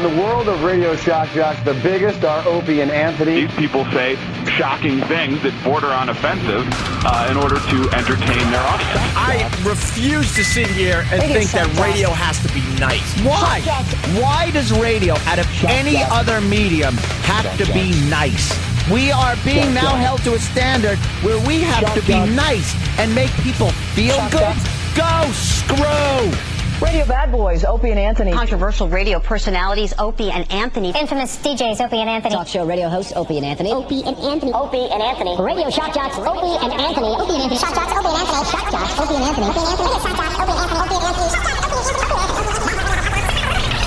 in the world of radio shock jocks, the biggest are Opie and Anthony. These people say shocking things that border on offensive in order to entertain their audience. I refuse to sit here and think that radio has to be nice. Why? Why does radio, out of any other medium, have to be nice? We are being now held to a standard where we have to be nice and make people feel good. Go screw! Radio bad boys, Opie and Anthony. Controversial radio personalities, Opie and Anthony. Infamous DJs, Opie and Anthony. Talk show radio hosts, Opie and Anthony. Opie and Anthony. Opie and Anthony. Radio shock jocks, Opie and Anthony. Opie and Anthony. Shock jocks, Opie and Anthony. Shock jocks, Opie and Anthony. Opie and Anthony. Shock jocks, Opie and Anthony. Opie and Anthony. Shock jocks, Opie and Anthony.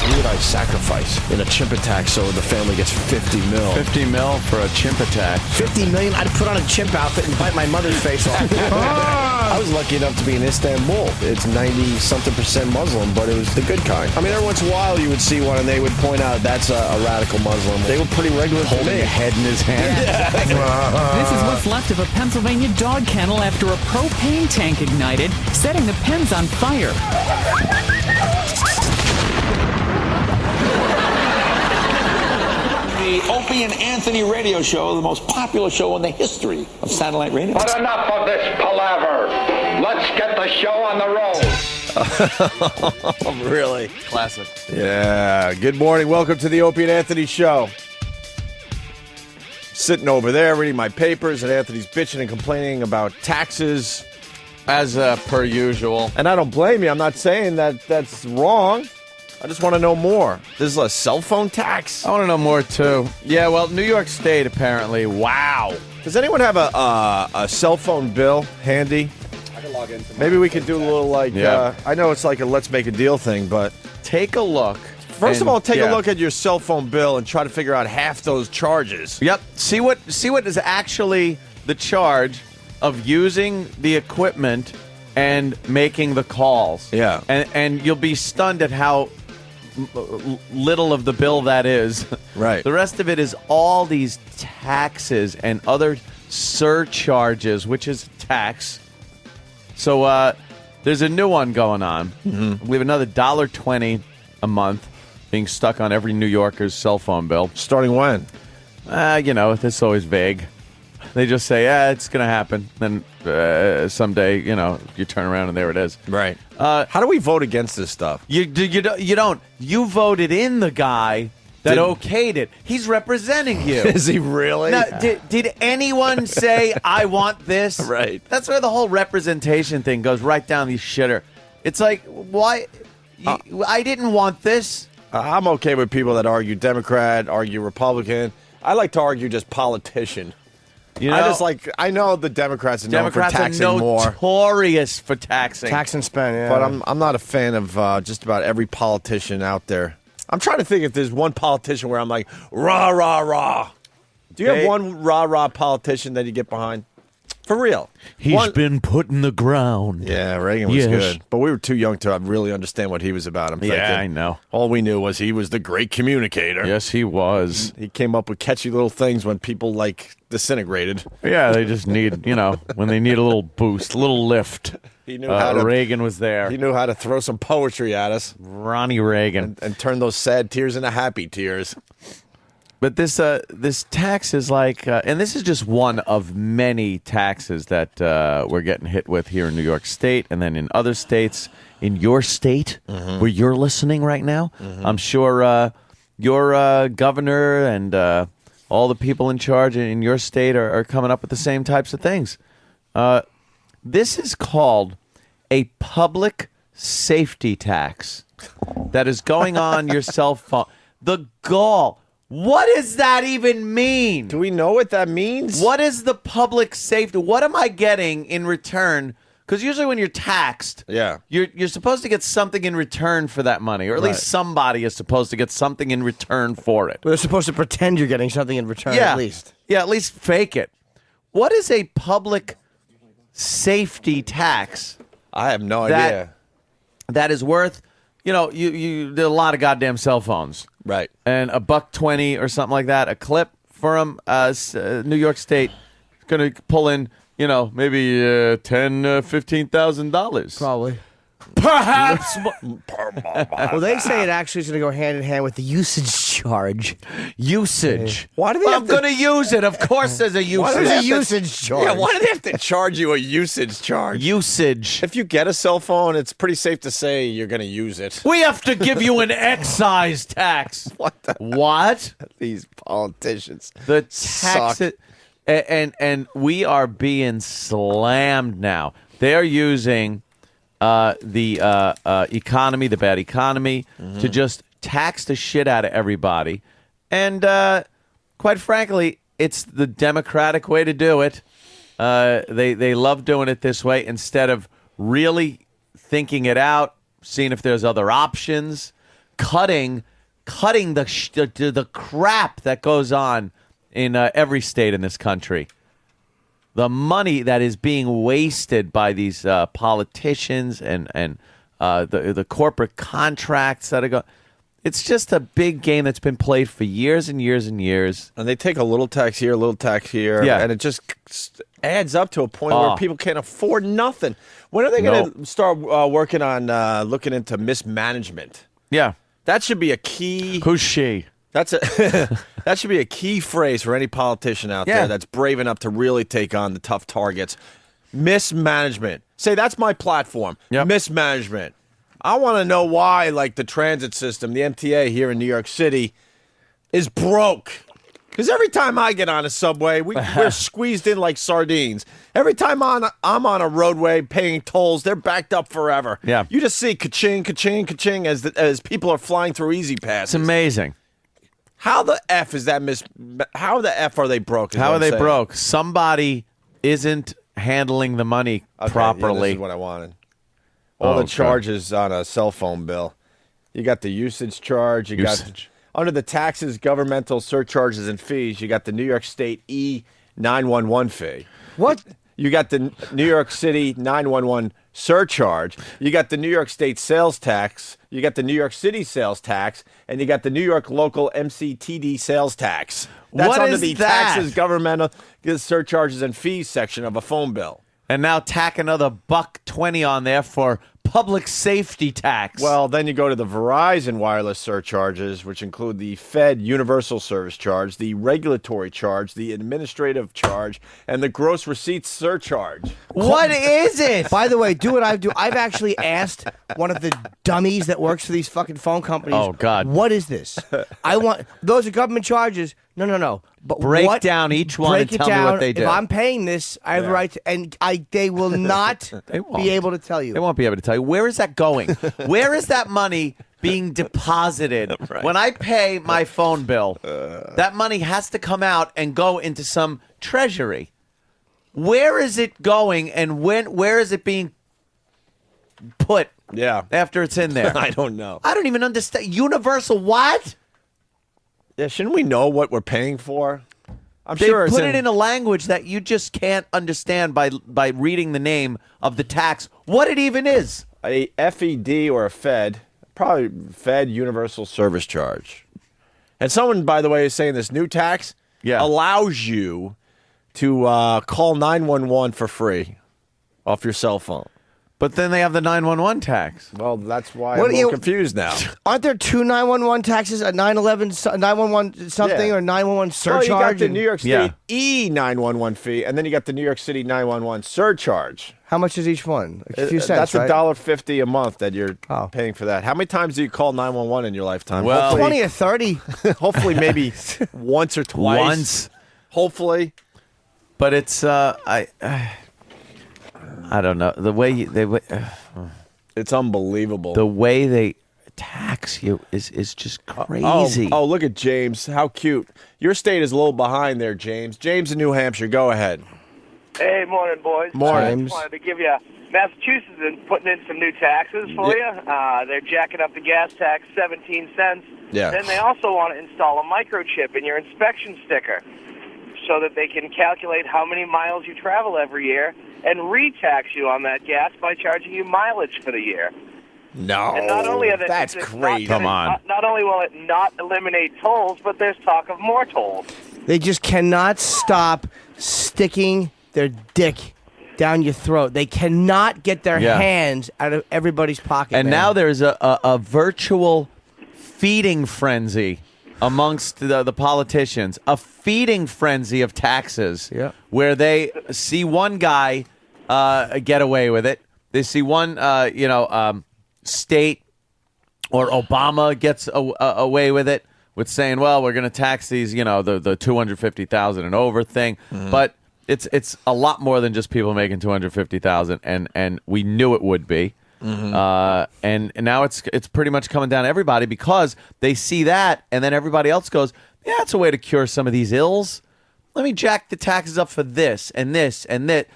What would I sacrifice in a chimp attack so the family gets 50 mil? 50 mil for a chimp attack. 50 million? I'd put on a chimp outfit and bite my mother's face off. I was lucky enough to be in Istanbul. It's 90-something% Muslim, but it was the good kind. I mean, every once in a while you would see one and they would point out that's a radical Muslim. They were pretty regular. Holding a head in his hand. Yeah. This is what's left of a Pennsylvania dog kennel after a propane tank ignited, setting the pens on fire. The Opie and Anthony radio show, the most popular show in the history of satellite radio. But enough of this palaver. Let's get the show on the road. Really? Classic. Yeah. Good morning. Welcome to the Opie and Anthony show. Sitting over there reading my papers, and Anthony's bitching and complaining about taxes. As per usual. And I don't blame you. I'm not saying that that's wrong. I just want to know more. This is a cell phone tax? I want to know more, too. Yeah, well, New York State, apparently. Wow. Does anyone have a cell phone bill handy? I can log into Maybe we could do a little I know it's like a let's make a deal thing, but take a look. First of all, take a look at your cell phone bill and try to figure out half those charges. Yep. See what is actually the charge of using the equipment and making the calls. Yeah. And you'll be stunned at how little of the bill that is. Right. The rest of it is all these taxes and other surcharges, which is tax. So there's a new one going on. Mm-hmm. We have another $1.20 a month being stuck on every New Yorker's cell phone bill. Starting when? It's always vague. They just say, it's going to happen. Then someday, you turn around and there it is. Right. How do we vote against this stuff? You don't. You voted in the guy that okayed it. He's representing you. Is he really? Now, did anyone say, I want this? Right. That's where the whole representation thing goes right down the shitter. It's like, why? I didn't want this. I'm okay with people that argue Democrat, argue Republican. I like to argue just politician. I know the Democrats are known for taxing more. Democrats are notorious for taxing. Tax and spend, yeah. But I'm not a fan of just about every politician out there. I'm trying to think if there's one politician where I'm like, rah, rah, rah. Do you have one rah, rah politician that you get behind? For real. He's been put in the ground. Yeah, Reagan was good. But we were too young to really understand what he was about. I'm thinking. Yeah, I know. All we knew was he was the great communicator. Yes, he was. He came up with catchy little things when people, disintegrated. Yeah, they just need, when they need a little boost, a little lift. He knew how to, Reagan was there. He knew how to throw some poetry at us. Ronnie Reagan. And turn those sad tears into happy tears. But this tax is and this is just one of many taxes that we're getting hit with here in New York State, and then in other states. In your state, where you're listening right now, I'm sure your governor and all the people in charge in your state are coming up with the same types of things. This is called a public safety tax that is going on your cell phone. The gall. What does that even mean? Do we know what that means? What is the public safety? What am I getting in return? Because usually when you're taxed, you're supposed to get something in return for that money, or at least somebody is supposed to get something in return for it. They're supposed to pretend you're getting something in return, at least. Yeah, at least fake it. What is a public safety tax? I have no idea. That is worth, there are a lot of goddamn cell phones. Right. And $1.20 or something like that, a clip from New York State is going to pull in, maybe $10,000, $15,000. Probably. Perhaps. Well, they say it actually is going to go hand in hand with the usage charge. Usage. Why do they I'm going to use it. Of course there's a usage. There's a usage charge. Yeah, why do they have to charge you a usage charge? Usage. If you get a cell phone, it's pretty safe to say you're going to use it. We have to give you an excise tax. What? These politicians. The tax. And we are being slammed now. They're using the economy, the bad economy, to just tax the shit out of everybody. And quite frankly, it's the democratic way to do it. They love doing it this way instead of really thinking it out, seeing if there's other options, cutting the crap that goes on in every state in this country. The money that is being wasted by these politicians and the corporate contracts that are going. It's just a big game that's been played for years and years and years. And they take a little tax here, a little tax here, and it just adds up to a point where people can't afford nothing. When are they going to start working on looking into mismanagement? Yeah. That should be a key. Who's she? That should be a key phrase for any politician out there that's brave enough to really take on the tough targets. Mismanagement. Say, that's my platform. Yep. Mismanagement. I want to know why, like, the transit system, the MTA here in New York City, is broke. Because every time I get on a subway, we're squeezed in like sardines. Every time I'm on a roadway paying tolls, they're backed up forever. Yeah. You just see ka-ching, ka-ching, ka-ching as people are flying through easy passes. It's amazing. How the F is that How the F are they broke? How are they broke? Somebody isn't handling the money properly. Yeah, this is what I wanted. All the charges on a cell phone bill. You got the usage charge. You got under the taxes, governmental surcharges and fees. You got the New York State E911 fee. What? You got the New York City 911 surcharge. You got the New York State sales tax. You got the New York City sales tax, and you got the New York local MCTD sales tax. That's what under is the that? taxes, governmental surcharges and fees section of a phone bill. And now tack another $1.20 on there for public safety tax. Well, then you go to the Verizon wireless surcharges, which include the Fed universal service charge, the regulatory charge, the administrative charge, and the gross receipts surcharge. What is it? By the way, do what I do. I've actually asked one of the dummies that works for these fucking phone companies. Oh, God. What is this? Those are government charges. No. But break down each one and tell me what they do. If I'm paying this, I have the right to, and they will not be able to tell you. They won't be able to tell you. Where is that going? Where is that money being deposited? Right. When I pay my phone bill, that money has to come out and go into some treasury. Where is it going, and where is it being put after it's in there? I don't know. I don't even understand. Universal what? Yeah, shouldn't we know what we're paying for? They put it in a language that you just can't understand by reading the name of the tax. What it even is. A FED or a Fed, probably Fed Universal Service Charge. And someone, by the way, is saying this new tax allows you to call 911 for free off your cell phone. But then they have the 911 tax. Well, that's why I'm a little confused now. Aren't there two 911 taxes, a 911, 911 something, or 911 surcharge? Well, you got the New York State E911 fee, and then you got the New York City 911 surcharge. How much is each one? A few That's cents, right? $1.50 a month that you're paying for that. How many times do you call 911 in your lifetime? Well, 20 or 30. Hopefully, maybe once or twice. Once. Hopefully. But it's I don't know. The way it's unbelievable. The way they tax you is just crazy. Oh, look at James. How cute. Your state is a little behind there, James. James in New Hampshire. Go ahead. Hey, morning, boys. Morning. I just wanted to give you Massachusetts is putting in some new taxes for you. They're jacking up the gas tax 17 cents. Yeah. Then they also want to install a microchip in your inspection sticker so that they can calculate how many miles you travel every year and re-tax you on that gas by charging you mileage for the year. No, and not only are that's crazy. Come on. Not only will it not eliminate tolls, but there's talk of more tolls. They just cannot stop sticking their dick down your throat. They cannot get their hands out of everybody's pocket. And now there's a virtual feeding frenzy amongst the politicians, a feeding frenzy of taxes, where they see one guy get away with it. They see one, state or Obama gets away with it with saying, well, we're going to tax these, the 250,000 and over thing. But it's a lot more than just people making 250,000, and we knew it would be. And now it's pretty much coming down to everybody because they see that, and then everybody else goes, yeah, it's a way to cure some of these ills. Let me jack the taxes up for this and this and that,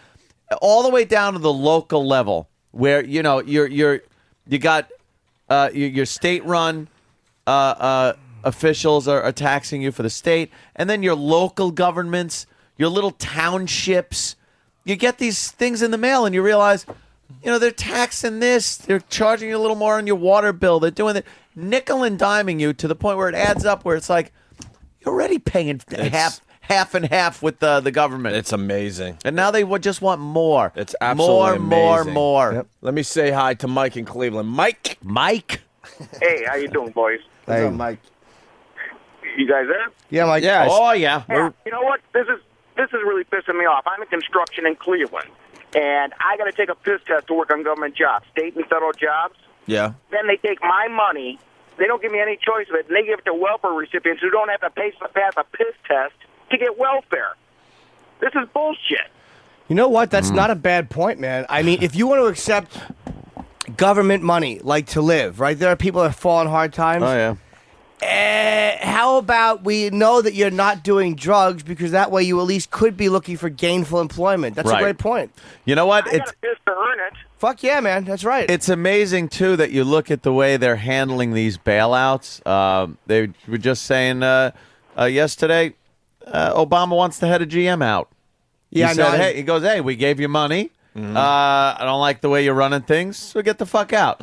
all the way down to the local level where you got your state-run officials are taxing you for the state, and then your local governments, your little townships. You get these things in the mail, and you realize, they're taxing this. They're charging you a little more on your water bill. They're doing it, nickel and diming you to the point where it adds up, where it's like you're already paying half and half with the government. It's amazing. And now they would just want more. It's absolutely amazing. More. Yep. Let me say hi to Mike in Cleveland. Mike. Hey, how you doing, boys? What's up, Mike? You guys there? Yeah, Mike. Yeah. Oh, yeah. Yeah. You know what? This is really pissing me off. I'm in construction in Cleveland, and I got to take a piss test to work on government jobs, state and federal jobs. Yeah. Then they take my money. They don't give me any choice of it, and they give it to welfare recipients who don't have to pass a piss test to get welfare. This is bullshit. You know what? That's not a bad point, man. I mean, if you want to accept government money, like to live, right? There are people that fall on hard times. Oh, yeah. How about we know that you're not doing drugs, because that way you at least could be looking for gainful employment. That's a great point. You know what? I got a piss to earn it. Fuck yeah, man. That's right. It's amazing, too, that you look at the way they're handling these bailouts. They were just saying yesterday, Obama wants the head of GM out. Yeah, he goes, hey, we gave you money. I don't like the way you're running things, so get the fuck out.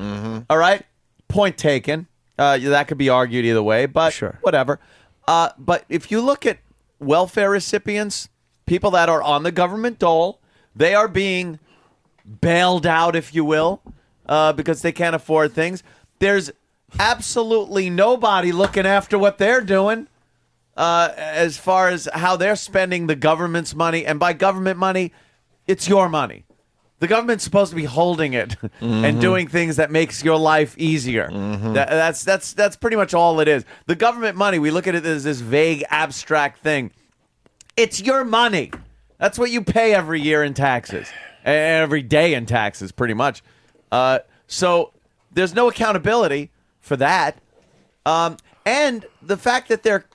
All right? Point taken. That could be argued either way, but whatever. But if you look at welfare recipients, people that are on the government dole, they are being bailed out, if you will, because they can't afford things. There's absolutely nobody looking after what they're doing as far as how they're spending the government's money. And by government money, it's your money. The government's supposed to be holding it and doing things that makes your life easier. That's pretty much all it is. The government money, we look at it as this vague, abstract thing. It's your money. That's what you pay every year in taxes, every day in taxes, pretty much. So there's no accountability for that. And the fact that they're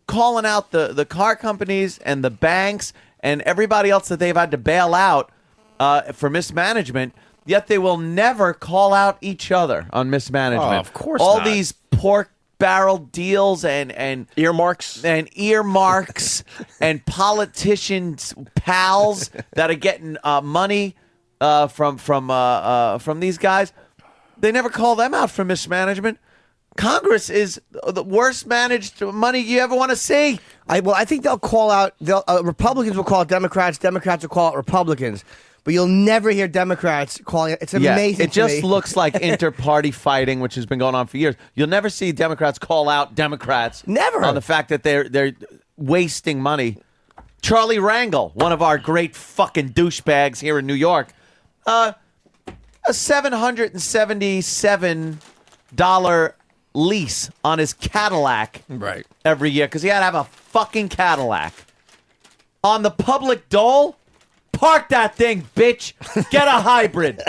calling out the car companies and the banks and everybody else that they've had to bail out for mismanagement, yet they will never call out each other on mismanagement. Oh, of course All not. these pork barrel deals and earmarks and politicians pals that are getting money from these guys. They never call them out for mismanagement. Congress is the worst managed money you ever want to see. I think they'll call out. Republicans will call out Democrats. Democrats will call out Republicans. But you'll never hear Democrats calling it. It's amazing. It just looks like inter-party fighting, which has been going on for years. You'll never see Democrats call out Democrats. Never. On the fact that they're wasting money. Charlie Rangel, one of our great fucking douchebags here in New York, a $777 lease on his Cadillac every year because he had to have a fucking Cadillac. On the public dole, park that thing, bitch. Get a hybrid.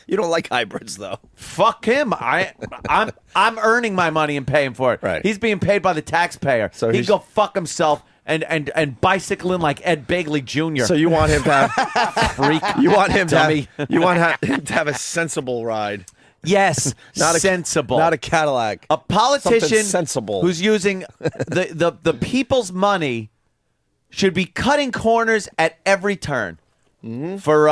You don't like hybrids, though. Fuck him. I'm earning my money and paying for it. Right. He's being paid by the taxpayer. So he'd go fuck himself and bicycling like Ed Bagley Jr. So you want him to have freak? You want him dummy. You want him to have a sensible ride. Yes, not sensible. Not a Cadillac. A politician Something sensible. Who's using the people's money should be cutting corners at every turn for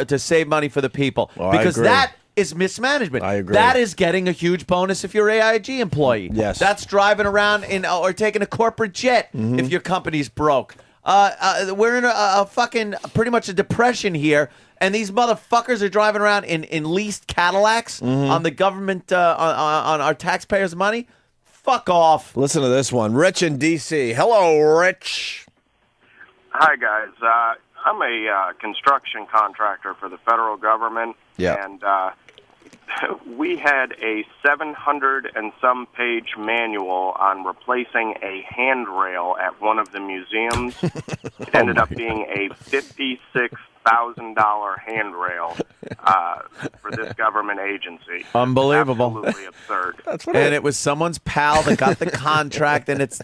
to save money for the people. Well, because I agree. that is mismanagement. I agree. That is getting a huge bonus if you're an AIG employee. Yes. That's driving around or taking a corporate jet if your company's broke. We're in a fucking pretty much a depression here, and these motherfuckers are driving around in leased Cadillacs on the government on our taxpayers' money. Fuck off. Listen to this one. Rich in D.C. Hello, Rich. Hi, guys. I'm a construction contractor for the federal government, and we had a 700 and some page manual on replacing a handrail at one of the museums. It ended up being a $56,000 handrail for this government agency. Unbelievable. Absolutely absurd. And it was someone's pal that got the contract, and it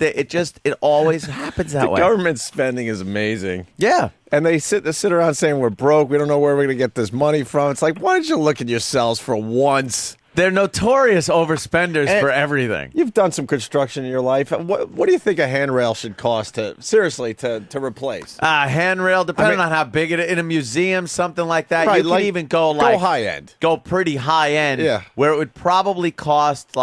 always happens that way. The government spending is amazing. Yeah. And they sit around saying we're broke, we don't know where we're going to get this money from. It's like, why don't you look at yourselves for once? They're notorious overspenders for everything. You've done some construction in your life. What do you think a handrail should cost to replace? Handrail, depending on how big it is. In a museum, something like that. Right, you can even go high end. Go pretty high end. Yeah. Where it would probably cost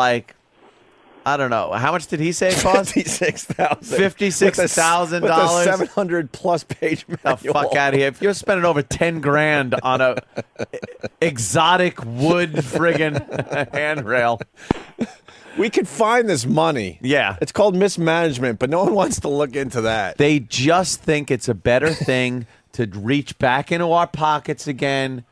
I don't know. How much did he say it cost? $56,000. $56,000. With a 700+ page manual. The fuck out of here! If you're spending over $10,000 on a exotic wood friggin' handrail, we could find this money. Yeah, it's called mismanagement, but no one wants to look into that. They just think it's a better thing to reach back into our pockets again.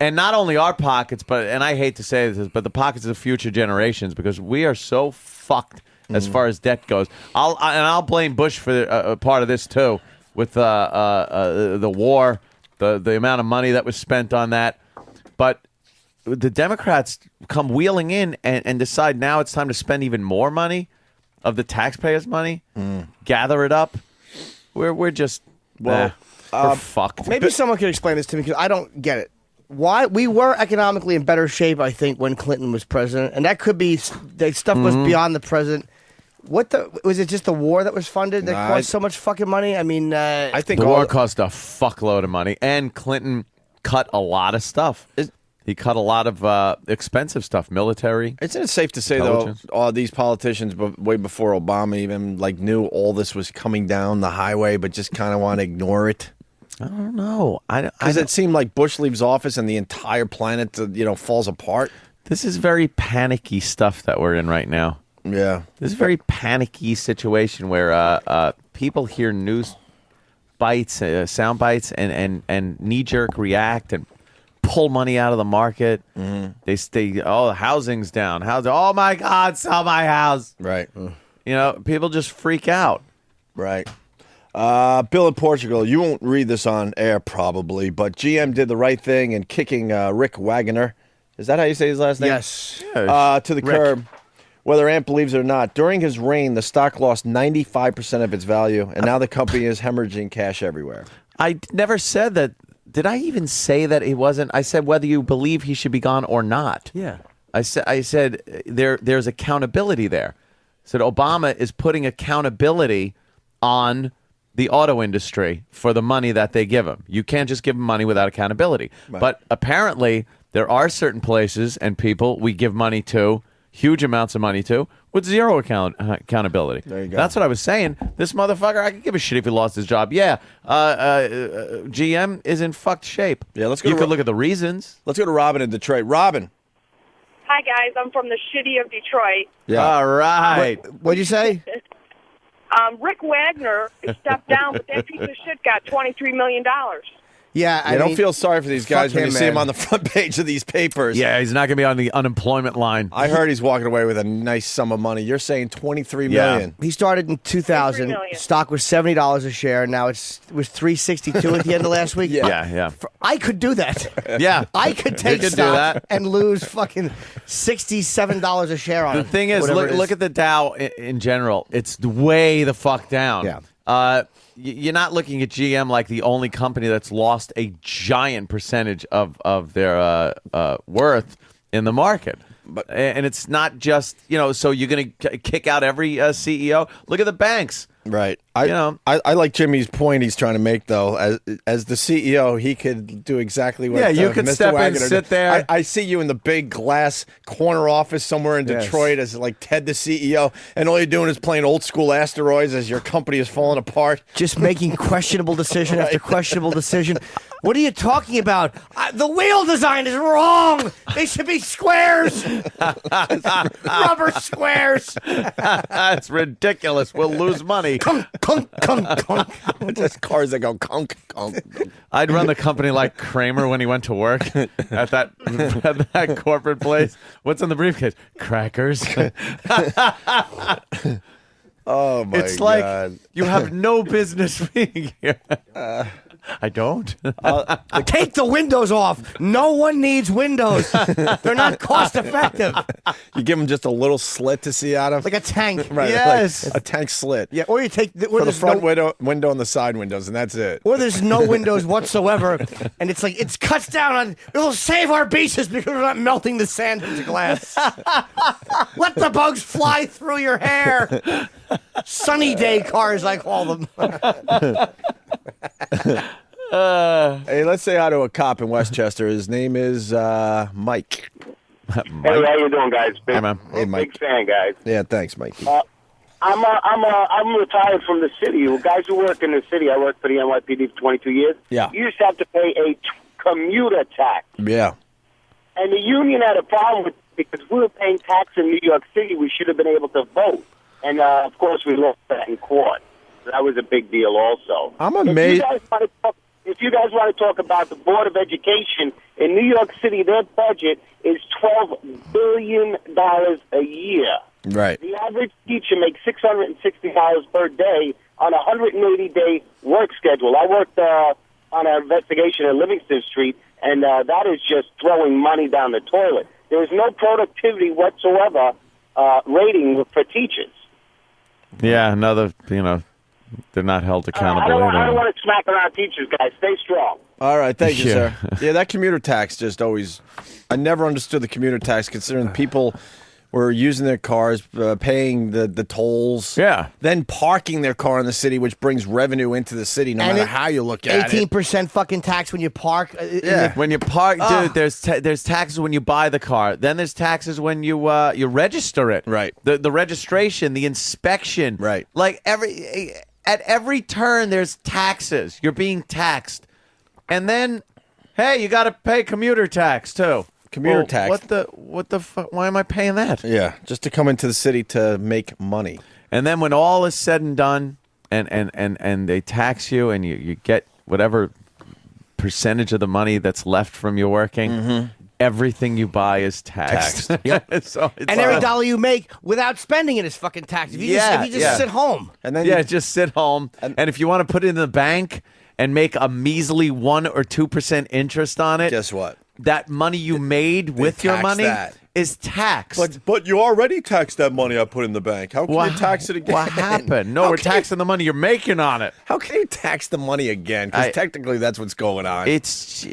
And not only our pockets, and I hate to say this, but the pockets of future generations, because we are so fucked as far as debt goes. I'll blame Bush for a part of this too, with the war, the amount of money that was spent on that. But the Democrats come wheeling in and decide now it's time to spend even more money of the taxpayers' money, gather it up. We're just we're fucked. Maybe someone could explain this to me because I don't get it. Why we were economically in better shape, I think, when Clinton was president, and that could be that stuff was beyond the president. Was it just the war that was funded that cost so much fucking money? I mean, I think the war cost a fuckload of money, and Clinton cut a lot of stuff. He cut a lot of expensive stuff, military. Isn't it safe to say though, all these politicians, way before Obama even knew all this was coming down the highway, but just kind of want to ignore it? I don't know. Because it seemed like Bush leaves office and the entire planet, falls apart. This is very panicky stuff that we're in right now. Yeah. This is a very panicky situation where people hear news bites, sound bites, and knee-jerk react and pull money out of the market. They housing's down. Oh, my God, sell my house. Right. People just freak out. Right. Bill in Portugal, you won't read this on air probably, but GM did the right thing in kicking Rick Wagner. Is that how you say his last name? Yes. To the curb, whether Ant believes it or not. During his reign, the stock lost 95% of its value, and now the company is hemorrhaging cash everywhere. I never said that. Did I even say that he wasn't? I said whether you believe he should be gone or not. Yeah. I said there's accountability there. I said Obama is putting accountability on the auto industry for the money that they give him. You can't just give him money without accountability. Right. But apparently there are certain places and people we give money to, huge amounts of money to, with zero accountability. There you go. That's what I was saying. This motherfucker, I could give a shit if he lost his job. Yeah, GM is in fucked shape. Yeah, let's go. You could look at the reasons. Let's go to Robin in Detroit. Robin. Hi, guys. I'm from the shitty of Detroit. Yeah. All right. What'd you say? Rick Wagner stepped down, but that piece of shit got $23 million. Yeah, I don't feel sorry for these guys when you see man. him on the front page of these papers. Yeah, he's not going to be on the unemployment line. I heard he's walking away with a nice sum of money. You're saying $23 million. He started in 2000. Stock was $70 a share. Now it was $3.62 at the end of last week. Yeah. I could do that. Yeah. I could take could do stock that. and lose fucking $67 a share on it. The thing is, look at the Dow in general. It's way the fuck down. Yeah. You're not looking at GM like the only company that's lost a giant percentage of their worth in the market. and it's not just So you're going to kick out every CEO? Look at the banks. Right. I like Jimmy's point he's trying to make, though. As the CEO, he could do exactly what you could Mr. step Wagner in, sit there. I see you in the big glass corner office somewhere in Detroit as like Ted the CEO, and all you're doing is playing old school asteroids as your company is falling apart. Just making questionable decision after questionable decision. What are you talking about? The wheel design is wrong. They should be squares. Rubber squares. That's ridiculous. We'll lose money. Kunk, kunk, kunk, kunk. Just cars that go kunk, kunk. I'd run the company like Kramer when he went to work at that corporate place. What's in the briefcase? Crackers. Oh, my God. It's like you have no business being here. I don't. Take the windows off. No one needs windows. They're not cost effective. You give them just a little slit to see out of, like a tank. Right? Yes, like a tank slit. Yeah, or you take for the front window and the side windows, and that's it. Or there's no windows whatsoever, and it's like it cuts down on. It'll save our beaches because we're not melting the sand into glass. Let the bugs fly through your hair. Sunny day cars, I call them. Hey, let's say hi to a cop in Westchester. His name is Mike. Hey, how you doing, guys? Hey, Mike. Big fan, guys. Yeah, thanks, Mike. I'm retired from the city. Guys who work in the city, I worked for the NYPD for 22 years. Yeah. You used to have to pay a commuter tax. Yeah. And the union had a problem with it because we were paying tax in New York City. We should have been able to vote. And, of course, we lost that in court. That was a big deal also. I'm amazed. If you guys want to talk about the Board of Education in New York City, their budget is $12 billion a year. Right. The average teacher makes $660 per day on a 180-day work schedule. I worked on an investigation at Livingston Street, and that is just throwing money down the toilet. There is no productivity whatsoever rating for teachers. Yeah, they're not held accountable. I don't want to smack around teachers, guys. Stay strong. All right, thank you, sir. Yeah, that commuter tax just always... I never understood the commuter tax, considering people were using their cars, paying the tolls, then parking their car in the city, which brings revenue into the city, no matter how you look at it. 18% fucking tax when you park. When you park, dude, there's taxes when you buy the car. Then there's taxes when you register it. Right. The registration, the inspection. Right. Like at every turn, there's taxes. You're being taxed. And then, hey, you got to pay commuter tax, too. Commuter tax. What the fuck? Why am I paying that? Yeah, just to come into the city to make money. And then when all is said and done, and they tax you, and you get whatever percentage of the money that's left from your working, everything you buy is taxed. Yep. So and every dollar you make without spending it is fucking taxed. If you just sit home. And then just sit home. And if you want to put it in the bank and make a measly 1 or 2% interest on it, guess what? That money you made with your money is taxed. But you already taxed that money I put in the bank. How can you tax it again? What happened? No, we're taxing the money you're making on it. How can you tax the money again? Because technically that's what's going on. It's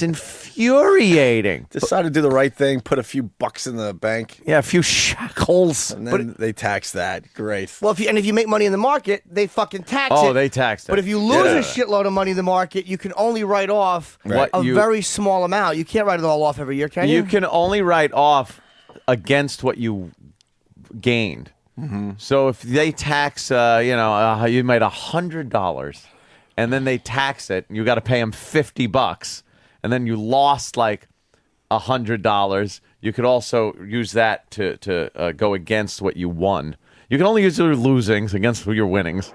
infuriating. Decide to do the right thing, put a few bucks in the bank. Yeah, a few shekels. And then they tax that. Great. Well, if you make money in the market, they fucking tax it. Oh, they tax it. But if you lose a shitload of money in the market, you can only write off a very small amount. You can't write it all off every year, can you? You can only write off against what you gained. So if they tax, you made $100, and then they tax it, you got to pay them $50, and then you lost like $100. You could also use that to go against what you won. You can only use your losings against your winnings.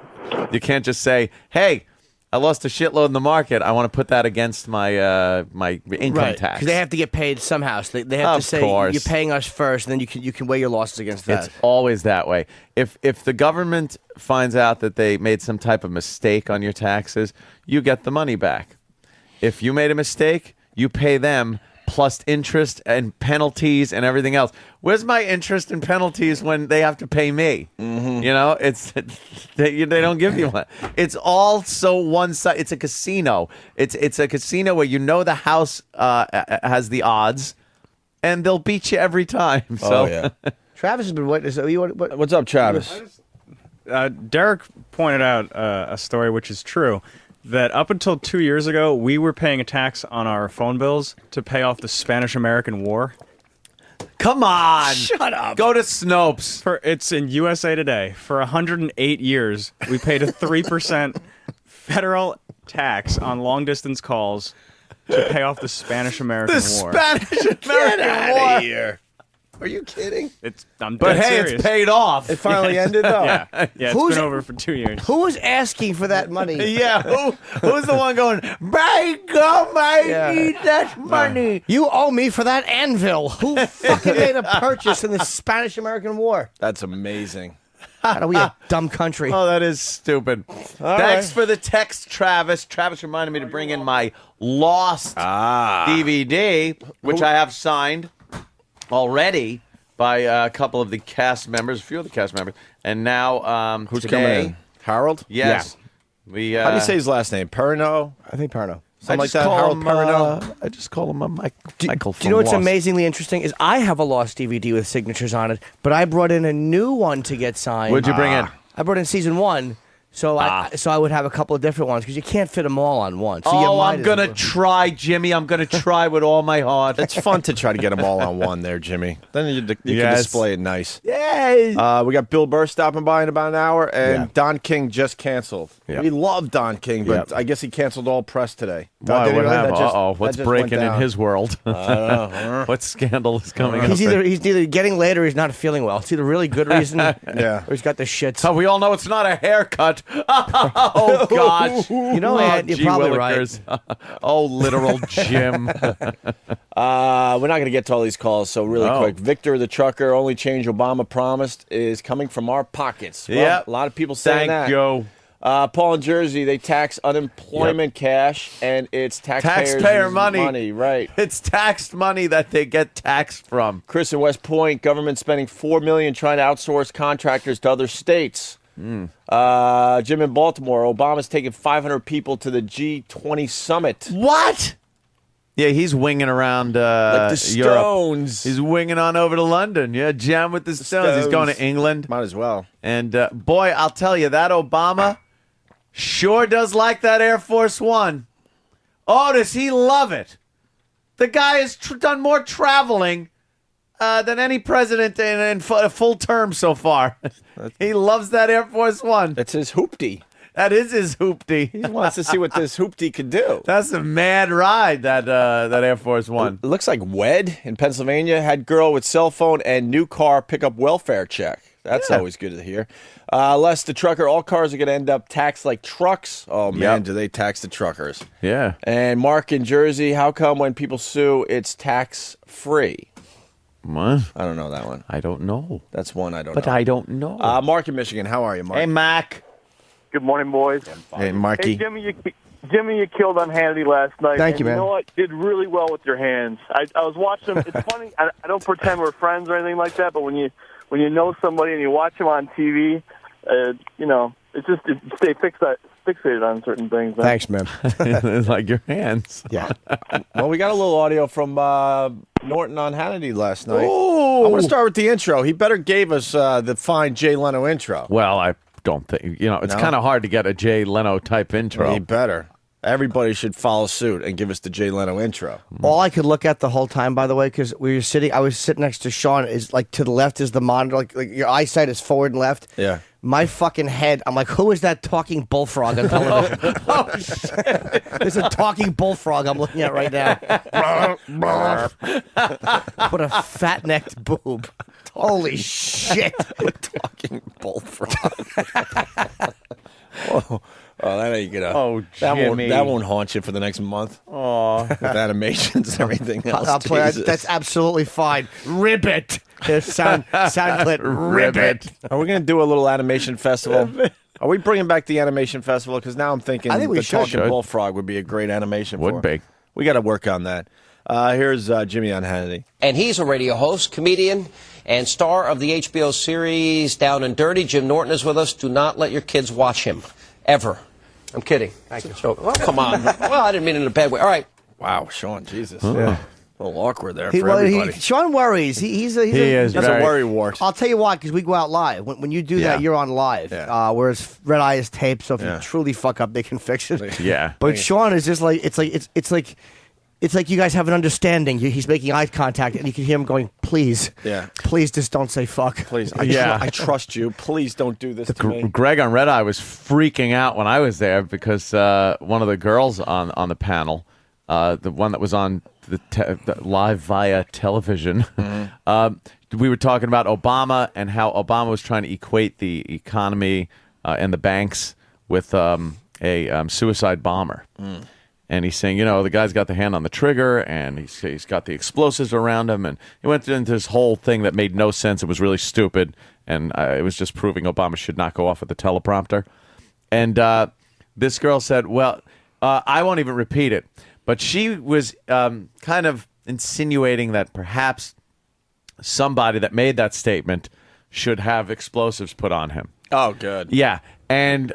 You can't just say, "Hey, I lost a shitload in the market. I want to put that against my my income tax." Because they have to get paid somehow. So they have to say, "You're paying us first," and then you can weigh your losses against that. It's always that way. If the government finds out that they made some type of mistake on your taxes, you get the money back. If you made a mistake, you pay them plus interest and penalties and everything else. Where's my interest and penalties when they have to pay me? They don't give you one. It's all so one side. It's a casino. It's a casino where the house has the odds, and they'll beat you every time. So. Oh, yeah. Travis has been waiting. So What's up, Travis? Derek pointed out a story which is true, that up until 2 years ago, we were paying a tax on our phone bills to pay off the Spanish-American War. Come on. Shut up. Go to Snopes. It's in USA Today. For 108 years, we paid a 3% federal tax on long-distance calls to pay off the Spanish-American War. The Spanish-American War. Here. Are you kidding? I'm But dead hey, serious. it's paid off. It finally ended, though. Yeah, it's Who's- been over for 2 years. Who was asking for that money? Yeah, who's the one going, my God, I need that money. You owe me for that anvil. Who fucking made a purchase in the Spanish-American War? That's amazing. God, are we a dumb country? Oh, that is stupid. Thanks for the text, Travis. Travis reminded me to bring in my lost DVD, which I have signed already by a couple of the cast members, a few of the cast members. And now, Who's today, coming in? Harold? Yes. We, How do you say his last name? Perno? I think Perno. Something like that? Harold Perno? I just call him a Michael Do you know what's Lost. amazingly interesting is I have a lost DVD with signatures on it, but I brought in a new one to get signed. What'd you bring in? I brought in season 1. So I would have a couple of different ones because you can't fit them all on one. So you might I'm as going to well. try, Jimmy. I'm going to try with all my heart. It's fun to try to get them all on one there, Jimmy. Then you can Yes. display it nice. Yay! We got Bill Burr stopping by in about an hour, and Don King just canceled. Yeah. We love DonKing, but I guess he canceled all press today. Why? Did he What really? happened? That just- Uh-oh. that What's just went breaking in down. his world? What scandal is coming up? He's either getting laid or he's not feeling well. It's either a really good reason or he's got the shits. So we all know it's not a haircut. Oh, gosh. You know, Ed, you're gee probably willikers. Oh, literal Jim. We're not going to get to all these calls, so really quick. Victor the trucker, only change Obama promised is coming from our pockets. Well, Yep. a lot of people saying Thank that. you. Paul in Jersey, they tax unemployment cash, and it's Taxpayer money. Right. It's taxed money that they get taxed from. Chris in West Point, government spending $4 million trying to outsource contractors to other states. Jim in Baltimore, Obama's taking 500 people to the G20 summit. What? Yeah, he's winging around Like the Europe. Stones. He's winging on over to London. Yeah, jam with the Stones. He's going to England. Might as well. And boy, I'll tell you, that Obama sure does like that Air Force One. Oh, does he love it? The guy has done more traveling than any president in a full term so far. He loves that Air Force One. That's his hoopty. That is his hoopty. He wants to see what this hoopty could do. That's a mad ride, that Air Force One. It looks like WED in Pennsylvania had girl with cell phone and new car pick up welfare check. That's always good to hear. Les the trucker, all cars are going to end up taxed like trucks. Oh, man, do they tax the truckers. Yeah. And Mark in Jersey, how come when people sue, it's tax-free? What? I don't know that one. I don't know. That's one I don't know. But I don't know. Mark in Michigan, how are you, Mark? Hey, Mac. Good morning, boys. Hey, Marky. Hey, Jimmy, you killed on Hannity last night. Thank you, man. You know what? Did really well with your hands. I was watching them. It's funny. I don't pretend we're friends or anything like that, but when you know somebody and you watch them on TV, it's just stay fixated on certain things. Man. Thanks, man. Like your hands. Yeah. Well, we got a little audio from Norton on Hannity last night. Ooh. I want to start with the intro. He better gave us the fine Jay Leno intro. Well, I don't think, it's kind of hard to get a Jay Leno type intro. He better. Everybody should follow suit and give us the Jay Leno intro. All I could look at the whole time, by the way, because I was sitting next to Sean, is like to the left is the monitor, like your eyesight is forward and left. Yeah. My fucking head, I'm like, who is that talking bullfrog on television? Oh, shit. There's a talking bullfrog I'm looking at right now. What a fat-necked boob. Holy shit. Talking bullfrog. Whoa. Oh, that ain't gonna. Jimmy. That won't haunt you for the next month. Oh, with animations and everything else. I'll play. Jesus. That's absolutely fine. Ribbit. Sound clip. Ribbit. Are we gonna do a little animation festival? Are we bringing back the animation festival? Because now I'm thinking I think we the should. talking bullfrog would be a great animation. Would be. We got to work on that. Here's Jimmy on Hannity. And he's a radio host, comedian, and star of the HBO series Down and Dirty. Jim Norton is with us. Do not let your kids watch him. Ever. I'm kidding. Thank you. So, well, come on. Well, I didn't mean it in a bad way. All right. Wow, Sean, Jesus. Yeah. A little awkward there for everybody. Sean worries. He's a worry wart. I'll tell you why, because we go out live. When you do that, you're on live. Yeah. Whereas Red Eye is taped, so if you truly fuck up, they can fix it. Yeah. But Sean is just like it's like you guys have an understanding. He's making eye contact, and you can hear him going, "Please, please, just don't say fuck." Please, I trust you. Please don't do this to me. Greg on Red Eye was freaking out when I was there because one of the girls on the panel, the one that was on the live via television, we were talking about Obama and how Obama was trying to equate the economy and the banks with a suicide bomber. And he's saying, the guy's got the hand on the trigger, and he's got the explosives around him, and he went into this whole thing that made no sense. It was really stupid, and it was just proving Obama should not go off with the teleprompter. And this girl said, well, I won't even repeat it, but she was kind of insinuating that perhaps somebody that made that statement should have explosives put on him. Oh, good. Yeah. And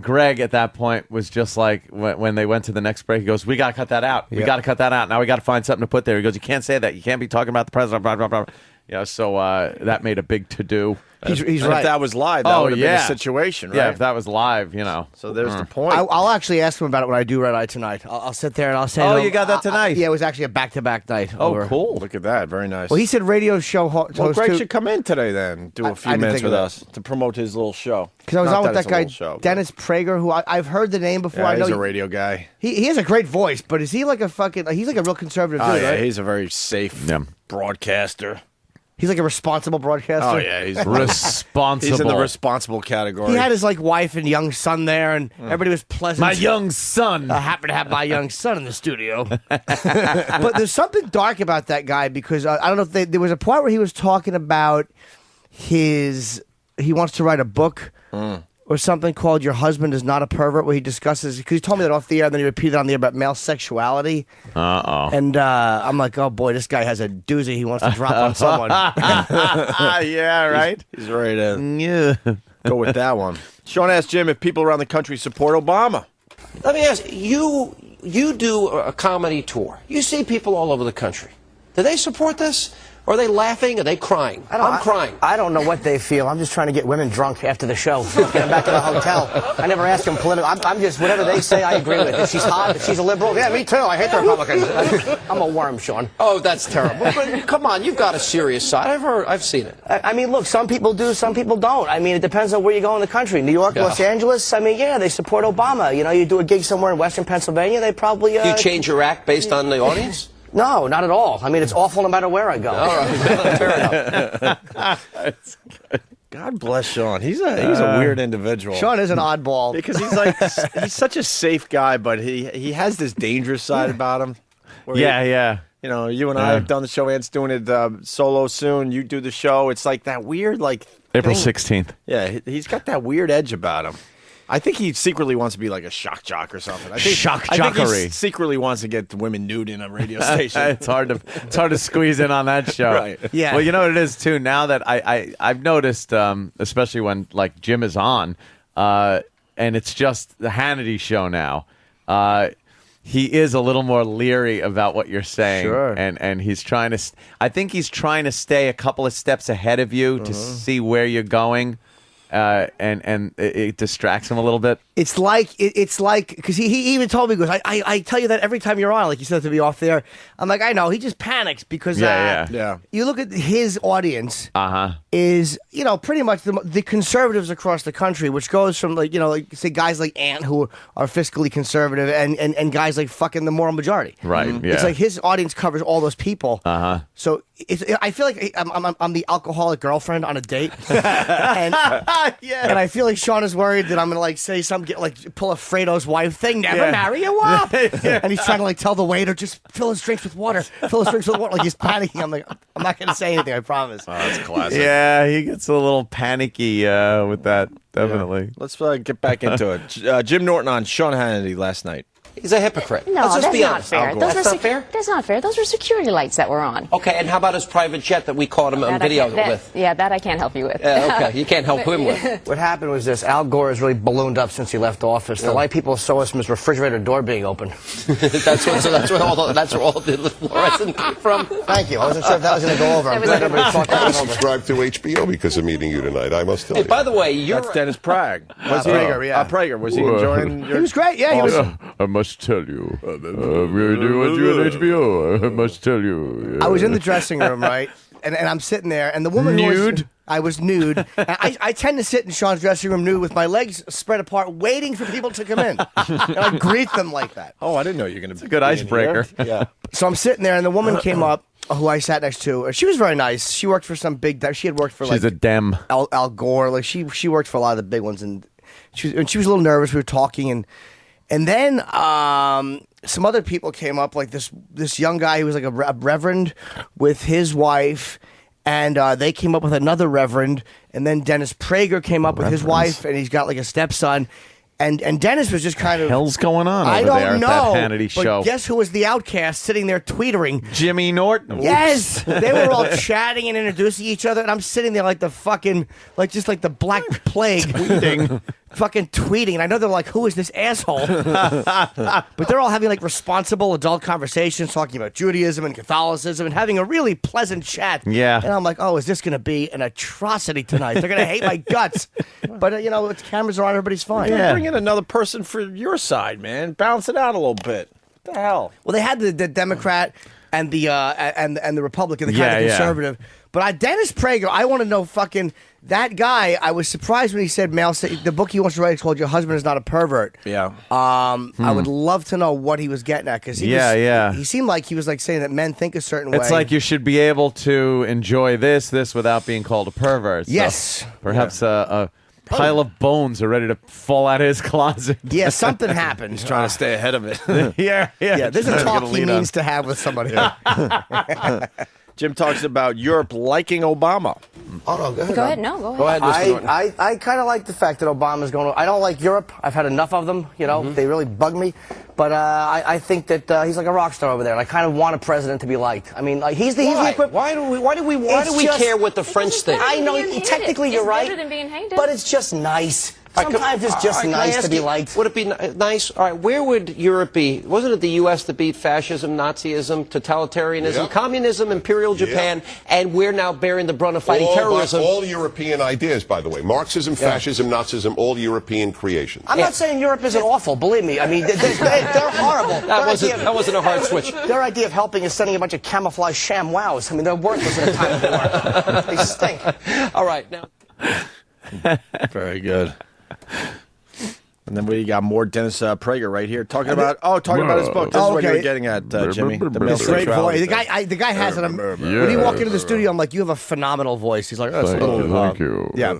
Greg at that point was just like, when they went to the next break, he goes, we got to cut that out. We got to cut that out. Now we got to find something to put there. He goes, you can't say that. You can't be talking about the president, blah, blah, blah. So that made a big to-do. He's right. If that was live, that would have been a situation, right? Yeah, if that was live, So there's the point. I'll actually ask him about it when I do Red Eye tonight. I'll sit there and I'll say, oh, you got that tonight? Yeah, it was actually a back-to-back night. Oh, cool. Look at that. Very nice. Well, he said radio show host. Well, Greg should come in today then, do a few minutes with us to promote his little show. Because I was on with that guy, Dennis Prager, who I've heard the name before. Yeah, I know he's a radio guy. He has a great voice, but is he like a fucking... He's like a real conservative dude, yeah, right? he's a very safe broadcaster. He's like a responsible broadcaster. Oh, yeah, he's responsible. He's in the responsible category. He had his wife and young son there, and everybody was pleasant. My young son. Happy to have my young son in the studio. But there's something dark about that guy because I don't know if there was a part where he was talking about he wants to write a book or something called Your Husband is Not a Pervert, where he discusses, because he told me that off the air, and then he repeated on the air about male sexuality. And I'm like, oh boy, this guy has a doozy he wants to drop on someone. Yeah, right? He's ready to go with that one. Sean asked Jim if people around the country support Obama. Let me ask you, you do a comedy tour. You see people all over the country. Do they support this? Or are they laughing? Are they crying? I'm crying. I don't know what they feel. I'm just trying to get women drunk after the show. Get them back to the hotel. I never ask them political. I'm just, whatever they say, I agree with. If she's hot, if she's a liberal, yeah, me too. I hate the Republicans. I'm a worm, Sean. Oh, that's terrible. But come on, you've got a serious side. I've seen it. I mean, look, some people do, some people don't. I mean, it depends on where you go in the country. New York, Los Angeles, I mean, yeah, they support Obama. You do a gig somewhere in Western Pennsylvania, they probably... Do you change your act based on the audience? No, not at all. I mean, it's awful no matter where I go. All right. Fair enough. God bless Sean. He's a weird individual. Sean is an oddball. Because he's such a safe guy, but he has this dangerous side about him. Yeah. You and I have done the show. Ant's doing it solo soon. You do the show. It's like that weird, April 16th. Yeah, he's got that weird edge about him. I think he secretly wants to be like a shock jock or something. I think he secretly wants to get the women nude in a radio station. It's hard to squeeze in on that show. Right. Yeah. Well, you know what it is too. Now that I've noticed, especially when Jim is on, and it's just the Hannity show now. He is a little more leery about what you're saying, sure. and he's trying to. I think he's trying to stay a couple of steps ahead of you to see where you're going. And it distracts him a little bit. It's like because he even told me, he goes, I tell you that every time you're on, like you said to me off there. I'm like, I know, he just panics because yeah. You look at his audience is pretty much the conservatives across the country, which goes from say guys like Ant who are fiscally conservative and guys like fucking the moral majority. Right. Yeah. It's like his audience covers all those people. So I feel like I'm the alcoholic girlfriend on a date. And I feel like Sean is worried that I'm gonna say something, pull a Fredo's wife thing, never marry you up. And he's trying to tell the waiter, just fill his drinks with water. Like he's panicking. I'm like, I'm not gonna say anything, I promise. Oh, that's classic. Yeah, he gets a little panicky with that, definitely. Yeah. Let's get back into it. Jim Norton on Sean Hannity last night. He's a hypocrite. No, Let's just that's be not honest. fair. That's not fair? That's not fair. Those were security lights that were on. Okay, and how about his private jet that we caught him on video with? Yeah, that I can't help you with. Okay, you can't help him with. What happened was this. Al Gore has really ballooned up since he left office. The light people saw us from his refrigerator door being open. That's where all the fluorescent came from. Thank you. I wasn't sure if that was going to go over. I'm glad everybody talked I that over. subscribed to HBO because of meeting you tonight. I must tell you. By the way, you're That's Dennis Prager. Was he? Prager, yeah. Prager. Was he enjoying? He was great. Yeah, he was. I must tell you, we do want you on HBO. I must tell you. I was in the dressing room, right? And I'm sitting there, and the woman Nude? I was nude. And I tend to sit in Sean's dressing room nude with my legs spread apart, waiting for people to come in. And I greet them like that. Oh, I didn't know you were going to be a good icebreaker. Yeah. So I'm sitting there, and the woman came up, who I sat next to. She was very nice. She worked for some big. She had worked for She's a Dem. Al Gore. Like she worked for a lot of the big ones, and she was a little nervous. We were talking, and then some other people came up, like this young guy who was like a reverend with his wife, and they came up with another reverend, and then Dennis Prager came up with his wife, and he's got like a stepson. And Dennis was just kind of... hell's going on over there at that Hannity show? But guess who was the outcast sitting there tweetering? Jimmy Norton. Yes! They were all chatting and introducing each other, and I'm sitting there like the fucking... just like the Black Plague. Tweeting. Fucking tweeting. And I know they're like, who is this asshole? But they're all having like responsible adult conversations, talking about Judaism and Catholicism and having a really pleasant chat. Yeah. And I'm like, oh, is this going to be an atrocity tonight? They're going to hate my guts. But, it's cameras are on, everybody's fine. Yeah. Bring in another person for your side, man. Balance it out a little bit. What the hell? Well, they had the Democrat and the Republican, the kind of conservative. But Dennis Prager, I want to know fucking... That guy, I was surprised when he said the book he wants to write is called Your Husband Is Not a Pervert. Yeah. I would love to know what he was getting at, because he seemed like he was like saying that men think a certain way. It's like you should be able to enjoy this without being called a pervert. So yes. Perhaps a pile of bones are ready to fall out of his closet. Yeah, something happened. He's trying to stay ahead of it. Yeah. There's a talk he needs to have with somebody. Jim talks about Europe liking Obama. Oh, no, go ahead. Go ahead. No, go ahead. Go ahead, Mr. Norton. I kind of like the fact that Obama's going to... I don't like Europe. I've had enough of them. They really bug me. But I think that he's like a rock star over there, and I kind of want a president to be liked. I mean, he's the equipped. Why do we care what the French think? I know, technically you're right. Better than being hated. But it's just nice. Sometimes it's just nice to be liked. Would it be nice? All right, where would Europe be? Wasn't it the U.S. that beat fascism, Nazism, totalitarianism, communism, Imperial Japan, and we're now bearing the brunt of fighting terrorism? All European ideas, by the way. Marxism, fascism, Nazism, all European creations. I'm not saying Europe isn't awful, believe me. I mean, they're horrible. That wasn't a hard switch. Their idea of helping is sending a bunch of camouflage sham wows. I mean, they're worthless at a time of war. They stink. All right, now. Very good. And then we got more Dennis Prager right here talking about his book. This is what you were getting at, Jimmy. The male great voice. sexuality. The guy has an. When he walked into the studio, I'm like, you have a phenomenal voice. He's like, oh, Thank you. Yeah.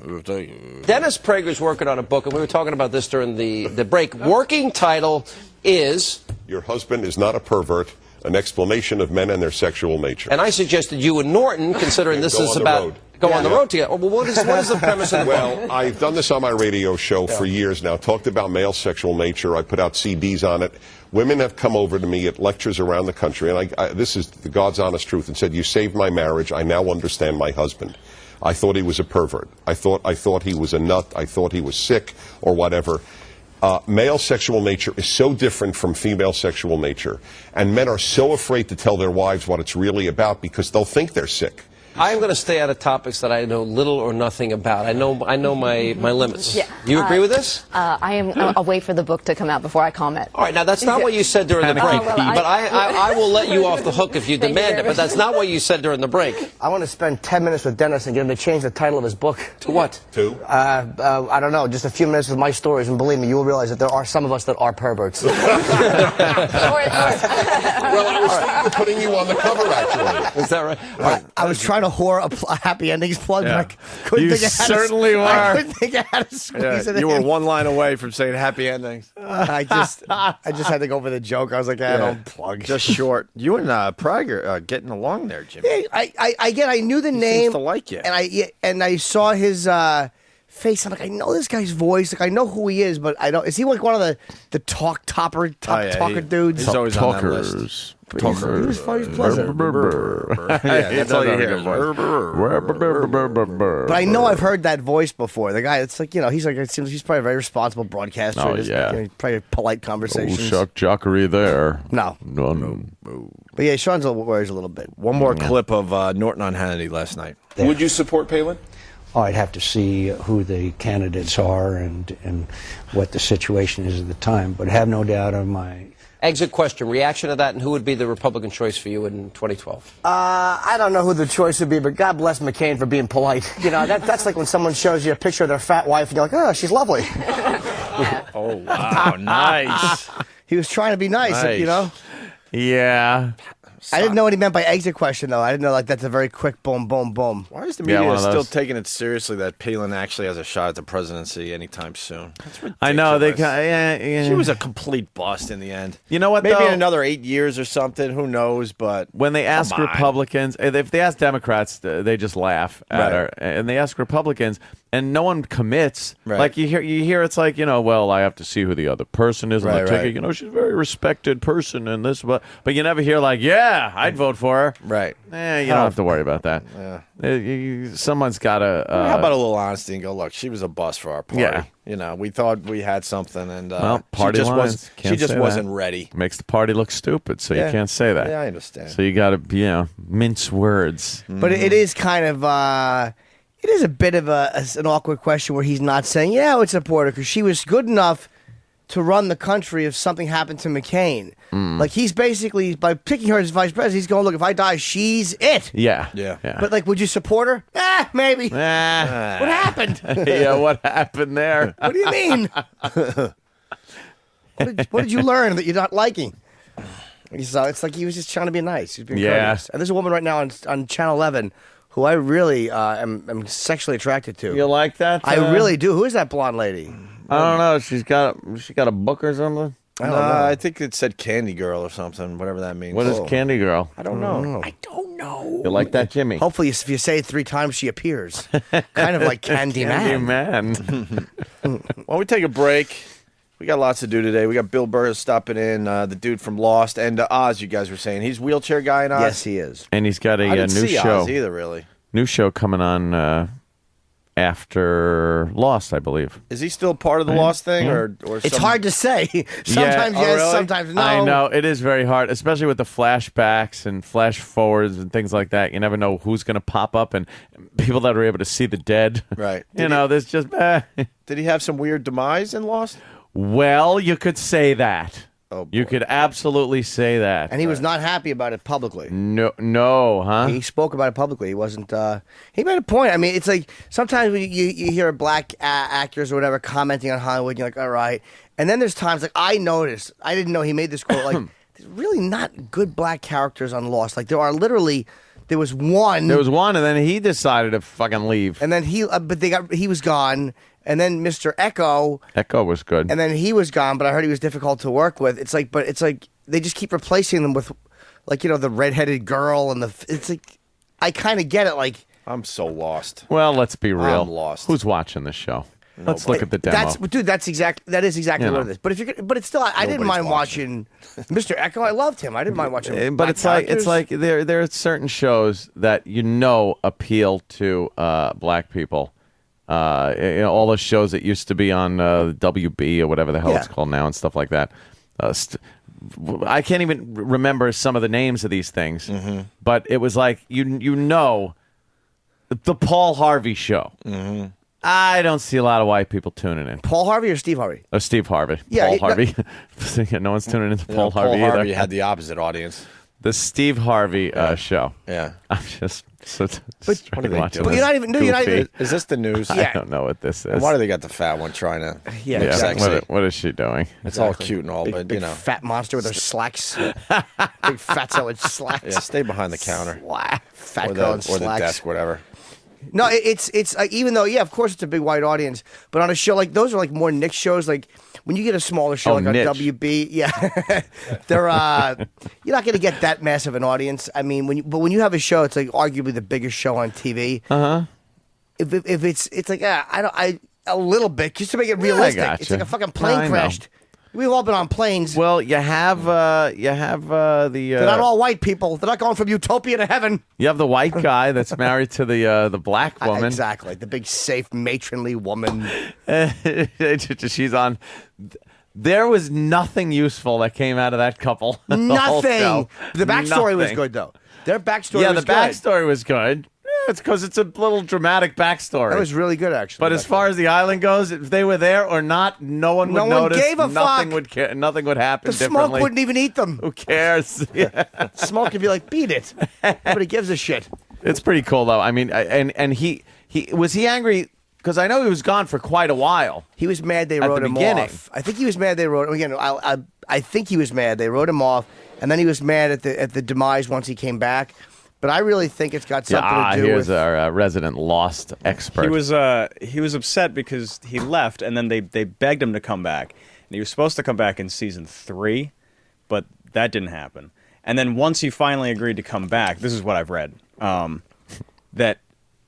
Dennis Prager's working on a book, and we were talking about this during the break. Working title is Your Husband Is Not a Pervert, an explanation of men and their sexual nature. And I suggested you and Norton, considering this is about go on the road together. Well, what is the premise of the book? Well, I've done this on my radio show for years now, talked about male sexual nature. I put out CDs on it. Women have come over to me at lectures around the country, and this is the God's honest truth, and said, you saved my marriage. I now understand my husband. I thought he was a pervert. I thought he was a nut. I thought he was sick or whatever. Male sexual nature is so different from female sexual nature, and men are so afraid to tell their wives what it's really about because they'll think they're sick. I'm going to stay out of topics that I know little or nothing about. I know my limits. Yeah. You agree with this? I'll wait for the book to come out before I comment. All right, now that's not what you said during the break, well, but I will let you off the hook if you demand it, but that's not what you said during the break. I want to spend 10 minutes with Dennis and get him to change the title of his book. To what? To? I don't know, just a few minutes with my stories, and believe me, you will realize that there are some of us that are perverts. Well, I was thinking of putting you on the cover, actually. Is that right? I was trying to whore a Happy Endings plug, but I couldn't think of how certainly were. I couldn't think of how to squeeze it in. You were one line away from saying happy endings. I just had to go for the joke. I was like, don't plug. Just short. You and Prager getting along there, Jimmy. Yeah, I knew the name. Seems to like you. And I saw his face. I'm like, I know this guy's voice. Like, I know who he is, but I don't. Is he like one of the talker dudes? He's always on that list. He was funny. He's pleasant. Yeah, that's all you hear. But I know I've heard that voice before. The guy, it's like, he's like, it seems he's probably a very responsible broadcaster. Oh, Just, yeah. Probably polite conversations. Shuck jockery there. No. But yeah, Sean's worries a little bit. One more clip of Norton on Hannity last night. Would you support Palin? Oh, I'd have to see who the candidates are and what the situation is at the time, but have no doubt on my... Exit question, reaction to that, and who would be the Republican choice for you in 2012? I don't know who the choice would be, but God bless McCain for being polite. That's like when someone shows you a picture of their fat wife, and you're like, oh, she's lovely. Oh, wow, nice. He was trying to be nice. Yeah. I didn't know what he meant by exit question, though. I didn't know, that's a very quick boom, boom, boom. Why is the media still taking it seriously that Palin actually has a shot at the presidency anytime soon? That's ridiculous. I know. She was a complete bust in the end. You know what, Maybe though? in another 8 years or something. Who knows? But when they ask Republicans, if they ask Democrats, they just laugh at her. And they ask Republicans, and no one commits. Right. Like you hear it's like, well, I have to see who the other person is on the ticket. She's a very respected person and this, but you never hear like, yeah, I'd vote for her. Right. You don't have to worry about that. Yeah. Someone's got to. How about a little honesty and go, look, she was a bust for our party. Yeah. We thought we had something, and party she just wasn't ready. Makes the party look stupid, so you can't say that. Yeah, I understand. So you got to, mince words. But it is kind of, it is a bit of an awkward question where he's not saying, yeah, I would support her, because she was good enough to run the country if something happened to McCain. Like, he's basically, by picking her as vice president, he's going, look, if I die, she's it. Yeah. But, like, would you support her? Maybe. What happened? Yeah, what happened there? What do you mean? What did you learn that you're not liking? So it's like he was just trying to be nice. He was being courteous. And there's a woman right now on Channel 11 who I really am sexually attracted to. You like that? I really do. Who is that blonde lady? I don't know. She got a book or something? I don't know. I think it said Candy Girl or something, whatever that means. What is Candy Girl? I don't know. I don't know. You like that, Jimmy? Hopefully, if you say it 3 times, she appears. Kind of like Candy Man. Why don't we take a break? We got lots to do today. We got Bill Burr stopping in, the dude from Lost, and Oz, you guys were saying. He's wheelchair guy in Oz? Yes, he is. And he's got a I didn't new see show. Oz either, really. New show coming on after Lost, I believe. Is he still part of the Lost thing? Or it's hard to say. Sometimes yes, really? sometimes no. I know. It is very hard, especially with the flashbacks and flash forwards and things like that. You never know who's going to pop up, and people that are able to see the dead. Right. There's just... Did he have some weird demise in Lost? Well, you could say that. Oh, you could absolutely say that. And he was not happy about it publicly. No, huh? He spoke about it publicly. He wasn't. He made a point. I mean, it's like sometimes when you hear black actors or whatever commenting on Hollywood, you're like, all right. And then there's times like I noticed. I didn't know he made this quote. Like, there's really not good black characters on Lost. Like there are literally. There was one. There was one, and then he decided to fucking leave. And then he was gone. And then Mr. Echo was good. And then he was gone, but I heard he was difficult to work with. It's like they just keep replacing them with, like, the redheaded girl and it's like, I kind of get it. Like, I'm so lost. Well, let's be real. I'm lost. Who's watching this show? Let's look at the demo. That is exactly what it is. But it's still, I didn't mind watching Mr. Echo. I loved him. I didn't mind watching. But it's like there are certain shows that appeal to black people. All those shows that used to be on WB or whatever the hell it's called now and stuff like that. I can't even remember some of the names of these things, but it was like the Paul Harvey show. I don't see a lot of white people tuning in. Paul Harvey or Steve Harvey? Oh, Steve Harvey. Yeah, Paul Harvey. No one's tuning into Paul Harvey Paul either. Harvey had the opposite audience. The Steve Harvey show. Yeah. I'm just what are they doing? But you're not even. Is this the news? I don't know what this is. And why do they got the fat one trying to look sexy? What is she doing? It's all cute and all, but big fat monster with her slacks. Big fatso with slacks. Yeah, stay behind the counter. Fat or girl in the slacks. desk, whatever. No, it's even though of course it's a big white audience, but on a show like those are like more niche shows. Like when you get a smaller show like niche. on WB, they're you're not going to get that massive an audience. I mean, when you have a show, it's like arguably the biggest show on TV. if it's like a little bit just to make it realistic. gotcha. It's like a fucking No, plane I know. crashed. We've all been on planes. Well, you have the. They're not all white people. They're not going from utopia to heaven. You have the white guy that's married to the black woman. Exactly, the big, safe, matronly woman. She's on. There was nothing useful that came out of that couple. Nothing. The backstory was Nothing. good though. Their backstory. Yeah, was the good. backstory was good. It's because it's a little dramatic backstory. That was really good, actually. But as far as the island goes, if they were there or not, no one would notice. Gave a nothing fuck. would care. Nothing would happen The differently. smoke wouldn't even eat them. Who cares? Yeah. Smoke could be like, beat it. Nobody gives a shit. It's pretty cool though. I mean, and he was he angry because I know he was gone for quite a while. He was mad they At wrote the him beginning. off. I think he was mad they wrote again. I think he was mad they wrote him off, and then he was mad at the demise once he came back. But I really think it's got something to do here's with. our resident Lost expert. He was upset because he left, and then they begged him to come back, and he was supposed to come back in season 3, but that didn't happen. And then once he finally agreed to come back, this is what I've read, that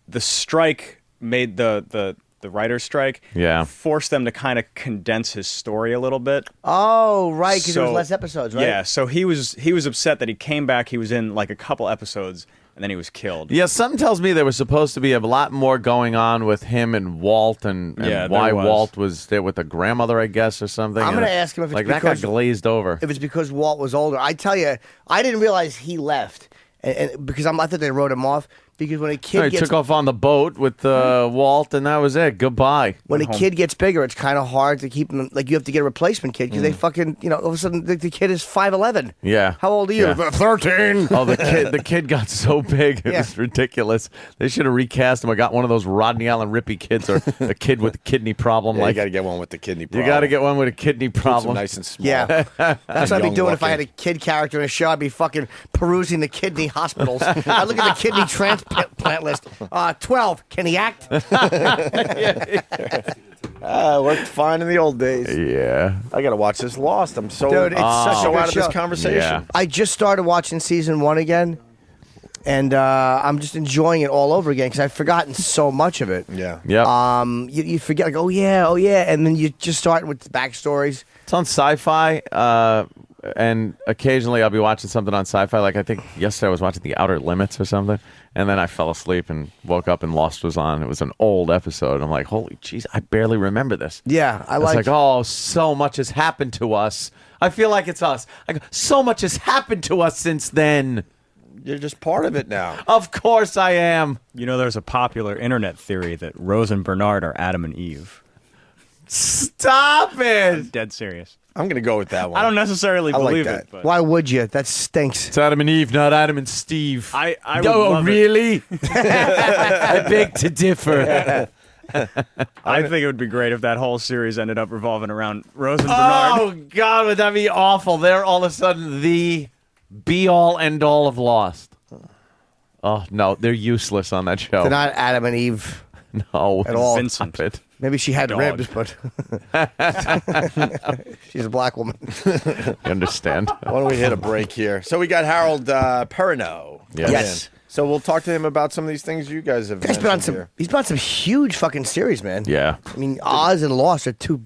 the strike made the writer's strike forced them to kind of condense his story a little bit. Oh, right, because there was less episodes, right? Yeah, so he was upset that he came back. He was in like a couple episodes, and then he was killed. Yeah, something tells me there was supposed to be a lot more going on with him and Walt, and Yeah, why there was. Walt was there with the grandmother, I guess, or something. I'm And going to ask him if it's like because that got glazed over. If it's because Walt was older. I tell you, I didn't realize he left, and because I thought they wrote him off. Because when a kid He gets took off on the boat with Walt, and that was it. Goodbye. when a kid gets bigger, it's kind of hard to keep them. Like you have to get a replacement kid because they fucking all of a sudden the kid is 5'11". Yeah. How old are you? Yeah. 13. Oh, the kid got so big, it was ridiculous. They should have recast him. I got one of those Rodney Allen Rippy kids, or a kid with a kidney problem. Yeah, like you got to get one with the kidney problem. You got to get one with a kidney problem. Nice and small. Yeah, that's what I'd be Young doing if I had looking. a kid character in a show. I'd be fucking perusing the kidney hospitals. I look at the kidney transplant list. 12. Can he act? Worked fine in the old days. Yeah. I got to watch this Lost. I'm so, Dude, it's such a so good out of this show. conversation. Yeah. I just started watching season 1 again, and I'm just enjoying it all over again because I've forgotten so much of it. Yeah. Yep. You forget, like, oh yeah, and then you just start with the backstories. It's on Sci-Fi, and occasionally I'll be watching something on Sci-Fi. Like I think yesterday I was watching The Outer Limits or something, and then I fell asleep and woke up and Lost was on. It was an old episode. I'm like, holy jeez, I barely remember this. Yeah, It's like, oh, so much has happened to us. I feel like it's us. I go, so much has happened to us since then. You're just part of it now. Of course I am. You know, there's a popular internet theory that Rose and Bernard are Adam and Eve. Stop it! I'm dead serious. I'm going to go with that one. I don't necessarily I like believe that. it, but Why would you? That stinks. It's Adam and Eve, not Adam and Steve. I would Oh, love it. really? I beg to differ. I think it would be great if that whole series ended up revolving around Rose and Bernard. Oh, God, would that be awful? They're all of a sudden the be-all, end-all of Lost. Oh, no, they're useless on that show. They're not Adam and Eve No. at all. Vincent. Stop it. Maybe she had Dog. ribs, but she's a black woman. I understand. Why don't we hit a break here? So we got Harold Perrineau. Yes. Yes. So we'll talk to him about some of these things you guys have He's been on mentioned some. here. He's been on some huge fucking series, man. Yeah. I mean, Oz and Lost are two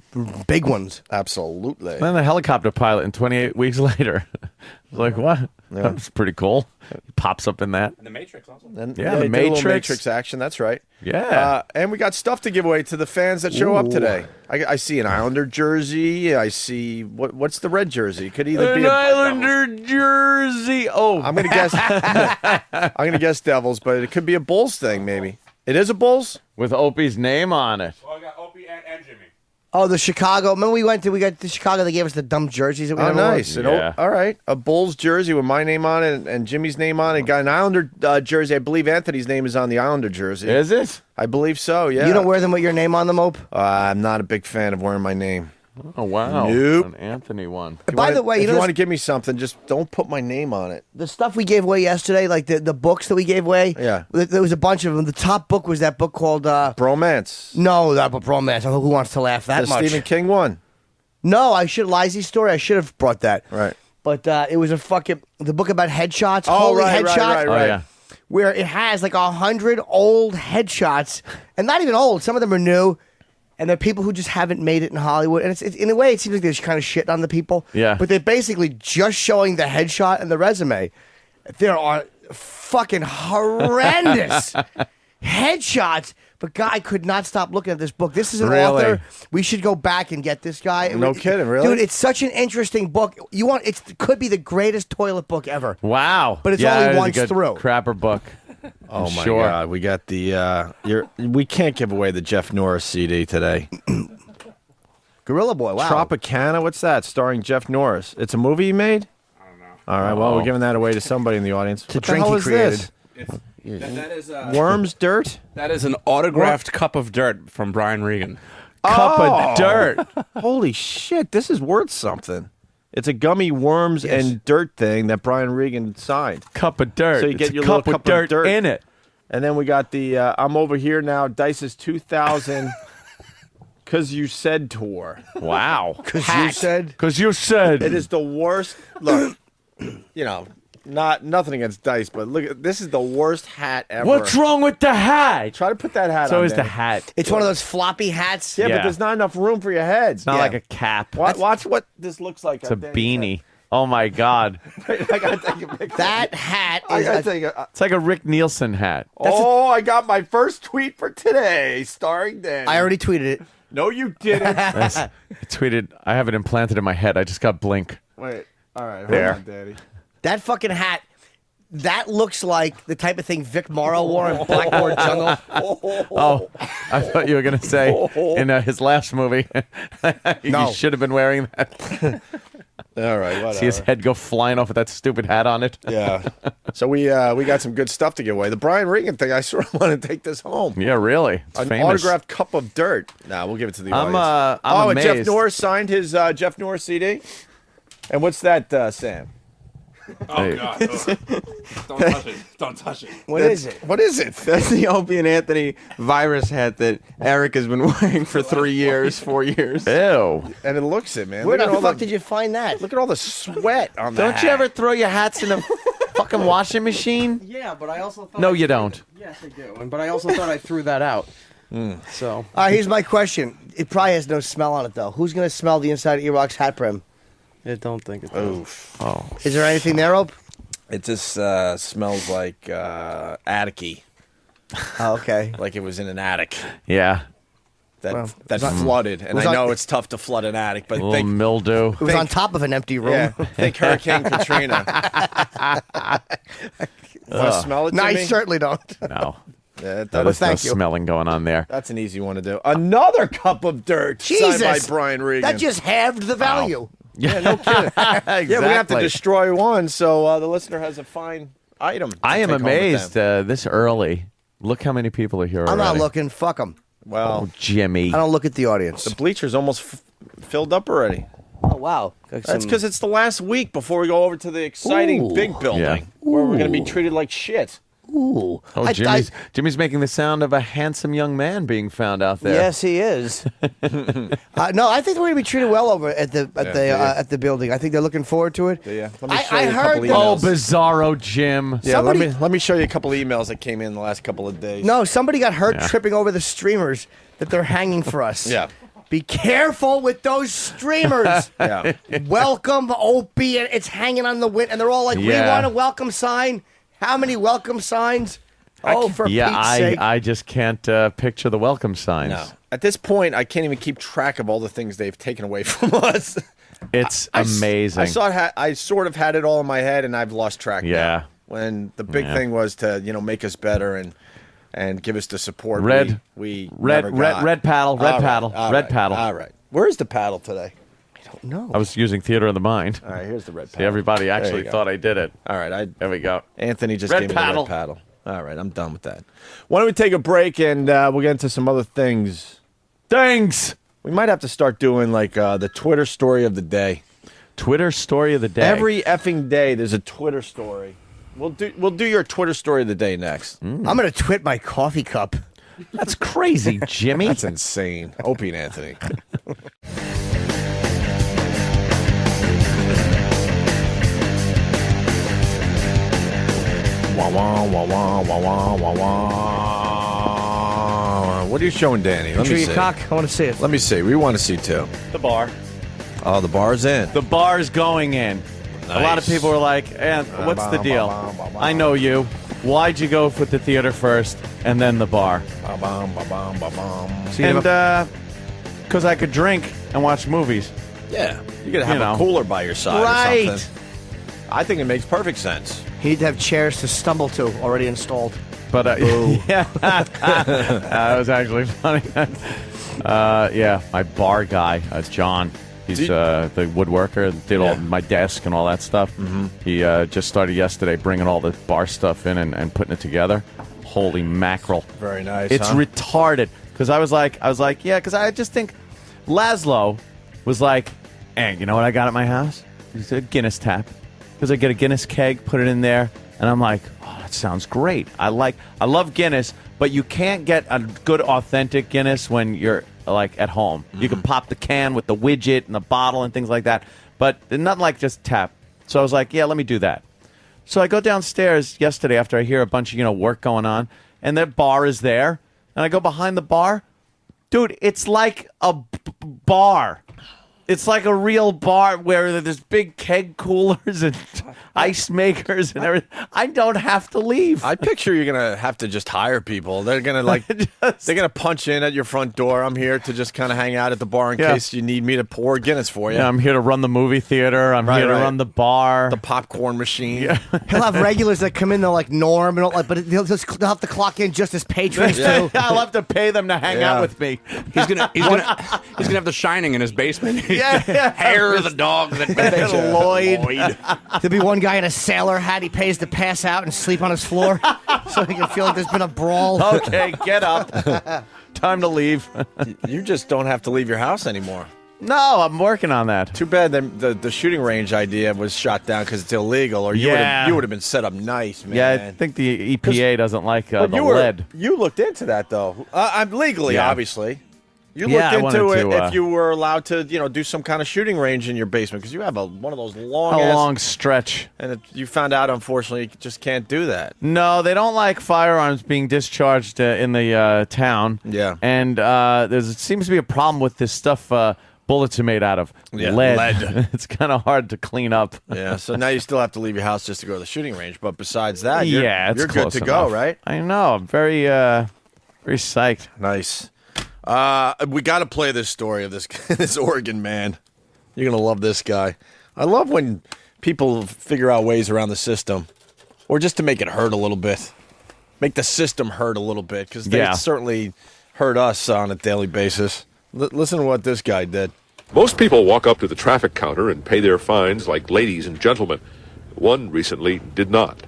big ones. Absolutely. Then the helicopter pilot and 28 weeks later. I was like, what? That's pretty cool. He pops up in that. And The Matrix also. And, Yeah, they the did a little Matrix. Matrix action. That's right. Yeah. And we got stuff to give away to the fans that show up Ooh. today. I see an Islander jersey. I see what's the red jersey? Could either An be Islander jersey. Oh, I'm gonna guess. I'm gonna guess Devils, but it could be a Bulls thing. Maybe it is a Bulls. with Opie's name on it. Well, I got Opie and Jimmy. Oh, the Chicago. Remember we got to Chicago. They gave us the dumb jerseys. That we Oh, never wore? nice. Yeah. All right. A Bulls jersey with my name on it and Jimmy's name on it. Got an Islander jersey. I believe Anthony's name is on the Islander jersey. Is it? I believe so, yeah. You don't wear them with your name on them, Ope? I'm not a big fan of wearing my name. Oh, wow. Nope. An Anthony one. By the way, if you you know want to give me something, just don't put my name on it. the stuff we gave away yesterday, like the books that we gave away. Yeah. There was a bunch of them. The top book was that book called. Bromance. No, that book, Bromance. Who wants to laugh that The much? Stephen King one. No, I should. Lizzie's story. I should have brought that. Right. But it was the book about headshots. Oh, Holy right, headshot. right. Oh, yeah. Where it has like 100 old headshots, and not even old. Some of them are new, and they're people who just haven't made it in Hollywood. And it's in a way, it seems like they're just kind of shitting on the people. Yeah. But they're basically just showing the headshot and the resume. There are fucking horrendous headshots. But I could not stop looking at this book. This is an author. We should go back and get this guy. No kidding, really? Dude, it's such an interesting book. It could be the greatest toilet book ever. Wow. But it's Yeah, only it was a once good through. Crapper book. Oh my Sure. God, we got the we can't give away the Jeff Norris CD today. Gorilla Boy, wow. Tropicana, what's that? Starring Jeff Norris. It's a movie he made? I don't know. All right, well, we're giving that away to somebody in the audience. It's a What the drink hell he is created. this? That is Worms dirt? That is an autographed cup of dirt from Brian Regan. Cup of dirt. Holy shit, this is worth something. It's a gummy worms and dirt thing that Brian Regan signed. Cup of dirt. So you get It's a your cup little with cup of dirt dirt in it. And then we got the I'm Over Here Now, Dice's 2000 Cause You Said tour. Wow. Because you said? Because you said. It is the worst. Look, nothing against Dice, but look, this is the worst hat ever. What's wrong with the hat? Try to put that hat on. So is Danny. the hat. It's one of those floppy hats. Yeah, but there's not enough room for your head. It's not like a cap. Watch what this looks like. It's a beanie. Oh my God. I gotta take a picture. That hat I is gotta take a. It's like a Rick Nielsen hat. I got my first tweet for today, starring Dan. I already tweeted it. No, you didn't. I tweeted, I have it implanted in my head. I just got Blink. Wait. All right. Hold There. on, Daddy. That fucking hat, that looks like the type of thing Vic Morrow wore in Blackboard Jungle. Oh, I thought you were going to say in his last movie. No. He should have been wearing that. All right. Whatever. See his head go flying off with that stupid hat on it. Yeah. So we got some good stuff to give away. The Brian Regan thing, I sort of want to take this home. Yeah, really. It's An famous. autographed cup of dirt. Nah, we'll give it to the I'm audience. amazed. And Jeff Norris signed his Jeff Norris CD. And what's that, Sam? Oh, God. Don't touch it. Don't touch it. What is it? What is it? That's the Opie and Anthony virus hat that Eric has been wearing for 3 years, 4 years. Ew. And it looks it, man. Where Look the at all fuck did you find that? Look at all the sweat on that. Don't you ever throw your hats in a fucking washing machine? Yeah, but I also thought... No, you don't. Yes, I do. But I also thought I threw that out. So... All right, here's my question. It probably has no smell on it, though. Who's going to smell the inside of E-Rock's hat brim? I don't think it does. Oof. Oh. Is there anything there, Ope? It just smells like attic-y. Oh, okay. Like it was in an attic. Yeah. That flooded. And I know it's tough to flood an attic, but A little mildew. It was on top of an empty room. Yeah, think Hurricane Katrina. Want to smell it to No, I me? certainly don't. No. Yeah, That is no smelling going on there. That's an easy one to do. Another cup of dirt Jesus. signed by Brian Regan. That just halved the value. Yeah, no kidding. Exactly. Yeah, we have to destroy one, so the listener has a fine item. to I am take home with amazed them. this early. Look how many people are here I'm not already. looking. Fuck them. Well, Oh, Jimmy. I don't look at the audience. the bleacher's almost filled up already. Oh, wow. That's because it's the last week before we go over to the exciting big building Yeah. where we're going to be treated like shit. Ooh. Oh, Jimmy's making the sound of a handsome young man being found out there. Yes, he is. No, I think we're going to be treated well over at the building. I think they're looking forward to it. Yeah. Let me show I you a heard couple that- Oh, emails. Bizarro Jim. Yeah, Somebody- let me show you a couple of emails that came in the last couple of days. No, somebody got hurt Yeah. tripping over the streamers that they're hanging for us. Yeah. Be careful with those streamers. Yeah. Welcome, Opie, and it's hanging on the wind, and they're all like, Yeah. "We want a welcome sign." How many welcome signs? Oh, for Pete's sake! I just can't picture the welcome signs. No. At this point, I can't even keep track of all the things they've taken away from us. It's amazing. I sort of had it all in my head, and I've lost track. Yeah. Now. When the big thing was to make us better and give us the support. Red never got. red paddle, red paddle, red paddle. All right. Where's the paddle today? No. I was using theater of the mind. All right. Here's the red paddle. See, everybody There actually you go. thought I did it. All right. There we go. Anthony just Red gave me paddle. the red paddle. All right. I'm done with that. Why don't we take a break and we'll get into some other things. Things. We might have to start doing like the Twitter story of the day. Twitter story of the day. Every effing day, there's a Twitter story. We'll do your Twitter story of the day next. I'm gonna twit my coffee cup. That's crazy, Jimmy. That's insane. Opie and Anthony. Wah, wah, wah, wah, wah, wah, wah, wah. What are you showing Danny? Let Show me your see. cock. I want to see it. Let me see. We want to see too. The bar. Oh, the bar's in. The bar's going in. A lot of people were like, what's the deal? I know you. Why'd you go with the theater first and then the bar? And because I could drink and watch movies. Yeah, you gotta have a cooler by your side Right. or something. I think it makes perfect sense. You need to have chairs to stumble to already installed. But yeah, that was actually funny. Yeah, my bar guy, John. He's the woodworker, did all my desk and all that stuff. Mm-hmm. He just started yesterday bringing all the bar stuff in and putting it together. Holy mackerel! Very nice. It's huh? retarded because I was like, yeah, because I just think Laszlo was like, hey, you know what I got at my house? It's a Guinness tap because I get a Guinness keg, put it in there, and I'm like, oh, that sounds great. I love Guinness, but you can't get a good authentic Guinness when you're like at home. You can pop the can with the widget and the bottle and things like that, but nothing like just tap. So I was like, yeah, let me do that. So I go downstairs yesterday after I hear a bunch of work going on, and the bar is there, and I go behind the bar. Dude, it's like a bar. It's like a real bar where there's big keg coolers and ice makers and everything. I don't have to leave. I picture you're gonna have to just hire people. They're gonna they're gonna punch in at your front door. I'm here to just kind of hang out at the bar in case you need me to pour Guinness for you. Yeah, I'm here to run the movie theater. I'm here to run the bar, the popcorn machine. Yeah. He'll have regulars that come in. They'll like Norm and all, but they'll have to clock in just as patrons too. I'll have to pay them to hang out with me. He's gonna have The Shining in his basement. Yeah. Hair of the dog that Lloyd. There'll be one guy in a sailor hat. He pays to pass out and sleep on his floor so he can feel like there's been a brawl. Okay, get up. Time to leave. You just don't have to leave your house anymore. No, I'm working on that. Too bad the shooting range idea was shot down because it's illegal, or you would have been set up nice, man. Yeah, I think the EPA doesn't like the lead. You looked into that, though. I'm legally, obviously. You Yeah, I looked into wanted it to, if you were allowed to, do some kind of shooting range in your basement, because you have one of those long stretch. And you found out, unfortunately, you just can't do that. No, they don't like firearms being discharged in the town. Yeah. And there seems to be a problem with this stuff bullets are made out of. Lead. It's kind of hard to clean up. Yeah, so now you still have to leave your house just to go to the shooting range, but besides that, it's you're good close to enough. go, right? I know. I'm very psyched. Nice. We got to play this story of this Oregon man. You're going to love this guy. I love when people figure out ways around the system, or just to make it hurt a little bit. Make the system hurt a little bit, because they certainly hurt us on a daily basis. Listen to what this guy did. Most people walk up to the traffic counter and pay their fines like ladies and gentlemen. One recently did not.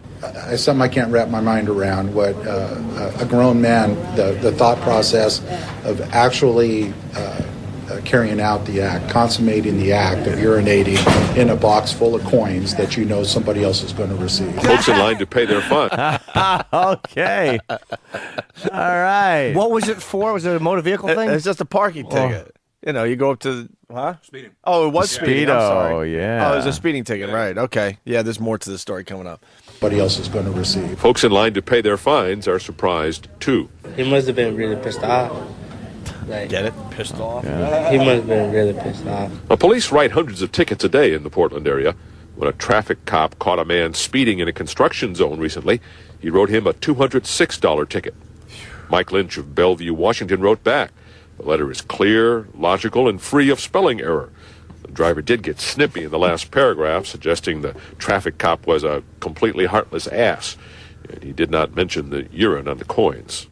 Something I can't wrap my mind around, what a grown man, the thought process of actually carrying out the act, consummating the act of urinating in a box full of coins that you know somebody else is going to receive. Folks in line to pay their fine. Okay. All right. What was it for? Was it a motor vehicle thing? It's just a parking ticket. You go up to speeding. Oh, it was speeding. I'm sorry. Yeah. Oh, it was a speeding ticket, right? Okay. Yeah, there's more to the story coming up. Somebody else is going to receive. Folks in line to pay their fines are surprised too. He must have been really pissed off. Get it? Pissed off? Yeah. He must have been really pissed off. Police write hundreds of tickets a day in the Portland area. When a traffic cop caught a man speeding in a construction zone recently, he wrote him a $206 ticket. Mike Lynch of Bellevue, Washington, wrote back. The letter is clear, logical, and free of spelling error. The driver did get snippy in the last paragraph, suggesting the traffic cop was a completely heartless ass. And he did not mention the urine on the coins.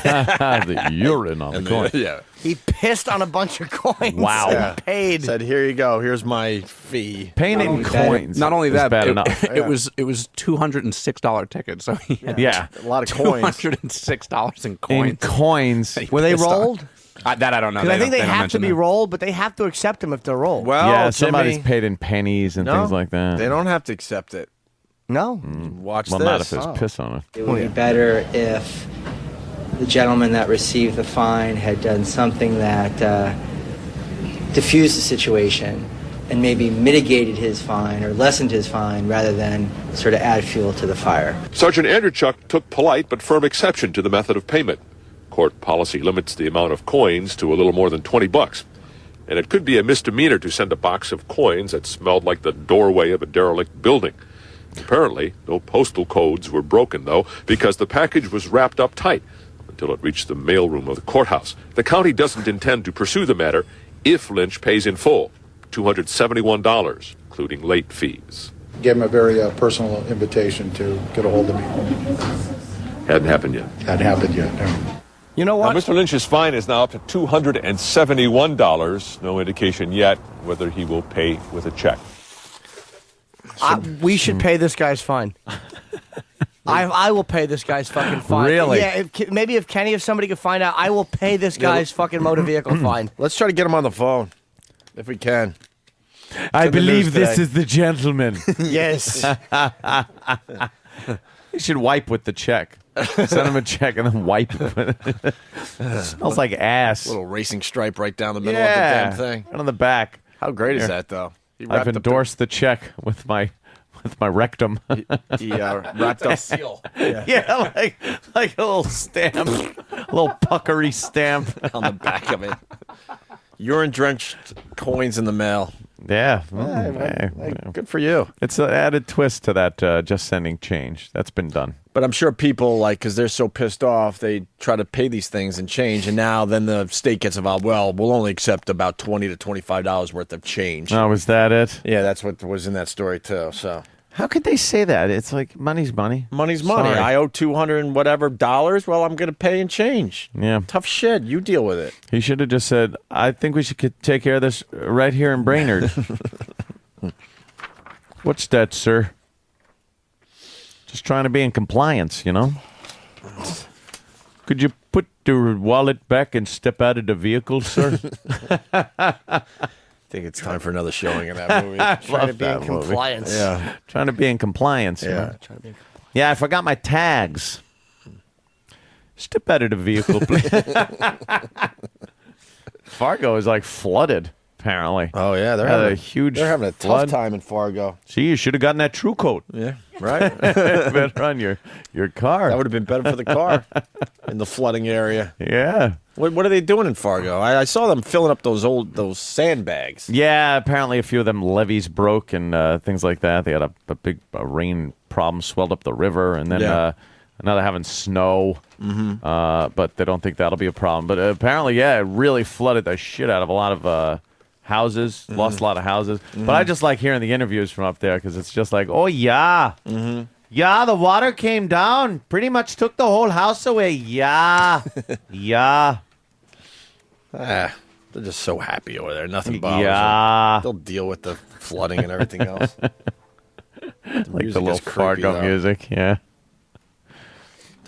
The urine on the coins. Yeah. He pissed on a bunch of coins. Wow. And paid. Said, here you go. Here's my fee. Paying in coins. Not only is that, bad enough. it was $206 ticket. So he had Yeah. A lot of coins. $206 in In coins. coins. Were they rolled? That I don't know. Because I think they don't have to mention be that. rolled, but they have to accept them if they're rolled. Well, Yeah, Jimmy, somebody's paid in pennies and things like that. They don't have to accept it. No. Watch Well, this. not if there's piss on it. It would be better if the gentleman that received the fine had done something that diffused the situation and maybe mitigated his fine or lessened his fine rather than sort of add fuel to the fire. Sergeant Andrew Chuck took polite but firm exception to the method of payment. Court policy limits the amount of coins to a little more than $20. And it could be a misdemeanor to send a box of coins that smelled like the doorway of a derelict building. Apparently, no postal codes were broken, though, because the package was wrapped up tight until it reached the mailroom of the courthouse. The county doesn't intend to pursue the matter if Lynch pays in full, $271, including late fees. Gave him a very personal invitation to get a hold of me. Hadn't happened yet. Hadn't happened yet, no. You know what? Now, Mr. Lynch's fine is now up to $271. No indication yet whether he will pay with a check. We should pay this guy's fine. I will pay this guy's fucking fine. Really? Yeah, if Kenny, if somebody could find out, I will pay this guy's fucking motor vehicle fine. Let's try to get him on the phone, if we can. I believe this is the gentleman. Yes. You should wipe with the check. Send him a check and then wipe it. It smells like ass. Little racing stripe right down the middle of the damn thing. And on the back. How great is Here. that, though? I've endorsed the check with my rectum. He wrapped up seal. Yeah, like a little stamp, a little puckery stamp on the back of it. Urine-drenched coins in the mail. Yeah. Good for you. It's an added twist to that just sending change. That's been done. But I'm sure people, because they're so pissed off, they try to pay these things and change, and now then the state gets involved. Well, we'll only accept about $20 to $25 worth of change. Oh, was that it? Yeah, that's what was in that story, too. So how could they say that? It's like money's money. Money's money. Sorry. I owe $200 and whatever dollars. Well, I'm going to pay in change. Yeah. Tough shit. You deal with it. He should have just said, I think we should take care of this right here in Brainerd. What's that, sir? Just trying to be in compliance, you know? Could you put your wallet back and step out of the vehicle, sir? I think it's time for another showing of that movie. Trying to be in compliance. Yeah. Trying to be in compliance. Yeah. Yeah, I forgot my tags. Step out of the vehicle, please. Fargo is like flooded, apparently. Oh, yeah. They're having a tough time in Fargo. See, you should have gotten that True Coat. Yeah, right. Better on your car. That would have been better for the car in the flooding area. Yeah. What are they doing in Fargo? I saw them filling up those sandbags. Yeah, apparently a few of them levees broke and things like that. They had a big rain problem, swelled up the river, and then now they're having snow. Mm-hmm. But they don't think that'll be a problem. But apparently, yeah, it really flooded the shit out of a lot of houses, lost a lot of houses. Mm-hmm. But I just like hearing the interviews from up there because it's just like, oh, yeah. Mm-hmm. Yeah, the water came down. Pretty much took the whole house away. Yeah. Yeah. They're just so happy over there. Nothing bothers them. They'll deal with the flooding and everything else. Like the little Fargo music, yeah.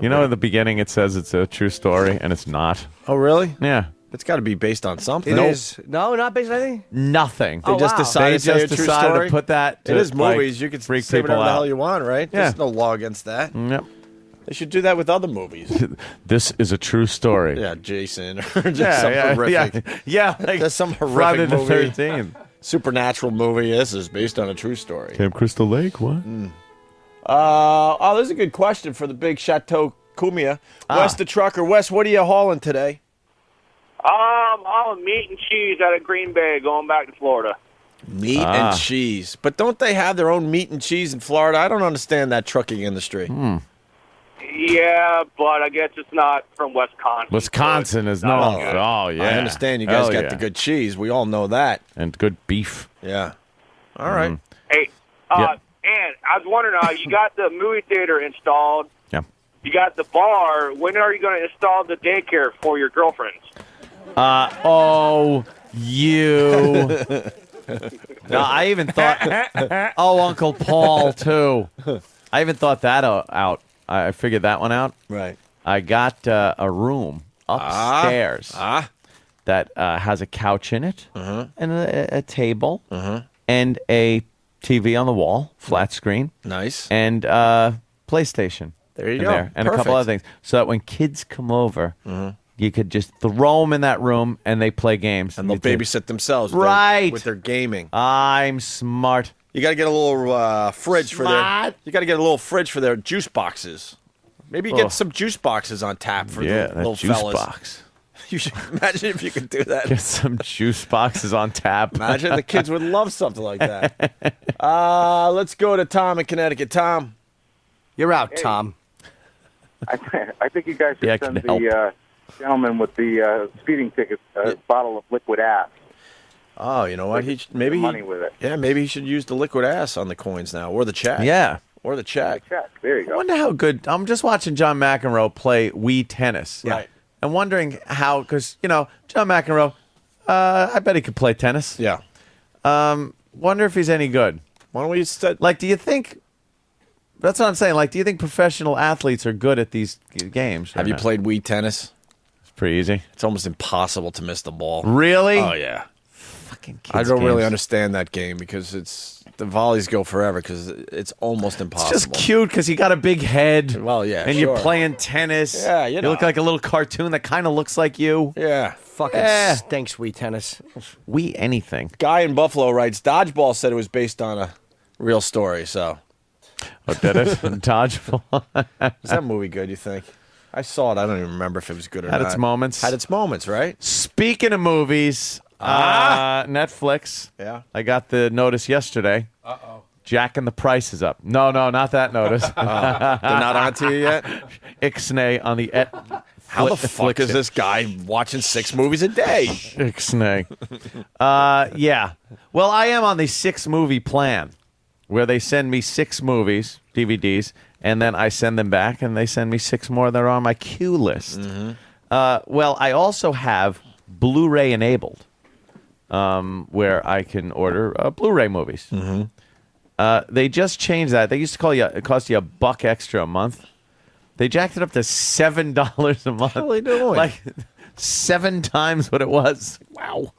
You know, in the beginning it says it's a true story, and it's not. Oh, really? Yeah. It's got to be based on something. It is. No, not based on anything? Nothing. They just decided to put that it is movies. You can freak say people whatever the out. hell you want, right? Yeah. There's no law against that. Yep. They should do that with other movies. This is a true story. Yeah, Jason. Or just some horrific. Yeah, like just some horrific Friday the movie. 13th. Supernatural movie. This is based on a true story. Camp Crystal Lake, what? There's a good question for the big Chateau Cumia. Wes the trucker. Wes, what are you hauling today? I'm meat and cheese out of Green Bay going back to Florida. Meat and cheese. But don't they have their own meat and cheese in Florida? I don't understand that trucking industry. Yeah, but I guess it's not from Wisconsin. Wisconsin is no. Oh, yeah. I understand you guys got the good cheese. We all know that. And good beef. Yeah. All right. Hey, and I was wondering, you got the movie theater installed. Yeah. You got the bar. When are you going to install the daycare for your girlfriends? You. No, I even thought. Uncle Paul, too. I even thought that out. I figured that one out. Right. I got a room upstairs that has a couch in it and a table and a TV on the wall, flat screen. Nice. And PlayStation. There you go. And a couple other things. So that when kids come over, you could just throw them in that room and they play games. And they'll babysit themselves with their gaming. I'm smart. You got to get a little fridge for their. You got to get a little fridge for their juice boxes. Maybe you get some juice boxes on tap for the that little juice fellas. box. You should imagine if you could do that. Get some juice boxes on tap. Imagine the kids would love something like that. Let's go to Tom in Connecticut. Tom. You're out, Tom. I think you guys should send the gentleman with the speeding ticket a bottle of liquid ass. Oh, you know what? Maybe money with it. Yeah, maybe he should use the liquid ass on the coins now, or the check. Yeah. Or the check. There you I go. wonder how good. I'm just watching John McEnroe play Wii tennis. Right. I'm wondering how, because, John McEnroe, I bet he could play tennis. Yeah. Wonder if he's any good. Why don't we do you think, that's what I'm saying, do you think professional athletes are good at these games? Have you played Wii tennis? It's pretty easy. It's almost impossible to miss the ball. Really? Oh, yeah. Fucking kids I don't really games. understand that game because the volleys go forever because it's almost impossible. It's just cute because you got a big head. Well, yeah, and sure. you're playing tennis. Yeah, you know. look like a little cartoon that kind of looks like you. Yeah. Fucking stinks, Wii tennis. Wii anything. Guy in Buffalo writes, Dodgeball said it was based on a real story, so. Oh, did it? Dodgeball? Is that movie good, you think? I saw it. I don't even remember if it was good or Had not. its moments. Had its moments, right? Speaking of movies, Netflix. Yeah. I got the notice yesterday. Uh-oh. Jacking the price is up. No, not that notice. They're not on to you yet? Ixnay on the How the fuck is this guy watching 6 movies a day? Ixnay. Yeah. Well, I am on the 6-movie plan where they send me 6 movies, DVDs, and then I send them back and they send me 6 more that are on my queue list. Well, I also have Blu-ray enabled where I can order Blu-ray movies. They just changed that. They used to cost you $1 extra a month. They jacked it up to $7 a month. What are they doing? Like 7 times what it was. Wow.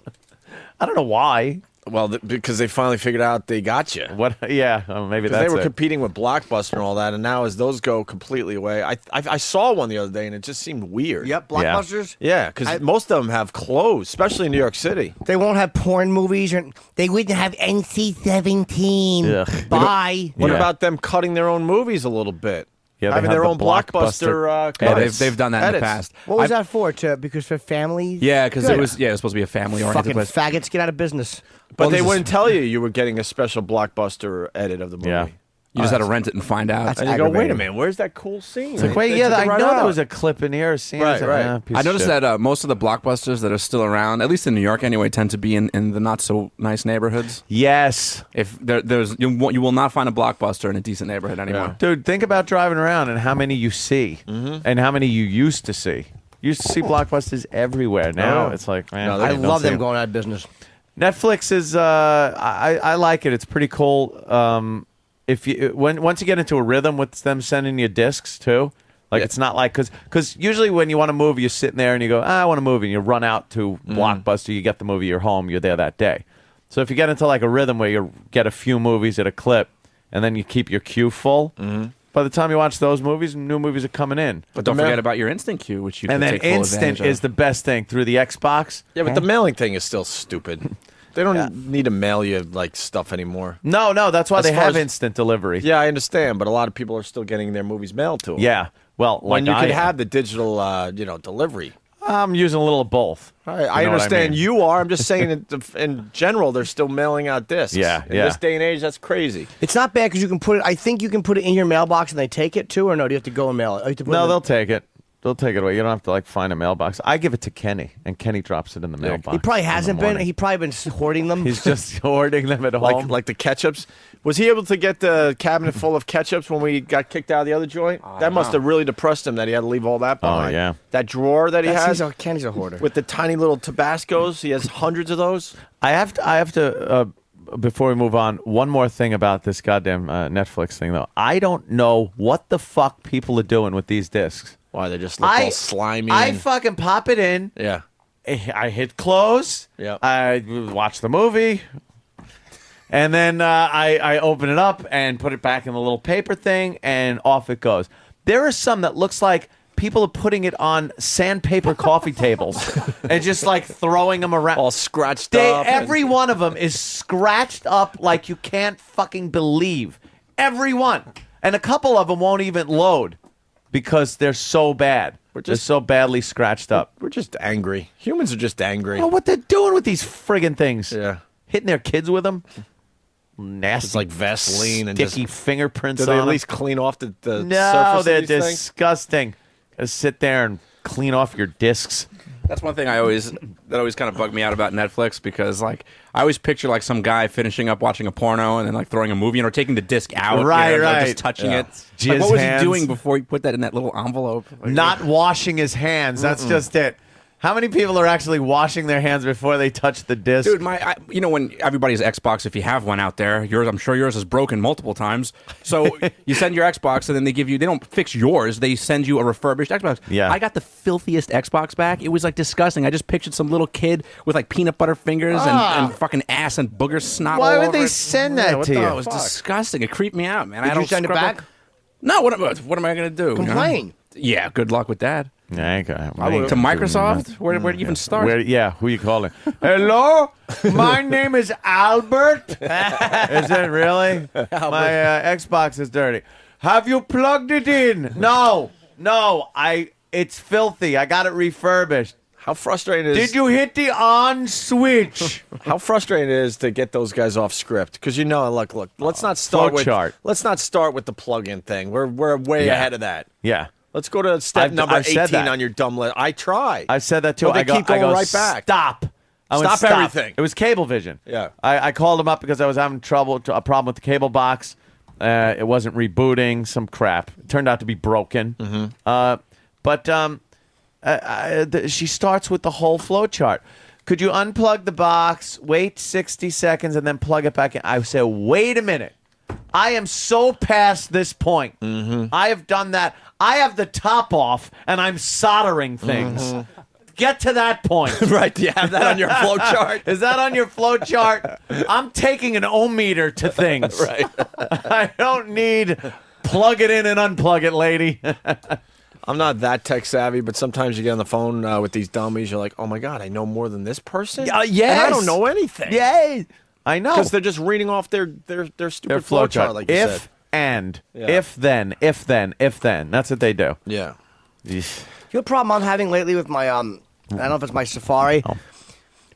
I don't know why. Well, because they finally figured out they got you. What? Yeah, maybe that's they were it. competing with Blockbuster and all that, and now as those go completely away, I saw one the other day and it just seemed weird. Yep, Blockbusters. Yeah, because most of them have closed, especially in New York City. They won't have porn movies, or they wouldn't have NC-17. Bye. What about them cutting their own movies a little bit? Yeah, they having have their the own Blockbuster Yeah, cuts. they've done that in the Edits. past. What was that for? Because for families? Yeah, because Good. it was supposed to be a family-oriented Fucking place. faggots, get out of business. But they wouldn't tell you were getting a special Blockbuster edit of the movie. Yeah. You just had to rent it and find out. And you go, wait a minute, where's that cool scene? It's like, wait, They yeah, took it I right know out. there was a clip in here. Scene. Right. I noticed that most of the blockbusters that are still around, at least in New York anyway, tend to be in the not so nice neighborhoods. Yes. If there's you will not find a blockbuster in a decent neighborhood anymore. Dude, think about driving around and how many you see and how many you used to see. You used to see Blockbusters everywhere. Now it's like, man, I love them going out of business. Netflix is, I like it. It's pretty cool. If you once you get into a rhythm with them sending you discs too, it's not like because usually when you want a movie, you're sitting there and you go, I want a movie, and you run out to Blockbuster, you get the movie, you're home, you're there that day. So if you get into like a rhythm where you get a few movies at a clip, and then you keep your queue full. By the time you watch those movies, new movies are coming in. But don't forget about your instant queue, which you can and then take full instant advantage of. is the best thing through the Xbox. Yeah, but the mailing thing is still stupid. They don't need to mail you like stuff anymore. No, that's why As they far have as- instant delivery. Yeah, I understand, but a lot of people are still getting their movies mailed to them. Yeah. Well, when like you could I am. have the digital, delivery. I'm using a little of both. I You know what understand mean? you are. I'm just saying in general, they're still mailing out discs. Yeah, In yeah. this day and age, that's crazy. It's not bad because you can put it. I think you can put it in your mailbox and they take it too, or no? Do you have to go and mail it? You have to put it No, in- they'll take it. They'll take it away. You don't have to find a mailbox. I give it to Kenny, and Kenny drops it in the mailbox. He probably in the hasn't been. morning. He probably been hoarding them. He's just hoarding them at home. Like the ketchups. Was he able to get the cabinet full of ketchups when we got kicked out of the other joint? That must have really depressed him that he had to leave all that behind. yeah. That drawer that he has Kenny's a hoarder. with the tiny little Tabascos. He has hundreds of those. I have to. Before we move on, one more thing about this goddamn Netflix thing, though. I don't know what the fuck people are doing with these discs. Why they just look all slimy? I and- fucking pop it in. yeah. I hit close. Yeah. I watch the movie. And then I open it up and put it back in the little paper thing, and off it goes. There are some that looks like people are putting it on sandpaper coffee tables and just throwing them around. All scratched up. Every one of them is scratched up like you can't fucking believe. Every one. And a couple of them won't even load. because they're so bad. They're so badly scratched up. We're just angry. Humans are just angry. Oh, what they're doing with these friggin' things. Yeah. Hitting their kids with them. Nasty. It's like Vaseline and sticky just, fingerprints do they on at them. least clean off the surface No, of they're these things? disgusting. Just sit there and clean off your discs. That's one thing that always kind of bugged me out about Netflix, because like I always picture like some guy finishing up watching a porno and then like throwing a movie in or taking the disc out, Right, or right. just touching Yeah. it. Like, Jizz what was hands. he doing before he put that in that little envelope? Like, Not washing his hands. That's just it. How many people are actually washing their hands before they touch the disc? Dude, you know, when everybody's Xbox, if you have one out there, I'm sure yours is broken multiple times. So you send your Xbox, and then they don't fix yours. They send you a refurbished Xbox. Yeah. I got the filthiest Xbox back. It was like disgusting. I just pictured some little kid with like peanut butter fingers and fucking ass and booger snot. Why all would over they it. send that to you? It was disgusting. It creeped me out, man. Did I don't you send it scrub back? up- No. What am I going to do? Complain. Yeah. Good luck with that. To Microsoft? Where do you even start? Who you calling? Hello, my name is Albert. Is it really? My Xbox is dirty. Have you plugged it in? No. It's filthy. I got it refurbished. How frustrating it is. Did you hit the on switch? How frustrating it is to get those guys off script, because look, let's not start with Flowchart. let's not start with the plug-in thing. We're way ahead of that. Yeah. Let's go to step number I've said 18 that. on your dumb list. I try. I've said that too. But they keep going right back. Stop. I went, Stop everything. It was Cablevision. Yeah. I called them up because I was having a problem with the cable box. It wasn't rebooting. Some crap. It turned out to be broken. She starts with the whole flow chart. Could you unplug the box, wait 60 seconds, and then plug it back in? I said, wait a minute. I am so past this point. I have done that. I have the top off, and I'm soldering things. Get to that point. Right, do you have that on your flow chart? Is that on your flow chart? I'm taking an ohm-meter to things. Right. I don't need plug it in and unplug it, lady. I'm not that tech savvy, but sometimes you get on the phone with these dummies, you're like, oh my God, I know more than this person? Yes. And I don't know anything. Yay. I know. Because they're just reading off their stupid Their flow chart, like you if said. and Yeah. if then. That's what they do. Yeah. You know the problem I'm having lately with my I don't know if it's my Safari.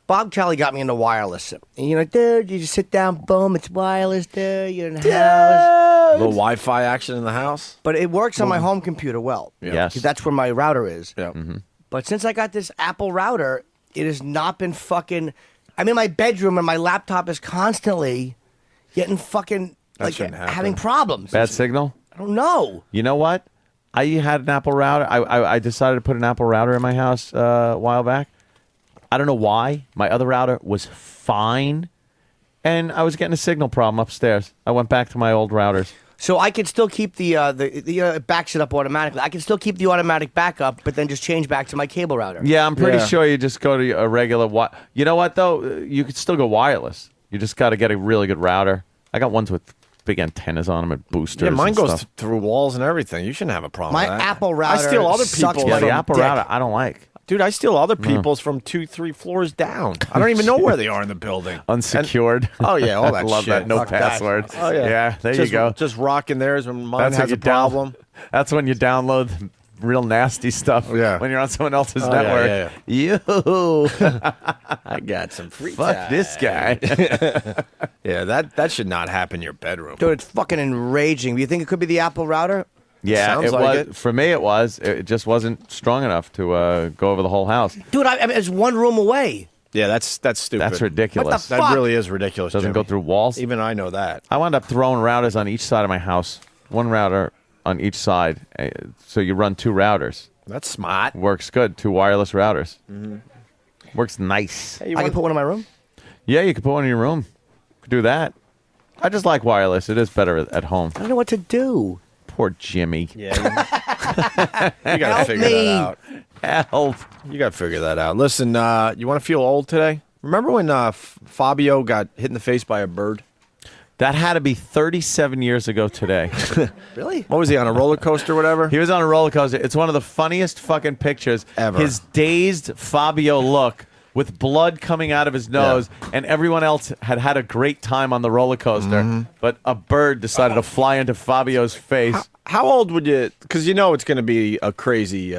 Bob Kelly got me into wireless. And you're like, dude, you just sit down, boom, it's wireless, dude. You're in the house. A little Wi-Fi action in the house. But it works on my home computer well. Yeah. Yes. Because that's where my router is. Yeah. But since I got this Apple router, it has not been fucking. I'm in my bedroom and my laptop is constantly getting fucking like shouldn't happen. having problems. Bad signal? I don't know. You know what? I had an Apple router. I decided to put an Apple router in my house a while back. I don't know why. My other router was fine, and I was getting a signal problem upstairs. I went back to my old routers. So I can still keep the it backs it up automatically. I can still keep the automatic backup, but then just change back to my cable router. Yeah, I'm pretty sure you just go to a regular. You know what though? You could still go wireless. You just got to get a really good router. I got ones with big antennas on them and boosters. Yeah, mine and goes stuff. through walls and everything. You shouldn't have a problem My with that. Apple router I steal other sucks people's. like the a Apple dick. router I don't like. Dude, I steal other people's from 2-3 floors down. I don't even know where they are in the building. Unsecured. Oh yeah, all that I love shit. that. No Fuck that. password. Oh yeah. Yeah, there Just- you go. Just rocking theirs when mine That's when has you a problem. That's when you download real nasty stuff. Yeah. When you're on someone else's Oh, network. yeah. You. I got some free Fuck time. this guy. Yeah, that should not happen in your bedroom. Dude, it's fucking enraging. Do you think it could be the Apple router? Yeah, Sounds it like was. it. For me, it was. It just wasn't strong enough to go over the whole house. Dude, I mean, it's one room away. Yeah, that's stupid. That's ridiculous. What the That fuck? really is ridiculous. Doesn't Jimmy. go through walls. Even I know that. I wound up throwing routers on each side of my house. One router on each side. So you run two routers. That's smart. Works good. Two wireless routers. Works nice. Hey, you I can want- put one in my room? Yeah, you could put one in your room. Could do that. I just like wireless. It is better at home. I don't know what to do. Poor Jimmy. Yeah, you gotta Help figure me. that out. Help. You gotta figure that out. Listen, you want to feel old today? Remember when Fabio got hit in the face by a bird? That had to be 37 years ago today. Really? What was he on, a roller coaster or whatever? He was on a roller coaster. It's one of the funniest fucking pictures Ever. His dazed Fabio look with blood coming out of his nose, and everyone else had had a great time on the roller coaster, but a bird decided to fly into Fabio's face. How old would you? Because it's going to be a crazy,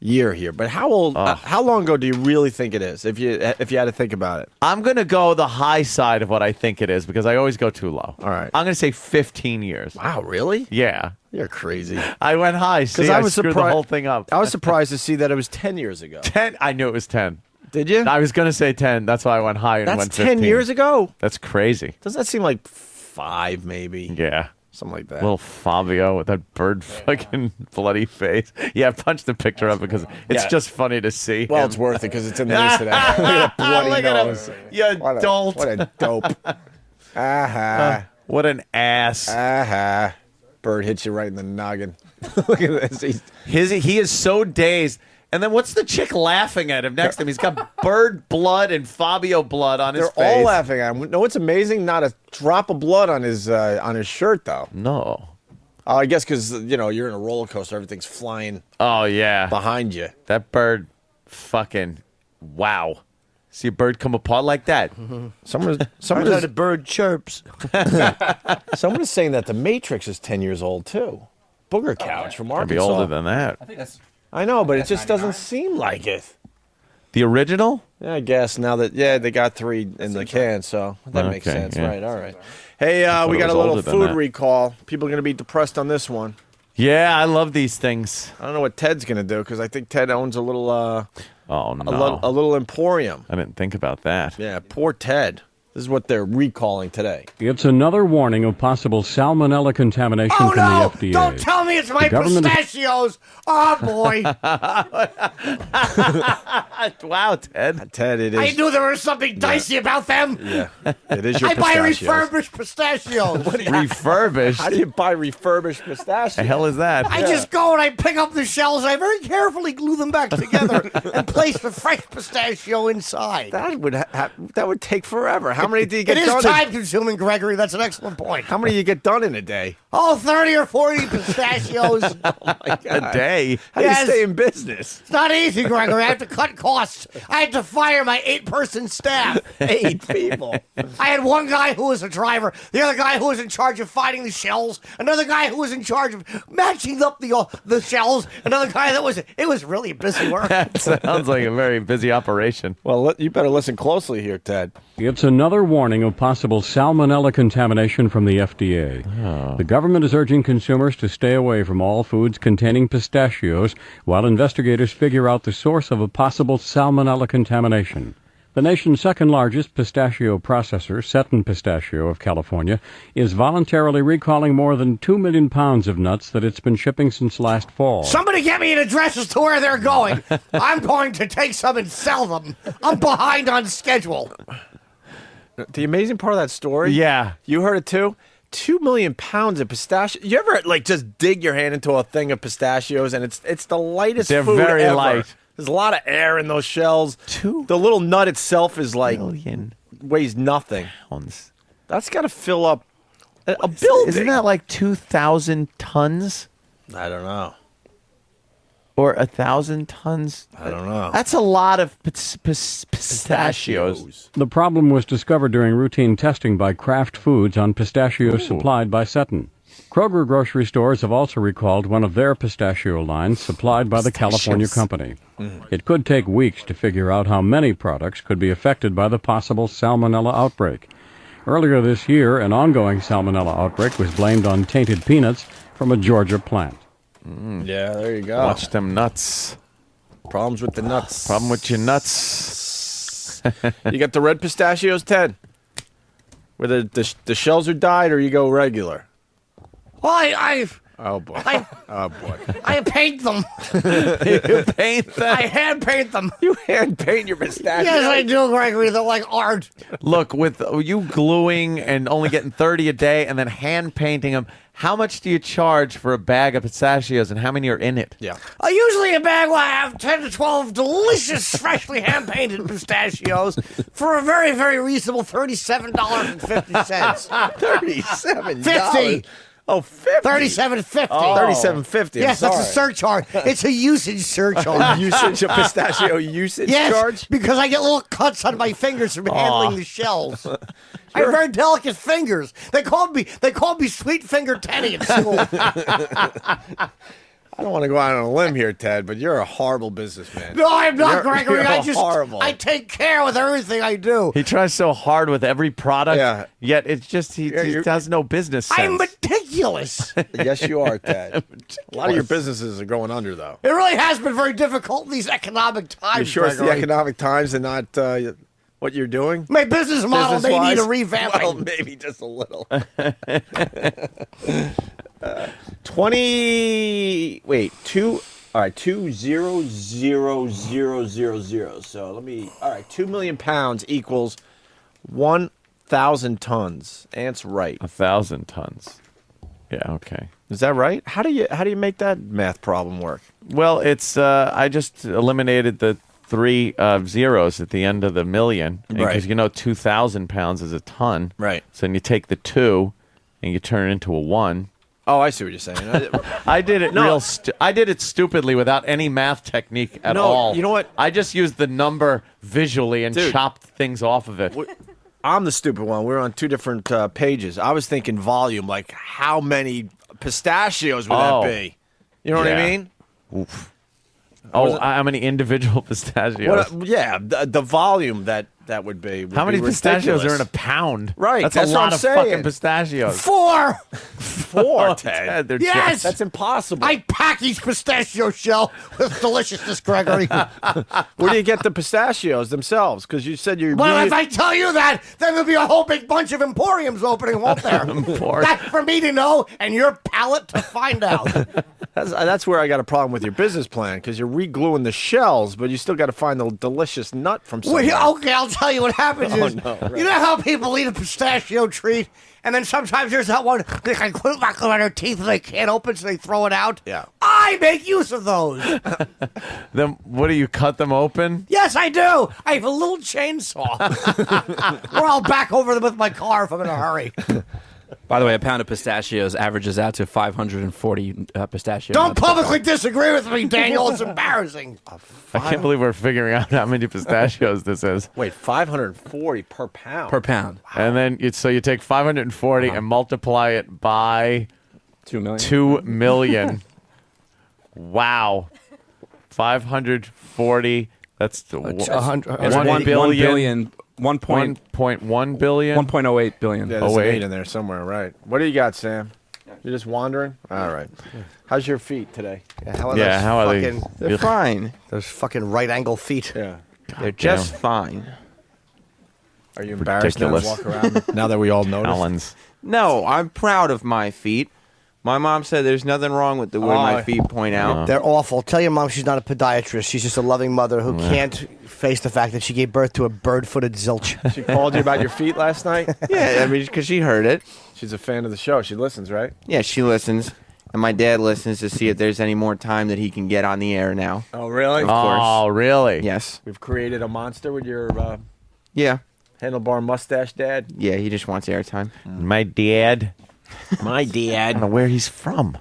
year here. But how old? How long ago do you really think it is? If you had to think about it, I'm going to go the high side of what I think it is because I always go too low. All right. I'm going to say 15 years. Wow, really? Yeah. You're crazy. I went high. See, I was screwed the whole thing up. I was surprised to see that it was 10 years ago. 10? I knew it was 10. Did you? I was going to say 10. That's why I went high and That's went 10 15. years ago? That's crazy. Doesn't that seem like 5 maybe? Yeah. Something like that. Little Fabio with that bird fucking bloody face. Yeah, I punched the picture up because it's just funny to see. Well, him. it's worth it because it's in the news today. Look at that bloody Look at him. nose. You dolt. What a dope. What an ass. Bird hits you right in the noggin. Look at this. He is so dazed. And then what's the chick laughing at him next to him? He's got bird blood and Fabio blood on his face. They're all laughing at him. No, what's amazing? Not a drop of blood on his shirt, though. No. I guess because, you're in a roller coaster. Everything's flying behind you. That bird fucking, wow. See a bird come apart like that. Someone how the bird chirps. Someone is saying that The Matrix is 10 years old, too. Booger Couch from Arkansas. Could be older than that. I think that's. I know, but it just doesn't seem like it. The original? Yeah, I guess now that they got 3 in the can, so that makes sense. Yeah. Right, all right. Hey, we got a little food recall. People are going to be depressed on this one. Yeah, I love these things. I don't know what Ted's going to do because I think Ted owns a little oh no. a little emporium. I didn't think about that. Yeah, poor Ted. This is what they're recalling today. It's another warning of possible salmonella contamination from the FDA. Don't tell me it's my pistachios. Oh, boy. Wow, Ted. Ted, it is. I knew there was something dicey about them. Yeah, it is your I buy pistachios. refurbished pistachios. Refurbished? How do you buy refurbished pistachios? The hell is that? I just go and I pick up the shells and I very carefully glue them back together and place the fresh pistachio inside. That would take forever. How many do you get done? It is time-consuming, Gregory. That's an excellent point. How many do you get done in a day? Oh, 30 or 40 pistachios. Oh, my God. A day? How do you stay in business? It's not easy, Gregory. I have to cut costs. I had to fire my 8-person staff. 8 people. I had one guy who was a driver, the other guy who was in charge of finding the shells, another guy who was in charge of matching up the shells, another guy it was really busy work. That sounds like a very busy operation. Well, you better listen closely here, Ted. It's another warning of possible salmonella contamination from the FDA. Oh. The government is urging consumers to stay away from all foods containing pistachios while investigators figure out the source of a possible salmonella contamination. The nation's second-largest pistachio processor, Seton Pistachio of California, is voluntarily recalling more than 2 million pounds of nuts that it's been shipping since last fall. Somebody get me an address as to where they're going. I'm going to take some and sell them. I'm behind on schedule. The amazing part of that story? Yeah. You heard it too? 2 million pounds of pistachio. You ever just dig your hand into a thing of pistachios and it's the lightest They're food very ever. light. There's a lot of air in those shells. The little nut itself is weighs nothing. Pounds. That's got to fill up a building. Isn't that like 2,000 tons? I don't know. Or 1,000 tons? I don't know. That's a lot of pistachios. The problem was discovered during routine testing by Kraft Foods on pistachios supplied by Seton. Kroger grocery stores have also recalled one of their pistachio lines supplied by the California company. It could take weeks to figure out how many products could be affected by the possible salmonella outbreak. Earlier this year, an ongoing salmonella outbreak was blamed on tainted peanuts from a Georgia plant. Yeah, there you go. Watch them nuts. Problems with the nuts. Problem with your nuts. You got the red pistachios, Ted? Where the shells are dyed, or you go regular? Well, Oh, boy. Oh, boy. I paint them. You paint them? I hand paint them. You hand paint your pistachios? Yes, I do, Gregory. They're like art. Look, with you gluing and only getting 30 a day and then hand painting them, how much do you charge for a bag of pistachios and how many are in it? Yeah. Usually a bag will have 10 to 12 delicious, freshly hand-painted pistachios for a very, very reasonable $37.50. $37? 50. Oh, 50. $37.50. $37.50. Yes, that's a surcharge. It's a usage surcharge. Usage of pistachio usage yes, charge? because I get little cuts on my fingers from handling the shells. I have very delicate fingers. They called me Sweet Finger Teddy at school. I don't want to go out on a limb here, Ted, but you're a horrible businessman. No, I'm not, Gregory. Horrible. I take care with everything I do. He tries so hard with every product, yet it's just he has no business sense. I'm meticulous. Yes, you are, Ted. A lot of your businesses are going under, though. It really has been very difficult in these economic times. You sure it's the Gregory. economic times and not what you're doing? My business model may need a revamping. Well, maybe just a little. 20. Wait, 2. All right, 2,000,000. So let me. All right, 2 million pounds equals 1,000 tons. Ant's right. 1,000 tons. Yeah. Okay. Is that right? How do you make that math problem work? Well, it's I just eliminated the 3 zeros at the end of the million, because 2,000 pounds is a ton. Right. So then you take the 2 and you turn it into a 1. Oh, I see what you're saying. I did it I did it stupidly without any math technique at all. You know what? I just used the number visually and chopped things off of it. I'm the stupid one. We're on 2 different pages. I was thinking volume, like how many pistachios would that be? You know what I mean? Oof. How many individual pistachios? The volume that would be. How many pistachios are in a pound? Right, that's that's a what lot I'm of saying. fucking pistachios. 4. 4, Ted. They're Yes, that's impossible. I pack each pistachio shell with deliciousness, Gregory. Where do you get the pistachios themselves? Because you said you're. Well, if I tell you that, then there'll be a whole big bunch of emporiums opening, won't there? That's for me to know and your palate to find out. That's where I got a problem with your business plan, because you're re-gluing the shells, but you still got to find the delicious nut from somewhere. Okay, I'll tell you what happens is, you know how people eat a pistachio treat, and then sometimes there's that one they can glue back on their teeth and they can't open, so they throw it out? Yeah. I make use of those. Then what do you cut them open? Yes, I do. I have a little chainsaw. Or I'll back over them with my car if I'm in a hurry. By the way, a pound of pistachios averages out to 540 pistachios. Don't publicly disagree with me, Daniel. It's embarrassing. I can't believe we're figuring out how many pistachios this is. Wait, 540 per pound? Per pound. And then you take 540 and multiply it by 2 million. 2 million. Wow. 540. That's 100. 1 billion. 1.1 billion. 1.08 billion. Yeah, there's an 8 in there somewhere, right? What do you got, Sam? You're just wandering? All right. How's your feet today? Yeah, how are they? They're fine. Those fucking right angle feet. Yeah. They're just fine. Are you embarrassed now to walk around now that we all notice? Allen's. No, I'm proud of my feet. My mom said there's nothing wrong with the way my feet point out. They're awful. Tell your mom she's not a podiatrist. She's just a loving mother who can't face the fact that she gave birth to a bird-footed zilch. She called you about your feet last night? Yeah, I mean, because she heard it. She's a fan of the show. She listens, right? Yeah, she listens. And my dad listens to see if there's any more time that he can get on the air now. Oh, really? Of course. Oh, really? Yes. We've created a monster with your Yeah. handlebar mustache dad. Yeah, he just wants airtime. My dad. My I dad. don't know where he's from.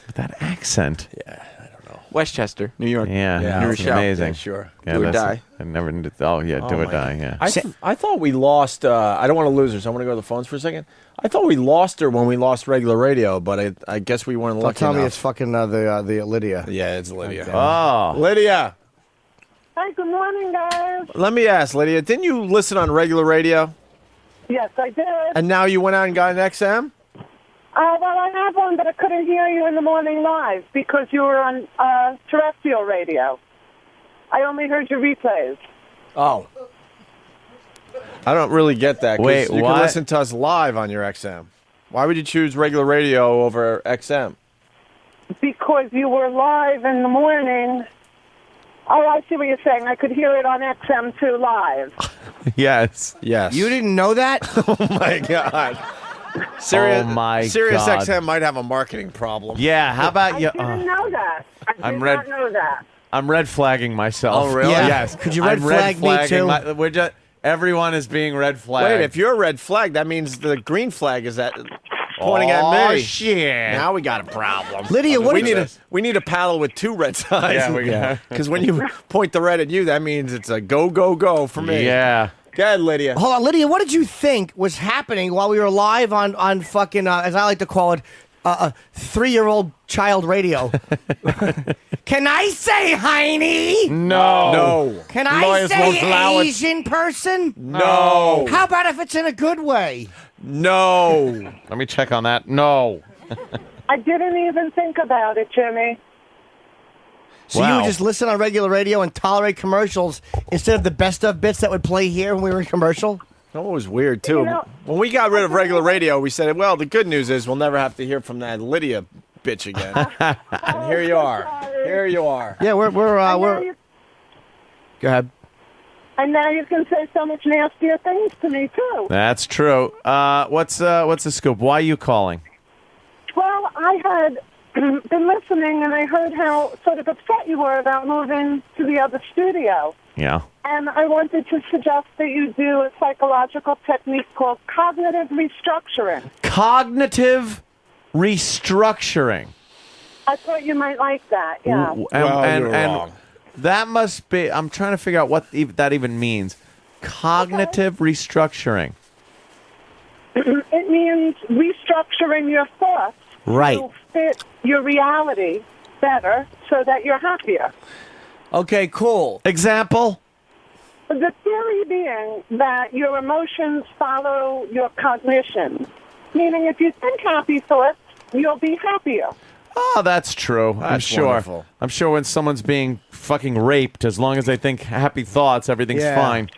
With that accent. Yeah, I don't know. Westchester, New York. Yeah, Yeah, that's Rochelle. amazing. Yeah, sure. Yeah, Do or that's- die. I never did. Oh, yeah, do or die, yeah. I thought we lost. I don't want to lose her, so I want to go to the phones for a second. I thought we lost her when we lost regular radio, but I guess we weren't Don't lucky tell me enough. it's fucking the Lydia. Yeah, it's Lydia. Oh. Lydia, Hi, good morning, guys. let me ask, Lydia, didn't you listen on regular radio, Yes, I did. and now you went out and got an XM? Well, I have one, but I couldn't hear you in the morning live because you were on terrestrial radio. I only heard your replays. Oh. I don't really get that. 'Cause Wait, you what? can listen to us live on your XM. Why would you choose regular radio over XM? Because you were live in the morning. Oh, I see what you're saying. I could hear it on XM too live. Yes. Yes. You didn't know that? Oh, my God. Sirius, Oh, my Sirius God. XM might have a marketing problem. Yeah, how about you? I didn't know that. I did not know that. I'm red flagging myself. Oh, really? Yeah. Yes. Could you red I'm flag me, flagging too? we're just everyone is being red flagged. Wait, if you're a red flag, that means the green flag is pointing at Oh, me. shit. Now we got a problem. Lydia, what we did need we need a paddle with 2 red sides. Yeah, we got- Because when you point the red at you, that means it's a go, go, go for me. Yeah. Go ahead, Lydia. Hold on, Lydia. What did you think was happening while we were live on fucking, as I like to call it, 3-year-old child radio? Can I say Heine? No. Can I say Asian person? No. How about if it's in a good way? No. Let me check on that. No. I didn't even think about it, Jimmy. So you would just listen on regular radio and tolerate commercials instead of the best of bits that would play here when we were in commercial? That was weird, too. When we got rid of regular radio, we said, well, the good news is we'll never have to hear from that Lydia bitch again. And here you are. Here you are. Yeah, we're Go ahead. And now you can say so much nastier things to me, too. That's true. What's the scoop? Why are you calling? Well, I had been listening, and I heard how sort of upset you were about moving to the other studio. Yeah. And I wanted to suggest that you do a psychological technique called cognitive restructuring. Cognitive restructuring. I thought you might like that, yeah. And that must be, I'm trying to figure out what that even means. Cognitive restructuring. It means restructuring your thoughts to fit your reality better so that you're happier. Okay, cool. Example? The theory being that your emotions follow your cognition. Meaning if you think happy thoughts, you'll be happier. Oh, that's true. I'm That's sure. wonderful. I'm sure when someone's being fucking raped, as long as they think happy thoughts, everything's fine.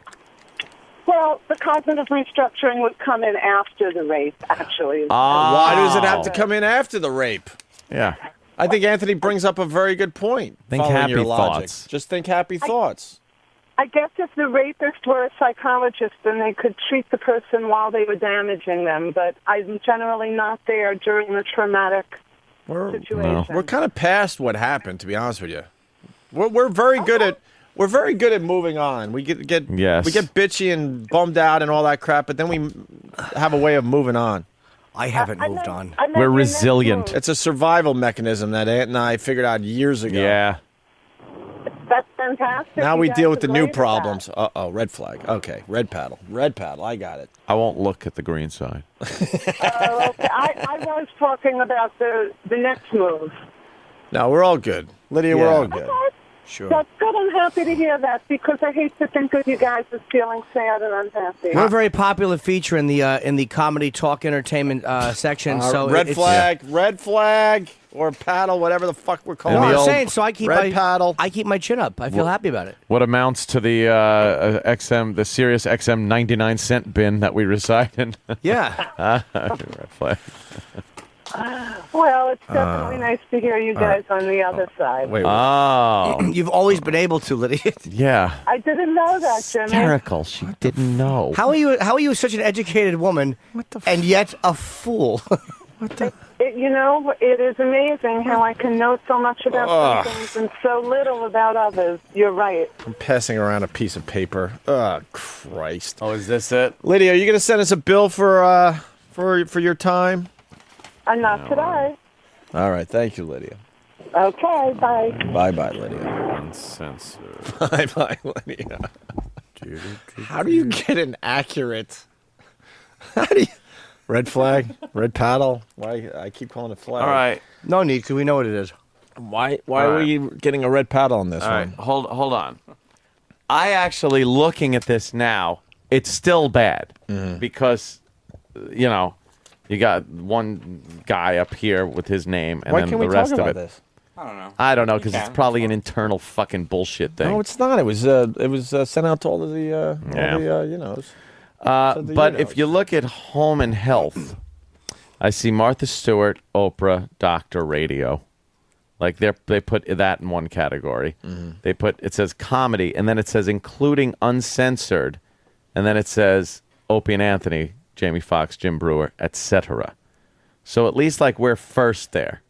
Well, the cognitive restructuring would come in after the rape, actually. Why does it have to come in after the rape? Yeah. I think Anthony brings up a very good point. Think following happy your logic. thoughts. Just think happy thoughts. I guess if the rapist were a psychologist, then they could treat the person while they were damaging them. But I'm generally not there during the traumatic situation. We're kind of past what happened, to be honest with you. We're very good at moving on. We get we get bitchy and bummed out and all that crap, but then we have a way of moving on. I haven't moved on. We're resilient. It's a survival mechanism that Ant and I figured out years ago. Yeah. That's fantastic. Now You we guys deal with the are new great at problems. Uh-oh, red flag. Okay, red paddle. Red paddle, I got it. I won't look at the green side. that. Okay. I was talking about the next move. No, we're all good. Lydia, we're all good. Sure. That's good. I'm happy to hear that because I hate to think of you guys as feeling sad and unhappy. We're a very popular feature in the comedy talk entertainment section. So red flag, or paddle, whatever the fuck we're calling No, it. I'm saying so. I keep red paddle. I keep my chin up. I feel happy about it. What amounts to the the Sirius XM 99-cent bin that we reside in? Yeah. Red flag. Well, it's definitely nice to hear you guys on the other side. You've always been able to, Lydia. Yeah. I didn't know that, Jimmy. Hysterical. She didn't know. How are you such an educated woman and yet a fool? It is amazing how I can know so much about some things and so little about others. You're right. I'm passing around a piece of paper. Oh, Christ. Oh, is this it? Lydia, are you going to send us a bill for your time? Not today. All right. Thank you, Lydia. Okay, bye. Bye-bye, Lydia. Uncensored. Bye-bye, Lydia. How do you get an accurate... Red flag? Red paddle? Why? I keep calling it flag. All right. No need, because we know what it is. Why are we getting a red paddle on this All one? right. Hold on. I actually, looking at this now, it's still bad. Because, you got one guy up here with his name, and Why then can't the we rest talk of about it. this? I don't know. Because it's probably an internal fucking bullshit thing. No, it's not. It was sent out to all of the but if you look at home and health, I see Martha Stewart, Oprah, Doctor, Radio. Like they put that in one category. They put, it says comedy, and then it says including uncensored, and then it says Opie and Anthony, Jamie Foxx, Jim Brewer, etc. So at least like we're first there.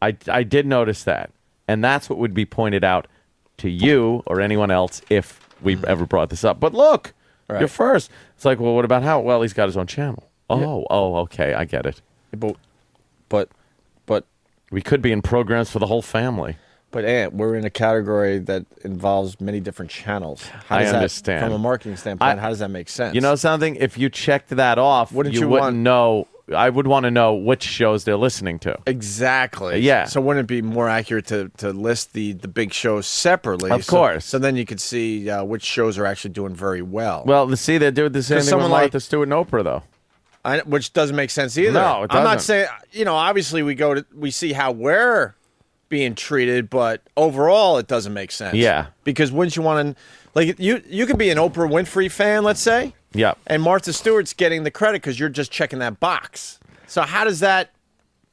I did notice that, and that's what would be pointed out to you or anyone else if we ever brought this up. But look, you're first. It's like, well, what about how? Well, he's got his own channel. Okay, I get it. But we could be in programs for the whole family. But Ant, we're in a category that involves many different channels. How I does understand. That, from a marketing standpoint, how does that make sense? You know something? If you checked that off, Wouldn't you you wouldn't want- know. I would want to know which shows they're listening to. Exactly. Yeah. So wouldn't it be more accurate to list the big shows separately? Of course. So then you could see which shows are actually doing very well. Well, see, they're doing the same thing with someone Martha Stewart and Oprah, though. Which doesn't make sense either. No, it I'm not doesn't. saying, obviously we see how we're being treated, but overall it doesn't make sense. Yeah. Because wouldn't you want to, like, you could be an Oprah Winfrey fan, let's say. Yeah. And Martha Stewart's getting the credit because you're just checking that box. So how does that,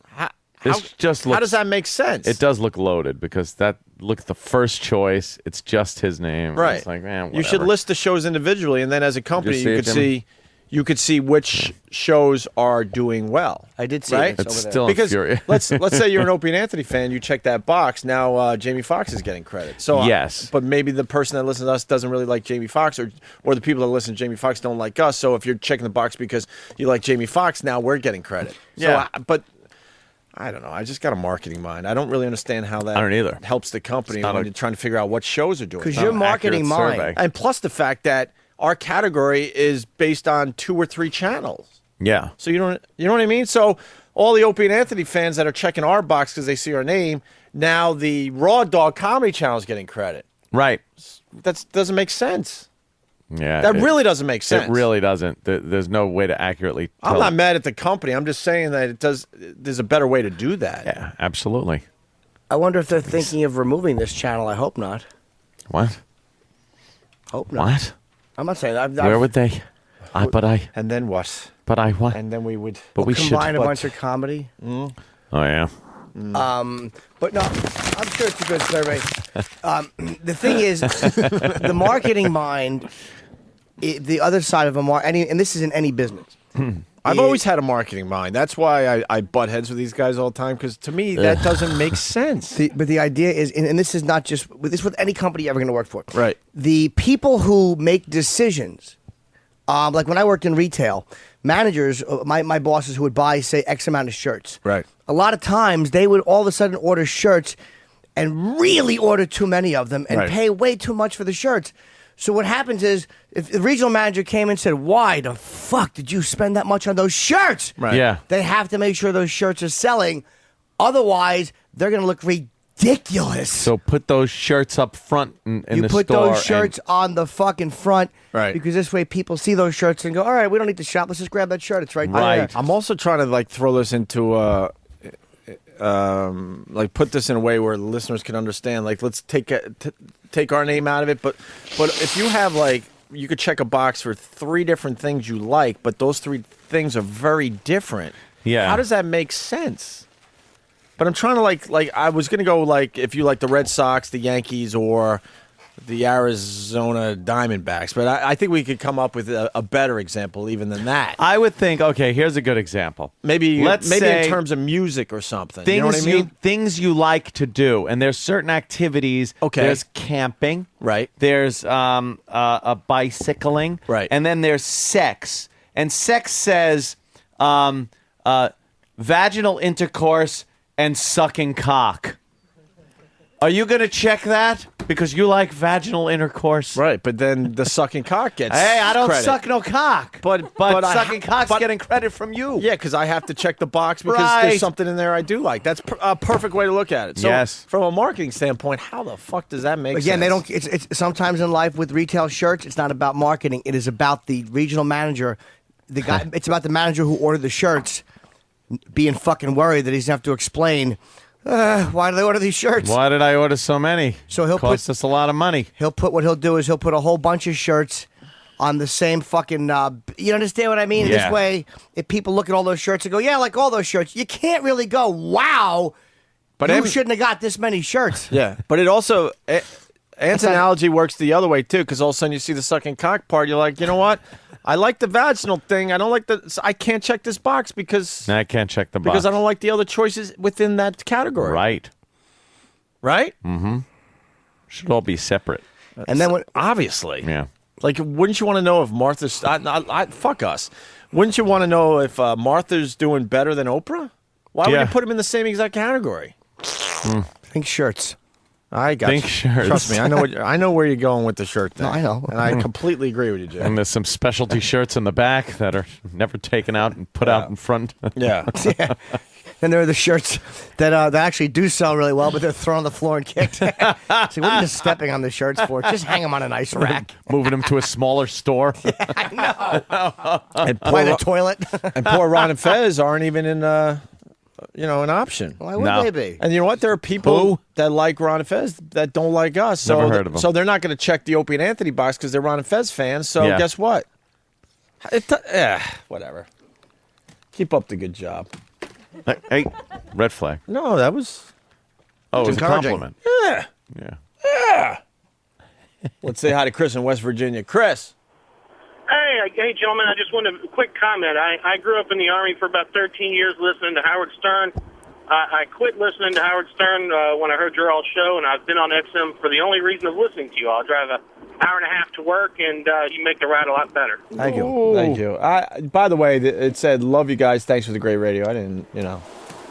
how does that make sense? It does look loaded because look at the first choice. It's just his name. Right. It's like, man, you should whatever. list the shows individually, and then as a company, Did you see it, you could see which shows are doing well. I did see right? it. It's still because infuriating. let's say you're an Opie and Anthony fan, you check that box. Now Jamie Foxx is getting credit. So Yes. but maybe the person that listens to us doesn't really like Jamie Foxx, or the people that listen to Jamie Foxx don't like us. So if you're checking the box because you like Jamie Foxx, now we're getting credit. Yeah. So, but I don't know. I just got a marketing mind. I don't really understand how that I don't either. helps the company It's not when you're trying to figure out what shows are doing. Because well. your marketing accurate mind. survey. And plus the fact that our category is based on 2 or 3 channels. Yeah. So you know what I mean? So all the Opie and Anthony fans that are checking our box because they see our name, now the Raw Dog Comedy Channel is getting credit. Right. That doesn't make sense. Yeah. That really doesn't make sense. It really doesn't. There's no way to accurately tell I'm not it. mad at the company. I'm just saying that it does. There's a better way to do that. Yeah, absolutely. I wonder if they're thinking of removing this channel. I hope not. What? Hope not. What? I'm not saying that. Where would they? And then what? But I what? And then we would. But we should. combine a bunch of comedy. Oh yeah. But no, I'm sure it's a good survey. The thing is, the marketing mind, the other side of and this is in any business. I've always had a marketing mind. That's why I butt heads with these guys all the time, because to me, that doesn't make sense. But the idea is, and this is not just with any company you're ever going to work for. Right. The people who make decisions, like when I worked in retail, managers, my bosses who would buy, say, X amount of shirts. Right. A lot of times they would all of a sudden order shirts and really order too many of them and Right. pay way too much for the shirts. So what happens is, if the regional manager came and said, "Why the fuck did you spend that much on those shirts?" Right. Yeah. They have to make sure those shirts are selling. Otherwise, they're going to look ridiculous. So put those shirts up front in You the put store. those shirts on the fucking front, Right. Because this way people see those shirts and go, "All right, we don't need to shop. Let's just grab that shirt. It's right there." Right. I'm also trying to throw this into put this in a way where the listeners can understand. Like, let's take our name out of it, but if you have you could check a box for 3 different things you like, but those 3 things are very different. Yeah. How does that make sense? But I'm trying to I was gonna go if you like the Red Sox, the Yankees, or the Arizona Diamondbacks, but I think we could come up with a better example even than that. I would think. Okay, here's a good example. Maybe say in terms of music or something. Things You know what I mean? things you like to do, and there's certain activities. Okay. There's camping. Right. There's a bicycling. Right. And then there's sex. And sex says vaginal intercourse and sucking cock. Are you going to check that? Because you like vaginal intercourse? Right, but then the sucking cock gets Hey, I don't credit. suck no cock. But sucking cock's getting credit from you. Yeah, because I have to check the box because Right. there's something in there I do like. That's a perfect way to look at it. So Yes. from a marketing standpoint, how the fuck does that make sense? Again, they don't. It's sometimes in life with retail shirts, it's not about marketing. It is about the regional manager, the guy. It's about the manager who ordered the shirts, being fucking worried that he's gonna have to explain. Why do they order these shirts? Why did I order so many? So he'll cost us a lot of money. What he'll do is he'll put a whole bunch of shirts on the same fucking. You understand what I mean? Yeah. This way, if people look at all those shirts and go, "Yeah, I like all those shirts," you can't really go, "Wow, But you shouldn't have got this many shirts." Yeah, but it also Ant's analogy works the other way too, because all of a sudden you see the sucking cock part, you're like, you know what? I like the vaginal thing. I don't like I can't check this box because I can't check the box because I don't like the other choices within that category. Right. Right. Mm-hmm. Should all be separate. And then obviously, yeah. Like, wouldn't you want to know if Martha's? Fuck us. Wouldn't you want to know if Martha's doing better than Oprah? Why would Yeah. you put them in the same exact category? I think shirts. I got Pink you. shirts. Trust me, I know where you're going with the shirt thing. No, I know. And I completely agree with you, Jay. And there's some specialty shirts in the back that are never taken out and put out in front. Yeah. Yeah. And there are the shirts that actually do sell really well, but they're thrown on the floor and kicked. So what are you just stepping on the shirts for? Just hang them on a nice rack. Moving them to a smaller store. I know. And By the toilet. And poor Ron and Fez aren't even in an option. Why would they be? And you know what? There are people that like Ron and Fez that don't like us. So Never heard of them. So they're not going to check the Opie and Anthony box because they're Ron and Fez fans. So guess what? Whatever. Keep up the good job. Hey, red flag. No, that was... Oh, it was a encouraging. compliment. Yeah. Yeah. Let's say hi to Chris in West Virginia. Chris. Hey, gentlemen, I just wanted a quick comment. I grew up in the Army for about 13 years listening to Howard Stern. I quit listening to Howard Stern when I heard your all show, and I've been on XM for the only reason of listening to you. I'll drive an hour and a half to work, and you make the ride a lot better. Thank you. Thank you. By the way, it said, love you guys. Thanks for the great radio. I didn't,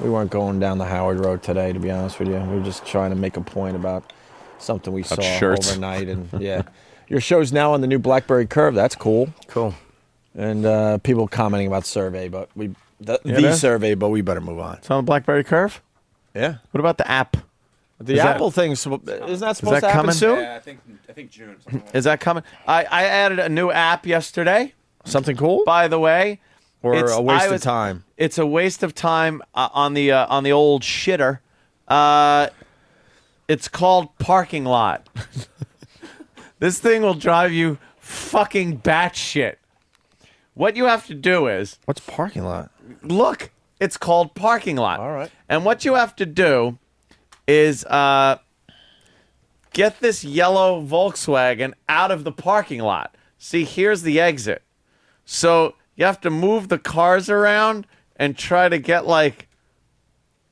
we weren't going down the Howard Road today, to be honest with you. We were just trying to make a point about something we saw shirts. overnight. And yeah, your show's now on the new Blackberry Curve. That's cool. Cool. And people commenting about survey, but the survey, but we better move on. It's on the BlackBerry Curve? Yeah. What about the app? The Apple thing's isn't that supposed to happen coming? soon? Yeah, I think June. Is that coming? I added a new app yesterday. Something cool? By the way. Or a waste of time? It's a waste of time on the old shitter. It's called Parking Lot. This thing will drive you fucking batshit. What you have to do is... What's Parking Lot? Look, it's called Parking Lot. All right. And what you have to do is get this yellow Volkswagen out of the parking lot. See, here's the exit. So you have to move the cars around and try to get like,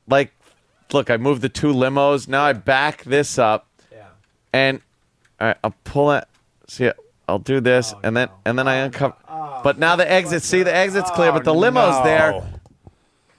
look, I moved the two limos. Now I back this up. Yeah. And I'll pull it. See, I'll do this, and then I uncover. But now the exit. See, the exit's clear, but the limo's there.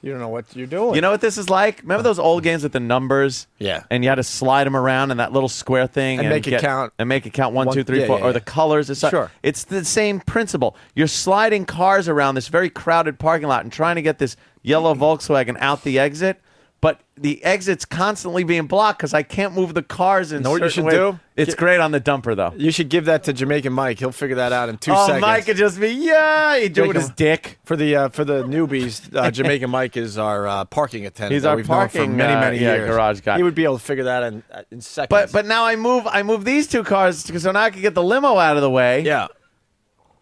You don't know what you're doing. You know what this is like? Remember those old games with the numbers? Yeah. And you had to slide them around in that little square thing And make it count. And make it count 1, 2, 3, 4, or the colors. Sure. It's the same principle. You're sliding cars around this very crowded parking lot and trying to get this yellow Volkswagen out the exit. But the exit's constantly being blocked because I can't move the cars in know what you certain should ways. do? It's great on the dumper, though. You should give that to Jamaican Mike. He'll figure that out in 2 Oh, seconds. Mike could just be, he'd do it with his dick. For the newbies, Jamaican Mike is our parking attendant. He's that our we've known parking, for many years. garage guy. He would be able to figure that in seconds. But now I move these two cars so now I can get the limo out of the way. Yeah.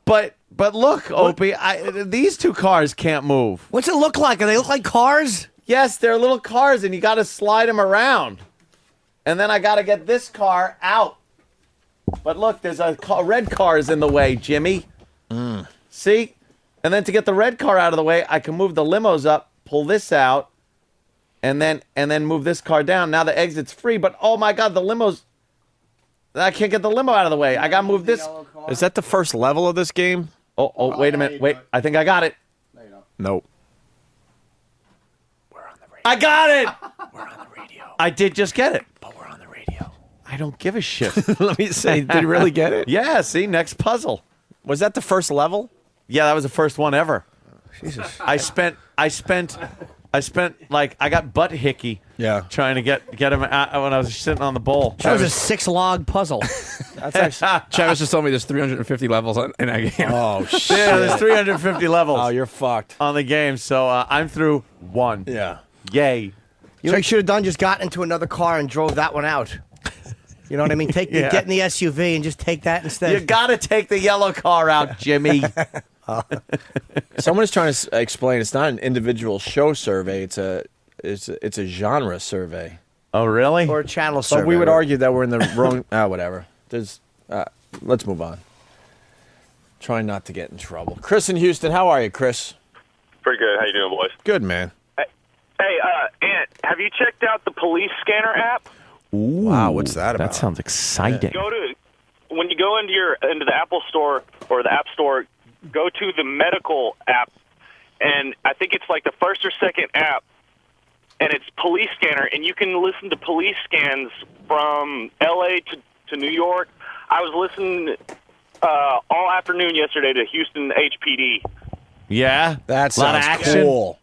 But look, Opie, these two cars can't move. What's it look like? Do they look like cars? Yes, they're little cars, and you got to slide them around. And then I got to get this car out. But look, there's a red car is in the way, Jimmy. See? And then to get the red car out of the way, I can move the limos up, pull this out, and then move this car down. Now the exit's free, but oh my God, the limos. I can't get the limo out of the way. I got to move this. Is that the first level of this game? Oh, wait a minute. Wait, I think I got it. Nope. I got it! We're on the radio. I did just get it. But we're on the radio. I don't give a shit. Let me say, did you really get it? Yeah, see, next puzzle. Was that the first level? Yeah, that was the first one ever. Jesus. I spent like I got butt hickey. Yeah. Trying to get him out when I was sitting on the bowl. That was a 6-log puzzle. That's actually, Travis just told me there's 350 levels in that game. Oh shit! Yeah, there's 350 levels. Oh, you're fucked on the game. So I'm through 1. Yeah. Yay. You know what you should have done? Just got into another car and drove that one out. You know what I mean? Get in the SUV and just take that instead. You got to take the yellow car out, Jimmy. Someone is trying to explain it's not an individual show survey. It's a genre survey. Oh, really? Or a channel survey. But we would argue that we're in the wrong. Whatever. Let's move on. Trying not to get in trouble. Chris in Houston, how are you, Chris? Pretty good. How you doing, boys? Good, man. Hey, Ant, have you checked out the police scanner app? Ooh, wow, what's that about? That sounds exciting. When you go into the Apple Store or the App Store, go to the medical app, and I think it's like the first or second app, and it's police scanner, and you can listen to police scans from L.A. to New York. I was listening all afternoon yesterday to Houston HPD. Yeah, That a lot of sounds action. cool.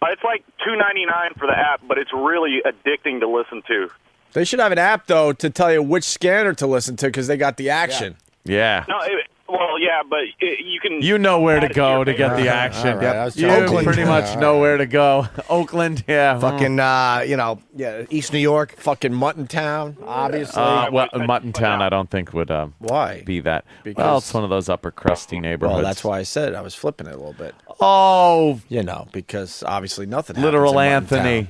It's like $2.99 for the app, but it's really addicting to listen to. They should have an app, though, to tell you which scanner to listen to because they got the action. Yeah. No, well, yeah, but you can. You know where to add it go your to get the favorite. action. All right, I was You Oakland. pretty much know where to go. Oakland, yeah. Fucking, East New York. Fucking Mutton Town, obviously. Well, Mutton Town, I don't think would Why? be that. Because- Well, it's one of those upper crusty neighborhoods. Well, that's why I said it. I was flipping it a little bit. Oh, Because obviously nothing literal happens in Mutton Anthony.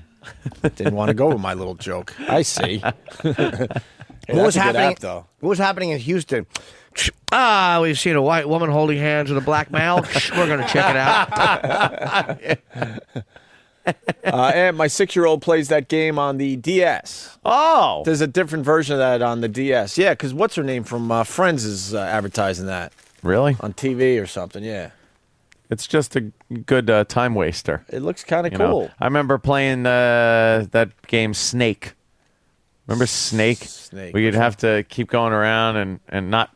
Town. Didn't want to go with my little joke. I see. Hey, What was that's a good happening? app, though. What was happening in Houston? We've seen a white woman holding hands with a black male. We're going to check it out. And my 6-year-old plays that game on the DS. Oh. There's a different version of that on the DS. Yeah, because what's her name from Friends is advertising that. Really? On TV or something, yeah. It's just a good time waster. It looks kind of You cool. know, I remember playing that game Snake. Remember Snake? Snake. Where you'd have to keep going around and not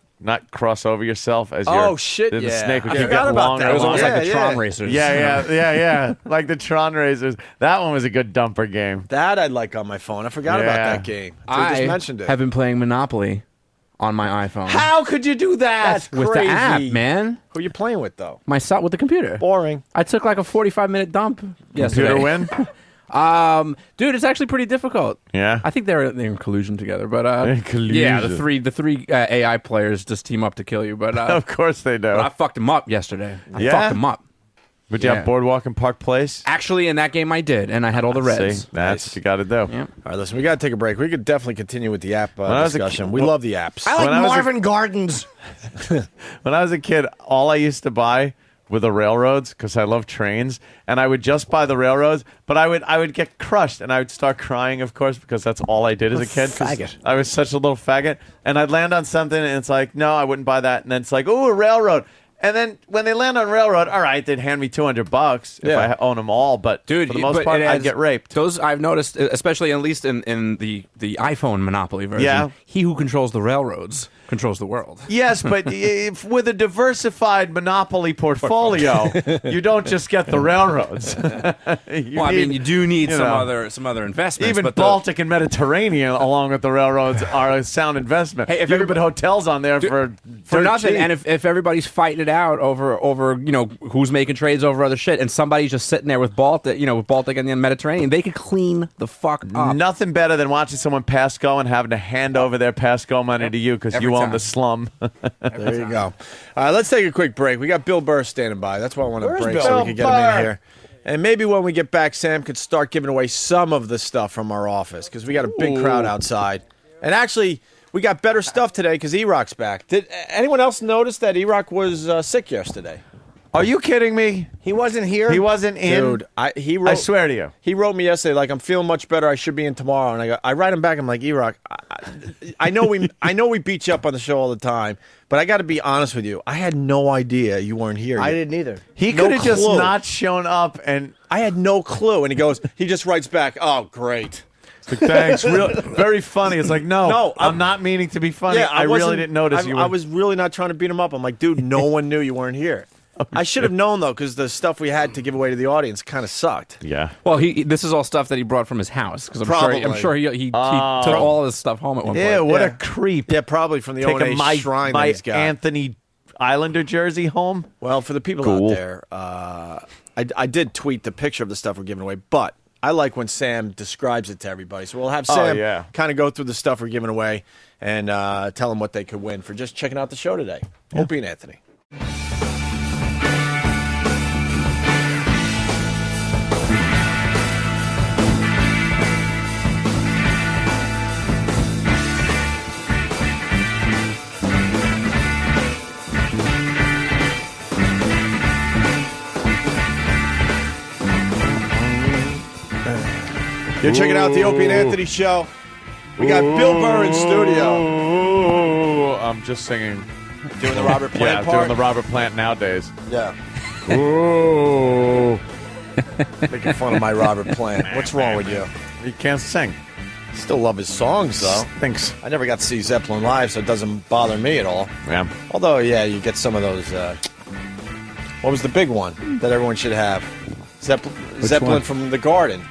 cross over yourself as Oh, shit, the yeah. snake would I keep forgot getting about longer. that. and It was almost longer. like the Tron Racers. Yeah. Like the Tron Racers. That one was a good dumper game. That I'd like on my phone. I forgot about Yeah. that game. They I just mentioned it. have been playing Monopoly on my iPhone. How could you do that? That's with crazy. the app, man. Who are you playing with, though? Myself with the computer. Boring. I took like a 45-minute dump yesterday. Computer win? Dude, it's actually pretty difficult. Yeah. I think they're in collusion together, but collusion. yeah, the three AI players just team up to kill you. But Of course they do. but I fucked them up yesterday. I Yeah? fucked them up. Would you have Boardwalk and Park Place? Actually, in that game, I did, and I had all the reds. See, that's what you got to do. Yep. All right, listen, we got to take a break. We could definitely continue with the app I was a discussion. kid- We love the apps. I like When I was a- Marvin Gardens. When I was a kid, all I used to buy were the railroads because I love trains, and I would just buy the railroads. But I would get crushed, and I would start crying, of course, because that's all I did as a kid. 'cause Faggot. I was such a little faggot, and I'd land on something, and it's like, no, I wouldn't buy that, and then it's like, ooh, a railroad. And then when they land on railroad, all right, they'd hand me $200 if I own them all. But Dude, for the most but part, it I'd adds- get raped. Those I've noticed, especially at least in the iPhone Monopoly version. Yeah. He who controls the railroads controls the world. Yes, but if with a diversified monopoly portfolio, you don't just get the railroads. You do need you some know, other investments. Even but Baltic and Mediterranean, along with the railroads, are a sound investment. Hey, if you could put hotels on there for nothing, cheap. and if everybody's fighting it out over who's making trades over other shit, and somebody's just sitting there with Baltic, with Baltic and the Mediterranean, they could clean the fuck up. Nothing better than watching someone pass go and having to hand over their pass go money to you because Every you own time. the slum. There you go. All right, let's take a quick break. We got Bill Burr standing by. That's why I want to Where's break Bill so we can get him Burr? in here. And maybe when we get back, Sam could start giving away some of the stuff from our office because we got a big crowd outside. And actually, we got better stuff today because E-Rock's back. Did anyone else notice that E-Rock was sick yesterday? Are you kidding me? He wasn't here. He wasn't in. Dude, I swear to you. He wrote me yesterday like I'm feeling much better. I should be in tomorrow. And I write him back. I'm like, E-Rock, I know we beat you up on the show all the time, but I got to be honest with you. I had no idea you weren't here. I didn't either. He No could have just clue. not shown up, and I had no clue. And he just writes back, oh, great. it's like, thanks. Very funny. It's like, no, I'm I'm not meaning to be funny. Yeah, I really wasn't- didn't notice you were. I was really not trying to beat him up. I'm like, dude, no one knew you weren't here. I should have known, though, because the stuff we had to give away to the audience kind of sucked. Yeah. Well, this is all stuff that he brought from his house because I'm sure he took all his stuff home at one point. Yeah, what Yeah. a creep. Yeah, probably from the Taking O&A shrine that my he's got. Anthony Islander jersey home. Well, for the people Cool. out there, I did tweet the picture of the stuff we're giving away, but I like when Sam describes it to everybody. So we'll have Sam yeah. kind of go through the stuff we're giving away and tell them what they could win for just checking out the show today. Opie and Anthony. You're checking out the Opie and Anthony show. We got Bill Burr in studio. Ooh, I'm just singing. Doing the Robert Plant part? doing the Robert Plant nowadays. Yeah. Ooh. Making fun of my Robert Plant. What's wrong with you? He can't sing. Still love his songs, though. Thanks. I never got to see Zeppelin live, so it doesn't bother me at all. Yeah. Although, yeah, you get some of those. What was the big one that everyone should have? Zeppelin one? from the Garden.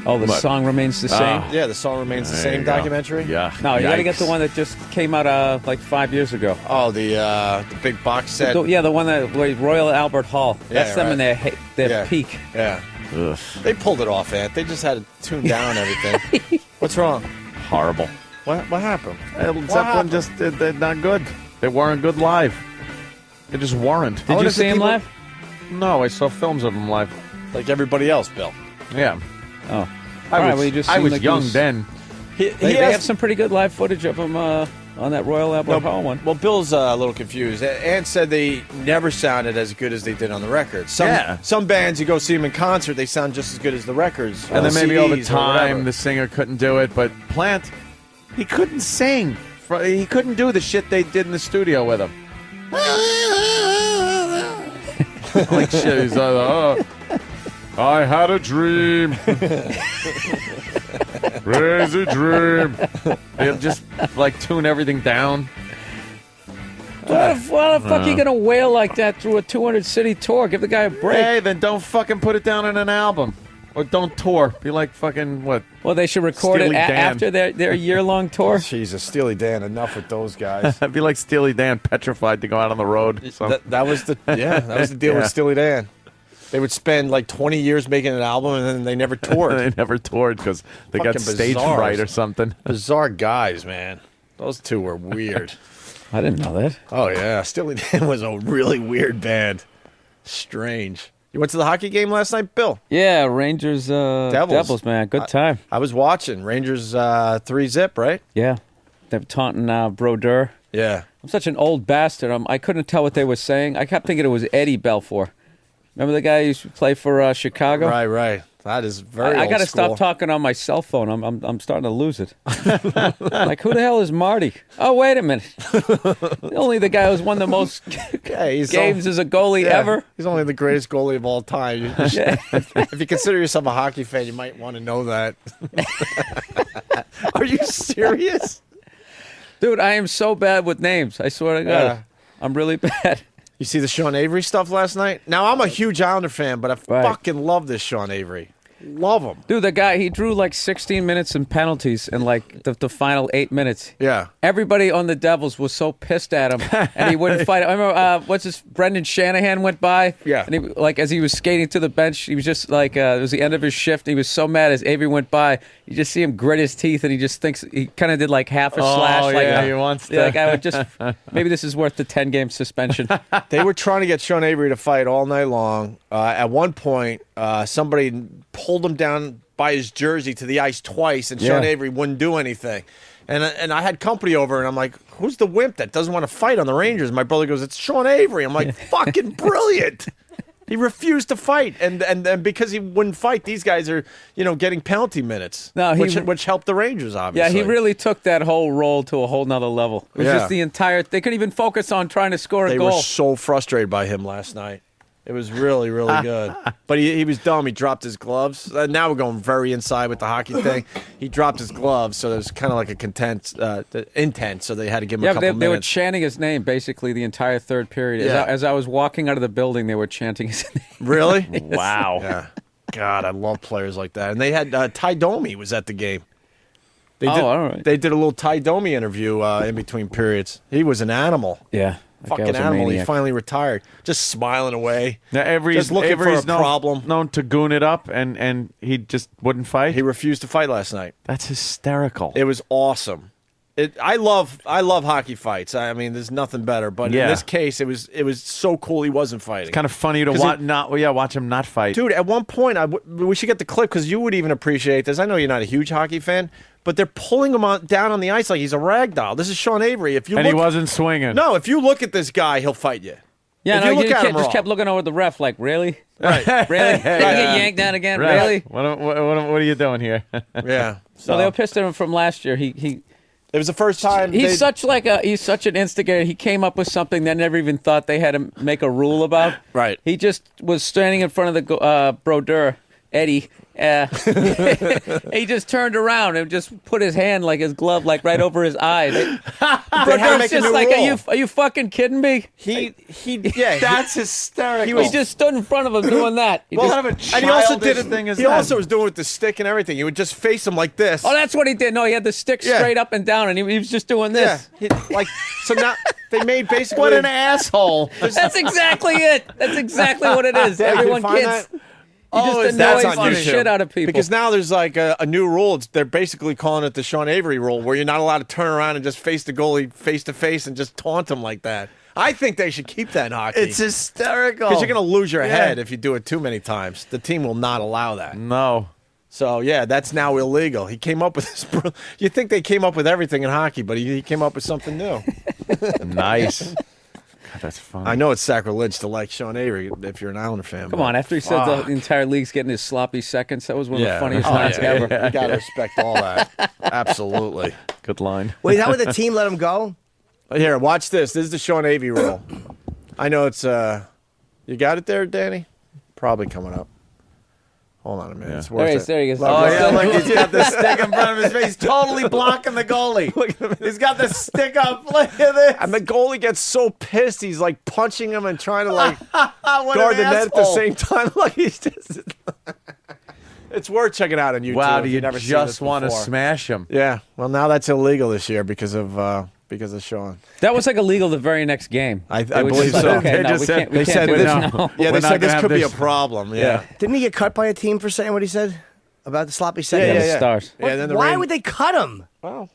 Oh, the song remains the same. Yeah, the song remains the There same you go. documentary. Yeah. No, you got to Yikes. get the one that just came out like 5 years ago. Oh, the big box set. The one that Royal Albert Hall. That's Yeah, them right. in their Yeah. peak. Yeah. Ugh. They pulled it off, Ant. They just had to tune down everything. What's wrong? Horrible. What happened? Zeppelin happened? just they're not good. They weren't good live. They just weren't. Did you see him live? No, I saw films of him live. Like everybody else, Bill. Yeah. Oh. I All right, was, well, you just I seemed was like he young was- then. They have some pretty good live footage of him on that Royal Albert Hall one. Well, Bill's a little confused. Ant said they never sounded as good as they did on the records. Some bands, you go see them in concert, they sound just as good as the records. And then maybe over CDs or whatever. time the singer couldn't do it, but Plant, he couldn't sing. He couldn't do the shit they did in the studio with him. Like shit, he's I had a dream. Crazy dream. They'll just like tune everything down. Why the fuck are you going to wail like that through a 200-city tour? Give the guy a break. Hey, then don't fucking put it down in an album. Or don't tour. Be like fucking what? Well, they should record Steely it Dan. after their year-long tour. Jesus, Steely Dan, enough with those guys. I'd be like Steely Dan, petrified to go out on the road. So. That was the deal with Steely Dan. They would spend like 20 years making an album, and then they never toured. They never toured because they got Fucking stage bizarres. fright or something. Bizarre guys, man. Those two were weird. I didn't know that. Oh, yeah. Steely Dan was a really weird band. Strange. You went to the hockey game last night, Bill? Yeah, Rangers, Devils, man. Good time. I was watching. Rangers 3-0, right? Yeah. They're taunting Brodeur. Yeah. I'm such an old bastard. I couldn't tell what they were saying. I kept thinking it was Eddie Belfour. Remember the guy who used to play for Chicago? Right. That is very I got to old school. stop talking on my cell phone. I'm starting to lose it. Like, who the hell is Marty? Oh, wait a minute. Only the guy who's won the most games as a goalie ever. He's only the greatest goalie of all time. If you consider yourself a hockey fan, you might want to know that. Are you serious? Dude, I am so bad with names. I swear to God. Yeah. I'm really bad. You see the Sean Avery stuff last night? Now, I'm a huge Islander fan, but I fucking love this Sean Avery. Love him. Dude, the guy, he drew like 16 minutes in penalties in like the final 8 minutes. Yeah. Everybody on the Devils was so pissed at him, and he wouldn't fight. I remember, Brendan Shanahan went by. Yeah. And he, like, as he was skating to the bench, he was just like, it was the end of his shift. He was so mad as Avery went by. You just see him grit his teeth, and he just thinks, he kind of did like half a slash. Like, yeah, he wants to. Yeah, like, I would just, maybe this is worth the 10-game suspension. They were trying to get Sean Avery to fight all night long. At one point, somebody pulled him down by his jersey to the ice twice, and Sean Avery wouldn't do anything. And I had company over, and I'm like, who's the wimp that doesn't want to fight on the Rangers? My brother goes, it's Sean Avery. I'm like, fucking brilliant. He refused to fight, and because he wouldn't fight, these guys are, getting penalty minutes, which helped the Rangers, obviously. Yeah, he really took that whole role to a whole nother level. It was just the entire, they couldn't even focus on trying to score a goal. They were so frustrated by him last night. It was really, really good. But he was dumb. He dropped his gloves. Now we're going very inside with the hockey thing. He dropped his gloves, so there's kind of like a intent, so they had to give him a couple they were minutes. chanting his name basically the entire third period. Yeah. As I was walking out of the building, they were chanting his name. Really? Yes. Wow. Yeah. God, I love players like that. And they had Ty Domi was at the game. All right. They did a little Ty Domi interview in between periods. He was an animal. Yeah. Fucking animal. He finally retired. Just smiling away. Now, just looking for a problem. Known to goon it up, and he just wouldn't fight. He refused to fight last night. That's hysterical. It was awesome. I love hockey fights. I mean, there's nothing better. But in this case, it was so cool he wasn't fighting. It's kind of funny to watch him not fight. Dude, at one point, we should get the clip because you would even appreciate this. I know you're not a huge hockey fan, but they're pulling him down on the ice like he's a rag doll. This is Sean Avery. He wasn't swinging. No, if you look at this guy, he'll fight you. Yeah, if no, you look at him just wrong. kept looking over the ref like, really? Right. Really? Did he get yanked down again? Right. Really? What are you doing here? Yeah. So they were pissed at him from last year. He It was the first time. He's such an instigator. He came up with something they never even thought they had to make a rule about. Right. He just was standing in front of the brodeur, Eddie. He just turned around and just put his hand like his glove like right over his eyes. Brodeur's just like, are you fucking kidding me? That's hysterical. He just stood in front of him doing that. He also did it. He also was doing it with the stick and everything. He would just face him like this. Oh, that's what he did. No, he had the stick straight up and down, and he was just doing this. Yeah. So now they made basically. What an asshole! That's exactly it. That's exactly what it is. Everyone gets. Just that's annoys on the shit out of people. Because now there's like a new rule. They're basically calling it the Sean Avery rule, where you're not allowed to turn around and just face the goalie face to face and just taunt him like that. I think they should keep that in hockey. It's hysterical. Because you're going to lose your head if you do it too many times. The team will not allow that. No. So, yeah, that's now illegal. He came up with this. You think they came up with everything in hockey, but he came up with something new. Nice. God, that's funny. I know it's sacrilege to like Sean Avery if you're an Islander fan. Come on, after he said the entire league's getting his sloppy seconds, that was one of the funniest lines ever. You got to respect all that. Absolutely. Good line. Wait, is that where the team let him go? Here, watch this. This is the Sean Avery rule. I know it's. You got it there, Danny? Probably coming up. Hold on a minute. It's worth there he goes. Oh, yeah, look, he's got the stick in front of his face, totally blocking the goalie. He's got the stick up. Look at this. And the goalie gets so pissed, he's like punching him and trying to like guard the net at the same time. Look, he's just. It's worth checking out on YouTube. Wow, do if you you've never seen just this want to before. smash him? Yeah. Well, now that's illegal this year because of Sean. That was like illegal the very next game. I They were believe just so. like, okay, They no, just we said- can't- we they can't said do this- this now. Yeah, they We're said not this gonna could have be a this. problem. Yeah. Didn't he get cut by a team for saying what he said about the sloppy second? the Stars. Yeah, then the Why Ram- would they cut him? Well,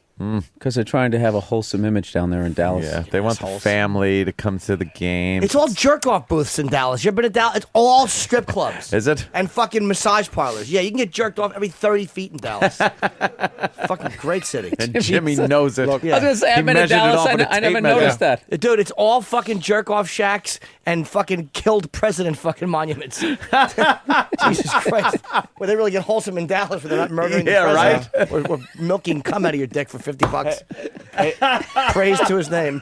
Because they're trying to have a wholesome image down there in Dallas. Yeah, they want the family to come to the game. It's all jerk-off booths in Dallas. You ever been to Dallas? It's all strip clubs. Is it? And fucking massage parlors. Yeah, you can get jerked off every 30 feet in Dallas. Fucking great city. And Jimmy knows it. Look, I was going to say, I've been to Dallas. I never noticed that. Dude, it's all fucking jerk-off shacks and fucking killed president fucking monuments. Jesus Christ. Where they really get wholesome in Dallas where they're not murdering the president. Right? We're milking cum out of your dick for $50. Praise to his name.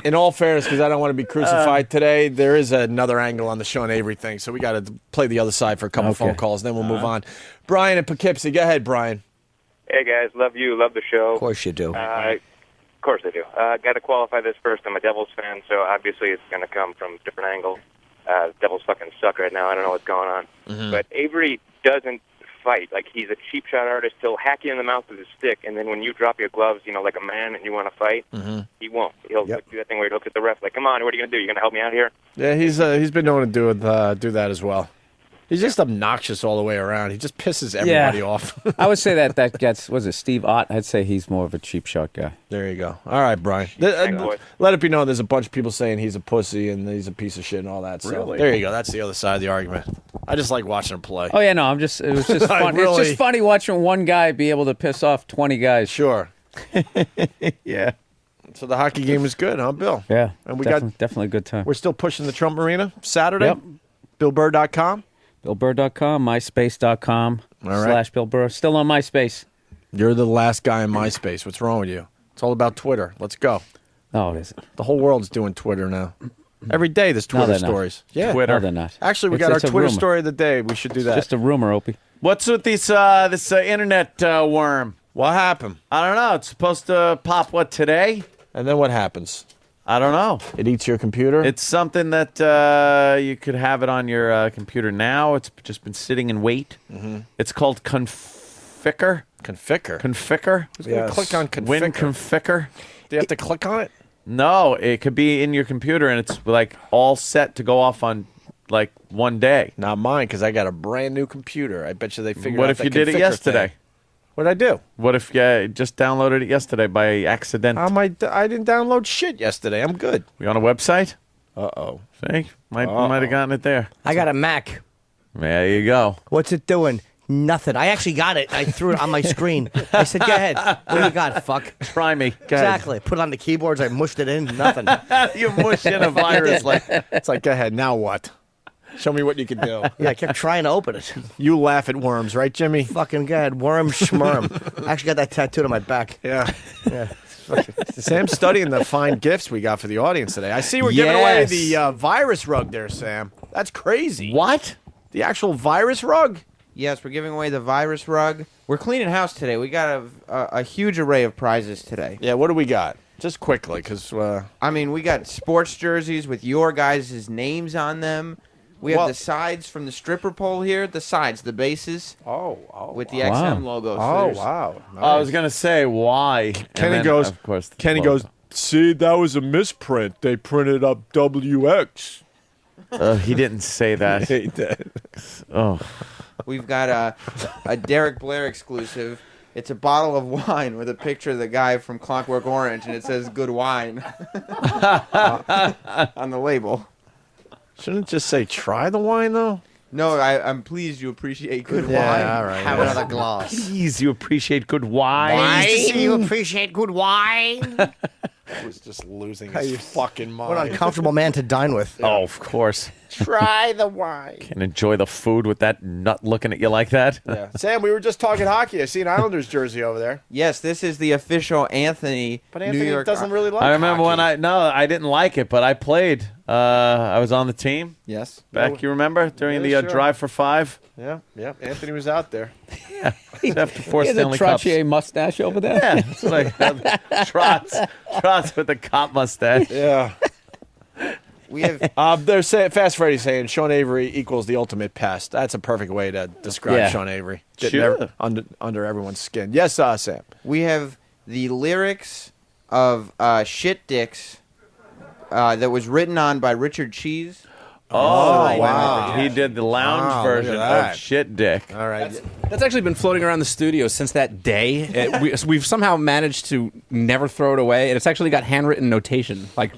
in all fairness, because I don't want to be crucified today, there is another angle on the Sean Avery thing, so we got to play the other side for a couple phone calls, then we'll move on. Brian in Poughkeepsie, go ahead, Brian. Hey guys, love you, love the show. Of course you do. Of course I do. Got to qualify this first. I'm a Devils fan, so obviously it's going to come from a different angle. Devils fucking suck right now. I don't know what's going on. Mm-hmm. But Avery doesn't fight. Like, he's a cheap shot artist. He'll hack you in the mouth with his stick, and then when you drop your gloves, like a man, and you want to fight, he won't. He'll do that thing where he looks at the ref like, come on, what are you going to do? You going to help me out here? Yeah, he's been known to do that as well. He's just obnoxious all the way around. He just pisses everybody off. I would say that gets, was it Steve Ott? I'd say he's more of a cheap shot guy. There you go. All right, Brian. Let it be known there's a bunch of people saying he's a pussy and he's a piece of shit and all that. So Really? there you go. That's the other side of the argument. I just like watching him play. Oh, yeah, no, it was just fun. Really- It's just funny watching one guy be able to piss off 20 guys. Sure. Yeah. So the hockey game was good, huh, Bill? Yeah, And we definitely a good time. We're still pushing the Trump Arena Saturday. Yep. BillBurr.com. BillBurr.com, MySpace.com All right. / Bill Burr. Still on MySpace. You're the last guy on MySpace. What's wrong with you? It's all about Twitter. Let's go. Oh, it isn't. The whole world's doing Twitter now. Every day there's No, Twitter they're not. stories. Yeah. No, they're not. Actually, we It's- got it's our a Twitter rumor. story of the day. We should do that. Just a rumor, Opie. What's with this internet worm? What happened? I don't know. It's supposed to pop today? And then what happens? I don't know. It eats your computer? It's something that you could have it on your computer now. It's just been sitting in wait. Mm-hmm. It's called Conficker. Conficker? Conficker. Who's going to click on Conficker? Win Conficker. Do you have to click on it? No, it could be in your computer, and it's like all set to go off on like one day. Not mine, because I got a brand new computer. I bet you they figured What out if that you did it Conficker yesterday? thing. What'd I do? What if you just downloaded it yesterday by accident? I didn't download shit yesterday. I'm good. We on a website? Uh-oh. See? Might have gotten it there. I got a Mac. There you go. What's it doing? Nothing. I actually got it. I threw it on my screen. I said, go ahead. What do you got, fuck? Try me. Go Exactly. Put it on the keyboards. I mushed it in. Nothing. You mush in a virus like It's like, go ahead. Now what? Show me what you can do. Yeah, I kept trying to open it. You laugh at worms, right, Jimmy? Fucking god, worm schmerm. I actually got that tattooed on my back. Yeah. Yeah. Sam's studying the fine gifts we got for the audience today. I see we're giving away the virus rug there, Sam. That's crazy. What? The actual virus rug? Yes, we're giving away the virus rug. We're cleaning house today. We got a huge array of prizes today. Yeah, what do we got? Just quickly, because... I mean, we got sports jerseys with your guys' names on them. We have the sides from the stripper pole here. The sides, the bases. With the XM logo. So wow. Nice. I was going to say, why? Kenny goes, see, that was a misprint. They printed up WX. He didn't say that. He did. Oh. We've got a Derek Blair exclusive. It's a bottle of wine with a picture of the guy from Clockwork Orange, and it says "Good Wine" on the label. Shouldn't it just say "Try the wine," though? No, I'm pleased you appreciate good wine. Yeah, all right. Have another glass. Please, you appreciate good wine. Nice to see you appreciate good wine. I was just losing his fucking mind. What an uncomfortable man to dine with. Oh, of course. Try the wine. Can enjoy the food with that nut looking at you like that. Yeah. Sam, we were just talking hockey. I see an Islanders jersey over there. Yes, this is the official Anthony. But Anthony New York doesn't really like I remember hockey. when I didn't like it, but I played. I was on the team. Yes. Back, you remember, during the sure. Drive for Five? Yeah. Anthony was out there. Yeah. After four He has a Stanley Cups. Trottier mustache over there. Yeah, that's what I had. Trots with the cop mustache. Yeah. We have they're saying, Fast Freddy's saying Sean Avery equals the ultimate pest. That's a perfect way to describe Sean Avery. Sure. Under everyone's skin. Yes, Sam. We have the lyrics of Shit Dicks that was written on by Richard Cheese. Oh, wow. He did the lounge version of Shit Dick. All right. That's actually been floating around the studio since that day. We've somehow managed to never throw it away, and it's actually got handwritten notation, like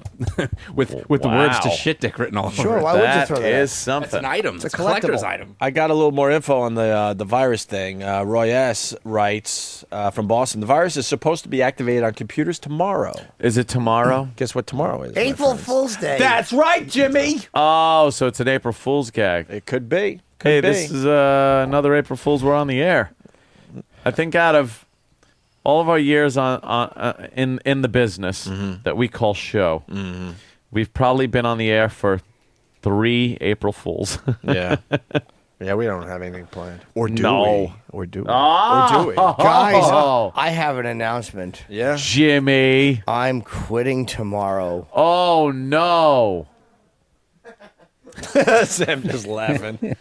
with the words to "shit dick" written all over. Sure, it. why would you throw that? That is something. It's an item. It's a collectible. collector's item. I got a little more info on the virus thing. Roy S. writes from Boston, the virus is supposed to be activated on computers tomorrow. Is it tomorrow? Guess what tomorrow is? my April friends? Fool's Day. That's right, Jimmy. Oh, so it's an April Fool's gag. It could be. This is another April Fool's. We're on the air. I think out of all of our years in the business that we call show, we've probably been on the air for 3 April Fools. Yeah. Yeah, we don't have anything planned. Or do No. we? Or do we? Oh. Or do we? Guys, I have an announcement. Yeah. Jimmy. I'm quitting tomorrow. Oh, no. Sam just laughing.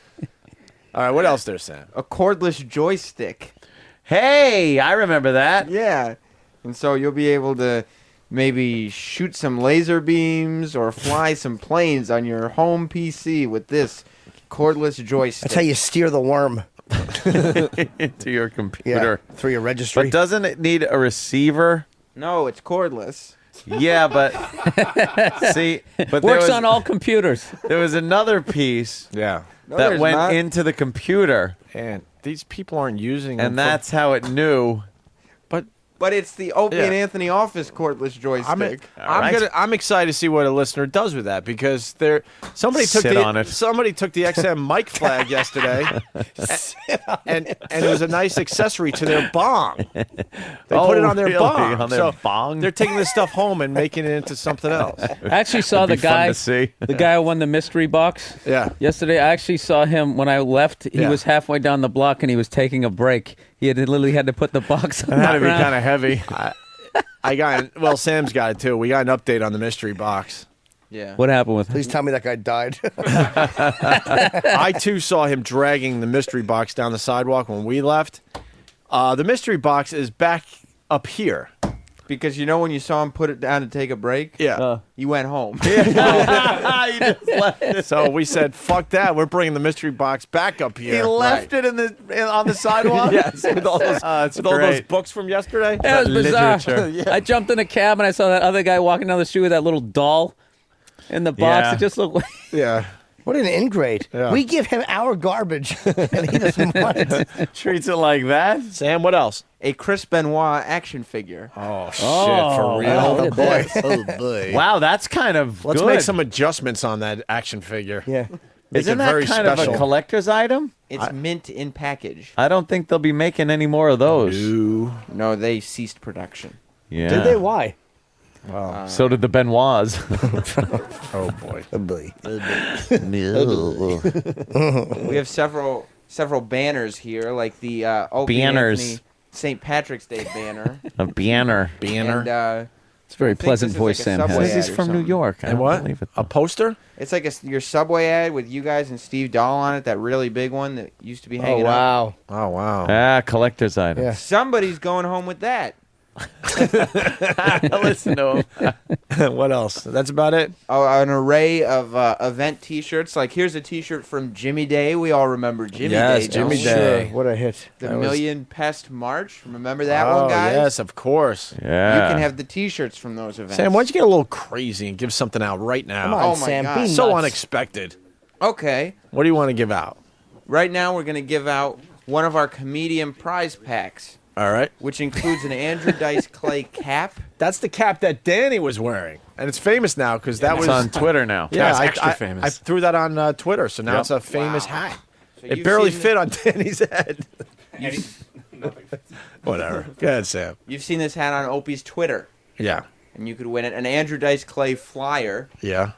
All right, what else there, Sam? A cordless joystick. Hey, I remember that. Yeah. And so you'll be able to maybe shoot some laser beams or fly some planes on your home PC with this cordless joystick. That's how you steer the worm. Into your computer. Yeah, through your registry. But doesn't it need a receiver? No, it's cordless. Yeah, but see, but Works on all computers. There was another piece Yeah. No, that there's went not. into the computer, And these people aren't using them and that's how it knew. But it's the Opie Yeah. and Anthony office cordless joystick. I'm excited to see what a listener does with that because somebody took Sit on it. somebody took the XM mic flag yesterday, and it was a nice accessory to their bong. They put it on their really? bong. On their so bong? They're taking this stuff home and making it into something else. I actually saw the That'd be fun guy, to see. the guy who won the mystery box. Yeah. Yesterday, I actually saw him when I left. He Yeah. was halfway down the block and he was taking a break. He had literally had to put the box on It had the to be ground. kind of heavy. Sam's got it too. We got an update on the mystery box. Yeah. What happened with him? Please tell me that guy died. I too saw him dragging the mystery box down the sidewalk when we left. The mystery box is back up here. Because you know when you saw him put it down to take a break? Yeah. You went home. You just left it. So we said, fuck that. We're bringing the mystery box back up here. He left it on the sidewalk. Yes, with all those, That's with all those great. books from yesterday. That was bizarre. Literature. I jumped in a cab and I saw that other guy walking down the street with that little doll in the box. Yeah. It just looked like... Yeah. What an ingrate. Yeah. We give him our garbage, and he doesn't want it. Treats it like that. Sam, what else? A Chris Benoit action figure. Oh, shit, Oh, for real? wow, look at boy. that. Oh, boy. Wow, that's kind of Let's good. make some adjustments on that action figure. Yeah. Make Isn't it that very kind special. of a collector's item? It's mint in package. I don't think they'll be making any more of those. No, they ceased production. Yeah. Did they? Why? Wow. So did the Benoits. Oh boy. We have several banners here, like the Opie Banners. Anthony St. Patrick's Day banner. A banner. And, it's a very I think pleasant this is voice like a Sam Subway has. He's ad or from New something. York. I And don't what? believe it. A poster? It's like your Subway ad with you guys and Steve Dahl on it, that really big one that used to be Oh, hanging up. wow. Oh wow. Ah, collector's item. Yeah. Somebody's going home with that. Listen to him. What else? That's about it. Oh, an array of event T-shirts. Like, here's a T-shirt from Jimmy Day. We all remember Jimmy Yes, Day. Jimmy don't we? Day. Sure. What a hit. The That was- Million Pest March. Remember that Oh one, guys? yes, of course. Yeah. You can have the T-shirts from those events. Sam, why don't you get a little crazy and give something out right now? Come on, Oh, my Sam. God. Be So nuts. unexpected. Okay. What do you want to give out? Right now, we're going to give out one of our comedian prize packs, All right. which includes an Andrew Dice Clay cap. That's the cap that Danny was wearing, and it's famous now because that It's was on Twitter now. Yeah, it's I, extra I- famous. I threw that on Twitter, so now Yep. it's a famous Wow. hat. So It you've barely seen fit on Danny's head. Whatever. Go ahead, Sam. You've seen this hat on Opie's Twitter, Yeah. and you could win it. An Andrew Dice Clay flyer Yeah.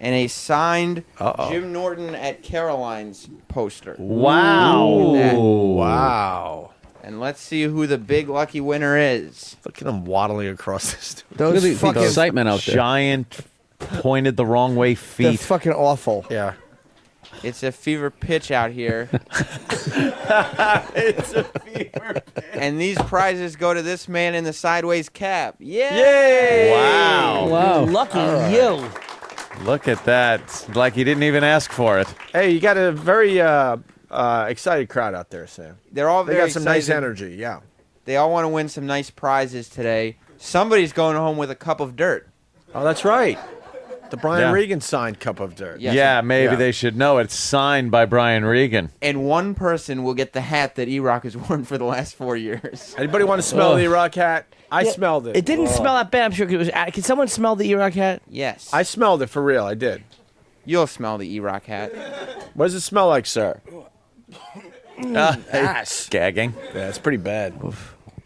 and a signed Uh-oh. Jim Norton at Caroline's poster. Wow. Look at that. Wow. And let's see who the big lucky winner is. Look at him waddling across this. Those Look at the fucking, excitement out there. Giant, pointed the wrong way they're feet. fucking awful. Yeah. It's a fever pitch out here. It's a fever. And these prizes go to this man in the sideways cap. Yeah. Yay! Wow. Wow. Lucky you. Look at that. Like he didn't even ask for it. Hey, you got a very excited crowd out there, Sam. They're all They very got some nice excited. energy. Yeah. They all want to win some nice prizes today. Somebody's going home with a cup of dirt. Oh, that's right. The Brian Yeah. Regan signed cup of dirt. Yes. Yeah, maybe Yeah. they should know. It's signed by Brian Regan. And one person will get the hat that E-Rock has worn for the last 4 years. Anybody want to smell the Iraq hat? I Yeah, smelled it. It didn't smell that bad. I'm sure it was. Can someone smell the Iraq hat? Yes. I smelled it for real. I did. You'll smell the E-Rock hat. What does it smell like, sir? Ass. Gagging. Yeah, it's pretty bad.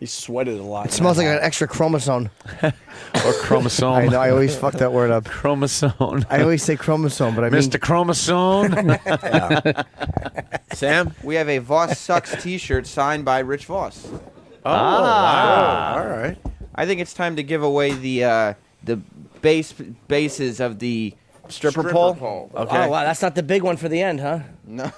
He sweated a lot. It smells like an extra chromosome. Or chromosome. I know. I always fuck that word up. Chromosome. I always say chromosome, but I mean Mr. Chromosome. Sam? We have a Voss Sucks t-shirt signed by Rich Voss. Oh, wow. All right. I think it's time to give away the bases of the stripper pole. Okay. Oh wow, that's not the big one for the end, huh? No.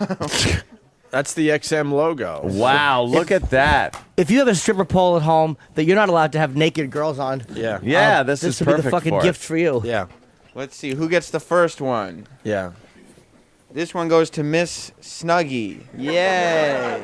That's the XM logo. Wow, look at that. If you have a stripper pole at home that you're not allowed to have naked girls on, Yeah. Yeah, this this is would be the perfect fucking for gift it. for you. Yeah. Let's see who gets the first one. Yeah. This one goes to Miss Snuggie. Yay!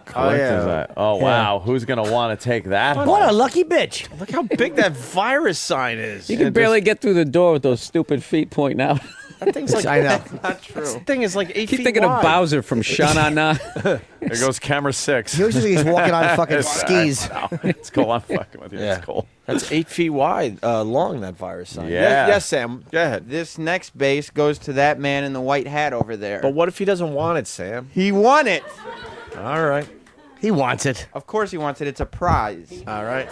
Collector's yeah. eye. Oh, wow. Who's going to want to take that? What a lucky bitch! Look how big that virus sign is. You can barely get through the door with those stupid feet pointing out. That thing's like, I know. Not true. that thing is like 8 Keep feet thinking wide. of Bowser from Sha-Na-Na. There goes camera 6. He always he's walking on fucking skis. It's cool. I'm fucking with you. Yeah. It's cool. That's 8 feet wide, long, that virus sign. Yeah. Yes, Sam. Go ahead. This next base goes to that man in the white hat over there. But what if he doesn't want it, Sam? He won it. All right. He wants it. Of course he wants it. It's a prize. All right.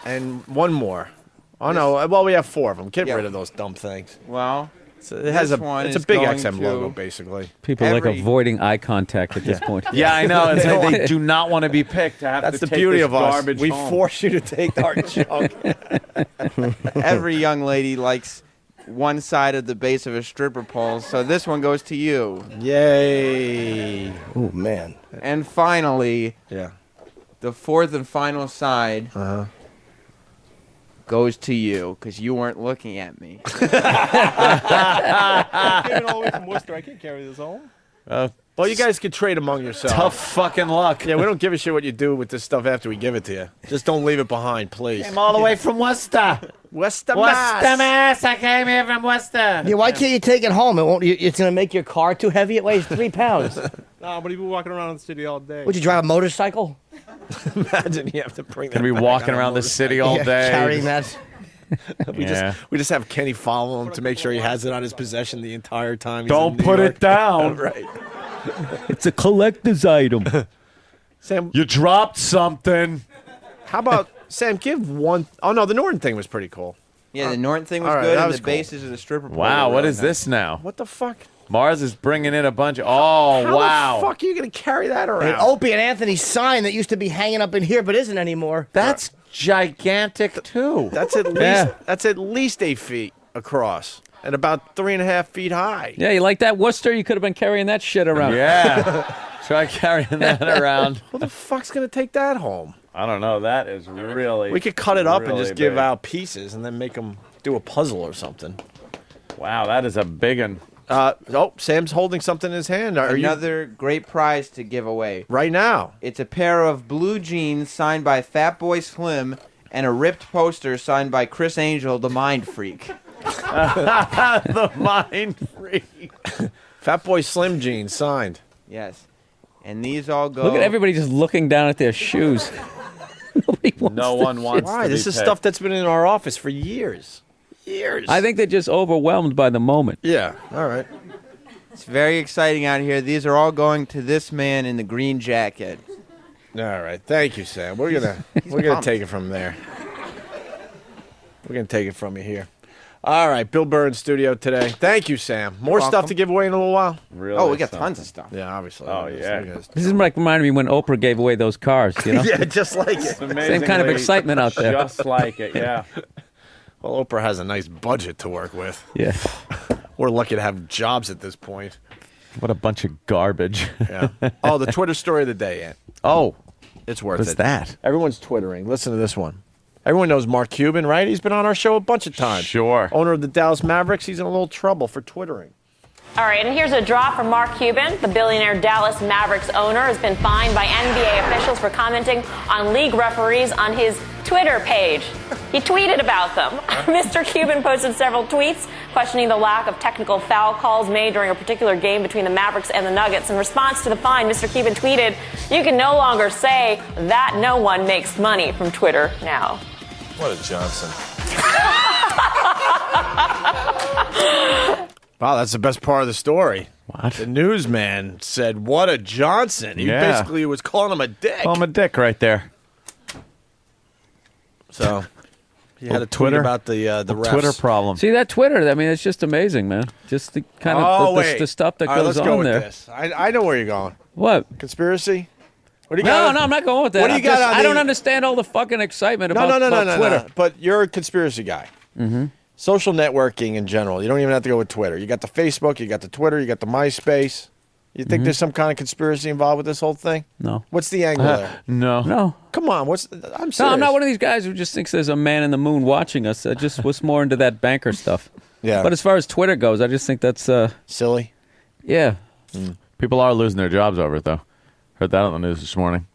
And one more. Oh, no. Well, we have 4 of them. Get Yeah. rid of those dumb things. Well, So it has this one it's a is big going XM to- logo, basically. People like Every- avoiding eye contact at this point. Yeah, I know. It's like they do not want to be picked to have That's to the take beauty this of us. garbage We home. force you to take our junk. every young lady likes one side of the base of a stripper pole, so this one goes to you. Yay. Oh man. And finally, Yeah. the fourth and final side goes to you because you weren't looking at me. I came all the way from Worcester. I can't carry this home. Well, you guys could trade among yourselves. Tough fucking luck. Yeah, we don't give a shit what you do with this stuff after we give it to you. Just don't leave it behind, please. Came all the way from Worcester. Worcester, Mass. I came here from Worcester. Yeah, why can't you take it home? It won't. It's gonna make your car too heavy. It weighs 3 pounds. No, but he'd be walking around the city all day. Would you drive a motorcycle? Imagine you have to bring that Gonna be back walking on a around the city all Yeah, day. carrying that. we just have Kenny follow him to make sure he has it on his possession the entire time. Don't put it down. Right. It's a collector's item. Sam, you dropped something. How about Sam? Give one. Oh no, the Norton thing was pretty cool. Yeah, the Norton thing was All right, good, that and was the cool. bases of the stripper pole. Wow, were what really is this now? What the fuck? Mars is bringing in a bunch of. Oh, How wow. the fuck are you going to carry that around? And Opie and Anthony's sign that used to be hanging up in here but isn't anymore. That's gigantic, too. That's at least that's at least 8 feet across and about 3.5 feet high. Yeah, you like that Worcester? You could have been carrying that shit around. Yeah. Try carrying that around. Who the fuck's going to take that home? I don't know. That is really. We could cut it up and really just give big. out pieces and then make them do a puzzle or something. Wow, that is a big one. Sam's holding something in his hand. Another great prize to give away. Right now. It's a pair of blue jeans signed by Fatboy Slim and a ripped poster signed by Chris Angel, the Mind Freak. The Mind Freak. Fatboy Slim jeans signed. Yes. And these all go... Look at everybody just looking down at their shoes. Nobody wants No one wants Why? to This be is picked. stuff that's been in our office for years. Years. I think they're just overwhelmed by the moment. Yeah, all right. It's very exciting out here. These are all going to this man in the green jacket. All right. Thank you, Sam. We're gonna take it from there. We're gonna take it from you here. All right, Bill Burr in studio today. Thank you, Sam. More Welcome. stuff to give away in a little while. Really we got something. tons of stuff. Yeah, obviously. Oh, yeah. This is like reminding me when Oprah gave away those cars, you know? Yeah, just like it. Same kind of Amazingly excitement out there. Just like it, yeah. Well, Oprah has a nice budget to work with. Yeah. We're lucky to have jobs at this point. What a bunch of garbage. Yeah. Oh, the Twitter story of the day, Ant. Oh, It's worth what's it. that? Everyone's twittering. Listen to this one. Everyone knows Mark Cuban, right? He's been on our show a bunch of times. Sure. Owner of the Dallas Mavericks. He's in a little trouble for twittering. All right, and here's a draw from Mark Cuban. The billionaire Dallas Mavericks owner has been fined by NBA officials for commenting on league referees on his Twitter page. He tweeted about them. Mr. Cuban posted several tweets questioning the lack of technical foul calls made during a particular game between the Mavericks and the Nuggets. In response to the fine, Mr. Cuban tweeted, "You can no longer say that no one makes money from Twitter now." What a Johnson. Wow, that's the best part of the story. What? The newsman said, "What a Johnson." He Yeah. basically was calling him a dick. Call him a dick right there. So he had a tweet about the refs. Twitter problem. See that Twitter? I mean, it's just amazing, man. Just the kind of the stuff that All right, goes let's go on with there. This. I know where you're going. What? Conspiracy? What do you No, got? no, I'm not going with that. What do you got on I don't the- understand all the fucking excitement No, about, no, about Twitter. no. But you're a conspiracy guy. Mm-hmm. Social networking in general. You don't even have to go with Twitter. You got the Facebook, you got the Twitter, you got the MySpace. You think Mhm. there's some kind of conspiracy involved with this whole thing? No. What's the angle there? No. No. Come on. I'm serious. No, I'm not one of these guys who just thinks there's a man in the moon watching us. I just was more into that banker stuff. Yeah. But as far as Twitter goes, I just think that's silly. Yeah. People are losing their jobs over it, though. Heard that on the news this morning.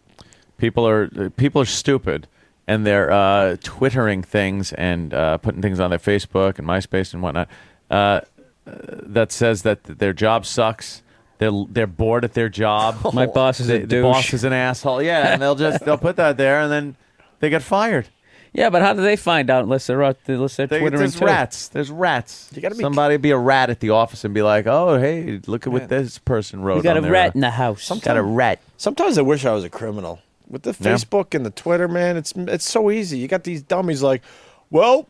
People are stupid, and they're twittering things and putting things on their Facebook and MySpace and whatnot that says that their job sucks. They're bored at their job. My boss is a the douche. boss is an asshole. Yeah, and they'll put that there, and then they get fired. Yeah, but how do they find out unless they're twittering There's too? rats. There's rats. You gotta be Somebody be a rat at the office and be like, "Oh, hey, look at what this person wrote." We got on a their, rat in the house. Got a rat. Sometimes I wish I was a criminal. With the Yeah. Facebook and the Twitter, man, it's so easy. You got these dummies like, well,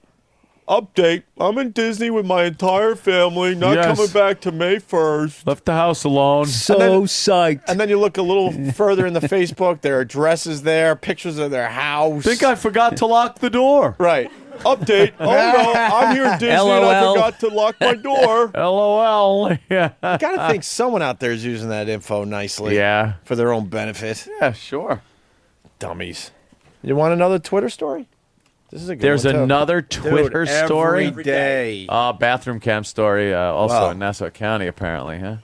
update. I'm in Disney with my entire family, not Yes. coming back to May 1st. Left the house alone. So psyched. And then you look a little further in the Facebook, their address is there, pictures of their house. Think I forgot to lock the door. Right. Update. Oh, no, I'm here at Disney and I LOL. forgot to lock my door. LOL. Yeah. You got to think someone out there is using that info nicely. Yeah. For their own benefit. Yeah, sure. Dummies. You want another Twitter story? This is a good There's one, too. another Twitter Dude, story. every day. Bathroom cam story, also Wow. in Nassau County, apparently, huh?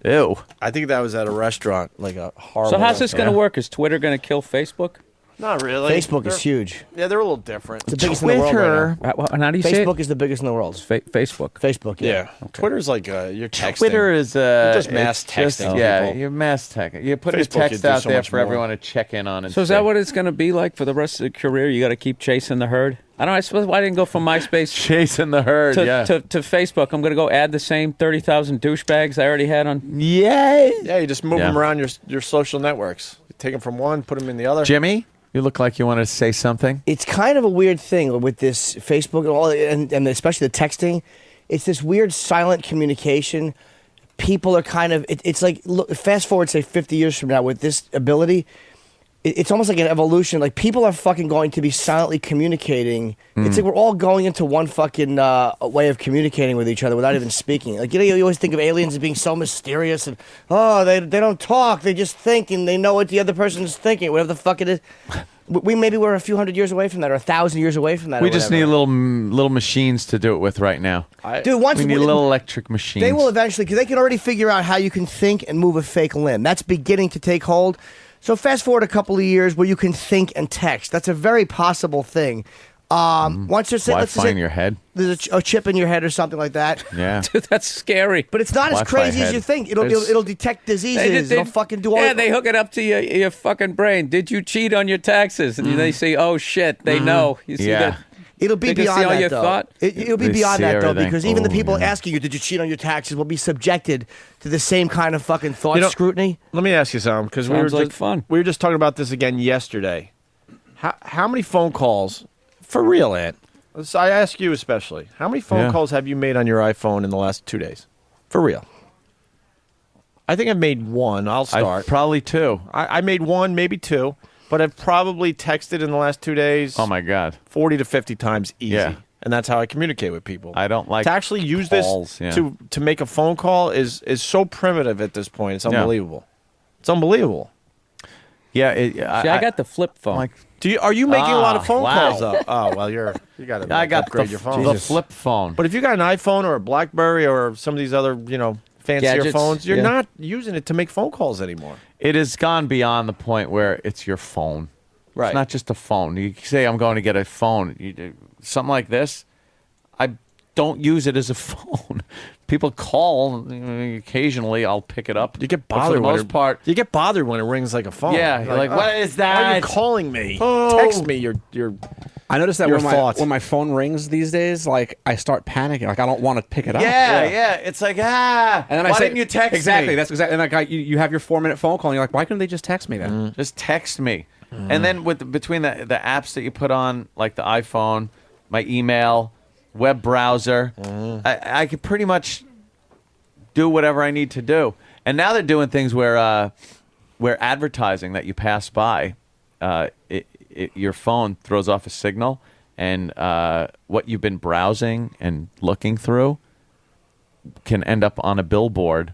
Ew. I think that was at a restaurant, like a horrible So how's this going to restaurant. work? Is Twitter going to kill Facebook? Not really. Facebook is huge. Yeah, they're a little different. It's the biggest in the world right now. And how do you say it? Facebook is the biggest in the world. Facebook. Facebook, yeah. Yeah. Twitter's like you're texting. Twitter is You're just mass it's just- texting. yeah, people. you're mass texting. You put a Facebook, you text do out so there much for more. everyone to check in on. And So is that what it's going to be like for the rest of the career? You got to keep chasing the herd? I don't know. I suppose why didn't go from MySpace chasing the herd to, yeah. to Facebook? I'm going to go add the same 30,000 douchebags I already had on. Yay! Yeah, you just move Yeah. them around your social networks. You take them from one, put them in the other. Jimmy, you look like you wanted to say something. It's kind of a weird thing with this Facebook and all, and especially the texting. It's this weird silent communication. People are kind of. It's like look, fast forward, say 50 years from now, with this ability, it's almost like an evolution. Like people are fucking going to be silently communicating. It's like we're all going into one fucking way of communicating with each other without even speaking. Like you always think of aliens as being so mysterious and they don't talk. They just think and they know what the other person is thinking. Whatever the fuck it is. We're a few hundred years away from that, or 1,000 years away from that. We just need little machines to do it with right now. Dude, once we need little electric machines. They will eventually, because they can already figure out how you can think and move a fake limb. That's beginning to take hold. So fast forward a couple of years where you can think and text. That's a very possible thing. Once you're let's Wi-Fi say in your head. there's a chip in your head or something like that. Yeah, Dude, that's scary. But it's not as Wi-Fi crazy as head. you think. It'll detect diseases. It'll fucking do all. Yeah, they hook it up to your fucking brain. Did you cheat on your taxes? And they say, "Oh shit," they know. You see Yeah. that? It'll be They can beyond see all that, your though. thought? It'll be They beyond see that, though, everything. because even the Oh, people yeah. asking you, did you cheat on your taxes, will be subjected to the same kind of fucking thought You know, scrutiny. Let me ask you something, because Sounds like fun. We were just talking about this again yesterday. How many phone calls, for real, Ant? I ask you especially. How many phone Yeah. calls have you made on your iPhone in the last 2 days? For real. I think I've made one. I'll start. Probably two. I made one, maybe two, but I've probably texted in the last 2 days. Oh my God. 40 to 50 times easy. Yeah. And that's how I communicate with people. I don't like to actually use calls, this yeah. to make a phone call is so primitive at this point. It's unbelievable. It's unbelievable. Yeah, See, I got the flip phone. Are you making a lot of phone wow. calls up? Oh well, you got to I got upgrade your phone. the flip phone. But if you got an iPhone or a BlackBerry or some of these other fancier Gadgets, phones, you're yeah. not using it to make phone calls anymore. It has gone beyond the point where it's your phone. Right. It's not just a phone. You say, I'm going to get a phone. Something like this, I don't use it as a phone. People call. Occasionally, I'll pick it up. You get But for bothered the most part. You get bothered when it rings like a phone. Yeah, you're like, what is that? Why are you calling me? Oh. Text me your I noticed that your when thoughts. when my phone rings these days, like I start panicking. Like I don't want to pick it up. Yeah. It's like, And then I why say, didn't you text exactly, me? That's exactly. And like you have your 4-minute phone call, and you're like, why couldn't they just text me then? Just text me. And then between the apps that you put on, like the iPhone, my email, web browser, I could pretty much do whatever I need to do. And now they're doing things where advertising that you pass by, your phone throws off a signal, and what you've been browsing and looking through can end up on a billboard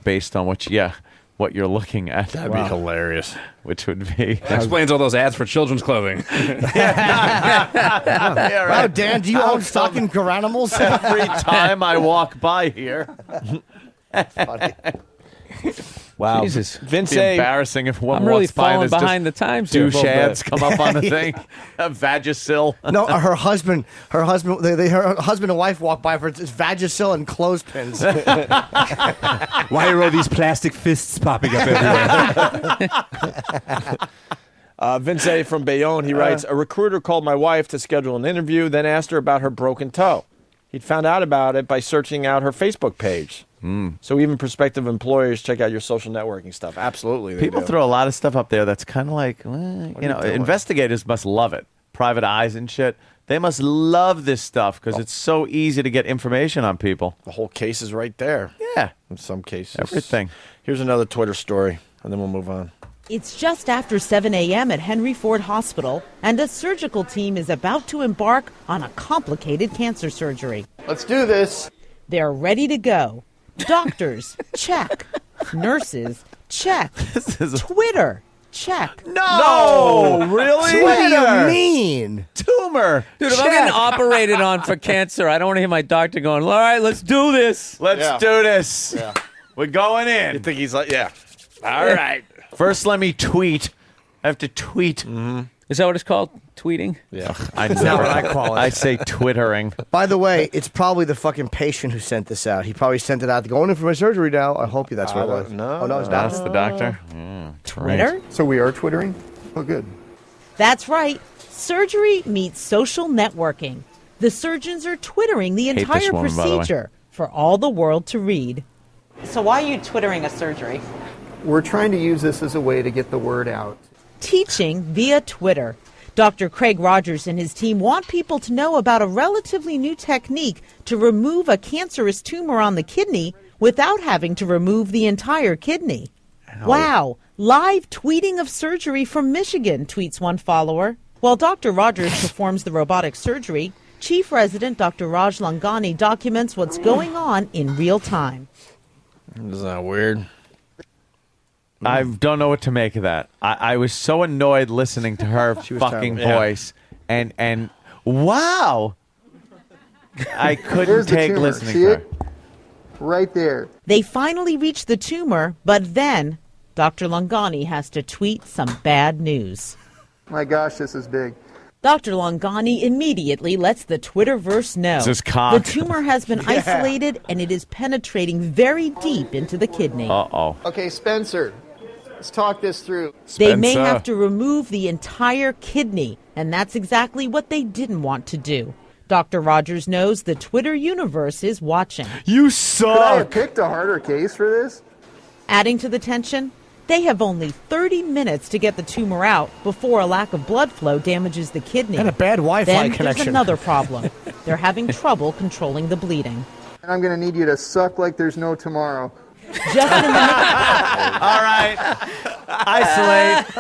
based on what you're looking at. That'd be hilarious. Which would be That explains all those ads for children's clothing. Yeah, right. Wow, Dan, do you own stock in Garanimals? Every time I walk by here. Wow. Jesus. Vince, It'd be embarrassing if one I'm really walks by and falling there's just behind the times here a douche little bit. ads come up on the thing. A Vagisil. No, her husband, her husband and wife walk by for it's Vagisil and clothespins. Why are all these plastic fists popping up everywhere? Vince from Bayonne, he writes, a recruiter called my wife to schedule an interview, then asked her about her broken toe. He'd found out about it by searching out her Facebook page. So even prospective employers check out your social networking stuff. Absolutely. They People do. throw a lot of stuff up there that's kind of like, investigators must love it. Private eyes and shit. They must love this stuff because it's so easy to get information on people. The whole case is right there. Yeah. In some cases. Everything. Here's another Twitter story, and then we'll move on. It's just after 7 a.m. at Henry Ford Hospital, and a surgical team is about to embark on a complicated cancer surgery. Let's do this. They're ready to go. Doctors, check. Nurses, check. Twitter, check. No, really? What do you mean? Tumor. Dude, if I'm getting operated on for cancer, I don't want to hear my doctor going, all right, let's do this. Let's do this. Yeah. We're going in. You think he's like, yeah. All right. First, let me tweet, I have to tweet. Mm-hmm. Is that what it's called? Tweeting? Yeah. That's not what I call it. I say twittering. By the way, it's probably the fucking patient who sent this out. He probably sent it out to going in for my surgery now. I hope that's what it was. No. Oh, no, it's That's not. the doctor. Yeah, Twitter? So we are twittering? Oh, good. That's right. Surgery meets social networking. The surgeons are twittering the Hate this entire woman, by the way. procedure for all the world to read. So why are you twittering a surgery? We're trying to use this as a way to get the word out. Teaching via Twitter. Dr. Craig Rogers and his team want people to know about a relatively new technique to remove a cancerous tumor on the kidney without having to remove the entire kidney. Wow, live tweeting of surgery from Michigan, tweets one follower. While Dr. Rogers performs the robotic surgery, Chief Resident Dr. Raj Langani documents what's going on in real time. Isn't that weird? I don't know what to make of that. I was so annoyed listening to her fucking terrible. voice, and wow, I couldn't There's the take tumor. listening See to her. it? Right there. They finally reach the tumor, but then Dr. Langani has to tweet some bad news. My gosh, this is big. Dr. Langani immediately lets the Twitterverse know This is cock. the tumor has been isolated and it is penetrating very deep into the kidney. Uh-oh. Okay, Spencer, let's talk this through. They may have to remove the entire kidney, and that's exactly what they didn't want to do. Dr. Rogers knows the Twitter universe is watching. You Could I have picked a harder case for this? Adding to the tension, they have only 30 minutes to get the tumor out before a lack of blood flow damages the kidney. And a bad Wi-Fi then connection. There's another problem. They're having trouble controlling the bleeding. And I'm going to need you to suck like there's no tomorrow. Just in the All right. Isolate.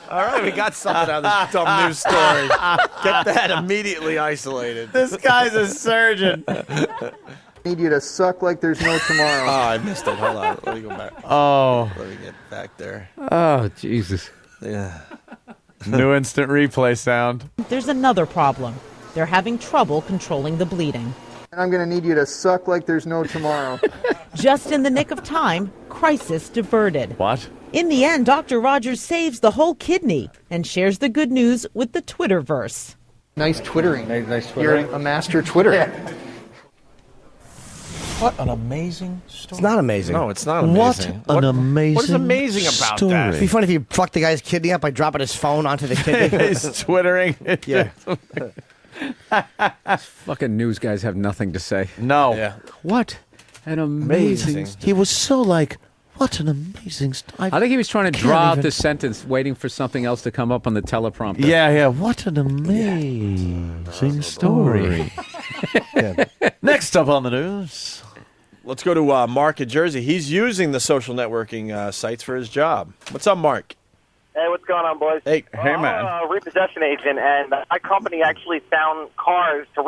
All right, we got something out of this dumb news story. Get that immediately isolated. This guy's a surgeon. Need you to suck like there's no tomorrow. Oh, I missed it. Hold on. Let me go back. Oh. Let me get back there. Oh, Jesus. Yeah. New instant replay sound. There's another problem. They're having trouble controlling the bleeding. And I'm going to need you to suck like there's no tomorrow. Just in the nick of time, crisis diverted. What? In the end, Dr. Rogers saves the whole kidney and shares the good news with the Twitterverse. Nice twittering. Nice twittering. You're a master twitter. What an amazing story. It's not amazing. No, it's not amazing. What an amazing What is amazing about story. that? It'd be funny if you fucked the guy's kidney up by dropping his phone onto the kidney. He's twittering. Yeah. Fucking news guys have nothing to say. No. Yeah. What an amazing. He was so like, what an amazing story. I think he was trying to can't draw out even- the sentence, waiting for something else to come up on the teleprompter. Yeah. What an amazing story. Next up on the news. Let's go to Mark in Jersey. He's using the social networking sites for his job. What's up, Mark? Hey, what's going on, boys? Hey, I'm a repossession agent, and my company actually found cars that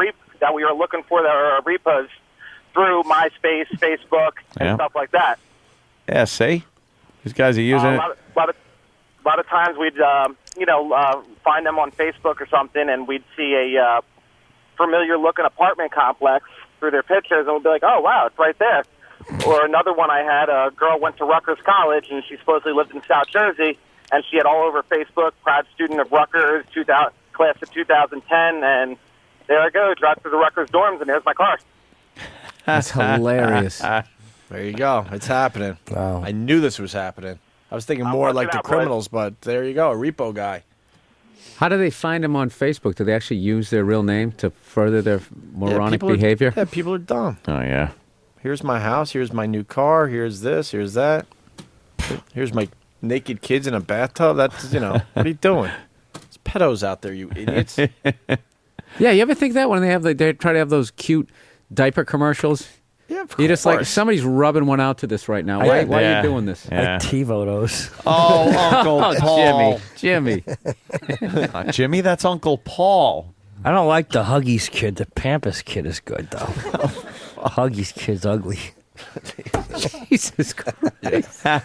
we were looking for that are repos through MySpace, Facebook, and stuff like that. Yeah, see? These guys are using it. A lot of times we'd, find them on Facebook or something, and we'd see a familiar-looking apartment complex through their pictures, and we'd be like, oh, wow, it's right there. Or another one I had, a girl went to Rutgers College, and she supposedly lived in South Jersey, and she had all over Facebook, proud student of Rutgers, class of 2010, and there I go, drive through the Rutgers dorms, and there's my car. That's hilarious. There you go. It's happening. Wow. I knew this was happening. I was thinking more like the criminals, but there you go, a repo guy. How do they find him on Facebook? Do they actually use their real name to further their moronic behavior? People are dumb. Oh, yeah. Here's my house. Here's my new car. Here's this. Here's that. Here's my naked kids in a bathtub. That's, what are you doing? There's pedos out there, you idiots. Yeah, you ever think that when they try to have those cute diaper commercials? Yeah, of course. You're just like, somebody's rubbing one out to this right now. Why are you doing this? Yeah. Like TiVotos. Oh, Uncle Paul. Jimmy. Not Jimmy, that's Uncle Paul. I don't like the Huggies kid. The Pampas kid is good, though. Huggies kid's ugly. Jesus Christ. Do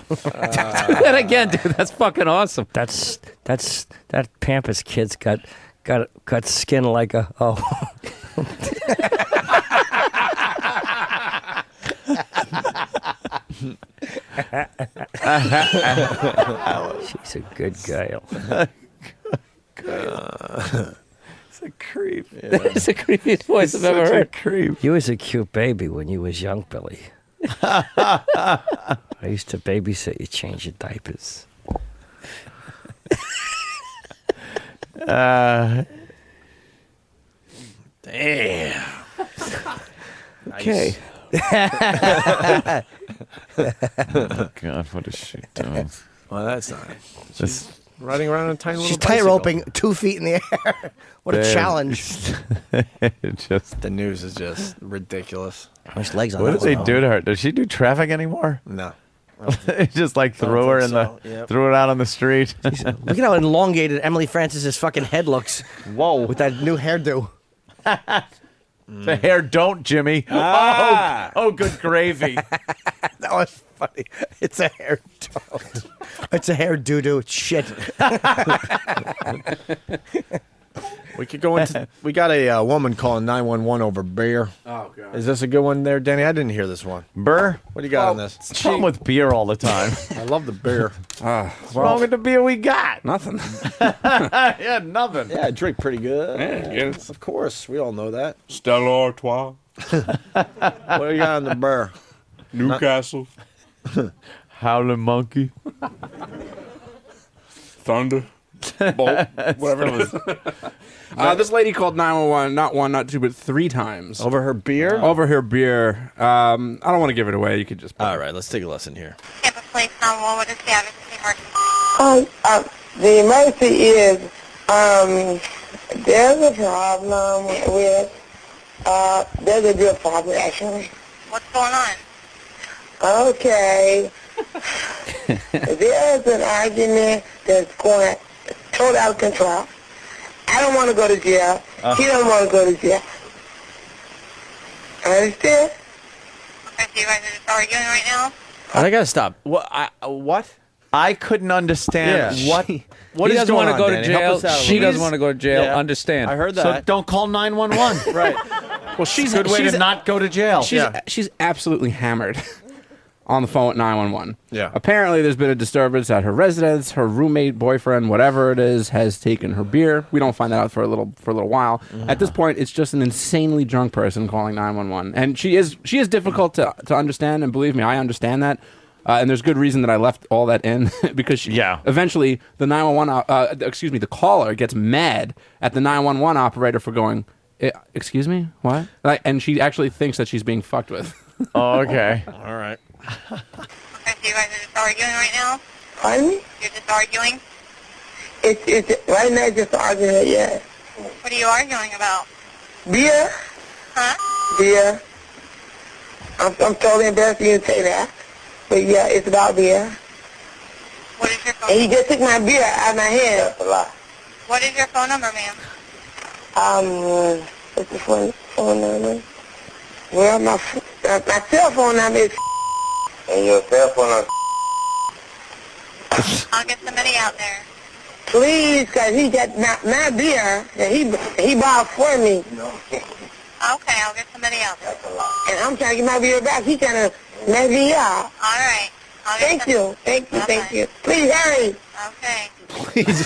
that again, dude. That's fucking awesome. That Pampas kid's got skin like a She's a good girl. It's a creep. Yeah. That's the creepiest voice I've ever heard. Creep. You was a cute baby when you was young, Billy. I used to babysit you, change your diapers. Damn. Okay. Oh, God, what is she doing? Well, that's not. She's running around in a tiny little She's bicycle. tightroping 2 feet in the air. What a challenge. Just the news is just ridiculous. Nice legs on what that did they one, do to her? Does she do traffic anymore? No. They just like threw her in threw her out on the street. Look at how elongated Emily Francis's fucking head looks. Whoa. With that new hairdo. The hair don't, Jimmy. Ah. Oh, good gravy. That was funny. It's a hair don't. It's a hair doo-doo. Shit. We could go into. We got a woman calling 911 over beer. Oh God! Is this a good one there, Danny? I didn't hear this one. Burr? What do you got on this? What's wrong with beer all the time? I love the beer. What's wrong with the beer we got? Nothing. Yeah, nothing. Yeah, I drink pretty good. Yeah, yes. Of course, we all know that. Stella Artois. What do you got on the beer? Newcastle. Howling monkey. Thunder. Bolt. Whatever it was. This lady called 911, not one, not two, but 3 times. Over her beer? Over her beer. I don't want to give it away. You could just... All right, let's take a listen here. Tampa Police 911, what is the address of the emergency? The emergency is, there's a problem with, there's a real problem, actually. What's going on? Okay. There's an argument that's going totally out of control. I don't want to go to jail. He don't want to go to jail. Understand? Okay, so you guys are just arguing right now? I gotta stop. What? I couldn't understand what He is doesn't going want to on, go to Danny. Help jail. us out a She little. doesn't want to go to jail. Yeah. Understand. I heard So that. don't call 911. Right. Well, she's Good way she's, to not go to jail. She's absolutely hammered on the phone at 911. Yeah. Apparently, there's been a disturbance at her residence. Her roommate, boyfriend, whatever it is, has taken her beer. We don't find that out for a little while. At this point, it's just an insanely drunk person calling 911, and she is difficult to understand. And believe me, I understand that. And there's good reason that I left all that in because eventually the 911, the caller gets mad at the 911 operator for going, excuse me, what? And she actually thinks that she's being fucked with. Oh, okay. All right. Okay, so you guys are just arguing right now? Pardon me? You're just arguing? It's right now it's just an argument, yeah. What are you arguing about? Beer? Huh? Beer. I'm totally embarrassed for you to say that. But yeah, it's about beer. What is your phone And he number? just took my beer out of my hand. That's a lie. What is your phone number, ma'am? What's the phone number? Well, my cell phone number is And your cell phone number. I'll get somebody out there. Please, because he got my beer that he bought for me. No. Okay, I'll get somebody out there. And I'm trying to get my beer back. He's trying to mess me up. All right. Thank you. Please hurry. Okay. Please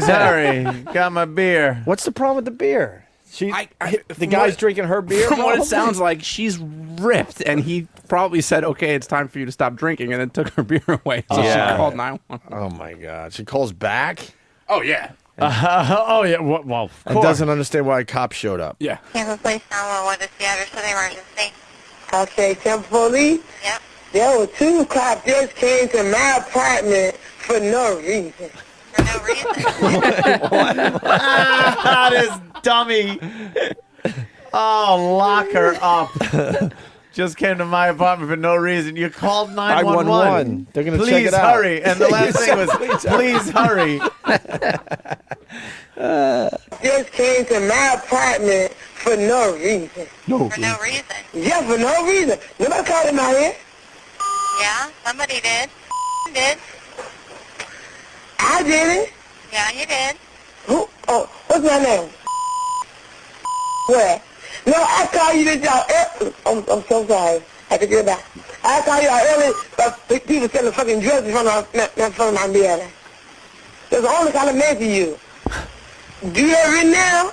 hurry. Got my beer. What's the problem with the beer? The guy's drinking her beer? From what it probably? sounds like, she's ripped, and he probably said, okay, it's time for you to stop drinking, and then took her beer away. So she called 911. Oh, my God. She calls back? Oh, yeah. Oh, yeah. Well, and doesn't understand why a cop showed up. Yeah. Tampa Police 911, what is the address of the emergency? Okay, Tampa Police? Yep. There were 2 cops just came to my apartment for no reason. For no reason? This dummy. Oh, lock her up. Just came to my apartment for no reason. You called 911. They're going to please check it out. hurry. And the last thing was, please hurry. Just came to my apartment for no reason. For no reason? Yeah, for no reason. Nobody called him out here. Yeah, somebody did. Did. I didn't. Yeah, you did. Who? Oh, what's my name? Where? No, I call you this job. I'm so sorry. I take it back. I call you out early, but people selling fucking drugs in front of my building. That's the only kind of man to you. Do you have it now?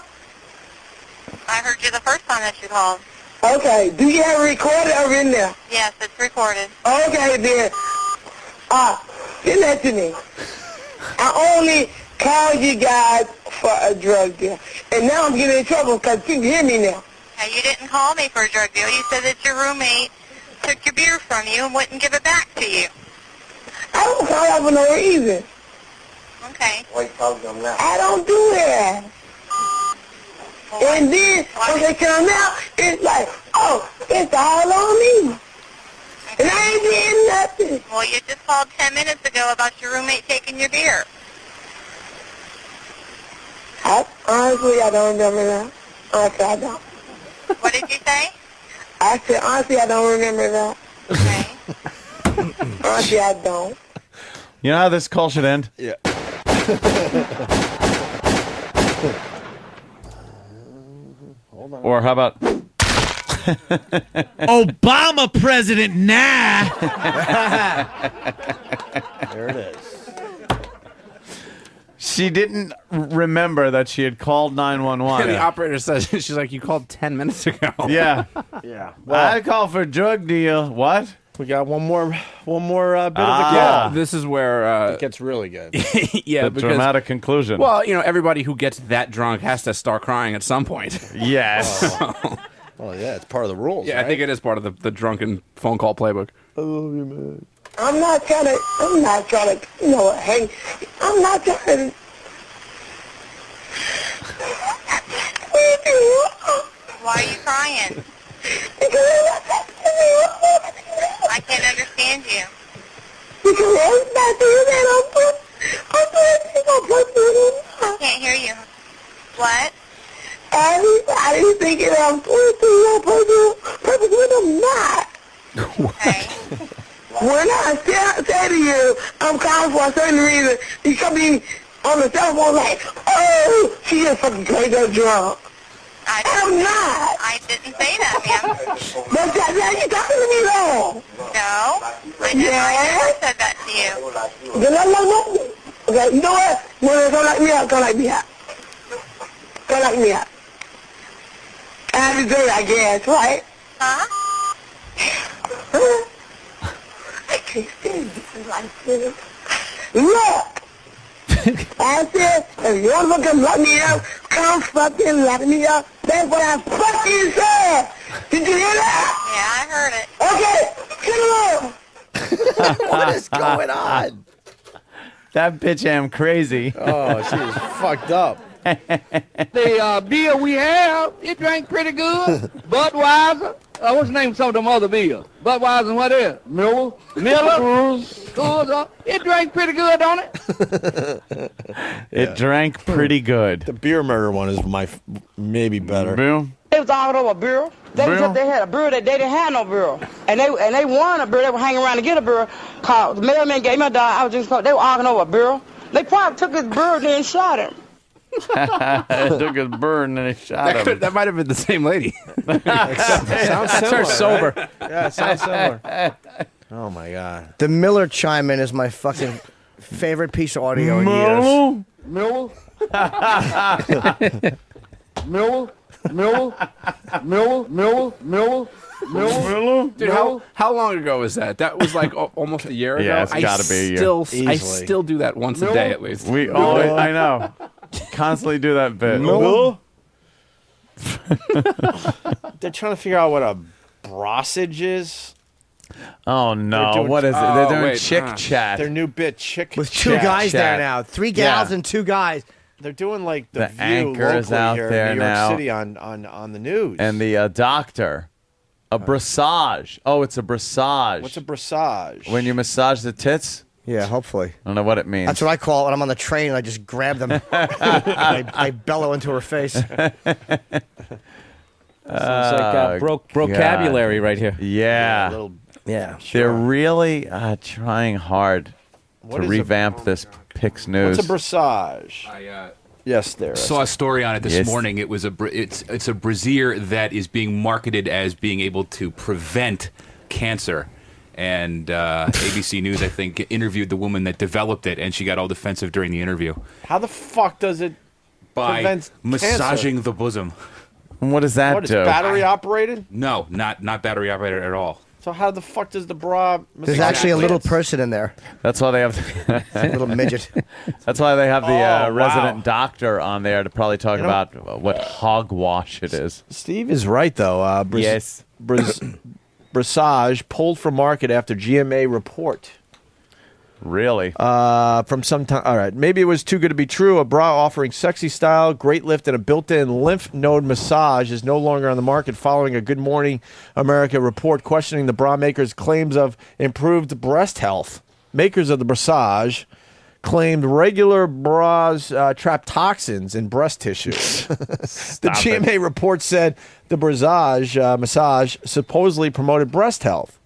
I heard you the first time that you called. Okay. Do you have it recorded or written there? Yes, it's recorded. Okay, then. Send that to me. I only called you guys for a drug deal. And now I'm getting in trouble because people hear me now. Hey, you didn't call me for a drug deal. You said that your roommate took your beer from you and wouldn't give it back to you. I don't call out for no reason. Okay. Why you calling them now? I don't do that. And then when they come out, it's like, oh, it's all on me. And I ain't getting nothing. Well, you just called 10 minutes ago about your roommate taking your beer. Honestly, I don't remember that. Honestly, I don't. What did you say? I said, honestly, I don't remember that. Okay. Honestly, I don't. You know how this call should end? Yeah. Hold on. Or how about... Obama president now. There it is. She didn't remember that she had called 911. The operator says, she's like, you called 10 minutes ago. Yeah. Yeah. Well, I called for a drug deal. What? We got one more bit of the Yeah, call. this is where... it gets really good. Yeah, the because, dramatic conclusion. well, you know, everybody who gets that drunk has to start crying at some point. Yes. Well, yeah, it's part of the rules. Yeah, right? I think it is part of the drunken phone call playbook. I love you, man. I'm not trying to, you know, hang. I'm not trying to. Why are you crying? I can't understand you. Because everybody that I can't hear you. What? everybody's thinking I'm doing purpose when I'm not. Okay. When I say to you, I'm calling for a certain reason, you come in on the telephone like, oh, she is fucking crazy or drunk. I'm not. I didn't say that, ma'am. But now you're talking to me wrong. No, I never said that to you. Then no. Okay, you know what? When don't like me out, don't like me out. Don't like me out. I deserve it, I guess, right? Huh? I can't stand this like this. Look! I said, if you want to fucking lock me up, come fucking lock me up. That's what I fucking said. Did you hear that? Yeah, I heard it. Okay, get along. What is going on? That bitch am crazy. Oh, she is fucked up. The beer we have, it drank pretty good. Budweiser. What's the name of some of them other beers? Budweiser and what else? Miller. Coors. It drank pretty good, don't it? It drank pretty good. The beer murder one is maybe better. Boom. They was all over a beer. They had a beer that they didn't have no beer. And they won a beer. They were hanging around to get a beer. Called the mailman gave me a dime. I was just they were arguing over a beer. They probably took his beer and then shot him. It took his bird and then he shot him. That might have been the same lady. Sounds That's similar. her sober. Yeah, it sounds similar. Oh my god. The Miller chime-in is my fucking favorite piece of audio in years. Miller. Miller. Dude, how long ago was that? That was like almost a year ago. Yeah, it's gotta be a year. I still do that once a day at least. We always, I know. Constantly do that bit. They're trying to figure out what a brossage is. Oh no! What is it? They're doing chick chat. Their new bit, chick With two chat. guys there now. 3 gals and 2 guys. They're doing like The View anchor is locally out here there in New York now. City on the news. And the doctor. A brassage. Oh, it's a brassage. What's a brassage? When you massage the tits? Yeah, hopefully. I don't know what it means. That's what I call it when I'm on the train and I just grab them. I bellow into her face. It's like vocabulary right here. Yeah. They're really trying hard What to is revamp this Pix News. What's a brassage? Yes, there. Saw a story on it this morning. It was it's a brassiere that is being marketed as being able to prevent cancer. And ABC News, I think, interviewed the woman that developed it, and she got all defensive during the interview. How the fuck does it By prevent massaging cancer? the bosom. What does that What, is do? battery operated? No, not battery operated at all. So how the fuck does the bra... There's actually a little person in there. That's why they have a little midget. That's why they have the Oh, resident wow. doctor on there to probably talk You know- about what hogwash it is. Steve is right, though. Yes. Brassage pulled from market after GMA report. Really? From some time. All right. Maybe it was too good to be true. A bra offering sexy style, great lift, and a built-in lymph node massage is no longer on the market following a Good Morning America report questioning the bra maker's claims of improved breast health. Makers of the Brassage claimed regular bras trap toxins in breast tissue. The GMA report said the Brassage massage supposedly promoted breast health.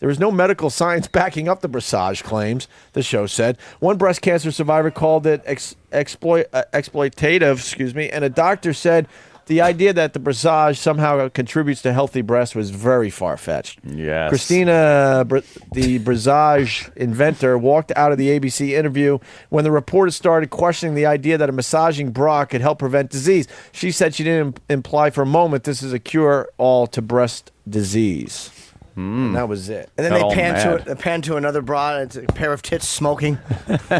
There is no medical science backing up the Brassage claims, the show said. One breast cancer survivor called it exploitative, and a doctor said the idea that the Brassage somehow contributes to healthy breasts was very far-fetched. Yes. Christina, the Brassage inventor, walked out of the ABC interview when the reporter started questioning the idea that a massaging bra could help prevent disease. She said she didn't imply for a moment this is a cure-all to breast disease. And that was it. And then they pan to another bra, and it's a pair of tits smoking. I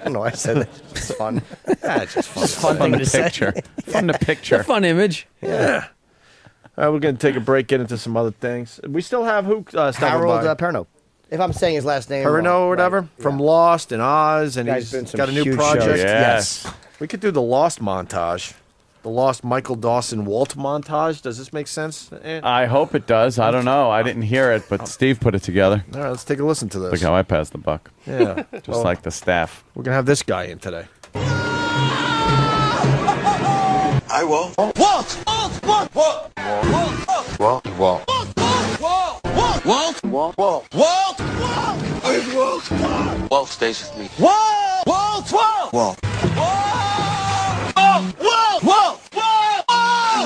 don't know why I said that. It's fun. Yeah, it's just fun. It's a fun thing to picture. say. Fun to picture. It's a fun image. Yeah. All right, we're going to take a break, get into some other things. We still have who stopping Harold by? Perno. If I'm saying his last name Perno wrong, or whatever, right, from Lost and Oz, and Guy's he's been some got a new huge project. shows. Yes. We could do the Lost montage. The Lost Michael Dawson Walt montage. Does this make sense? I hope it does. I don't know. I didn't hear it, but Steve put it together. All right, let's take a listen to this. Look how I passed the buck. Yeah. Just like the staff. We're going to have this guy in today. I will. Walt! Walt! Walt! Walt! Walt! Walt! Walt! Walt! Walt! Walt! Walt! Where's Walt? Walt stays with me. Walt! Walt! Walt! Walt! Walt! Walt! Walt! Walt!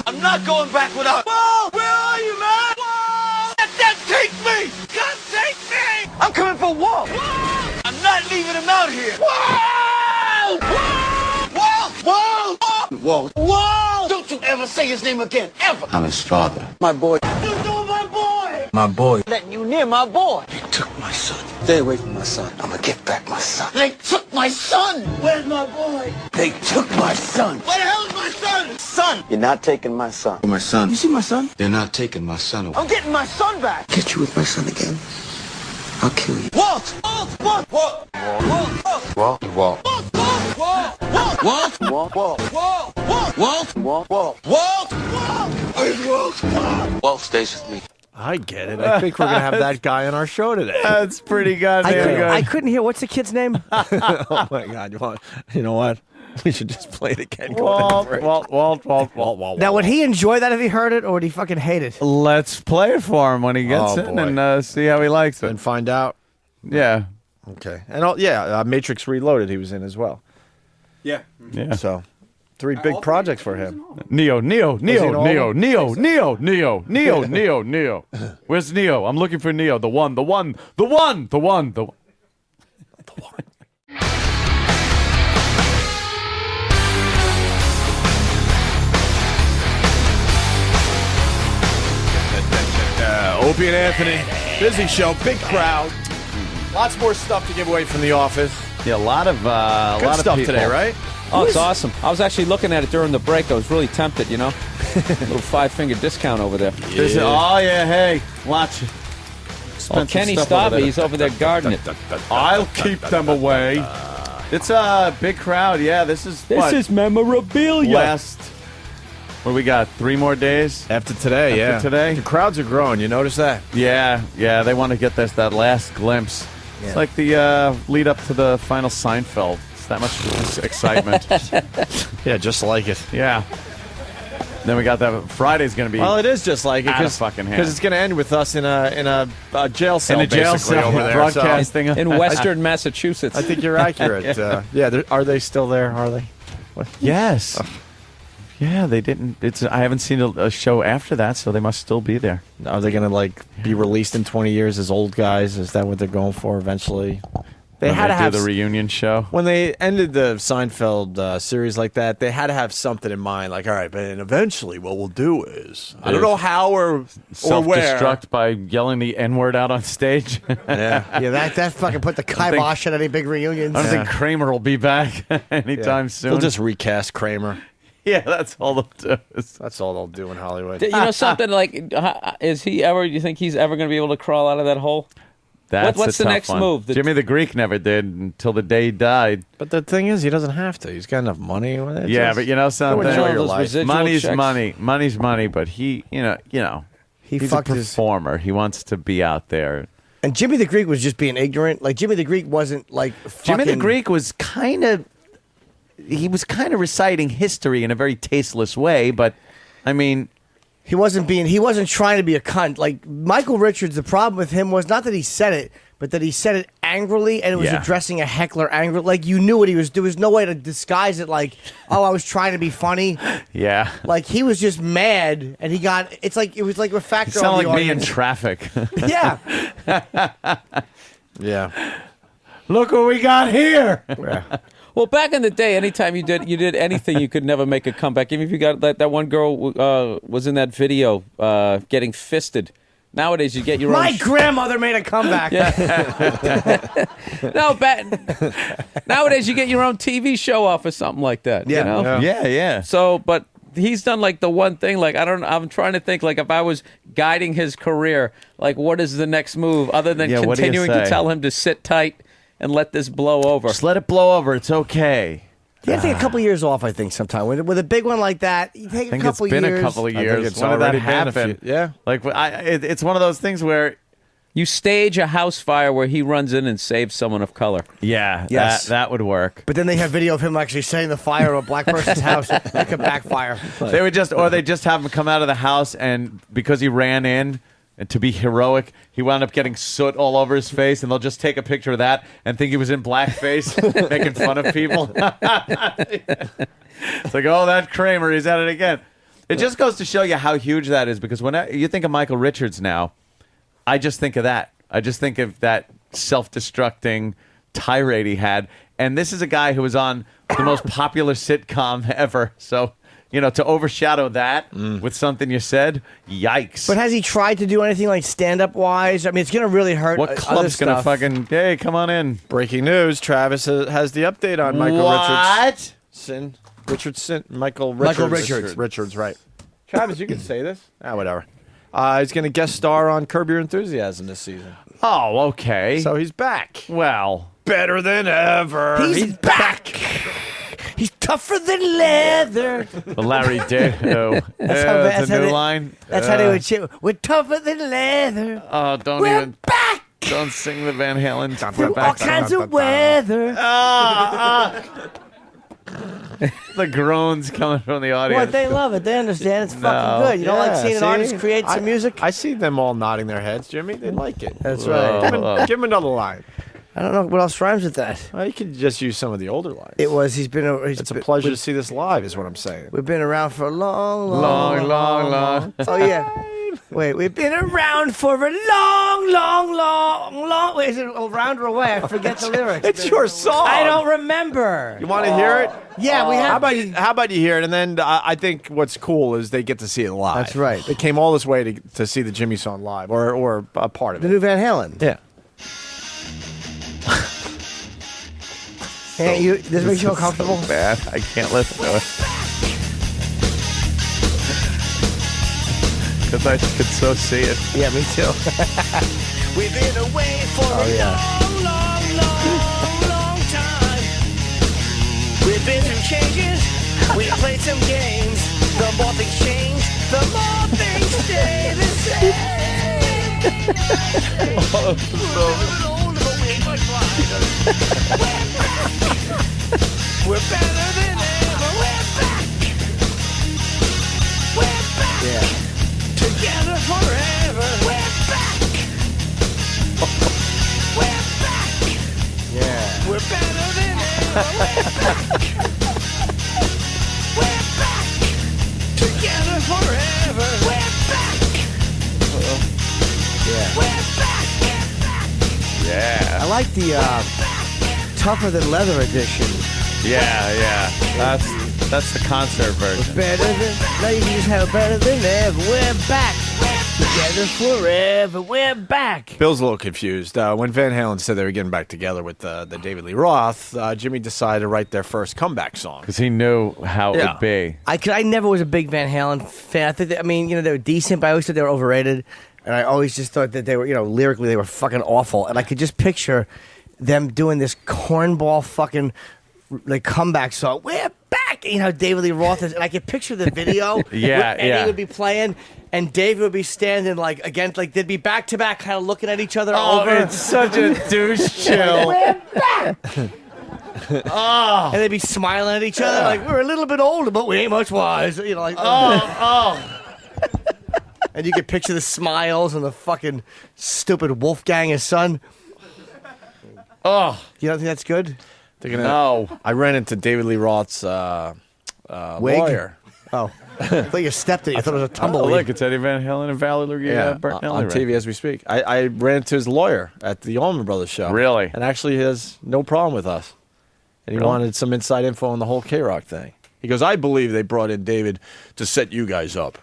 I'm not going back without Walt! Where are you, man? Walt! That take me! God take me! I'm coming for Walt! Walt! I'm not leaving him out here! Walt! Walt! Walt! Walt! Walt! Don't you ever say his name again, ever! I'm his father. My boy. You know my boy! My boy. Letting you near my boy. They took my son. Stay away from my son. I'm gonna get back my son. They took my son! Where's my boy? They took my son. Where the hell is my son? Son! You're not taking my son. My son. You see my son? They're not taking my son away. I'm getting my son back! Get you with my son again. I'll kill you. Walt! Walt! Walt! Walt! Walt! Walt! Walt! Walt! Walt! Walt! Walt! Walt! Walt! Walt! Walt! Walt! Walt! Where's Walt? Walt stays with me. I get it. I think we're going to have that guy on our show today. That's pretty goddamn good. I couldn't hear. What's the kid's name? Oh, my God. You know what? We should just play it again. Walt. Now, would he enjoy that if he heard it, or would he fucking hate it? Let's play it for him when he gets Oh, in boy. and see how he likes it. And find out. Yeah. Okay. And Matrix Reloaded he was in as well. Yeah. Yeah. So, 3 big projects for him. Neo. Neo. Where's Neo? I'm looking for Neo. The one. Opie and Anthony, busy show, big crowd. Lots more stuff to give away from the office. Yeah, a lot of Good stuff people today, right? Oh, it's awesome. I was actually looking at it during the break. I was really tempted, you know? Little 5-finger discount over there. Oh, yeah, hey, watch it. Oh, Kenny Stabby, he's over there guarding it. I'll keep them away. It's a big crowd, yeah. This is memorabilia. Last, what do we got, 3 more days? After today, After today? The crowds are growing. You notice that? Yeah, they want to get that last glimpse. Yeah. It's like the lead up to the final Seinfeld. It's that much excitement. Yeah, just like it. Yeah. Then we got that Friday's going to be. Well, it is just like it out of fucking hand. because it's going to end with us in a jail cell, In a jail basically, cell, over there. broadcasting. In Western Massachusetts. I think you're accurate. Are they still there? Are they? What? Yes. Yeah, they didn't. I haven't seen a show after that, so they must still be there. Are they going to be released in 20 years as old guys? Is that what they're going for eventually? They When had to do have the reunion show. When they ended the Seinfeld series like that, they had to have something in mind. Like, all right, but eventually, what we'll do is I don't know how or where. Self-destruct by yelling the N-word out on stage. Yeah, that fucking put the kibosh at any big reunions. I don't think Kramer will be back anytime soon. They'll just recast Kramer. Yeah, that's all they'll do. That's all they'll do in Hollywood. You know something like? Is he ever? You think he's ever going to be able to crawl out of that hole? What's the a tough next one. move? Jimmy the Greek never did until the day he died. But the thing is, he doesn't have to. He's got enough money. But you know something. Enjoy your life. Money's checks. money. Money's money. But he's a performer. He wants to be out there. And Jimmy the Greek was just being ignorant. Like Jimmy the Greek wasn't like Jimmy the Greek was kind of reciting history in a very tasteless way, but I mean, he wasn't trying to be a cunt. Like Michael Richards, the problem with him was not that he said it, but that he said it angrily and it was addressing a heckler angrily. Like you knew what he was doing. There was no way to disguise it like, oh, I was trying to be funny. Yeah. Like he was just mad and it was like a factor. You sound on the like me in audience. traffic. Yeah. Yeah. Look what we got here. Well, back in the day, anytime you did anything, you could never make a comeback. Even if you got that one girl was in that video getting fisted. Nowadays, you get your own. My grandmother made a comeback. Nowadays, you get your own TV show off or something like that. Yeah. You know? Yeah. So, but he's done like the one thing. Like I'm trying to think. Like if I was guiding his career, like what is the next move other than what do you continuing to say? tell him to sit tight and let this blow over. Just let it blow over. It's okay. You have to take a couple years off, I think, sometime. With a big one like that, you take I think a couple it's been years. a couple of I think years. it's When did that already been a happen? few- yeah. Like it's one of those things where You stage a house fire where he runs in and saves someone of color. Yeah, Yes. that would work. But then they have video of him actually setting the fire to a black person's house. That could backfire. They would just have him come out of the house, and because he ran in and to be heroic, he wound up getting soot all over his face, and they'll just take a picture of that and think he was in blackface, making fun of people. It's like, oh, that Kramer, he's at it again. It just goes to show you how huge that is, because when you think of Michael Richards now, I just think of that. I just think of that self-destructing tirade he had. And this is a guy who was on the most popular sitcom ever. So, to overshadow that with something you said, yikes. But has he tried to do anything like stand-up wise? I mean, it's going to really hurt. What club's going to fucking, hey, come on in. Breaking news, Travis has the update on Michael Richards. Michael Richards. Richards, right. Travis, you can say this. Whatever. He's going to guest star on Curb Your Enthusiasm this season. Oh, okay. So he's back. Well. Better than ever. He's back. He's tougher than leather. Larry Deho. That's a new line. That's how they would say, we're tougher than leather. Oh, we're back. Don't sing the Van Halen. Through all kinds of weather. The groans coming from the audience. What, they love it. They understand. It's fucking good. You don't like seeing an artist create some music? I see them all nodding their heads, Jimmy. They like it. That's right. Give him another line. I don't know what else rhymes with that. Well, you could just use some of the older lines. It's a pleasure to see this live, is what I'm saying. We've been around for a long. Oh, yeah. Wait, we've been around for a long. Wait, is it around or away? I forget the lyrics. It's your song. I don't remember. You want to hear it? Yeah, we have. How about you hear it? And then I think what's cool is they get to see it live. That's right. They came all this way to see the Jimmy song live, or a part of The it. new Van Halen. Yeah. Hey, this makes you feel comfortable? So bad. I can't listen to it. Because I could so see it. Yeah, me too. We've been away for a long time. We've been through changes. We played some games. The more things change, the more things stay the same. We're better than ever. We're back. We're back. Yeah. Together forever. We're back. We're back. Yeah. We're better than ever. We're back. We're back. forever. We're back. Yeah. We're back. Yeah. I like the tougher than leather edition. Yeah. That's the concert version. Better than ladies, how better than ever. We're back. Together forever. We're back. Bill's a little confused. When Van Halen said they were getting back together with the David Lee Roth, Jimmy decided to write their first comeback song. Because he knew how it would be. I never was a big Van Halen fan. I think they were decent, but I always thought they were overrated. And I always just thought that they were, lyrically they were fucking awful. And I could just picture them doing this cornball fucking comeback song. We're back. David Lee Roth is, and I could picture the video. Yeah. Eddie would be playing, and David would be standing they'd be back to back, kind of looking at each other. Oh, over. it's such a douche chill. We're back. And they'd be smiling at each other we're a little bit older, but we ain't much wise. And you could picture the smiles and the fucking stupid Wolfgang, his son. You don't think that's good? No. I ran into David Lee Roth's lawyer. Oh. I thought you stepped it. I thought it was a tumbleweed. Look, it's Eddie Van Halen and Valerie Bertinelli. On TV as we speak. I ran into his lawyer at the Allman Brothers show. Really? And actually he has no problem with us. And he wanted some inside info on the whole K-Rock thing. He goes, I believe they brought in David to set you guys up.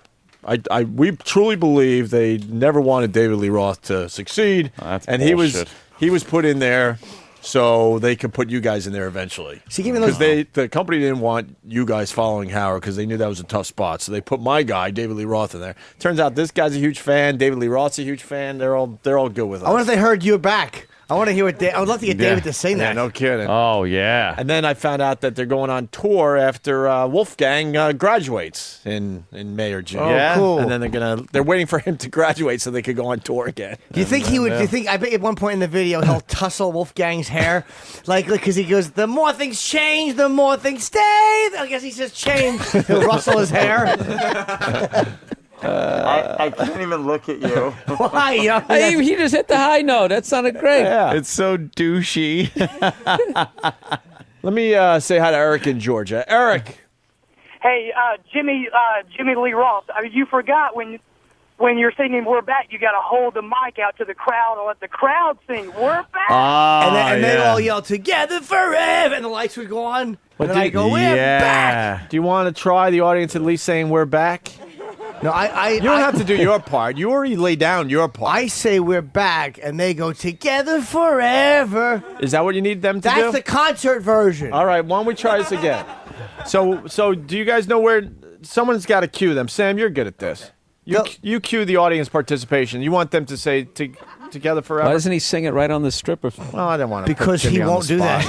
We truly believe they never wanted David Lee Roth to succeed. That's and bullshit. he was put in there so they could put you guys in there eventually. Because the company didn't want you guys following Howard because they knew that was a tough spot. So they put my guy, David Lee Roth, in there. Turns out this guy's a huge fan. David Lee Roth's a huge fan. They're all good with us. I wonder if they heard you were back. I want to hear what I would love to get David to sing that. Yeah, no kidding. Oh, yeah. And then I found out that they're going on tour after Wolfgang graduates in May or June. Oh, cool. And then they're waiting for him to graduate so they could go on tour again. Do you think he would? Do you think? I bet at one point in the video he'll tussle Wolfgang's hair, because he goes, "The more things change, the more things stay." I guess he says change. He'll rustle his hair. I can't even look at you. Why? He just hit the high note. That sounded great. Yeah. It's so douchey. Let me say hi to Eric in Georgia. Eric. Hey, Jimmy Lee Roth. I mean, you forgot when you're singing "We're Back," you got to hold the mic out to the crowd and let the crowd sing "We're Back." And they all yell "Together forever," and the lights would go on. And then I go, "We're back." Do you want to try the audience at least saying "We're back"? No, you don't have to do your part. You already laid down your part. I say we're back, and they go together forever. Is that what you need them to do? That's the concert version. All right, why don't we try this again? So do you guys know where someone's got to cue them? Sam, you're good at this. You cue the audience participation. You want them to say together forever. Why doesn't he sing it right on the stripper? Well, I don't want to. Because he won't do that.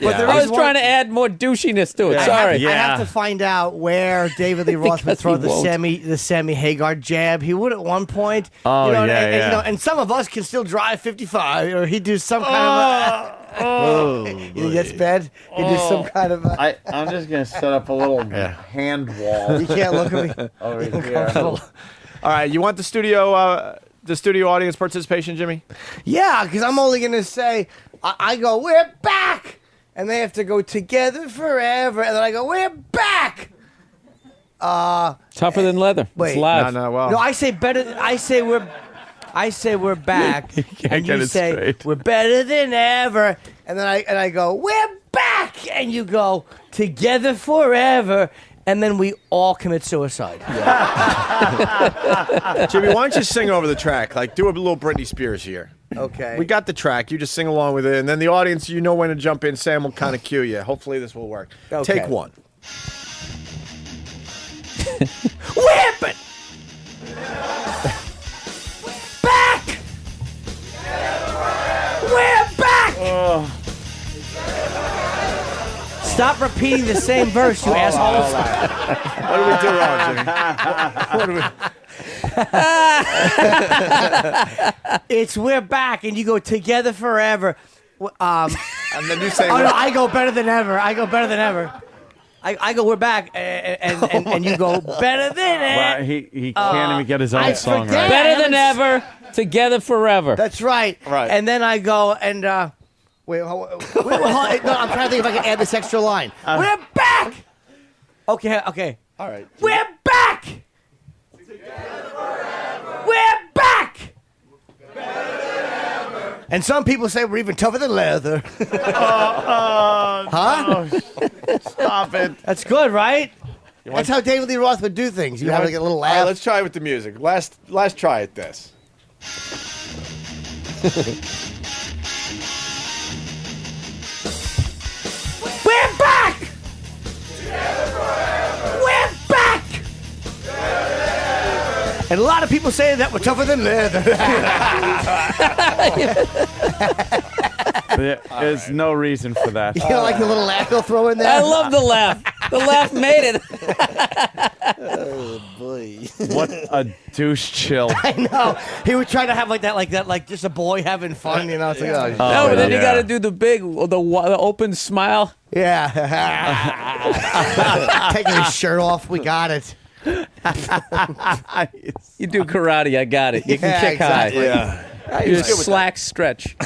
I was trying to add more douchiness to it. Sorry. I have to find out where David Lee Roth would throw the Sammy Hagar jab. He would at one point. Oh, and some of us can still drive 55, or he'd do some kind of. You think that's bad? He'd do some kind of. I'm just gonna set up a little hand wall. You can't look at me. Over here. All right, you want the studio audience participation, Jimmy? Yeah, because I'm only gonna say I go, "We're back," and they have to go together forever, and then I go, "We're back." Tougher than leather. Wait, it's live. No, well. No, I say better. I say we're back, and you say straight. we're better than ever, and then I go, "We're back," and you go, "Together forever." And then we all commit suicide. Jimmy, why don't you sing over the track? Do a little Britney Spears here. Okay. We got the track. You just sing along with it. And then the audience, you know when to jump in. Sam will kind of cue you. Hopefully this will work. Okay. Take one. Whip it! Back! We're back! Stop repeating the same verse, you assholes. What do we do wrong, Jimmy? What do we... It's we're back, and you go together forever. And then you say... Oh, no, I go better than ever. I go we're back, and you go better than ever. Well, he can't even get his own song right. Better than ever, together forever. That's right. Right. And then I go and... Wait, no, I'm trying to think if I can add this extra line. We're back! Okay. All right. We're back! We're back! And some people say we're even tougher than leather. Huh? Stop it. That's good, right? That's how David Lee Roth would do things. You have like a little All right, laugh. let's try it with the music. Last try at this. We're back! We're back! And a lot of people say that we're tougher than leather. There's no reason for that. You know, like the little laugh they'll throw in there? I love the laugh. The laugh made it. Oh, boy. What a douche chill. I know. He would try to have like just a boy having fun, you know? It's like, oh, No, but then you got to do the big, the open smile. yeah. Taking his shirt off. We got it. You do karate, I got it. You can Yeah, kick exactly. high. Yeah. You just slack stretch.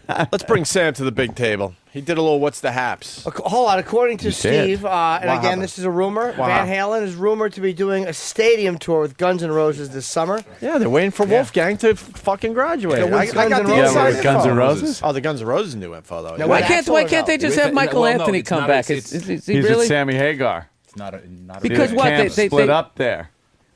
Let's bring Sam to the big table. He did a little what's the haps. Hold on. According to You did. Steve, and What again, happened? this is a rumor, What Van happened? Halen is rumored to be doing a stadium tour with Guns N' Roses this summer. Yeah, they're waiting for Wolfgang to fucking graduate. Yeah, with I Guns got N' the Roses. inside Yeah, with Guns info. N' Roses? Oh, the Guns N' Roses new info though. Now, Why with can't Axl or they no? just have Michael well, no, Anthony it's come not- back? it's- Is he He's really? with Sammy Hagar. It's not a Because The what, camp they- split they- up there.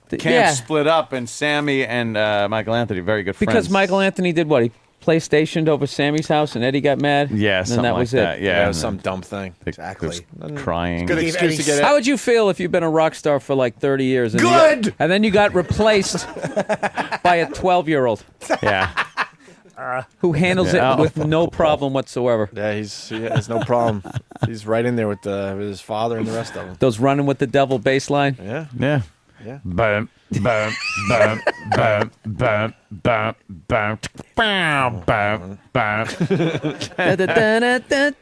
The camp yeah. split up, and Sammy and Michael Anthony very good friends. Because Michael Anthony did what? He PlayStationed over Sammy's house, and Eddie got mad. Yeah, and then something that like was that. it. Yeah, it was some dumb thing. Exactly. Crying. Good excuse to get How it. would you feel if you've been a rock star for like 30 years? And Good! and then you got replaced by a 12-year-old Yeah. who handles Yeah. it with no problem whatsoever. Yeah, he has no problem. He's right in there with his father and the rest of them. Those running with the devil bass line. Yeah. Yeah. Yeah. Bum, bum, bum, bum, bum, bum, bum, bum, bum, bum. Bum, bum,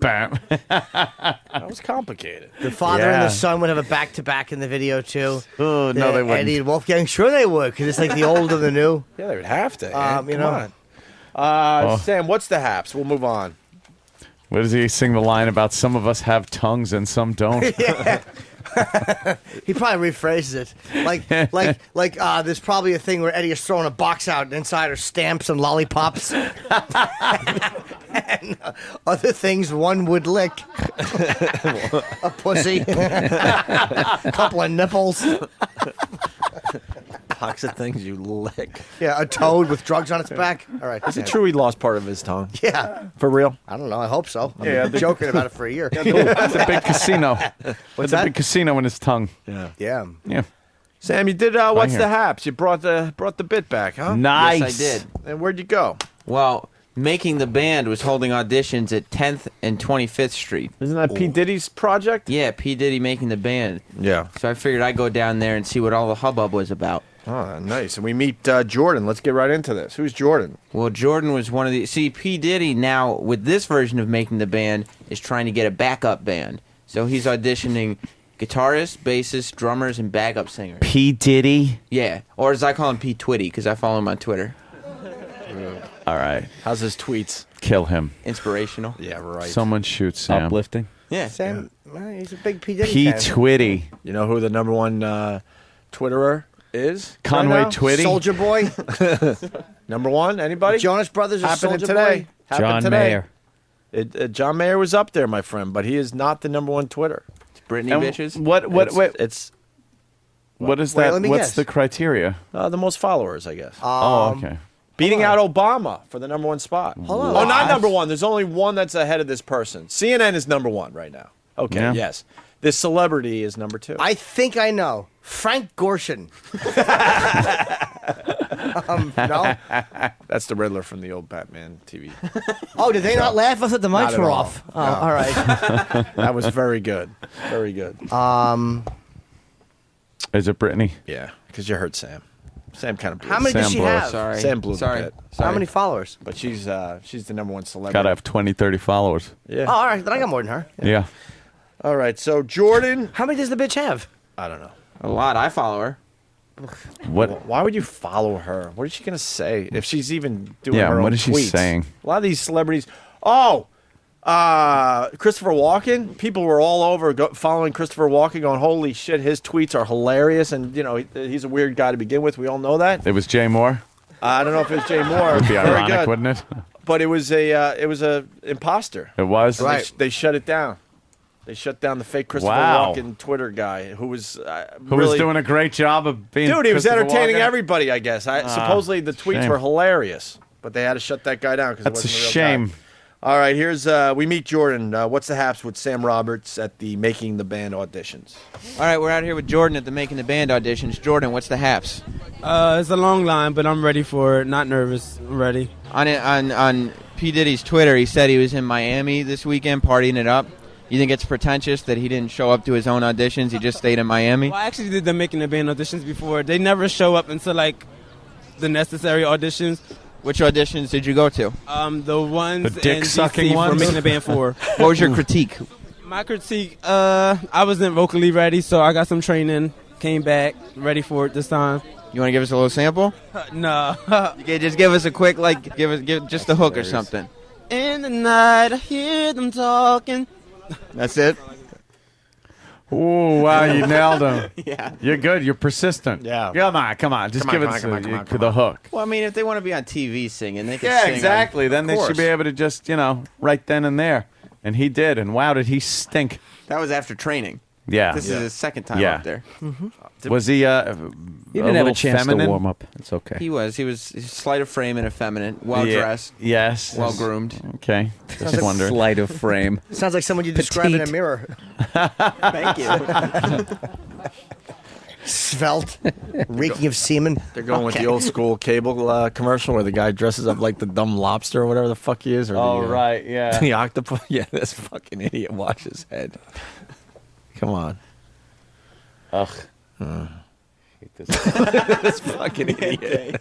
bum. That was complicated. The father and Yeah. the son would have a back-to-back in the video, too. Oh, no, they wouldn't. Eddie and Wolfgang, sure they would, because it's like the old and the new. Yeah, they would have to. You Come know. on. Sam, what's the haps? We'll move on. What does he sing the line about? Some of us have tongues and some don't. He probably rephrases it. Like there's probably a thing where Eddie is throwing a box out, and inside are stamps and lollipops. and other things one would lick. A pussy. A couple of nipples. Box of things you lick. Yeah, a toad with drugs on its back. All right. Is it true he lost part of his tongue? Yeah. For real? I don't know. I hope so. I've Yeah, been joking about it for a year. It's a big casino. What's a that? big casino in his tongue. Yeah. Yeah. Yeah. Sam, you did what's here. the haps? You brought the bit back, huh? Nice. Yes, I did. And where'd you go? Well, Making the Band was holding auditions at 10th and 25th Street. Isn't that P. Diddy's project? Yeah, P. Diddy Making the Band. Yeah. So I figured I'd go down there and see what all the hubbub was about. Oh, nice. And we meet Jordan. Let's get right into this. Who's Jordan? Well, Jordan was one of the... See, P. Diddy now, with this version of Making the Band, is trying to get a backup band. So he's auditioning guitarists, bassists, drummers, and backup singers. P. Diddy? Yeah. Or as I call him, P. Twitty, because I follow him on Twitter. All right. How's his tweets? Kill him. Inspirational. Yeah, right. Someone shoot Sam. Uplifting. Yeah. Sam, he's a big P. Diddy P. fan. Twitty. You know who the number one Twitterer is? Conway right now? Twitty. Soldier Boy. Number one? Anybody? Jonas Brothers or Happening Soldier today. Boy? Happened John today. Mayer. John Mayer was up there, my friend, but he is not the number one Twitter. Britney And bitches. What It's what is Wait, that? let me What's guess. the criteria? the most followers, I guess. Oh, okay. Beating out Obama for the number one spot. Hold on. Oh, not number one. There's only one that's ahead of this person. CNN is number one right now. Okay, Yeah. yes. This celebrity is number two. I think I know. Frank Gorshin. No? That's the Riddler from the old Batman TV. Oh, did they not laugh? I thought the Not mics at were all. off. Oh, No. all right. That was very good. Very good. Is it Brittany? Yeah, because you heard Sam. Sam kind of blew How many does Sam she Blow. have? Sorry. Sam blew Sorry. the pit. How many followers? But she's the number one celebrity. Gotta have 20, 30 followers. Yeah. Oh, all right. Then I got more than her. Yeah. All right, so Jordan. How many does the bitch have? I don't know. A lot. I follow her. What? Why would you follow her? What is she going to say if she's even doing Yeah, her own what is she tweets? saying? A lot of these celebrities. Oh, Christopher Walken. People were all over following Christopher Walken, going, "Holy shit, his tweets are hilarious." And he's a weird guy to begin with. We all know that. It was Jay Moore. I don't know if it was Jay Moore. It would be Very ironic, good. wouldn't it? But it was a imposter. It was. And they shut it down. They shut down the fake Christopher Walken Twitter guy who was was doing a great job of being. Dude, he was entertaining Walken. everybody. I guess. Supposedly the tweets shame. were hilarious, but they had to shut that guy down because That's it wasn't a real shame. guy. All right, here's we meet Jordan. What's the haps with Sam Roberts at the Making the Band auditions? All right, we're out here with Jordan at the Making the Band auditions. Jordan, what's the haps? It's a long line, but I'm ready for it. Not nervous. I'm ready. On P. Diddy's Twitter, he said he was in Miami this weekend partying it up. You think it's pretentious that he didn't show up to his own auditions? He just stayed in Miami? Well, I actually did the Making the Band auditions before. They never show up until, the necessary auditions. Which auditions did you go to? The ones The dick-sucking in DC ones? for Making the Band 4. What was your critique? My critique, I wasn't vocally ready, so I got some training, came back, ready for it this time. You want to give us a little sample? No. Okay, just give us a quick, give just a hook or something. In the night, I hear them talking. That's it? Ooh, wow, you nailed him. Yeah. You're good. You're persistent. Yeah. Come on. Just give us the hook. Well, I mean, if they want to be on TV singing, they can Yeah, sing. exactly. On, Then they course. should be able to just, right then and there. And he did. And wow, did he stink. That was after training. Yeah. This is his second time Yeah. up there. Was he You didn't have a chance feminine? to warm up. It's okay. He was slight of frame and effeminate, well-dressed, Yes. well-groomed. Okay. Just wonder. Sleight of frame. Sounds like someone you describe in a mirror. Thank you. Svelte, reeking of semen. They're going with the old school cable commercial where the guy dresses up like the dumb lobster or whatever the fuck he is. Or right, yeah. The octopus. Yeah, this fucking idiot. Watch his head. Come on. Ugh. This fucking idiot.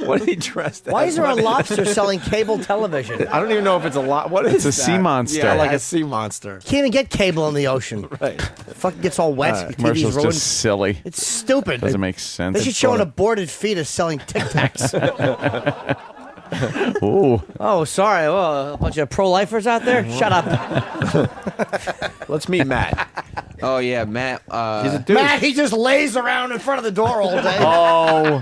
What did he dress as? Why is there a lobster selling cable television? I don't even know if it's a lot. What is It's a sea that? monster. Yeah, like a sea monster. Can't even get cable in the ocean. Right. It fucking gets all wet. The TV's Commercial's ruined. just silly. It's stupid. Doesn't make sense. They should show an aborted fetus selling Tic Tacs. Ooh. Oh, sorry. Well, a bunch of pro-lifers out there? Shut up. Let's meet Matt. Oh, yeah, Matt. He's a dude. Matt, he just lays around in front of the door all day. Oh.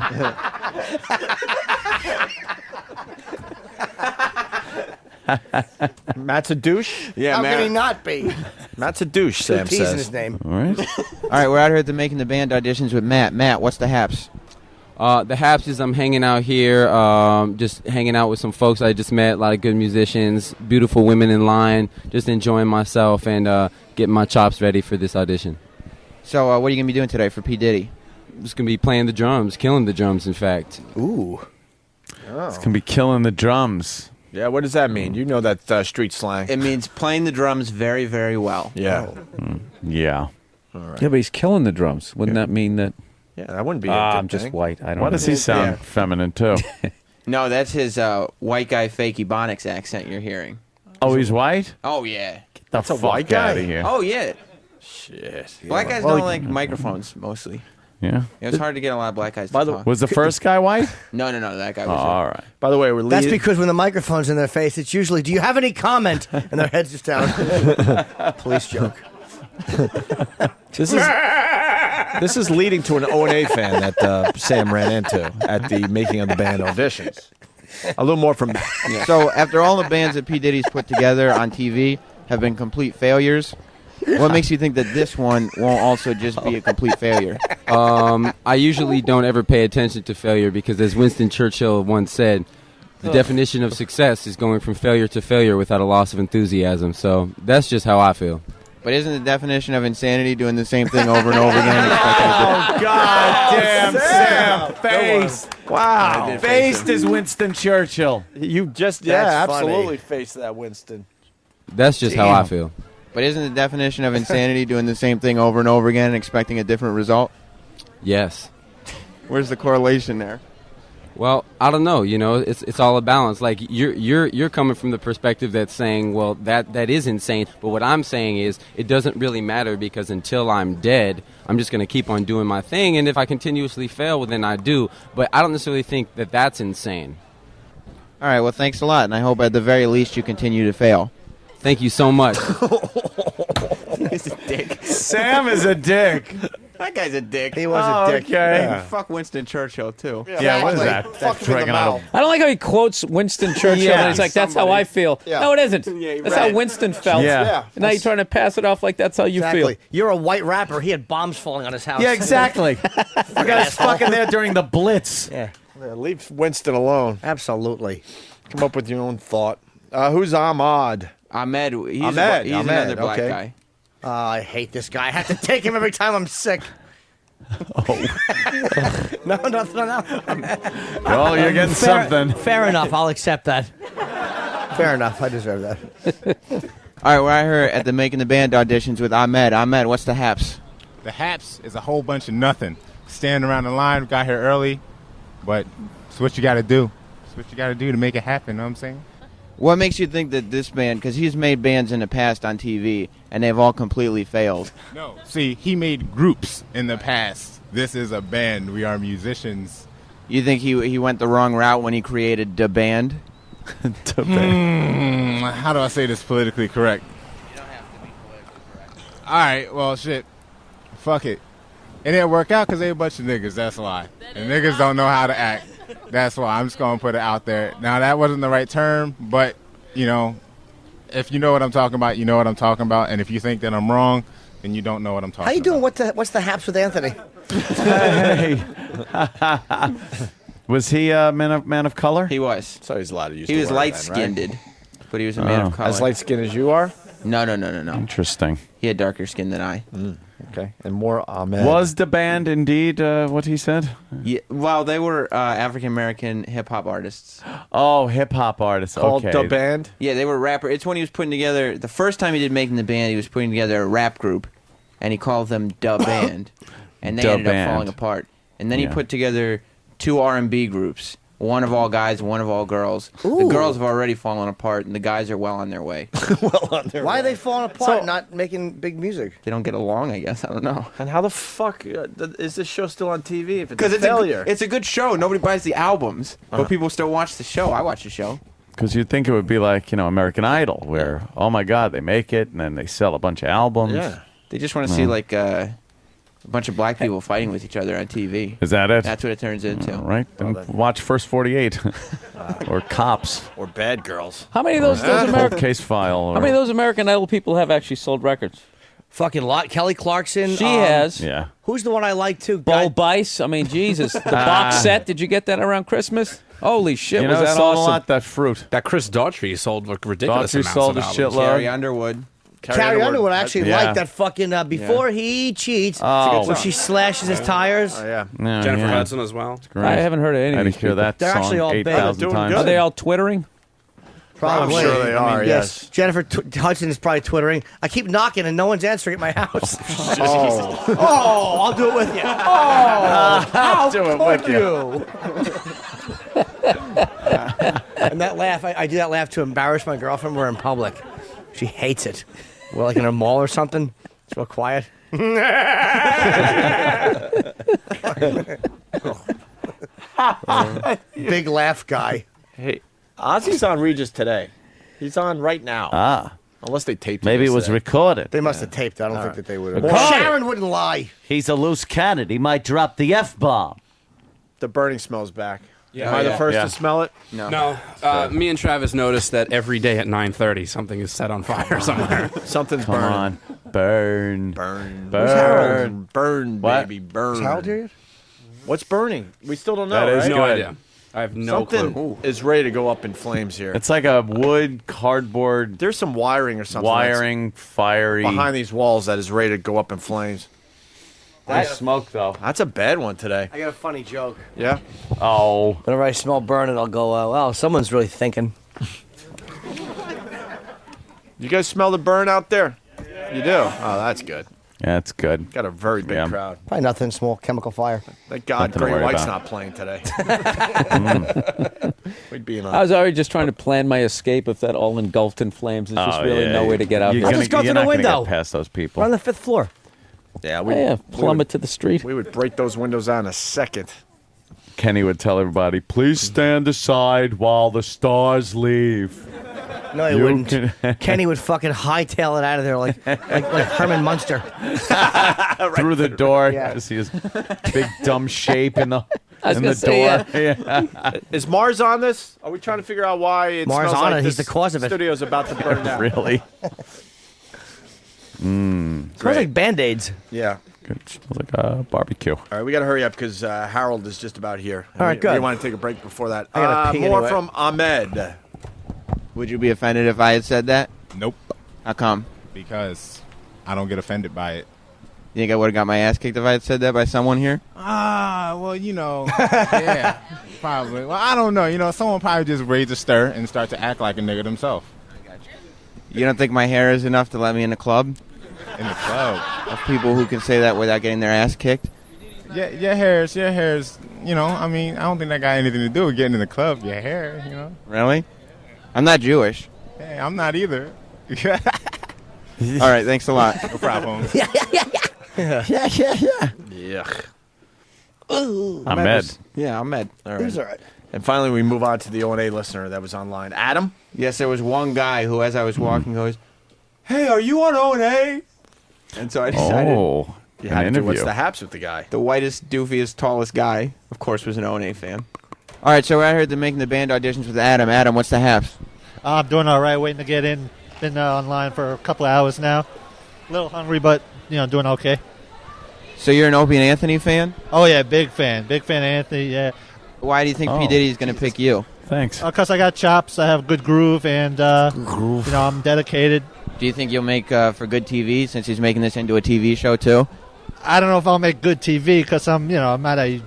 Matt's a douche? Yeah, How Matt. can he not be? Matt's a douche, Sam T's in says. his name. All right. All right, we're out here at the Making the Band auditions with Matt. Matt, what's the haps? The haps is I'm hanging out here, just hanging out with some folks I just met, a lot of good musicians, beautiful women in line, just enjoying myself and getting my chops ready for this audition. So what are you going to be doing today for P. Diddy? I'm just going to be playing the drums, killing the drums, in fact. Ooh. It's going to be killing the drums. Yeah, what does that mean? You know that street slang. It means playing the drums very, very well. Yeah. Yeah. Yeah, but he's killing the drums. Wouldn't that mean that? Yeah, that wouldn't be a good I'm just thing. white. I don't Why know. does he sound feminine, too? No, that's his white guy fake Ebonics accent you're hearing. Oh, he's white? Oh, yeah. That's a white guy? out of here. Oh, yeah. Shit. Black guys don't like microphones, mostly. Yeah. It was hard to get a lot of black guys to talk. Was the first guy white? No, that guy Oh, was all right. By the way, we're That's leading. because when the microphone's in their face, it's usually, do you have any comment? And their head's just down. Police joke. This is leading to an O&A fan that Sam ran into at the Making of the Band auditions. A little more from Matt. Yeah. So after all the bands that P. Diddy's put together on TV have been complete failures, what makes you think that this one won't also just be a complete failure? I usually don't ever pay attention to failure because, as Winston Churchill once said, the definition of success is going from failure to failure without a loss of enthusiasm. So that's just how I feel. But isn't the definition of insanity doing the same thing over and over again? Oh, God damn, Sam. Faced. I Wow. did face Faced him. is Winston Churchill. You just, That's funny. absolutely faced that, Winston. That's just how I feel. But isn't the definition of insanity doing the same thing over and over again and expecting a different result? Yes. Where's the correlation there? Well, I don't know. You know, it's all a balance. Like you're coming from the perspective that's saying, well, that is insane. But what I'm saying is, it doesn't really matter because until I'm dead, I'm just going to keep on doing my thing. And if I continuously fail, well, then I do. But I don't necessarily think that that's insane. All right, well, thanks a lot, and I hope at the very least you continue to fail. Thank you so much. He's a dick. Sam is a dick. That guy's a dick. He was a dick. Okay. Yeah. Fuck Winston Churchill, too. Yeah, what is that? Fuck him in the mouth. I don't like how he quotes Winston Churchill, Yeah. and he's like, "That's how I feel." Yeah. No, it isn't. Yeah, That's how right. Winston felt. Yeah. And now you're trying to pass it off like that's how you Exactly. feel. You're a white rapper. He had bombs falling on his house. Yeah, exactly. You guys fucking there during the Blitz. Yeah, Yeah, leave Winston alone. absolutely. Come up with your own thought. Who's Ahmad? Ahmed. He's, Ahmed, he's Ahmed, another black okay. guy. I hate this guy. I have to take him every time I'm sick. No. Well, you're getting something. Fair enough. I'll accept that. Fair enough. I deserve that. All right, we're out here at the Making the Band auditions with Ahmed. Ahmed, what's the haps? The haps is a whole bunch of nothing. Standing around the line, got here early, but it's what you got to do. It's what you got to do to make it happen, know what I'm saying? What makes you think that this band, because he's made bands in the past on TV, and they've all completely failed. No. See, he made groups in the past. This is a band. We are musicians. You think he went the wrong route when he created the band? How do I say this politically correct? You don't have to be politically correct. All right, well, shit. Fuck it. It didn't work out because they a bunch of niggas, that's why. And niggas don't know how to act. That's why. I'm just going to put it out there. Now, that wasn't the right term, but, you know, if you know what I'm talking about, you know what I'm talking about. And if you think that I'm wrong, then you don't know what I'm talking about. How you doing? What's the haps with Anthony? Hey. Was he a man of color? He was. So he's allowed to use He the was word light-skinned, then, right? but he was a man of color. As light-skinned as you are? No. Interesting. He had darker skin than I. Okay. And more Ahmed. Was the band indeed what he said? Yeah, well, they were African-American hip-hop artists. Oh, hip-hop artists. Called okay. the band? Yeah, they were rapper. It's when he was putting together, the first time he did Making the Band, he was putting together a rap group, and he called them Da Band, and they Da ended Band. up falling apart. And then he Yeah. put together 2 R&B groups, one of all guys, one of all girls. The girls have already fallen apart, and the guys are well on their way. Why are they falling apart? Not making big music. They don't get along, I guess. I don't know. And how the fuck is this show still on TV if it's Because a failure? it's a good show. Nobody buys the albums, but people still watch the show. I watch the show. Because you'd think it would be like, American Idol, where, oh my God, they make it, and then they sell a bunch of albums. Yeah. They just want to see, like, a bunch of black people fighting with each other on TV. Is that it? That's what it turns into. All right. Then watch First 48. Or Cops. Or Bad Girls. How many of those Cold American? Case File. How many of those American Idol people have actually sold records? Fucking lot. Kelly Clarkson. She has. Yeah. Who's the one I like too? Bo Bice. I mean, Jesus. The box set. Did you get that around Christmas? Holy shit! Was that sold awesome? a lot, that fruit. That Chris Daughtry sold like ridiculous Daughtry amounts sold of a albums. shitload. Carrie Underwood. Carrie Underwood actually Yeah. liked that fucking Before He Cheats, Oh. where she slashes his tires. Oh, yeah. Jennifer Hudson as well. Great. I haven't heard of any I of didn't these hear people. that They're song actually all big. 8,000 Doing times. good. Are they all twittering? Probably. I'm sure they are, yes. Jennifer Hudson is probably twittering. I keep knocking and no one's answering at my house. Oh. I'll do it with you. I'll do it with you. And that laugh, I do that laugh to embarrass my girlfriend. We're in public. She hates it. We're like in a mall or something. It's real quiet. Big laugh guy. Hey, Ozzy's on Regis today. He's on right now. Ah. Unless they taped it. Maybe it was yesterday. recorded. They must have taped. I don't think that they would have. Recorded. Sharon wouldn't lie. He's a loose cannon. He might drop the F-bomb. The burning smell's back. Yeah. Am I the Yeah. first Yeah. to smell it? No, me and Travis noticed that every day at 9:30 something is set on fire somewhere. Something's Come burning. on. Burn. Burn. Burn. Burn, What? baby, burn. Is Harold here yet? What's burning? We still don't know, That is right? No good. idea. I have no Something clue. is ready to go up in flames here. It's like a wood, cardboard, There's some wiring or something wiring, fiery. that's behind these walls that is ready to go up in flames. Nice smoke, though. That's a bad one today. I got a funny joke. Yeah? Oh. Whenever I smell burning, I'll go, well, someone's really thinking. You guys smell the burn out there? You do? Oh, that's good. Yeah, it's good. Got a very big Yeah. crowd. Probably nothing, small chemical fire. Thank God Nothing to Great worry White's about. not playing today. Mm. We'd be in I was already just trying to plan my escape if that all engulfed in flames. There's just Oh, really yeah. no way to get out You're there. gonna- Just go you're through not the gonna window. Get past those people. We're on the 5th floor. Yeah, Yeah, plummet to the street. We would break those windows out in a second. Kenny would tell everybody, please stand aside while the stars leave. No, he wouldn't. Kenny would fucking hightail it out of there like Herman Munster. Through the door. Yeah. To see his big dumb shape in the was in gonna the say, door. Yeah. Is Mars on this? Are we trying to figure out why it Mars smells on like it. He's this the cause of it. studio's about to burn down? Really? Smells like Band-Aids. Yeah. Good. Smells like a barbecue. All right, we got to hurry up because Harold is just about here. All right, good. We want to take a break before that. I gotta pee more anyway. from Ahmed. Would you be offended if I had said that? Nope. How come? Because I don't get offended by it. You think I would have got my ass kicked if I had said that by someone here? Well, yeah, probably. Well, I don't know. Someone probably just raise a stir and start to act like a nigga themselves. You don't think my hair is enough to let me in the club? In the club? Of people who can say that without getting their ass kicked? Yeah, your hair's, I don't think that got anything to do with getting in the club. Your hair, Really? I'm not Jewish. Hey, I'm not either. All right, thanks a lot. No problem. Yuck. Ahmed. Yeah, Ahmed. All right. He's all right. And finally, we move on to the O&A listener that was online. Adam? Yes, there was one guy who, as I was walking, goes, "Hey, are you on O&A?" And so I decided Oh, You an had to do interview. what's the haps with the guy. the whitest, doofiest, tallest guy, of course, was an O&A fan. All right, so we're out here to making the band auditions with Adam. Adam, what's the haps? I'm doing all right, waiting to get in. Been online for a couple of hours now. A little hungry, but, doing okay. So you're an Opie and Anthony fan? Oh, yeah, big fan. Big fan of Anthony, yeah. Why do you think P. Diddy's going to pick you? Thanks. Because I got chops, I have good groove, and, I'm dedicated. Do you think you'll make for good TV since he's making this into a TV show, too? I don't know if I'll make good TV because I'm not a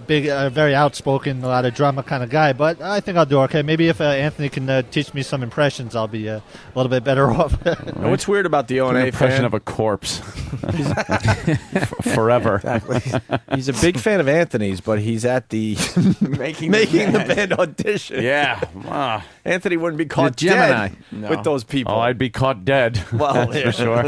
big, very outspoken, a lot of drama kind of guy, but I think I'll do okay. Maybe if Anthony can teach me some impressions, I'll be a little bit better off. And what's weird about the O&A impression fan? of a corpse. Forever. Exactly. He's a big fan of Anthony's, but he's at the making the band audition. Yeah. Anthony wouldn't be caught Gemini. dead with those people. Oh, I'd be caught dead. Well, that's for sure.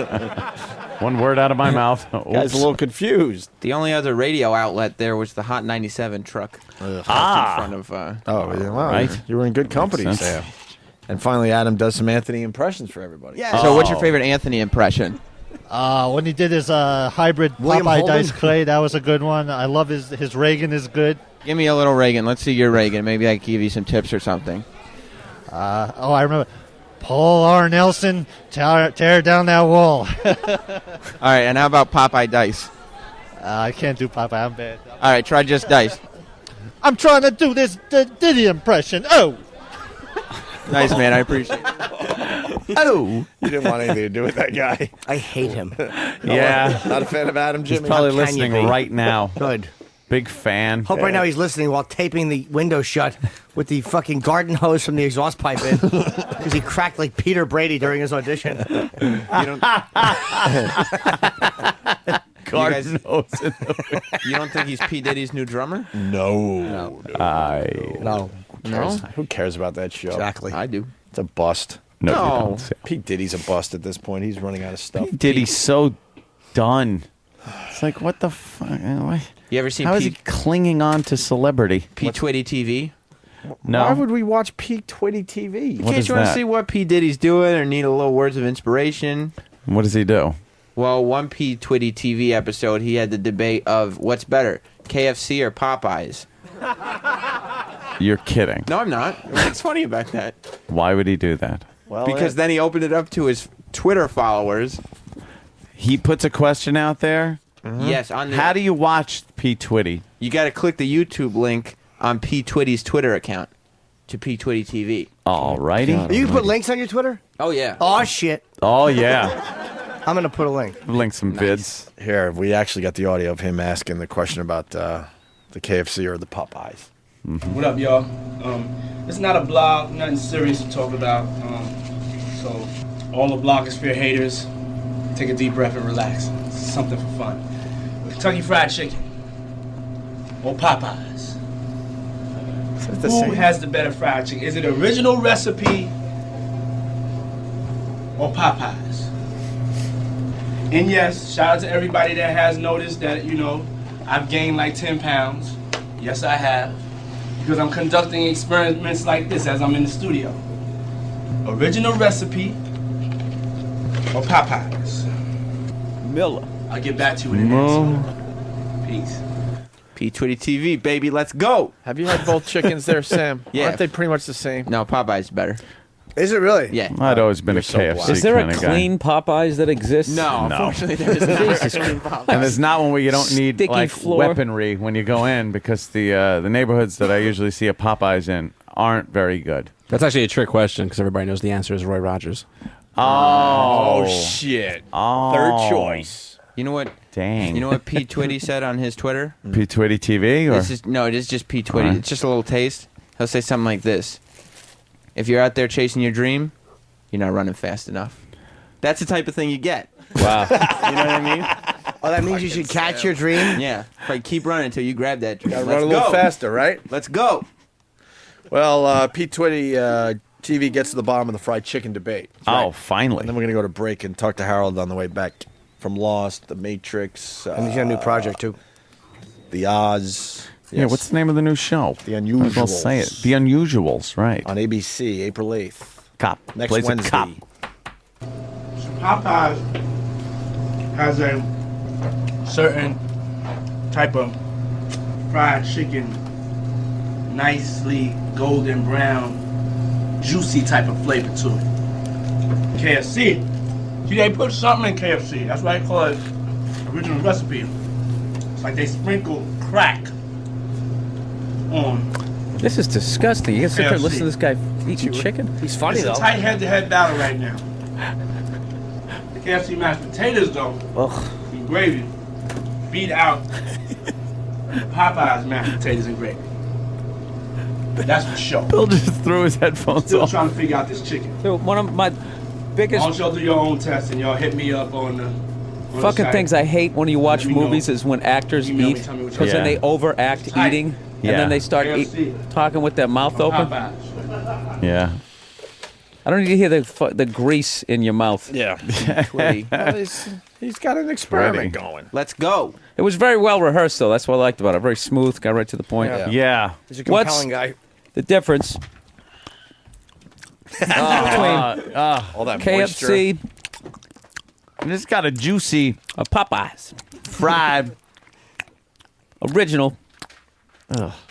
One word out of my mouth. Guy's a little confused. The only other radio outlet there was the Hot 97 truck. In front of. Oh, wow. Right. You were in good company, Makes sense. Sam. And finally, Adam does some Anthony impressions for everybody. Yeah. So what's your favorite Anthony impression? When he did his hybrid William Popeye Holden? Dice Clay, that was a good one. I love his Reagan is good. Give me a little Reagan. Let's see your Reagan. Maybe I can give you some tips or something. I remember. Paul R. Nelson, tear down that wall. All right, and how about Popeye Dice? I can't do Popeye. I'm bad. All right, try just Dice. I'm trying to do this Diddy impression. Oh. Nice, man. I appreciate it. Oh. You didn't want anything to do with that guy. I hate him. Yeah. Not a fan of Adam, He's Jimmy. probably How can you listening be? right now. Good. Big fan. Hope right now he's listening while taping the window shut with the fucking garden hose from the exhaust pipe in because he cracked like Peter Brady during his audition. Garden hose. You don't think he's P. Diddy's new drummer? No. No. Who cares about that show? Exactly. I do. It's a bust. No, you don't. Pete Diddy's a bust at this point. He's running out of stuff. Diddy's so done. It's like, what the fuck? You ever seen How is he clinging on to celebrity? P. Twitty TV? No. Why would we watch Pete Twitty TV? What Can't is you want to that? see what P. Diddy's doing or need a little words of inspiration? What does he do? Well, one P. Twitty TV episode, he had the debate of what's better, KFC or Popeyes. You're kidding. No, I'm not. What's funny about that? Why would he do that? Well, Because then he opened it up to his Twitter followers. He puts a question out there. Yes, on the, How do you watch P. Twitty? you got to click the YouTube link on P. Twitty's Twitter account to P. Twitty TV. All righty. You can put links on your Twitter? Oh, yeah. Oh, shit. Oh, yeah. I'm going to put a link. Link some vids. Here, we actually got the audio of him asking the question about the KFC or the Popeyes. What up, y'all? It's not a blog, nothing serious to talk about. So, all the blogosphere haters, take a deep breath and relax. It's something for fun. Kentucky Fried Chicken or Popeyes? Who has the better fried chicken? Is it original recipe or Popeyes? And yes, shout out to everybody that has noticed that, I've gained like 10 pounds. Yes, I have. Because I'm conducting experiments like this as I'm in the studio. original recipe or Popeyes? Miller. I'll get back to you in an answer. Peace. P20 TV, baby, let's go. Have you had both chickens there, Sam? Yeah. Aren't they pretty much the same? No, Popeye's better. Is it really? Yeah. I'd always been a so KFC black. Is there kind a of guy. clean Popeyes that exists? No, unfortunately, there is not. Jesus Christ. And there's not one where you don't need Sticky like floor. weaponry when you go in, because the neighborhoods that I usually see a Popeyes in aren't very good. That's actually a trick question because everybody knows the answer is Roy Rogers. Oh, shit. Oh. Third choice. You know what? Dang. You know what P. Twitty said on his Twitter? P20 TV? Or? It is just P. Twitty. All right. It's just a little taste. He'll say something like this. If you're out there chasing your dream, you're not running fast enough. That's the type of thing you get. Wow. You know what I mean? Oh, that means you should catch your dream? Yeah. Like, keep running until you grab that dream. Gotta Let's run a little go. faster, right? Let's go. Well, Pete Twitty TV gets to the bottom of the fried chicken debate. Oh, finally. And then we're going to go to break and talk to Harold on the way back from Lost, The Matrix. And he's got a new project, too. The Oz. Yeah, what's the name of the new show? The Unusuals. I'll say it. The Unusuals, right. On ABC, April 8th. Cop. Next Plays a Wednesday. cop. Popeyes has a certain type of fried chicken, nicely golden brown, juicy type of flavor to it. KFC, see, they put something in KFC. That's why they call it original recipe. It's like they sprinkle crack on. This is disgusting. You can sit there and KFC. listen to this guy eating chicken? He's funny, It's though. a tight head-to-head battle right now. The KFC mashed potatoes, though, Ugh. and gravy, beat out the Popeyes mashed potatoes and gravy. That's for sure. Bill just threw his headphones Still off. trying to figure out this chicken. Dude, one of my biggest Why don't y'all do your own test and y'all hit me up on the fucking site. things I hate when you watch Let me know. movies is when actors Email me, eat tell me what because then Yeah. they overact Tight. eating Yeah. and then they start KFC. talking with their mouth open. Popeyes. Yeah. I don't need to hear the grease in your mouth. Yeah. Twitty. Well, he's got an experiment Ready. going. Let's go. It was very well rehearsed, though. That's what I liked about it. Very smooth, got right to the point. Yeah. Yeah. He's a compelling What's guy. the difference between All that moisture. KFC And it's got a juicy and Popeyes fried. original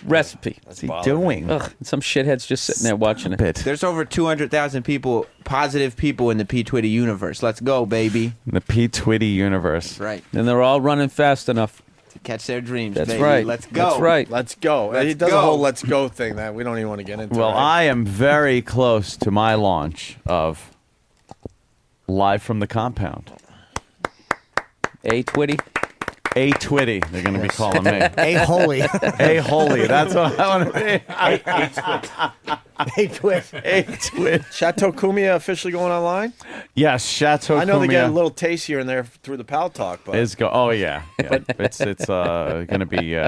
recipe? What's he doing? Ugh, some shitheads just sitting there watching it. Bit. There's over 200,000 people, positive people in the P. Twitty universe. Let's go, baby. The P-Twitty universe. Right. And they're all running fast enough. To catch their dreams, That's baby. right. Let's go. That's right. Let's go. Let's he does go. a whole let's go thing that we don't even want to get into. Well, right? I am very close to my launch of Live from the Compound. A Twitty. A Twitty, they're going to be calling me. A holy. A Holy, that's what I want to be. A twist. A Twit. Chateau Cumia officially going online? Yes, Chateau I know they get a Cumia little taste here and there through the Pal Talk, but is oh yeah. It's going to be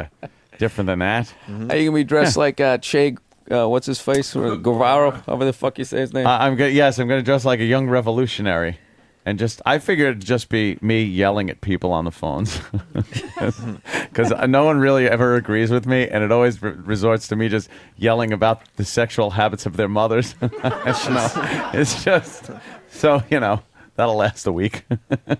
different than that. Are you going to be dressed like Che, what's his face? Guevara, however the fuck you say his name? I'm going to dress like a young revolutionary. And I figured it'd just be me yelling at people on the phones. Because no one really ever agrees with me, and it always resorts to me just yelling about the sexual habits of their mothers. It's just, so, that'll last a week.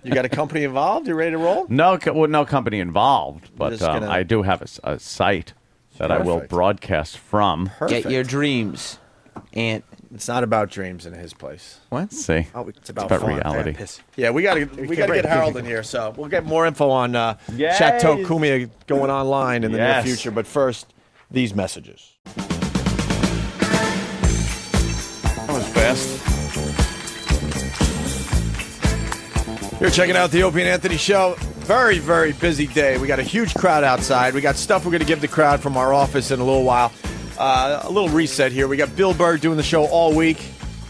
you got a company involved? You ready to roll? No company involved, but just gonna- I do have a site that I will Perfect. broadcast from. Perfect. Get your dreams. And It's not about dreams in his place. Let's see. Oh, it's about fun. reality. Yeah, we got to get Harold in here, so we'll get more info on Chateau Cumia going online in the near future. But first, these messages. That was fast. You're checking out the Opie and Anthony show. Very, very busy day. We got a huge crowd outside. We got stuff we're going to give the crowd from our office in a little while. A little reset here. We got Bill Burr doing the show all week,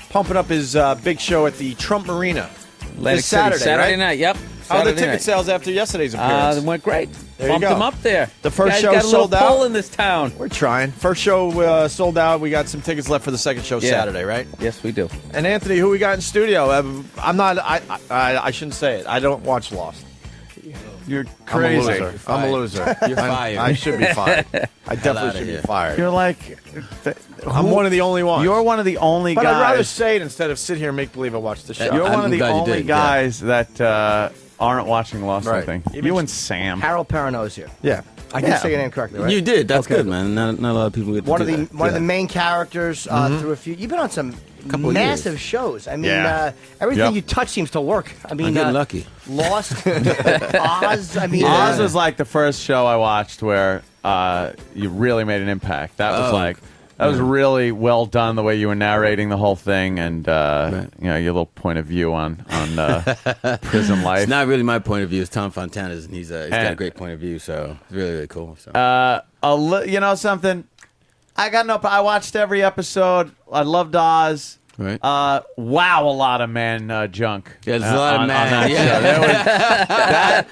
pumping up his big show at the Trump Marina. Atlantic This Saturday, City. Saturday right? night, yep. How are the Saturday ticket night. sales after yesterday's appearance? It went great. There you Bumped go. them up there. The first Guys show got a little sold out? pull in this town. We're trying. First show sold out. We got some tickets left for the second show Yeah. Saturday, right? Yes, we do. And Anthony, who we got in studio? I'm not. I shouldn't say it. I don't watch Lost. You're I'm a crazy. loser. I'm a loser. You're fired. I should be fired. I outta definitely should here. be fired. You're like, I'm one of the only ones. You're one of the only but guys. I'd rather say it instead of sit here and make believe I watched the show. You're one of the glad you only did, guys that aren't watching Lost, I Right. think. Even You and Sam. Harold Perrineau's here. Yeah. I did say your name correctly, right? You did. That's Okay. good, man. Not a lot of people get to One do of the that. one of the main characters through a few. You've been on some Couple of massive shows. I mean, Yeah. everything Yep. you touch seems to work. I mean, I'm getting lucky. Lost, Oz. I mean, Oz was like the first show I watched where you really made an impact. That was that was really well done, the way you were narrating the whole thing, and you know, your little point of view on prison life. It's not really my point of view. It's Tom Fontana's, and he's got a great point of view. So it's really, really cool. So. You know something? I watched every episode. I loved Oz. Right. Wow, a lot of man junk. Yeah, there's a lot of man. On that show.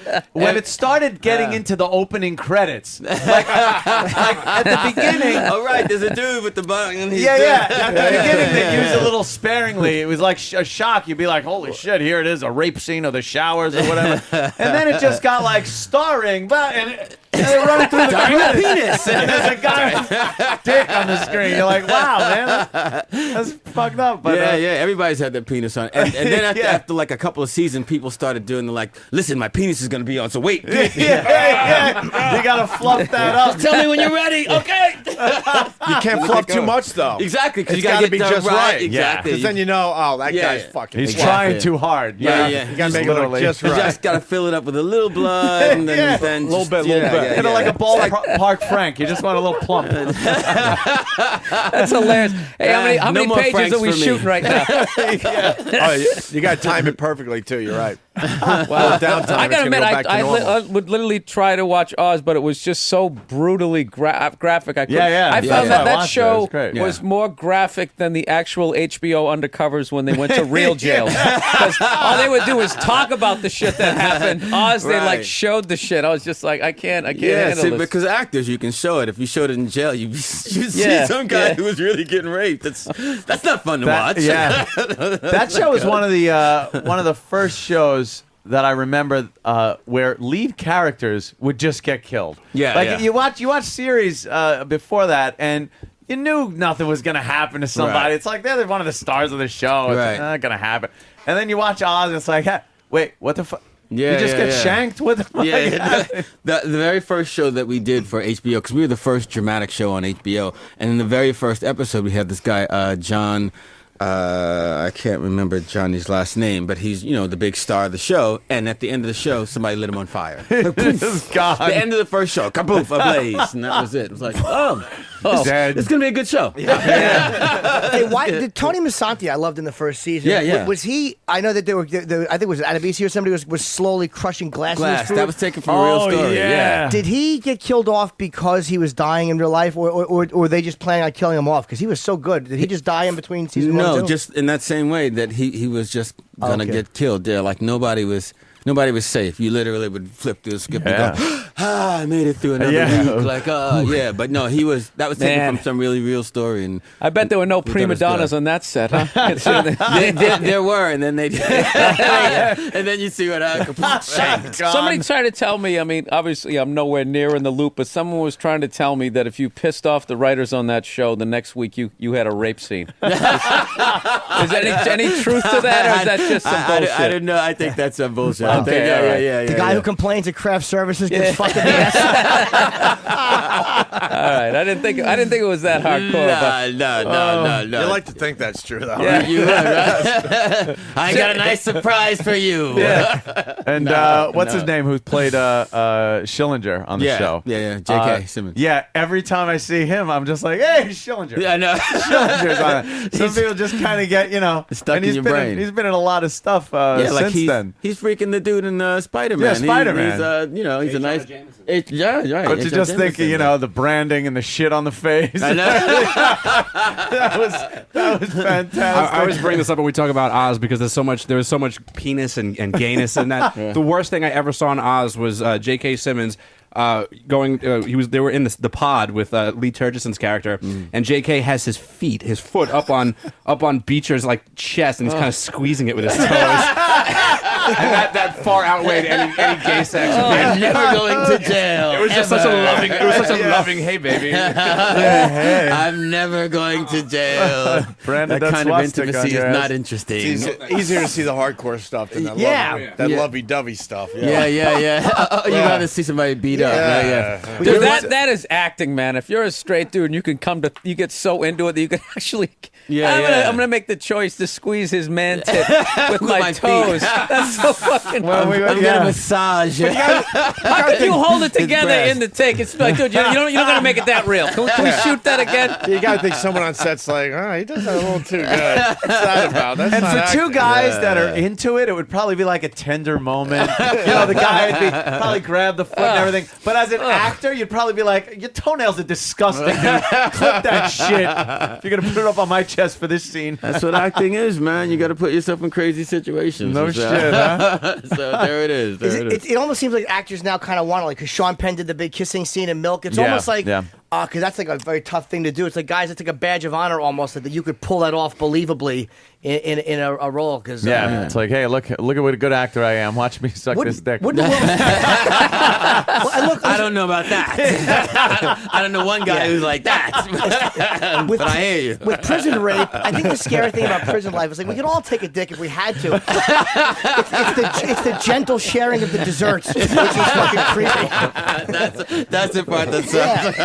There was, when it started getting into the opening credits, like at the beginning. All right, there's a dude with the button. At the beginning, they used a little sparingly. It was like a shock. You'd be like, "Holy shit! Here it is, a rape scene of the showers or whatever." And then it just got like starring, and they run through the credits. Penis. And there's a guy with dick on the screen. You're like, "Wow, man, that's fucked up." But everybody's had their penis on, and then after like a couple of seasons, people started doing the listen, my penis is gonna be on, so wait. You gotta fluff that up. Just tell me when you're ready, okay? You can't fluff too much though. Exactly, because it's you gotta be get just right. Exactly, because then you know, that guy's fucking. He's trying too hard. You gotta make it look just right. You just gotta fill it up with a little blood, and then a little bit. Like a ballpark Frank. You just want a little plump. That's hilarious. Hey, how many pages are we shooting right now? You got to time it perfectly too. You're right. Well, downtime. I gotta admit, I normal. would literally try to watch Oz, but it was just so brutally graphic. I couldn't. I found that show it. was more graphic than the actual HBO undercovers when they went to real jails. Because all they would do is talk about the shit that happened. Oz, they like showed the shit. I was just like, I can't handle this. Because actors, you can show it. If you showed it in jail, you see some guy who was really getting raped. That's not fun to watch. Yeah, that show was one of the first shows that I remember where lead characters would just get killed. You watch series before that, and you knew nothing was gonna happen to somebody. Right. It's like they're one of the stars of the show. It's not gonna happen. And then you watch Oz, and it's like, hey, wait, what the fuck? Yeah, you just get shanked with the very first show that we did for HBO, because we were the first dramatic show on HBO, and in the very first episode we had this guy John. I can't remember Johnny's last name, but he's, the big star of the show. And at the end of the show, somebody lit him on fire. The end of the first show, kaboof, ablaze, and that was it. It was like, it's gonna be a good show. Hey, why did Tony Masanti? I loved in the first season. Yeah. Was he? I know that they were. I think it was Adebisi or somebody was slowly crushing glass. In his food. That was taken from a real story. Yeah. Did he get killed off because he was dying in real life, or they just planning on killing him off because he was so good? Did he just die in between season 1 and 2? No, just in that same way that he was just gonna get killed. Yeah, like nobody was safe. You literally would flip through the script and go, I made it through another week. Like, but no, that was taken from some really real story. And I bet there were no prima donnas on that set, huh? there were, and then they and then you see what happened. Somebody tried to tell me, I mean, obviously I'm nowhere near in the loop, but someone was trying to tell me that if you pissed off the writers on that show, the next week you had a rape scene. Is any truth to that, or is that just some bullshit? I don't know. I think that's some bullshit. Okay, yeah. The guy who complains at craft services gets fucking ass. All right, I didn't think it was that hardcore. No. You like to think that's true, though. Yeah, right? You would, right? I got a nice surprise for you. Yeah. And what's his name who played Schillinger on the show? Yeah. J.K. Simmons. Yeah, every time I see him, I'm just like, hey, Schillinger. Yeah, I know. Schillinger's on it. Some people just kind of get, stuck in your brain. He's been in a lot of stuff since then. He's freaking the dude in Spider-Man. Yeah, Spider-Man. He's a nice... right. But you just think, the branding and the shit on the face. I know. that was fantastic. I always bring this up when we talk about Oz because there was so much penis and gayness in that. The worst thing I ever saw in Oz was J.K. Simmons they were in the pod with Lee Turgeson's character, and J.K. has his foot up on Beecher's chest, and he's kind of squeezing it with his toes. that far outweighed any gay sex. I'm never going to jail. It was just such a loving. It was such a loving. Hey, baby. I'm never going to jail. Brandon, that kind of swastika on intimacy is your not ass. interesting. It's easier to see the hardcore stuff than that, that lovey-dovey stuff. Yeah. You rather see somebody beat up. Yeah. Dude, that is acting, man. If you're a straight dude and you can you get so into it that you can actually. I'm gonna make the choice to squeeze his man tip with my toes. That's so fucking. I'm gonna massage it. How can you hold it together in the take? It's like, dude, you don't gotta make it that real. Can we shoot that again? You gotta think someone on set's like, he does that a little too good. What's that about? That's and not for acting. two guys that are into it, it would probably be like a tender moment. The guy would probably grab the foot and everything. But as an actor, you'd probably be like, your toenails are disgusting, dude. Clip that shit. If you're gonna put it up on my chest for this scene. That's what acting is, man. You got to put yourself in crazy situations. No shit, huh? So there it is. It almost seems like actors now kind of want to, like, because Sean Penn did the big kissing scene in Milk. It's almost like, because that's like a very tough thing to do. It's like, guys, it's like a badge of honor almost that you could pull that off believably in a role. Cause, it's like, hey, look at what a good actor I am. Watch me suck this dick. I don't know about that. I don't know one guy who's like that. But I hear you. With prison rape, I think the scary thing about prison life is like we could all take a dick if we had to. It's the gentle sharing of the desserts, which is fucking creepy. That's the part that sucks.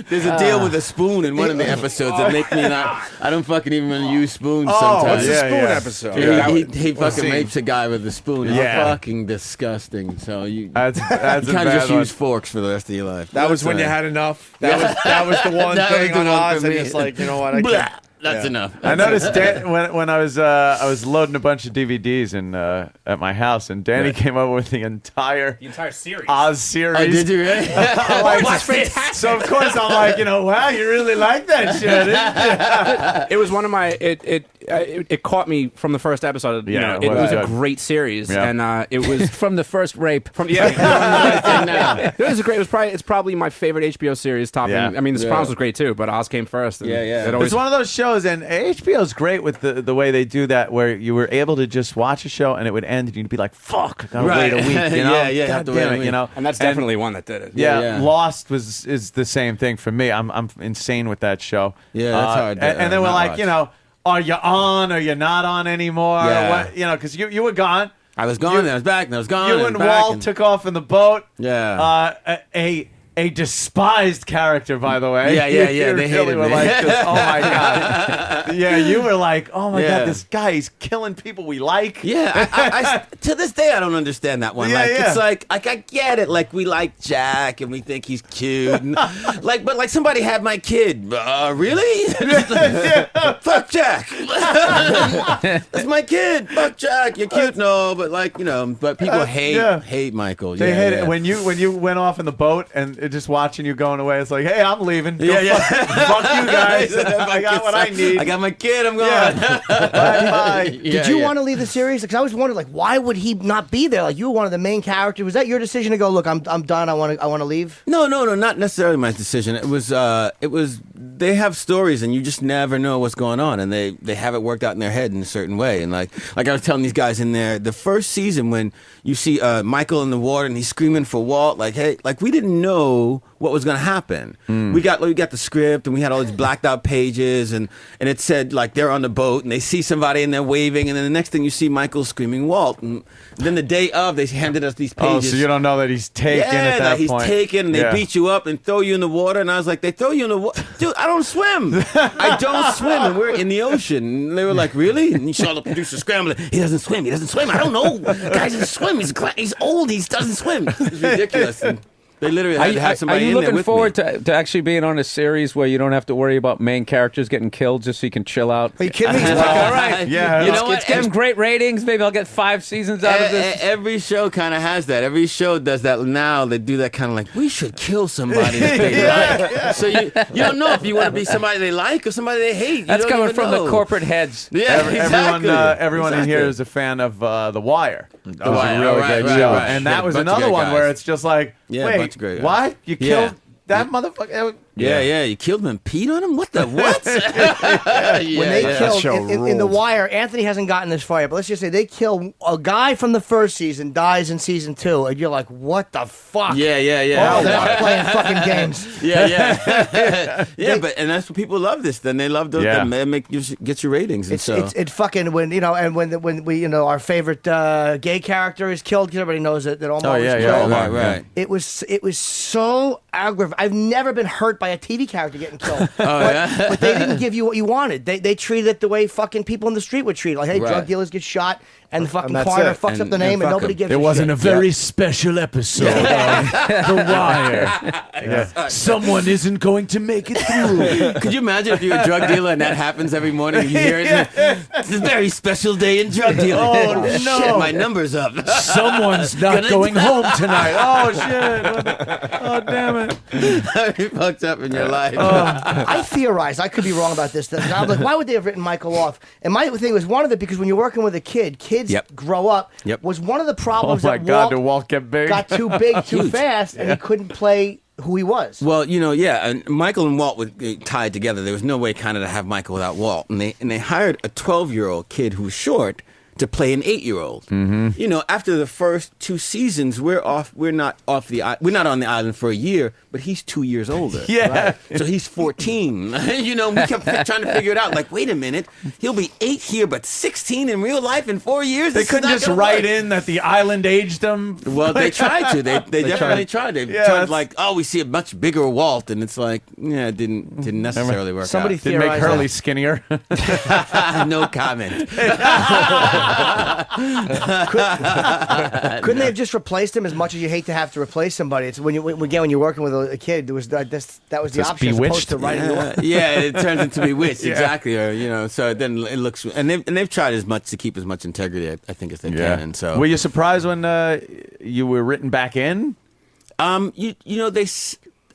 There's a deal with a spoon in one of the episodes that make me not. I don't fucking even want to use spoons sometimes. What's the spoon episode? He fucking rapes a guy with a spoon. It's fucking disgusting. So you kind of just use forks for the rest of your life. That was when you had enough. That was the one thing on Oz, and it's like, you know what? I can't. That's enough. I noticed when I was loading a bunch of DVDs at my house, and Danny came up with the entire series, Oz series. Oh, did you really? So of course I'm like, wow, you really like that shit, didn't you? It was one of my. It caught me from the first episode. It was a great series, and it was from the first rape. It was great. It's probably my favorite HBO series. Topping. Yeah. I mean, The Sopranos was great too, but Oz came first. And It's one of those shows, and HBO's great with the way they do that, where you were able to just watch a show and it would end, and you'd be like, "Fuck, I gotta wait a week." God damn it, And that's definitely one that did it. Lost is the same thing for me. I'm insane with that show. Yeah, that's hard. And then we're like, are you on? Are you not on anymore? Yeah. Because you were gone. I was gone. Then I was back. And I was gone. You and Walt took off in the boat. Yeah. A despised character, by the way. Yeah. You They hated were me. like, oh my god. Yeah, you were like, oh my god, this guy, he's killing people we like. Yeah, I to this day I don't understand that one. It's like I get it. Like we like Jack and we think he's cute. And, but somebody had my kid. Really? Fuck Jack. That's my kid. Fuck Jack. You're cute, no, but but people hate Michael. They hate it when you went off in the boat and just watching you going away. It's like, hey, I'm leaving. Fuck you guys. I got what I need. I got my kid. I'm going. Bye. Did you want to leave the series? Because I was wondering, why would he not be there? Like, you were one of the main characters. Was that your decision to go? Look, I'm done. I want to leave. No, not necessarily my decision. It was. They have stories, and you just never know what's going on, and they have it worked out in their head in a certain way. And like I was telling these guys in there, the first season when you see Michael in the water and he's screaming for Walt, like, hey, like we didn't know what was going to happen. We got the script, and we had all these blacked out pages, and it said like they're on the boat and they see somebody and they're waving, and then the next thing you see Michael screaming Walt, and then the day of they handed us these pages. Oh, so you don't know that he's taken at that he's point. He's taken, and they beat you up and throw you in the water, and I was like, they throw you in the water, dude. I don't swim. I don't swim, and we're in the ocean. And they were like, really? And you saw the producer scrambling. He doesn't swim. I don't know. Guy doesn't swim. He's old. He doesn't swim. It's ridiculous. And they literally had to have somebody in there with me. Are you looking forward to actually being on a series where you don't have to worry about main characters getting killed just so you can chill out? Are you kidding me? All right. Yeah. You know what? It's getting great ratings. Maybe I'll get 5 seasons out of this. Every show kind of has that. Every show does that now. They do that kind of like, we should kill somebody that they like. So you don't know if you want to be somebody they like or somebody they hate. That's coming from the corporate heads. Yeah, everyone in here is a fan of The Wire. That was a really great show. And that was another one where it's just like, wait, what? You killed that motherfucker? Yeah. You killed him and peed on him? What the what? When they killed in The Wire, Anthony hasn't gotten this far yet, but let's just say they kill a guy from the first season, dies in season 2, and you're like, what the fuck? Yeah. Oh, they're playing fucking games. Yeah. And that's what people love this. Then they love those that make you get your ratings. And It's fucking when when we our favorite gay character is killed, because everybody knows that Omar was killed. Right. It was so aggravating. I've never been hurt by a TV character getting killed. But they didn't give you what you wanted. They treated it the way fucking people in the street would treat it. Like, hey, drug dealers get shot, and the fucking coroner fucks up the name, and nobody gives a shit. It wasn't a very special episode of The Wire. Someone isn't going to make it through. Could you imagine if you're a drug dealer and that happens every morning and you hear it? It's a very special day in drug dealing. Oh, no. Shit, my number's up. Someone's not going home tonight. Oh, shit. Oh, damn it. You fucked up in your life. I theorized, I could be wrong about this, that I'm like, why would they have written Michael off? And my thing was one of it, because when you're working with a kid, kids grow up, was one of the problems Oh my that God, did Walt get big? got too big too fast, and he couldn't play who he was. Well, and Michael and Walt were tied together. There was no way kind of to have Michael without Walt. And they hired a 12-year-old kid who's short to play an 8-year-old. Mm-hmm. After the first 2 seasons, we're not on the island for a year, but he's 2 years older. Yeah. Right? So he's 14. We kept trying to figure it out. Like, wait a minute, he'll be 8 here, but 16 in real life in 4 years? They couldn't just write in that the island aged them. Well, they tried to. They definitely tried. They tried like, we see a much bigger Walt, and it's like, it didn't necessarily work Somebody out. Did make Hurley skinnier? No comment. Couldn't they have just replaced him? As much as you hate to have to replace somebody, it's when you're working with a kid, that was the option, as opposed to writing. It turns into Bewitched, exactly. Or so then it looks, and they've tried as much to keep as much integrity, I think, as they can. And so, were you surprised when you were written back in?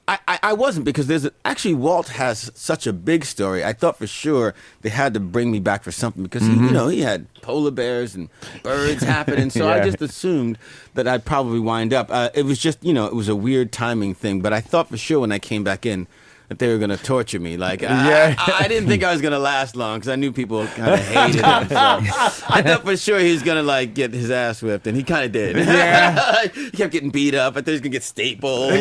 I wasn't, because actually Walt has such a big story. I thought for sure they had to bring me back for something, because he had polar bears and birds happening. So I just assumed that I'd probably wind up. It was just it was a weird timing thing. But I thought for sure when I came back in that they were going to torture me. Like, I didn't think I was going to last long, because I knew people kind of hated him. So I thought for sure he was going to get his ass whipped, and he kind of did. Yeah. He kept getting beat up. I thought he was going to get stapled.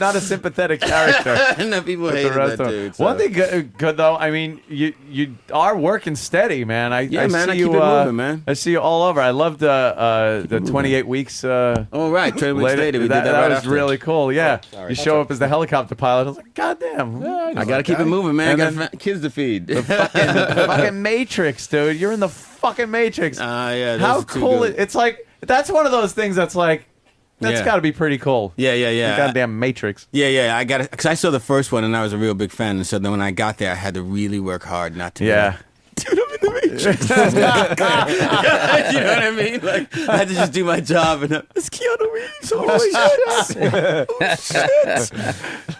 Not a sympathetic character. And then people hated that dude. So. One thing good though, I mean, you are working steady, man. I see I you keep it moving, man. I see you all over. I love the 28 weeks. Oh right, 28 weeks later. We did that right was after. really cool. Yeah, you show up as the helicopter pilot. I was like, God damn. I got to keep it moving, man. I got kids to feed. The fucking Matrix, dude. You're in the fucking Matrix. How cool it's like. That's one of those things that's like, that's got to be pretty cool. Yeah. The goddamn Matrix. Yeah. I got it, because I saw the first one and I was a real big fan, and so then when I got there, I had to really work hard not to. Yeah. Dude, I'm in the Matrix. You know what I mean? Like, I had to just do my job, and it's Keanu Reeves. Oh shit!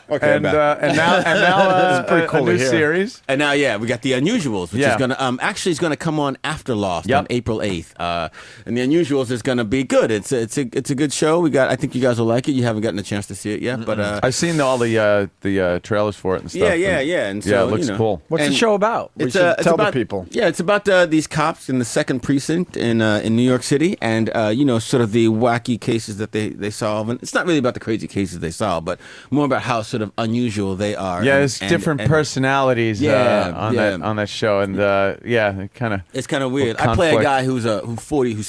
Okay, and now it's pretty cool a new series. And now, we got The Unusuals, which is gonna actually going to come on after Lost on April 8th. And The Unusuals is going to be good. It's a good show. I think you guys will like it. You haven't gotten a chance to see it yet, but I've seen all the trailers for it and stuff. Yeah. And so, it looks cool. What's the show about? It's tell about the people. Yeah, it's about these cops in the 2nd Precinct in New York City, and sort of the wacky cases that they solve. And it's not really about the crazy cases they solve, but more about how sort of unusual they are. Yeah, there's different personalities on that show, and it's kind of weird. I play a guy who's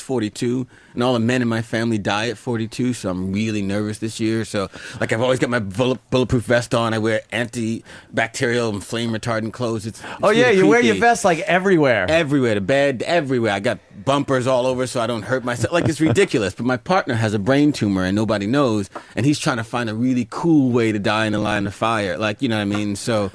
42, and all the men in my family die at 42, so I'm really nervous this year. So, like, I've always got my bulletproof vest on. I wear antibacterial and flame retardant clothes. It's really you wear your creepy. vest like everywhere. Everywhere, to bed, everywhere. I got bumpers all over so I don't hurt myself. Like, it's ridiculous. But my partner has a brain tumor and nobody knows, and he's trying to find a really cool way to die in the line of fire. Like, you know what I mean? So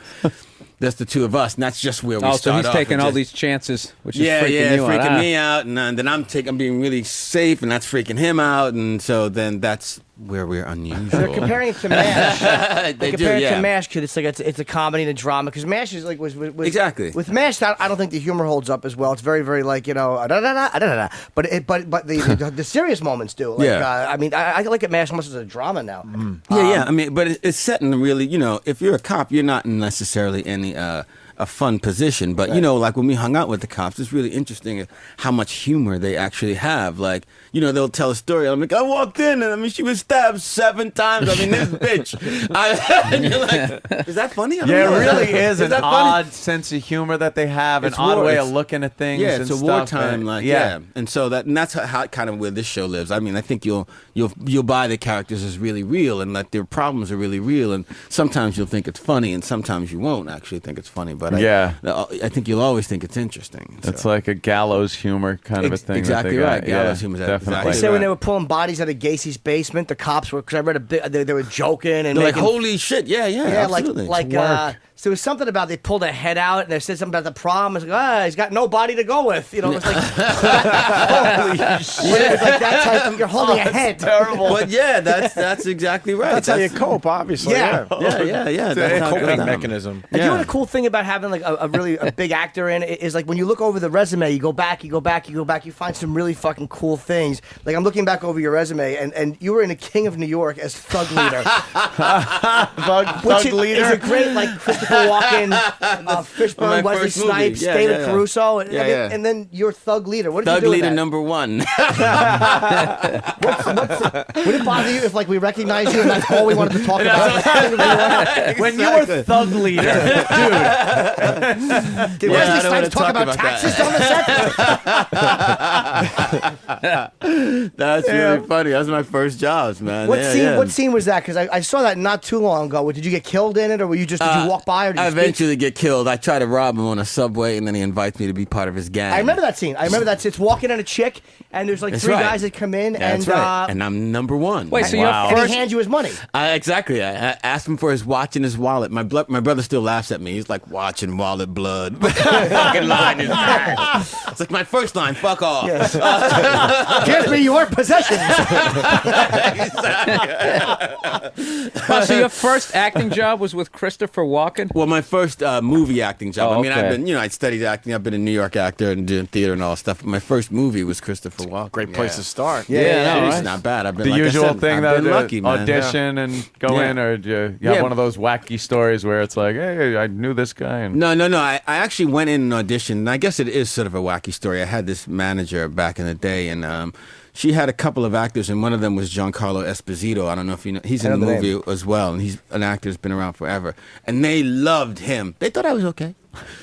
that's the two of us, and that's just where we start so he's off. taking all these chances, which is freaking me out, and then I'm being really safe, and that's freaking him out, and so then that's where we're unusual. They're comparing it to MASH. They do, comparing it yeah. to MASH because it's like it's a comedy and a drama. Because MASH is like was exactly with MASH. I don't think the humor holds up as well. It's very very like but the serious moments do. Like, Yeah. I mean, I like it MASH almost as a drama now. Yeah. I mean, but it's set in really, if you're a cop, you're not necessarily in a fun position. But, like when we hung out with the cops, it's really interesting how much humor they actually have. Like, they'll tell a story. I'm like, I walked in and she was stabbed 7 times. I mean, this bitch. And you're like, is that funny? I don't know. It really is an that odd funny? sense of humor that they have, It's an odd way of it's- looking at things. Yeah, and it's a stuff. wartime, and so that's how kind of where this show lives. I mean, I think you'll buy the characters as really real, and that their problems are really real, and sometimes you'll think it's funny, and sometimes you won't actually think it's funny. But I think you'll always think it's interesting. So. It's like a gallows humor kind of a thing. Exactly that they right. got. Gallows humor. Definitely. They say when they were pulling bodies out of Gacy's basement, the cops were, because I read a bit, they were joking and They're like, making, holy shit, yeah, absolutely. So there was something about they pulled a head out and they said something about the prom. It's like, he's got nobody to go with. It was like, holy shit. It was like that type of, you're holding a head. Terrible. But yeah, that's exactly right. That's how you cope, obviously. Yeah. Yeah. It's a coping mechanism. And you know what a cool thing about having like a really big actor in it is like when you look over the resume, you go back, you find some really fucking cool things. Like I'm looking back over your resume, and you were in A King of New York as Thug Leader. Thug Leader is a great like Christopher Walken, Fishburne, Wesley Snipes, David Caruso, and then you're Thug Leader. What did Thug you do Leader with that? number 1. Would it bother you if like we recognize you and that's all we wanted to talk about? When you were Thug Leader, dude. Did Wesley Snipes talk about taxes on the set? That's really funny. That was my first jobs, man. What scene was that? Because I saw that not too long ago. Did you get killed in it, or did you walk by, or did you I speak? eventually get killed. I try to rob him on a subway, and then he invites me to be part of his gang. I remember that scene. It's walking on a chick, and there's like That's 3 right. guys that come in, That's and right. And I'm number 1. Wait, so and he hands you his money. Exactly. I asked him for his watch and his wallet. My brother still laughs at me. He's like, watch and wallet, blood. Fucking line is bad. It's like my first line. Fuck off. Yes. Give me your possessions. Wow, so your first acting job was with Christopher Walken? Well, my first movie acting job. Oh, I mean, okay. I've been, I studied acting. I've been a New York actor and doing theater and all that stuff. But my first movie was Christopher Walken. Great place to start. It's not bad. I've been The like I usual said, thing I've that been lucky, man. audition and go in, or do you have one of those wacky stories where it's like, hey, I knew this guy. And No. I actually went in and auditioned. And I guess it is sort of a wacky story. I had this manager back in the day, and she had a couple of actors, and one of them was Giancarlo Esposito. I don't know if you know. He's in the movie as well, and he's an actor who's been around forever. And they loved him. They thought I was okay.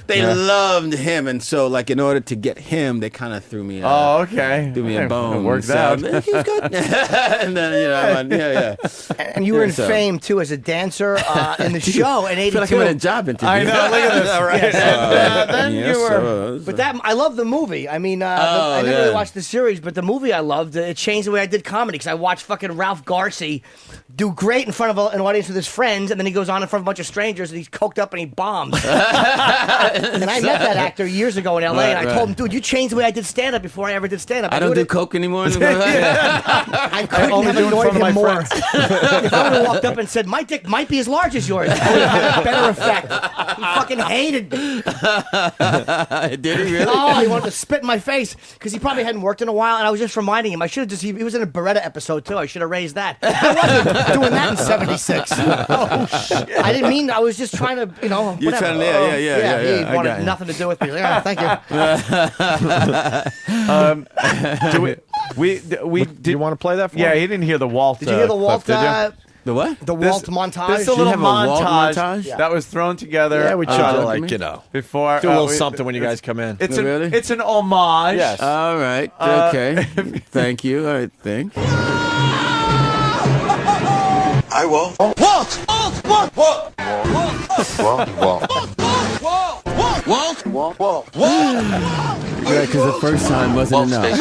They loved him, and so like in order to get him, they kind of threw me. Threw me a bone. It worked so, out. He's good. And then I went, And you were in So- fame too as a dancer in the show in '82. I feel like I'm in a job interview. I know. Look at this. Right. Yes. Then you were. But that I love the movie. I mean, I never really watched the series, but the movie I loved. It changed the way I did comedy because I watched fucking Ralph Garcia do great in front of an audience with his friends, and then he goes on in front of a bunch of strangers and he's coked up and he bombs. And I met that actor years ago in L.A. and I told him, dude, you changed the way I did stand-up before I ever did stand-up. I don't do coke anymore. I couldn't have annoyed him more. If I would have walked up and said, my dick might be as large as yours, I would have had a better effect. He fucking hated me. Did he really? Oh, he wanted to spit in my face because he probably hadn't worked in a while, and I was just reminding him. I should have just, he was in a Beretta episode too. I should have raised that. I wasn't doing that in 76. I didn't mean, I was just trying to, You're whatever. trying to, He I wanted got you. nothing to do with me. Like, oh, thank you. Do you want to play that for Yeah, me? he didn't hear the Walt. Did you hear the Walt? clip, did you? The what? The Walt montage. This is a little have a Walt montage, montage? that was thrown together. Yeah, we try to before do a little something when you guys come in. It's Really? it's an homage. Yes. All right. Okay. Thank you. I think. I will. Walt! Walt! Walt! Walt! Walt! Walt! Walt! Yeah, because the first time wasn't enough.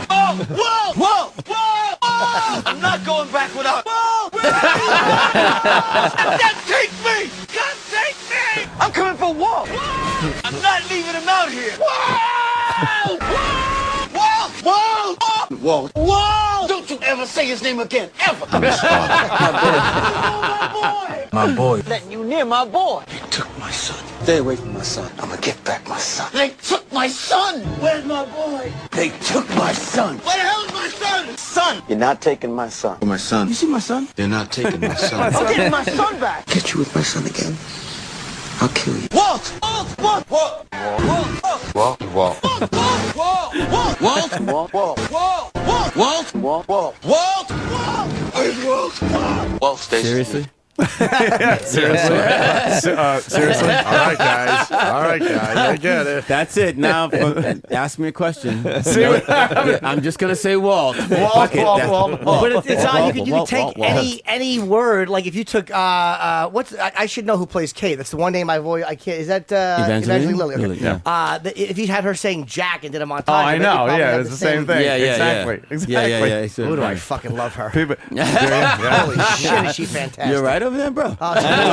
Walt! Walt! Walt! I'm not going back without Walt! God take me! God take me! I'm coming for Walt! I'm not leaving him out here! Walt! Walt! Walt! Walt! Walt. Walt! Don't you ever say his name again, ever! My boy. Letting you near my boy. They took my son. Stay away from my son. I'm gonna get back my son. They took my son! Where's my boy? They took my son. Where the hell is my son? Son! You're not taking my son. My son. You see my son? They're not taking my son. I'm getting my son back. Get you with my son again. I'll kill you. Walt! Walt! Walt! Walt! Walt. Walt. Walt! Walt! Walt! Walt. Walt! Walt! Walt! Walt! Walt! Walt! Where's Walt? Walt, stay Seriously? Seriously? Seriously? All right, guys. I get it. That's it. Now, ask me a question. I'm just gonna say Walt. Walt. But it's Walt. you could take any word. Like if you took I should know who plays Kate. That's the one name I can't. Is that Evangeline Lilly? Okay. Yeah. If you had her saying Jack and did a montage. Oh, I know. Yeah, it's the same thing. Yeah. Exactly. Yeah. Who do I fucking love her? People, Holy shit, is she fantastic? You're right over there, bro. Oh, she's a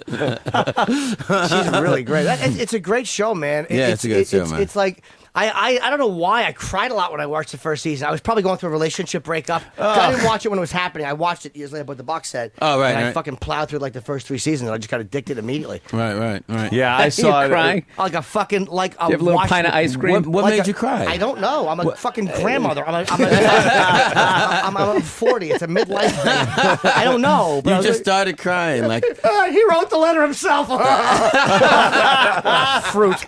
lovely girl. She's really great. It's a great show, man. It's a good show, man. It's like I don't know why I cried a lot when I watched the first season. I was probably going through a relationship breakup. I didn't watch it when it was happening. I watched it years later, but the box set. Oh, right. And I right. fucking plowed through like the first 3 seasons. And I just got addicted immediately. Right. Yeah, I saw it. Crying. Like a fucking like a, you have a little pint of ice cream. What like made you cry? I don't know. I'm a fucking grandmother. I'm 40. It's a midlife thing. I don't know. But You just started crying like. he wrote the letter himself. Fruit.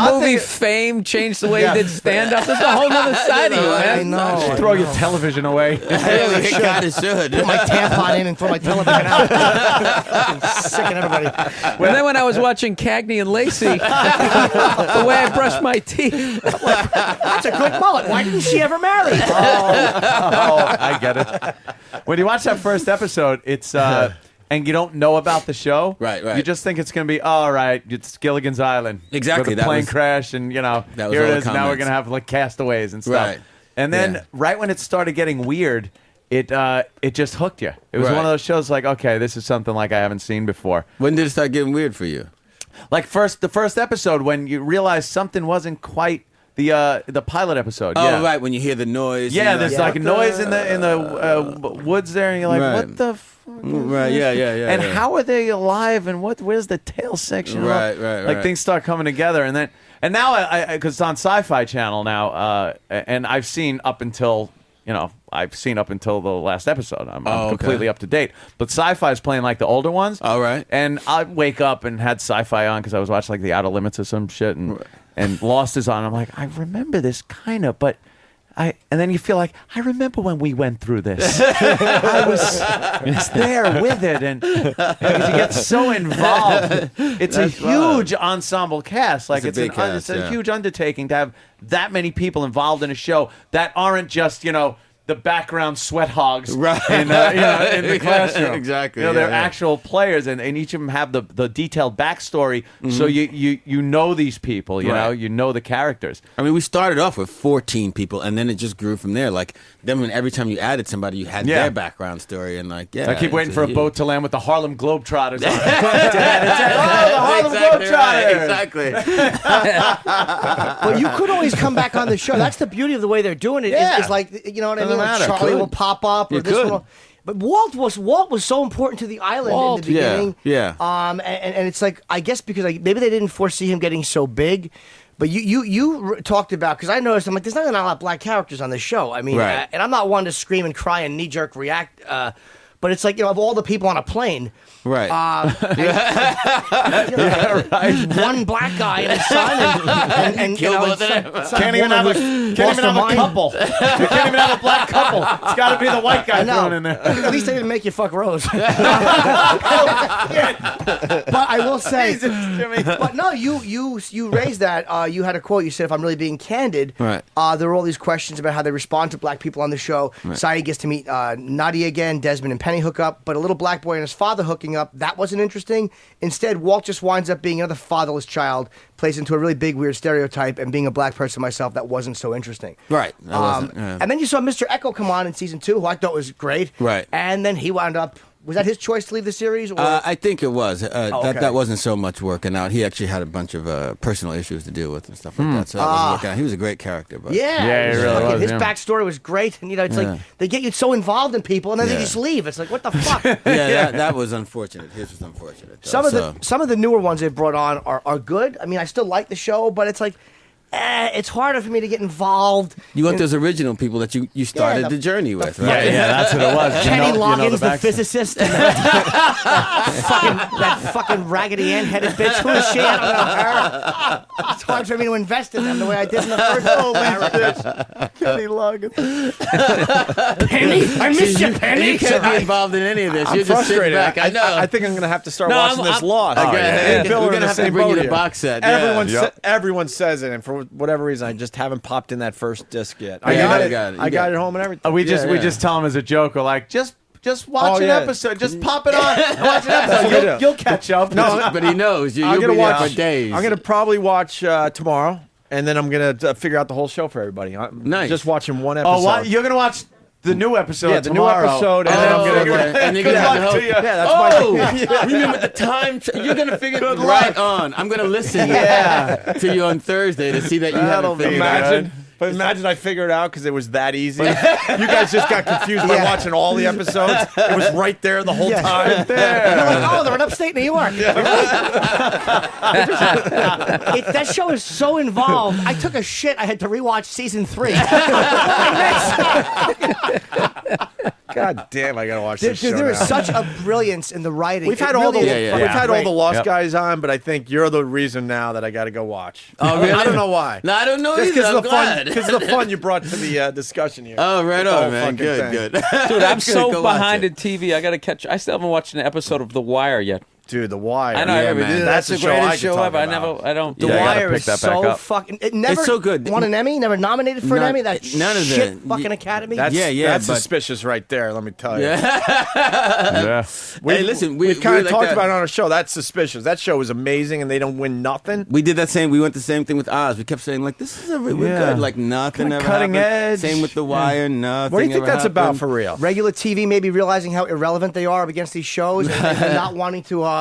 The movie Fame changed the way you did stand-up. There's a whole other side of you, man. I know. Throw your television away. Really kind of should. Put my tampon in and throw my television out. Sicking everybody. And then when I was watching Cagney and Lacey, the way I brushed my teeth, That's a good mullet. Why didn't she ever marry? I get it. When you watch that first episode, it's and you don't know about the show, Right. You just think it's going to be all right. It's Gilligan's Island, Exactly, with a that plane was- crash, and that was here all it the is. Now we're comments. going to have like castaways and stuff. Right. And then Yeah. right when it started getting weird, it just hooked you. It was Right. one of those shows like, okay, this is something like I haven't seen before. When did it start getting weird for you? Like the first episode when you realize something wasn't quite the pilot episode. Oh, yeah. right. When you hear the noise. Yeah, and there's like a noise in the woods there, and you're like, Right. what the fuck? Right, yeah. And how are they alive? And where's the tail section? Right. Like things start coming together, and now I because it's on Sci-Fi Channel now, and I've seen up until the last episode. I'm okay. completely up to date. But Sci-Fi is playing like the older ones. All right. And I'd wake up and had Sci-Fi on because I was watching like the Outer Limits or some shit, and Lost is on. I'm like, I remember this kind of, but. And then you feel like, I remember when we went through this. I was there with it, and because you get so involved. It's a huge ensemble cast. Like It's a big cast, it's a yeah. huge undertaking to have that many people involved in a show that aren't just the background sweat hogs Right. in the classroom. Exactly, They're yeah. actual players, and each of them have the detailed backstory, so you know these people. You know the characters. I mean, we started off with 14 people, and then it just grew from there. Like, then when every time you added somebody, you had their background story, and like, I keep waiting for a boat to land with the Harlem Globetrotters on it. the Harlem Globetrotters. Exactly. Well, you could always come back on the show. That's the beauty of the way they're doing it. Yeah. It's like, you know what I mean? Like matter. Charlie Could. will pop up, or You this could. one. But Walt was so important to the island in the beginning. Yeah. And it's like, I guess because maybe they didn't foresee him getting so big. But you talked about, because I noticed, I'm like, there's not a lot of black characters on this show. I mean, Right. and I'm not one to scream and cry and knee jerk react. But it's like, of all the people on a plane, Right. one black guy and his son, and Kill both of some Can't woman even have a who's lost her mind. couple. You can't even have a black couple. It's got to be the white guy I know. thrown in there. At least they didn't make you fuck Rose. But I will say, but no, you raised that. You had a quote. You said, "If I'm really being candid, Right. There were all these questions about how they respond to black people on the show." Right. Saeed gets to meet Nadia again. Desmond and Penny hook up, but a little black boy and his father hooking up, that wasn't interesting. Instead, Walt just winds up being another fatherless child, plays into a really big weird stereotype, and being a black person myself, that wasn't so interesting. Right. That wasn't, yeah. And then you saw Mr. Echo come on in season 2, who I thought was great. Right. And then he wound up Was that his choice to leave the series? Or? I think it was. okay. That wasn't so much working out. He actually had a bunch of personal issues to deal with and stuff like that. So that wasn't working out. He was a great character. But Yeah, he really was, his yeah. backstory was great, and it's like they get you so involved in people, and then they just leave. It's like, what the fuck? that was unfortunate. His was unfortunate. Some of the newer ones they've brought on are good. I mean, I still like the show, but it's like it's harder for me to get involved. You want those original people that you started the journey with, right? Yeah, that's what it was. Kenny Loggins, the physicist, and that fucking Raggedy Ann-headed bitch. Who is she? I don't know her. It's hard for me to invest in them the way I did in the first marriage. Kenny Loggins. Penny, I miss you, Penny. You can't be involved in any of this. I'm You're just sitting frustrated. back. I know. I think I'm going to have to start watching this Lost. We're going to have to bring you the box set. Everyone says it, and for whatever reason, I just haven't popped in that first disc yet. I got it. I got it home and everything. We just tell him as a joke. We're like, just watch an episode. Just pop it on and watch an episode. You'll catch up. No, but he knows. You'll be there for days. I'm going to probably watch tomorrow, and then I'm going to figure out the whole show for everybody. Nice. Just watching one episode. Oh, you're going to watch the new episode new tomorrow. episode, and then I'm going to and you're gonna have to yeah, that's my remember the time? You're gonna figure it right on. I'm gonna listen to you on Thursday to see that you haven't figured it out. But imagine I figured it out because it was that easy. You guys just got confused by watching all the episodes. It was right there the whole time. You're like, oh, they're in upstate New York. That show is so involved. I took a shit. I had to rewatch season 3. God damn, I gotta watch this show. There now. is such a brilliance in the writing. We've had all the Lost guys on, but I think you're the reason now that I got to go watch. Oh, really? I don't know why. No, I don't know Just either. I'm glad. Because of the fun you brought to the discussion here. Oh, right on, man. Good. Dude, I'm so behind in TV. I got to catch. I still haven't watched an episode of The Wire yet. Dude, The Wire. I know. That's the greatest show ever. I don't. The Wire is so fucking. It never it's so good. Won an Emmy. Never nominated for an Emmy. That none of shit the fucking Academy. That's suspicious right there. Let me tell you. Yeah. Listen, we've kind of talked about it on our show. That's suspicious. That show was amazing, and they don't win nothing. We did that same. We went the same thing with Oz. We kept saying like, "This is we're good." Like nothing ever cutting happened. edge. Same with The Wire. Nothing. What do you think ever that's happened. about for real? Regular TV maybe realizing how irrelevant they are against these shows, and not wanting to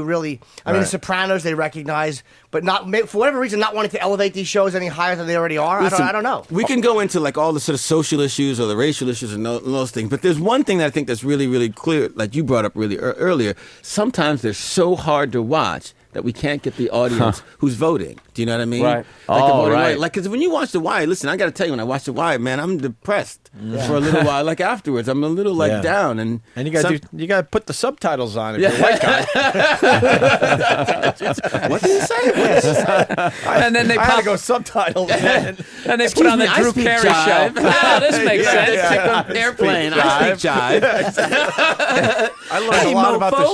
really. I mean, The Sopranos they recognize, but for whatever reason not wanting to elevate these shows any higher than they already are. Listen, I don't know. We can go into like all the sort of social issues or the racial issues and those things, but there's one thing that I think that's really, really clear, like you brought up really earlier. Sometimes they're so hard to watch that we can't get the audience who's voting. Do you know what I mean? Right. Like, like, because when you watch The Wire, listen, I got to tell you, when I watch The Wire, man, I'm depressed for a little while. Like afterwards, I'm a little down, and you got to put the subtitles on if you're a white guy. What did you say? And then they I had to go subtitles. And they put on the Drew Carey show. Oh, this makes sense. Airplane. I speak jive. I learned a lot about the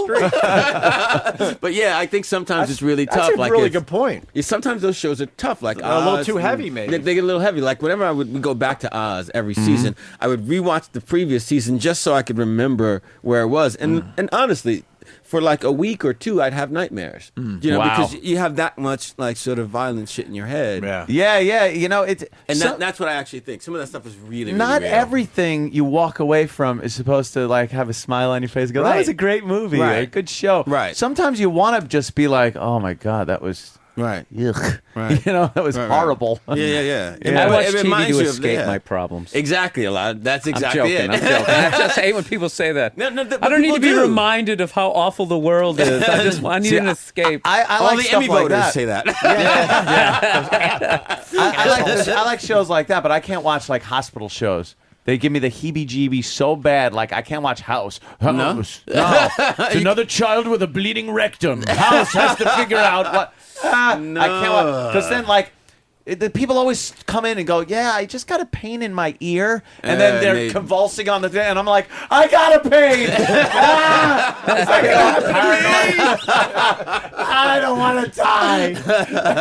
street. But yeah, I think sometimes it's really tough. That's a really good point. Sometimes those shows are tough. Like a little too heavy, maybe. They get a little heavy. Like whenever we go back to Oz every season, I would rewatch the previous season just so I could remember where it was. And honestly, for like a week or two, I'd have nightmares. You know, because you have that much like sort of violent shit in your head. Yeah. You know, that's what I actually think. Some of that stuff is really, not really real. everything you walk away from is supposed to like have a smile on your face and go, that was a great movie, or a good show. Right. Sometimes you want to just be like, oh my God, that was right. Ugh. Right. You know, that was horrible. Yeah. I watch TV to escape my problems. Exactly, a lot. That's exactly I'm joking. I just hate when people say that. No, I don't need to be reminded of how awful the world is. I need an escape. I All like the Emmy like voters that. say that. I like shows like that, but I can't watch like hospital shows. They give me the heebie-jeebies so bad, like I can't watch House. No. It's another child with a bleeding rectum. House has to figure out what. I can't watch because then the people always come in and go, yeah, I just got a pain in my ear, and then they're convulsing on the day, and I'm like, I got a pain. I don't want to die. You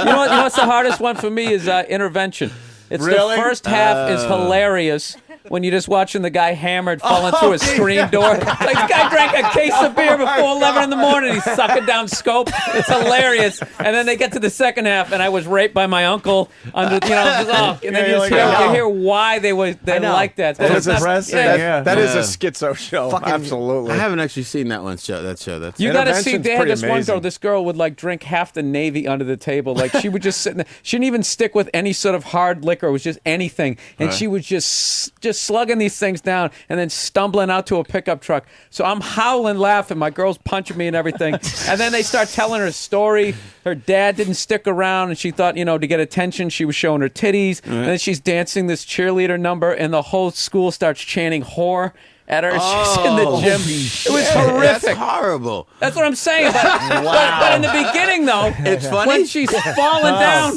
know what's the hardest one for me is intervention. It's Really? the first half is hilarious. when you're just watching the guy hammered falling through a screen door. Like, the guy drank a case of beer before 11 in the morning. He's sucking down scope. It's hilarious. And then they get to the second half, and I was raped by my uncle under, and then you hear why they like that. That is depressing. That is a schizo show. Fucking- Absolutely. I haven't actually seen that one show. That's You got to see. They had pretty this one girl. amazing. This girl would like drink half the Navy under the table. Like she would just sit. She didn't even stick with any sort of hard liquor. It was just anything, and she was just slugging these things down, and then stumbling out to a pickup truck. So I'm howling, laughing. My girl's punching me and everything, and then they start telling her story. Her dad didn't stick around, and she thought, to get attention, she was showing her titties, and then she's dancing this cheerleader number, and the whole school starts chanting "whore" at her. She's in the gym. It was horrific. That's horrible. That's what I'm saying. But in the beginning, though, it's funny when she's falling down,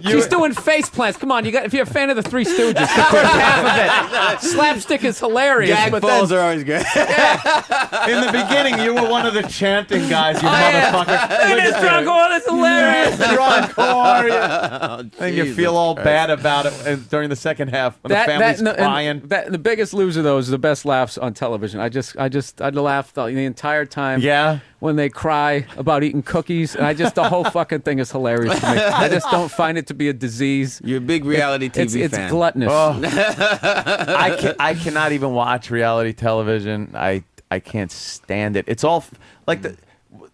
she's doing face plants. Come on, if you're a fan of the Three Stooges, the first half of it, slapstick is hilarious. Gag falls are always good. In the beginning, you were one of the chanting guys, you motherfucker. Look at this drunk whore. That's hilarious. Drunk whore. Oh, And you feel all bad about it during the second half when the family's crying. The biggest loser, though, is the best laughs on television. I'd laugh the entire time. Yeah. When they cry about eating cookies, and the whole fucking thing is hilarious to me. I just don't find it to be a disease. You're a big reality TV It's fan. gluttonous. Oh. I cannot even watch reality television. I can't stand it. It's all like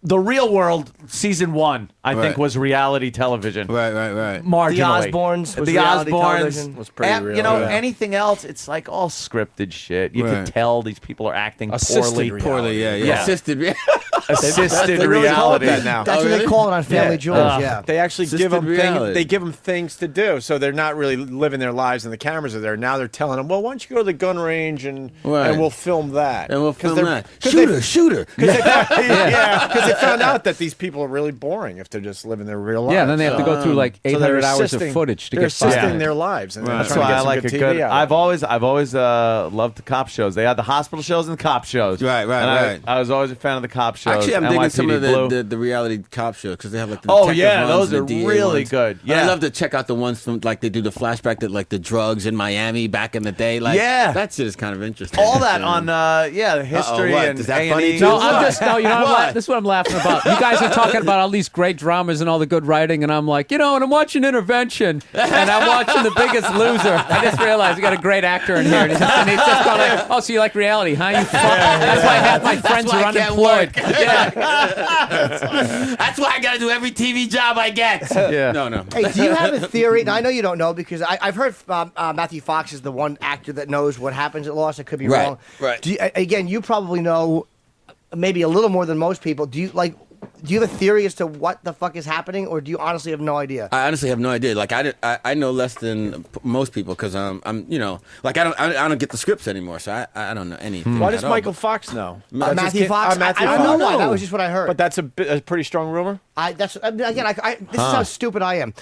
the Real World season 1. I think was reality television. Right. Marginally. The Osbournes was the reality Osbournes television. Was pretty real. Anything else, it's like all scripted shit. You can tell these people are acting Assisted poorly. reality. Yeah. Assisted reality. Assisted They really call it reality. that now. That's what they call it on Family Jewels. Yeah. They actually give Assisted them reality. they give them things to do, so they're not really living their lives, and the cameras are there. Now they're telling them, well, why don't you go to the gun range and we'll film that. And we'll film that. Shooter. Shooter. Because they found out that these people are really boring if they're just living their real lives. Yeah, then they have to go through like 800 hours of footage to they're get fired. assisting their lives. And That's trying to why get I some like good a TV good. out I've of it. always loved the cop shows. They had the hospital shows and the cop shows. Right. And I was always a fan of the cop shows. Actually, I'm digging some of NYPD the reality cop shows because they have like the Oh, detective yeah, ones those and are the DA really ones. good. And Yeah. I love to check out the ones from like they do the flashback that like the drugs in Miami back in the day. Like that shit is kind of interesting. All that on the history what? and Is that A&E. funny too? No, I'm just What? this is what I'm laughing about. You guys are talking about all these great dramas and all the good writing, and I'm like, and I'm watching Intervention, and I'm watching The Biggest Loser. I just realized you got a great actor in here, and he's just going like, oh, so you like reality, huh? You fuck. That's why half my friends are unemployed. That's why I got to do every TV job I get. Yeah. No. Hey, do you have a theory? Now, I know you don't know because I've heard Matthew Fox is the one actor that knows what happens at Lost. I could be wrong. Right. Again, you probably know maybe a little more than most people. Do you have a theory as to what the fuck is happening, or do you honestly have no idea? I honestly have no idea. Like I know less than most people because I'm like I don't get the scripts anymore, so I don't know anything. Why does at all. Michael Fox know? Matthew Fox? Matthew I don't know Fox. why. That was just what I heard. But that's a pretty strong rumor. This is how stupid I am.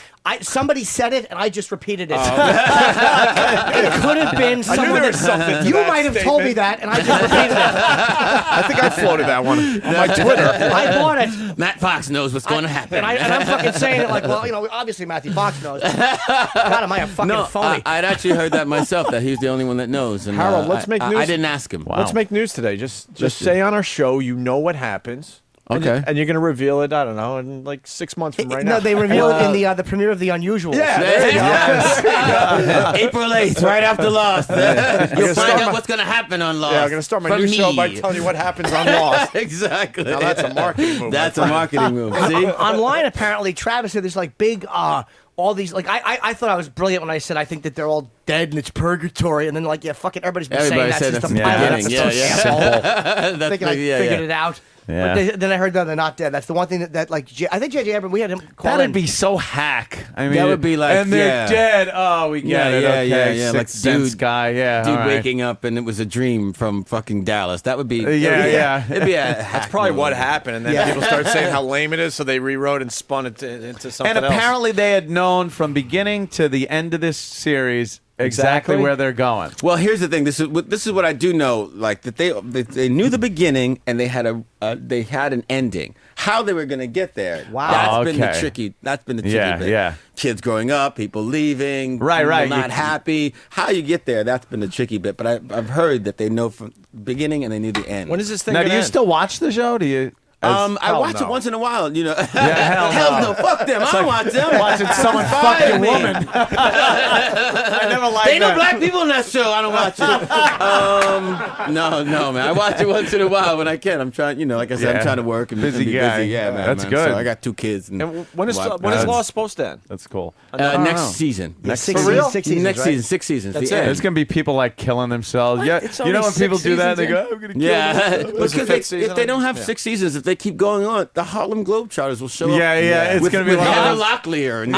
Somebody said it, and I just repeated it. It could have been someone. I knew there was something to you that might have told me statement. that, and I just repeated it. I think I floated that one on my Twitter. I bought it. Matt Fox knows what's going to happen. And I'm fucking saying it like, well, obviously Matthew Fox knows. God, am I a fucking phony? I'd actually heard that myself, that he's the only one that knows. And, Harold, let's make news. I didn't ask him. Let's make news today. Just say on our show, you know what happens. Okay. And you're going to reveal it, I don't know, in like 6 months from right now. No, they reveal it in the premiere of The Unusual. Yeah, there you go. April 8th, right after Lost. You'll find out what's going to happen on Lost. Yeah, I'm going to start my from new me. show by telling you what happens on Lost. Exactly. Now that's a marketing move. That's a marketing move. See? Online, apparently, Travis said there's like big, all these, like, I thought I was brilliant when I said I think that they're all dead and it's purgatory, and then like, fucking everybody's been Everybody saying said that's just that's a pilot the episode. beginning. Yeah. Thinking I figured it out. Yeah. But then I heard that they're not dead. That's the one thing that like, I think J.J. Abrams, we had him call That'd in. be so hack. I mean, That would be like, and they're dead. Oh, we get it. Okay, yeah. Like Sixth Sense dude, guy. Yeah, dude all right. waking up and it was a dream from fucking Dallas. That would be. Yeah. It'd be a. That's probably what happened, and then people start saying how lame it is, so they rewrote and spun it into something And else. apparently they had known from beginning to the end of this series exactly where they're going. Well, here's the thing. This is what I do know. Like that they knew the beginning and they had an ending. How they were going to get there. Wow. That's been the tricky. That's been the tricky bit. Yeah. Kids growing up, people leaving, right, people not happy. How you get there? That's been the tricky bit. But I've heard that they know from the beginning and they knew the end. When is this thing? Now, do you still watch the show? Do you? I watch it once in a while, you know. Yeah, hell no. Fuck them. I don't watch them. Watching someone fuck your woman. I never liked that. Ain't no black people on that show. I don't watch it. No, man. I watch it once in a while when I can. I'm trying, like I said, I'm trying to work and busy be guy. busy. Yeah, man. That's good. So I got 2 kids. And when is Law supposed to end? That's cool. Next season. Next season. For real? 6 seasons. Next season. 6 seasons. That's it. There's gonna be people like killing themselves. Yeah, you know when people do that, they go, "I'm gonna kill myself." Because if they don't have 6 seasons, if they keep going on, the Harlem Globetrotters will show up. Yeah, it's going to be with like Heather Locklear. And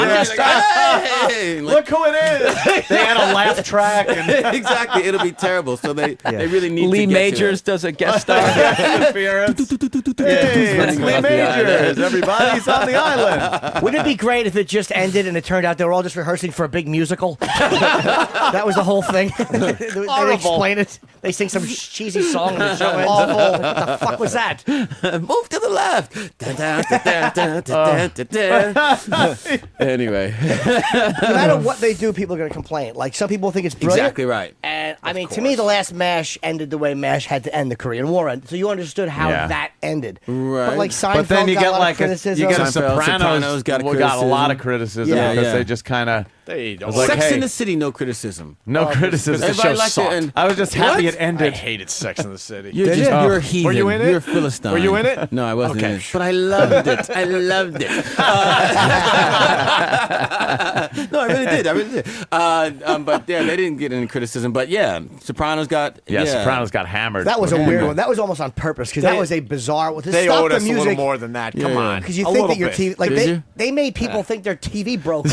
hey, look who it is. They had a laugh track. And exactly. It'll be terrible. So they really need Lee to get Majors to does a guest star. Hey, it's Lee Majors. Everybody's on the island. Wouldn't it be great if it just ended and it turned out they were all just rehearsing for a big musical? That was the whole thing. They explain it. They sing some cheesy song and the show ends. Awful. What the fuck was that? Move to the left. Anyway. No matter what they do, people are going to complain. Like, some people think it's brilliant. Exactly right. And, I mean, to me, the last MASH ended the way MASH had to end the Korean War. So you understood how that ended. Right. But, like, Seinfeld But then you got get a lot like of criticism. you get a Sopranos got a lot of criticism because they just kind of. Sex in the City, no criticism. No criticism. Everybody liked it. And I was just happy it ended. I hated Sex in the City. You're a heathen. Were you in it? You're a Philistine. Were you in it? No, I wasn't in it. But I loved it. I loved it. No, I really did. But yeah, they didn't get any criticism. But yeah, Sopranos got Sopranos got hammered. That was a weird one. That was almost on purpose because that was a bizarre. They owed us a little more than that. Come on, because you think that your TV, like they made people think their TV broke.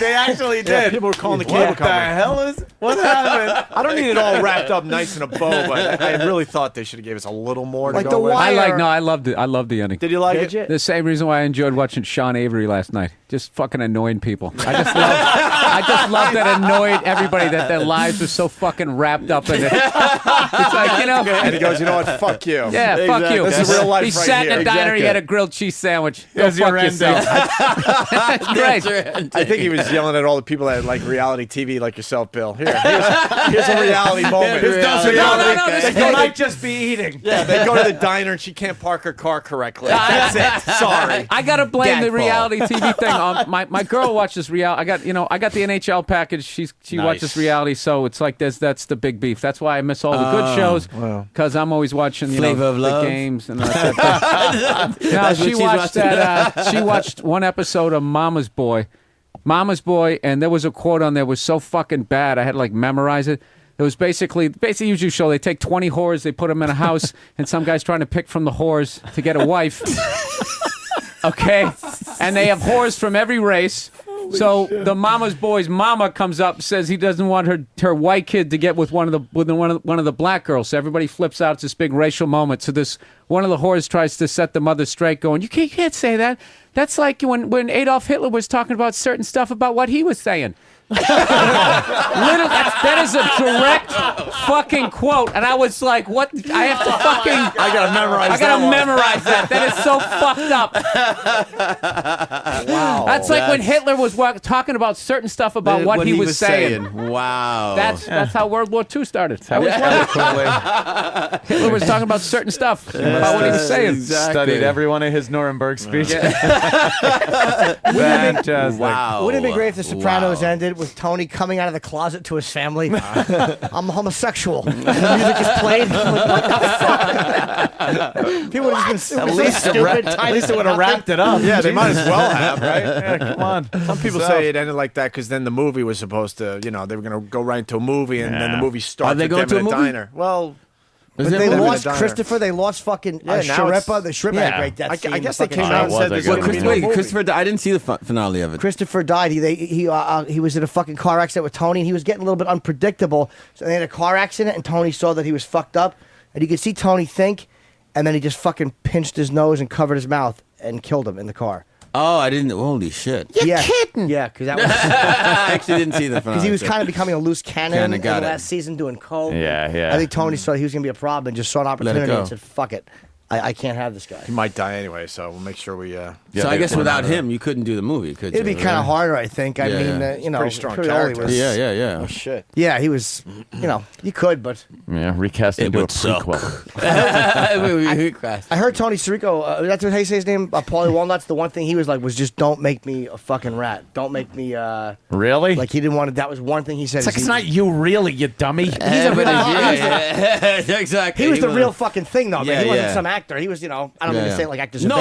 They actually did. People were calling the cable company. What the hell is? What happened? I don't need it all wrapped up nice in a bow, but I really thought they should have gave us a little more Like to the go with. Wire. I loved it. I loved the ending. Did you like it? The same reason why I enjoyed watching Sean Avery last night. Just fucking annoying people. I just loved that annoyed everybody that their lives were so fucking wrapped up in it. It's like, And he goes, you know what? Fuck you. Yeah, fuck you. This is real life He right sat here. in a diner, he had a grilled cheese sandwich. Go There's your fuck yourself. That's great. I think he was yelling at all the people that like reality TV like yourself, Bill. Here's a reality moment. They might just be eating. Yeah, they go to the diner and she can't park her car correctly. That's it. Sorry. I gotta blame the Gadfall. reality TV thing. My girl watches reality. I got the NHL package. She watches reality, so it's like that's the big beef. That's why I miss all the good shows because I'm always watching Flavor of the Love. games and that. No, she watched that. She watched one episode of Mama's Boy, and there was a quote on there was so fucking bad I had to like memorize it. It was basically usual show. They take 20 whores, they put them in a house, and some guy's trying to pick from the whores to get a wife. Okay, and they have whores from every race. So the Mama's Boy's mama comes up, says he doesn't want her white kid to get with one of the black girls. So everybody flips out. It's this big racial moment. So this one of the whores tries to set the mother straight, going, "You can't say that. That's like when Adolf Hitler was talking about certain stuff about what he was saying." That is a direct fucking quote, and I was like, "What? I have to fucking. I gotta memorize. I gotta memorize that. That is so fucked up." Wow. That's like when Hitler was talking about certain stuff about what he was saying. Wow. That's how World War II started. That was Hitler was talking about certain stuff about what he was saying. Exactly. Studied every one of his Nuremberg speeches. Fantastic. Wow. Wouldn't it be great if The Sopranos ended with Tony coming out of the closet to his family? I'm homosexual. And the music is played. I'm like, what the fuck? People would have just been At least it would have wrapped it up. Yeah, they might as well have, right? Yeah, come on. Some people say it ended like that because then the movie was supposed to, they were going to go right into a movie, and then the movie starts with them in a diner. Well, but they lost Christopher. They lost fucking Sharippa. The Sharippa had a great death scene. I guess they came out and said there's going to be no movie. Christopher died. I didn't see the finale of it. Christopher died. He was in a fucking car accident with Tony, and he was getting a little bit unpredictable. So they had a car accident, and Tony saw that he was fucked up, and you could see Tony think, and then he just fucking pinched his nose and covered his mouth and killed him in the car. Oh, I didn't. Holy shit! You're kidding. Yeah, because that was. I actually didn't see the finale. Because he was kind of becoming a loose cannon Kinda in the got it. last season doing coke. Yeah. I think Tony saw he was going to be a problem and just saw an opportunity go. and said, "Fuck it, I can't have this guy." He might die anyway, so we'll make sure we. So I guess without him, you couldn't do the movie, could you? It'd be kind of harder, I think. I Yeah, mean, yeah. you know, Pretty strong Prioli character. was- Yeah. Oh shit. Yeah, he was. You know, you could, but Yeah, recast into a would suck. prequel. I heard Tony Sirico. That's how you say his name. Paulie Walnuts. The one thing he was like was just don't make me a fucking rat. Don't make me. Really? Like he didn't want to. That was one thing he said. It's like, is it's he- not you, really, you dummy. He's a real. Exactly. He was the real fucking thing, though. Man. Yeah, He wasn't yeah. some actor. He was, you know, I don't Yeah, mean to yeah. say it like actors. No.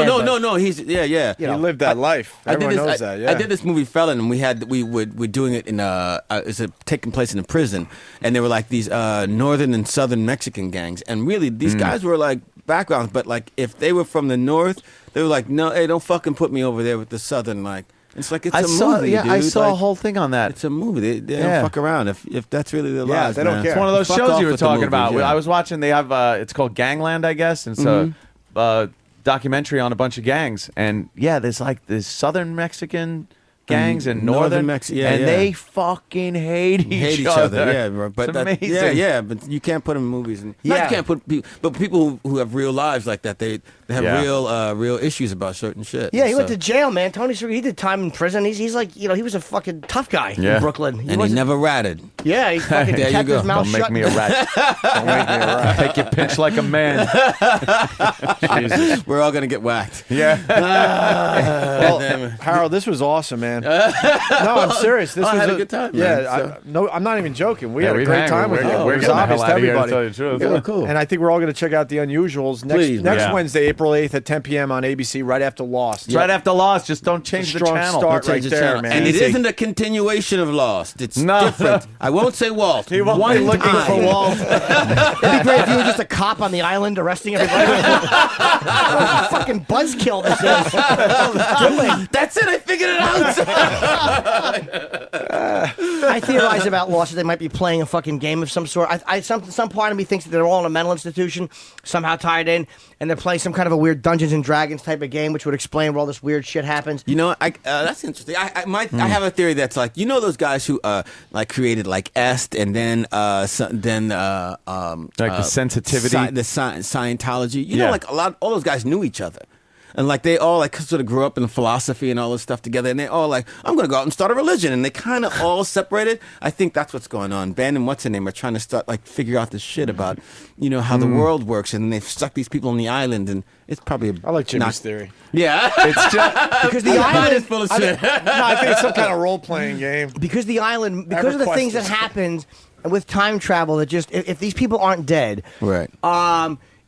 He's You know, He lived that life. Everyone knows that. Yeah. I did this movie Felon, and we're doing it in it's taking place in a prison, and they were like these northern and southern Mexican gangs, and really these guys were like backgrounds, but like if they were from the north, they were like, no, hey, don't fucking put me over there with the southern. Like it's like it's a movie. Yeah, dude. I saw Like, a whole thing on that. It's a movie. They Yeah. don't fuck around if that's really their lives. they don't man. care. It's one of those Fuck shows off you were with the talking movies, about. yeah. I was watching. They have. It's called Gangland, I guess, and so documentary on a bunch of gangs. And yeah, there's like this southern Mexican gangs and northern Mexico, and they fucking hate each other. Yeah, bro. But it's that, amazing. yeah, but you can't put them in movies. And Yeah. not you can't put but people who have real lives like that, they have Yeah. real issues about certain shit. Yeah, he went So- to jail, man. Tony Sirico, he did time in prison. He's like, you know, he was a fucking tough guy Yeah. in Brooklyn. and he wasn't- never ratted. Yeah, he fucking There you kept go. his mouth Don't shut. make me a rat. Don't make me a rat. Take your pinch like a man. Jesus. We're all gonna get whacked. Yeah. Well, Harold, this was awesome, man. No, I'm serious. This I was had a good time, man, Yeah, so. I'm not even joking. We Yeah, had a we've great hang- time with we're- you. we're It was getting the obvious hell to out of here, to everybody. tell you the truth. Yeah, cool. And I think we're all going to check out The Unusuals Please, next man. Wednesday, April 8th at 10 p.m. on ABC, right after Lost. It's right after Lost. Just don't change the Strong channel. start Change right the there, channel. man. And it Easy. isn't a continuation of Lost. It's No. different. I won't say Walt. He won't One be looking time. for Walt. It'd be great if you were just a cop on the island arresting everybody. What a fucking buzzkill this is. That's it. I figured it out. I theorize about Lost that they might be playing a fucking game of some sort. Some part of me thinks that they're all in a mental institution, somehow tied in, and they're playing some kind of a weird Dungeons and Dragons type of game, which would explain where all this weird shit happens. You know, that's interesting. I have a theory that's like, you know, those guys who like created like Est and then Like the sensitivity? Scientology. You Yeah. know, like all those guys knew each other. And like they all like sort of grew up in philosophy and all this stuff together, and they all like, I'm gonna go out and start a religion, and they kind of all separated. I think that's what's going on. Ben and what's her name are trying to start like figure out this shit about, you know, how the world works, and they've stuck these people on the island, and it's probably I like Jimmy's theory. Yeah, It's just Because the island is full of shit. No, I think it's some kind of role-playing game. because the island, because of the things that happens with time travel, that just if these people aren't dead, Right.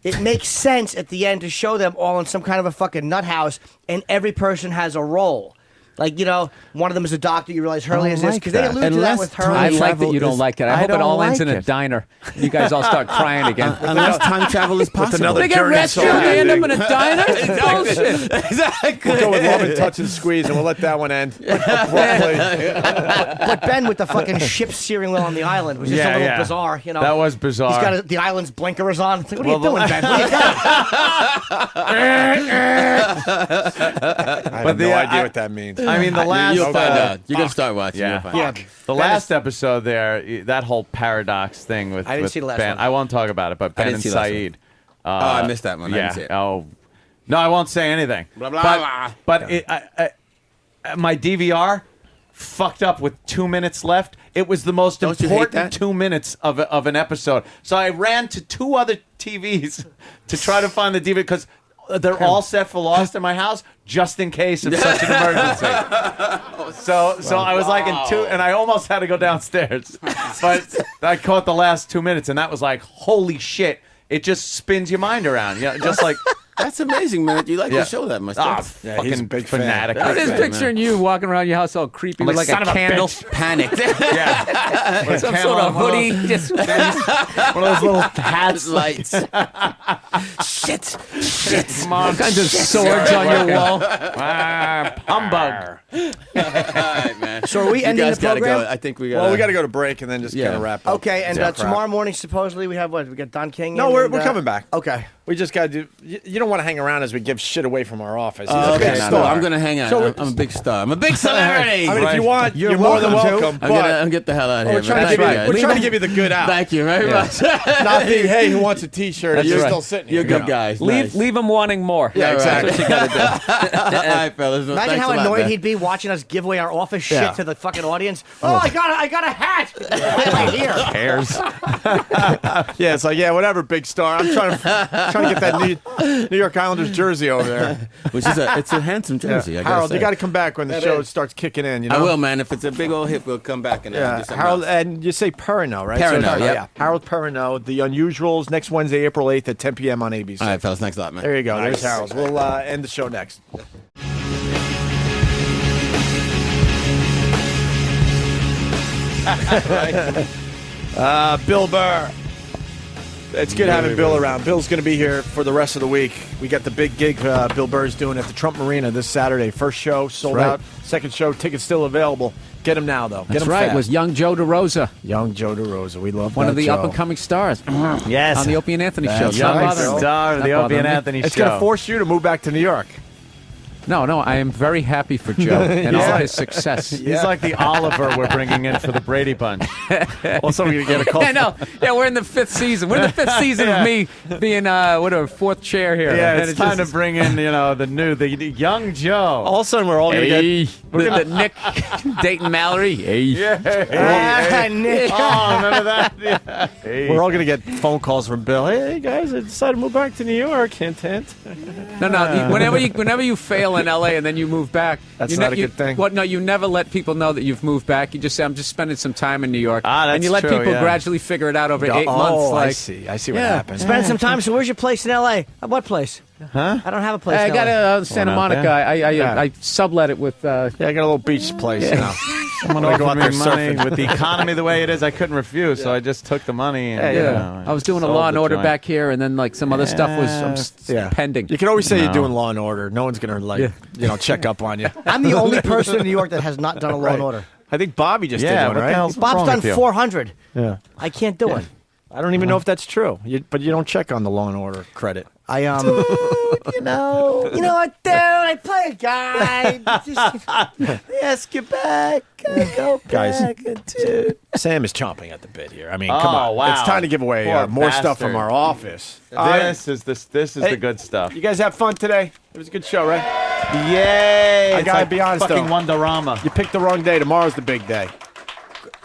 It makes sense at the end to show them all in some kind of a fucking nut house, and every person has a role. Like, you know, one of them is a doctor. You realize Hurley is this because they allude to that with Hurley. I like that you don't like it. I hope it don't all ends like in a it. diner. You guys all start crying again. Unless time travel is possible. another They get Journey rescued song and they end up ending. in a diner? It's bullshit. Exactly. We'll go with Love and Touch and Squeeze, and we'll let that one end abruptly. But Ben with the fucking ship steering wheel on the island was just Yeah, a little yeah. bizarre, you know. That was bizarre. He's got the island's blinkers on. It's like, what are Well, you doing, Ben? What do you got? I have no idea what that means. I mean, the last. You'll find out. You're gonna start watching. Yeah. You'll find out. The last episode there, that whole paradox thing with I didn't with see the last Ben. one. I won't talk about it, but Ben didn't and see the last Saeed. I missed that one. I Yeah. didn't see it. Oh, no, I won't say anything. Blah, blah, but blah. but my DVR fucked up with 2 minutes left. It was the most Don't you hate important that? 2 minutes of an episode. So I ran to two other TVs to try to find the DVD because they're all set for Lost in my house just in case of such an emergency. So I was like in two, and I almost had to go downstairs, but I caught the last 2 minutes, and that was like, holy shit! It just spins your mind around, just like. That's amazing, man. You like Yeah. the show that much. Ah, That's- Yeah, he's a fucking big fan. fanatic. I'm just picturing you walking around your house all creepy with like a son of a candle. Panicked. Yeah. With a Some candle sort of on one hoodie. Just one of those little hats. Lights. Shit. all kinds of swords on your wall. Humbug. All right, man. So are we You ending guys the gotta program? go. I think we got. Well, we got to go to break and then just kind of wrap up. Okay, and Yeah. tomorrow morning, supposedly, we have what? We got Don King? No, in we're and, coming back. Okay. We just got to do. You don't want to hang around as we give shit away from our office. He's a Okay, big no, star. I'm gonna hang out. So I'm a big star. I'm a big celebrity. I mean, if you want, you're more than welcome. I'm gonna get the hell out of here. We're trying, to give you the good out. Thank you very much. Not the hey, who wants a T-shirt? That's You're right. still sitting here. You're good guys. Nice. Leave him wanting more. Yeah, exactly. That's what you got to do. All right, fellas. Well, Imagine thanks how a lot, annoyed man. he'd be watching us give away our office shit Yeah. to the fucking audience. Oh, I got a hat right here. Cares. Yeah, it's like whatever, big star. I'm trying to get that New York Islanders jersey over there. Which is it's a handsome jersey. I gotta Harold, say. you got to come back when the show starts kicking in. You know? I will, man. If it's a big old hit, we'll come back and do something Harold, else. and you say Perrineau, right? Perrineau, So, yeah. Harold Perrineau, The Unusuals, next Wednesday, April 8th at 10 p.m. on ABC. All right, fellas. Thanks a lot, man. There you go. Nice. There's Harold. We'll end the show next. Bill Burr. It's good having Bill around. Bill's going to be here for the rest of the week. We got the big gig Bill Burr's doing at the Trump Marina this Saturday. First show sold out. Second show, tickets still available. Get them now, though. Get That's them right. fast. It was young Joe DeRosa. Young Joe DeRosa. We love One that of the Joe. up-and-coming stars. Yes. On the Opie and Anthony show. That's Not right. bothering me. Star of Not the Opie bothering and me. Anthony It's show. going to force you to move back to New York. No, I am very happy for Joe and all his success. He's like the Oliver we're bringing in for the Brady Bunch. Also, we get a call. I know. Yeah, we're in the fifth season. We're in the fifth season of me being fourth chair here. Yeah, And it's time to bring in the young Joe. All of a sudden, we're all going to get. the Nick Dayton Mallory. Hey. Yeah. Nick. Oh, remember that? Yeah. Hey. We're all going to get phone calls from Bill. Hey, guys, I decided to move back to New York. Hint, hint. No. Whenever you fail in L.A. and then you move back, That's not a good thing. No, you never let people know that you've moved back. You just say, "I'm just spending some time in New York," that's and you let true, people yeah. gradually figure it out over 8 months. Oh, Like, I see what happened. Spend some time. So where's your place in L.A.? What place? Huh? I don't have a place I in got LA. a Santa Going out Monica. there? I sublet it with. Yeah, I got a little beach place now. Someone I'm gonna go offered out me there money surfing. with the economy the way it is. I couldn't refuse, so I just took the money. And, I was doing a Law and Order back here, and then like some other stuff was pending. You can always say you're No. doing Law and Order. No one's going to check up on you. I'm the only person in New York that has not done a Law and Order. I think Bobby just did Yeah, one, what the right? hell's Bob's wrong done with you? 400. Yeah. I can't do it. I don't even know if that's true. But you don't check on the Law and Order credit. I you know what, dude? I play a guy. Ask you back. Go Guys. back. Dude. Sam is chomping at the bit here. I mean, Oh, come on. wow. It's time to give away Poor more stuff from bastard. our office. This is Hey, the good stuff. You guys have fun today? It was a good show, right? Yay! I It's gotta like be honest, fucking though. Wonderama. You picked the wrong day. Tomorrow's the big day.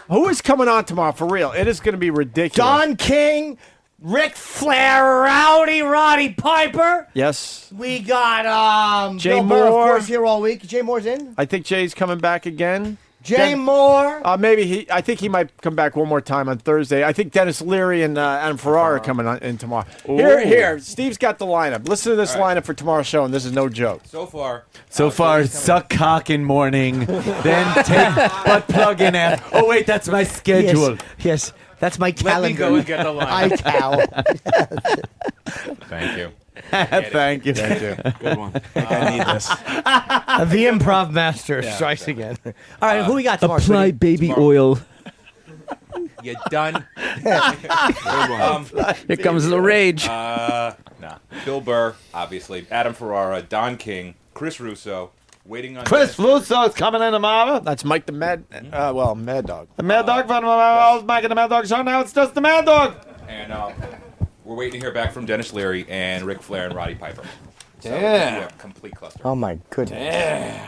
Who is coming on tomorrow? For real. It is going to be ridiculous. Don King, Ric Flair, Rowdy Roddy Piper. Yes. We got Jay Bill Burr, of Moore. course, here all week. Jay Moore's in. I think Jay's coming back again. Jay Moore. Maybe I think he might come back one more time on Thursday. I think Dennis Leary and Adam Ferrara are coming in tomorrow. Here. Steve's got the lineup. Listen to this lineup for tomorrow's show, and this is no joke. So far, suck cock in morning, then take butt plug in after. Oh wait, that's my schedule. Yes, that's my Let calendar. me go and get the line. Thank you. Thank you. Good one. I need this. The improv master strikes again. All right, who we got tomorrow? Apply baby oil. You done? Here comes the rage. Bill Burr, obviously. Adam Ferrara, Don King, Chris Russo. Waiting on Chris Russo's coming in tomorrow. That's Mike the Mad. Mad Dog. The Mad Dog from I was making the Mad Dog show. Now it's just the Mad Dog. And we're waiting to hear back from Dennis Leary and Ric Flair and Roddy Piper. So, Yeah. complete cluster. Oh my goodness.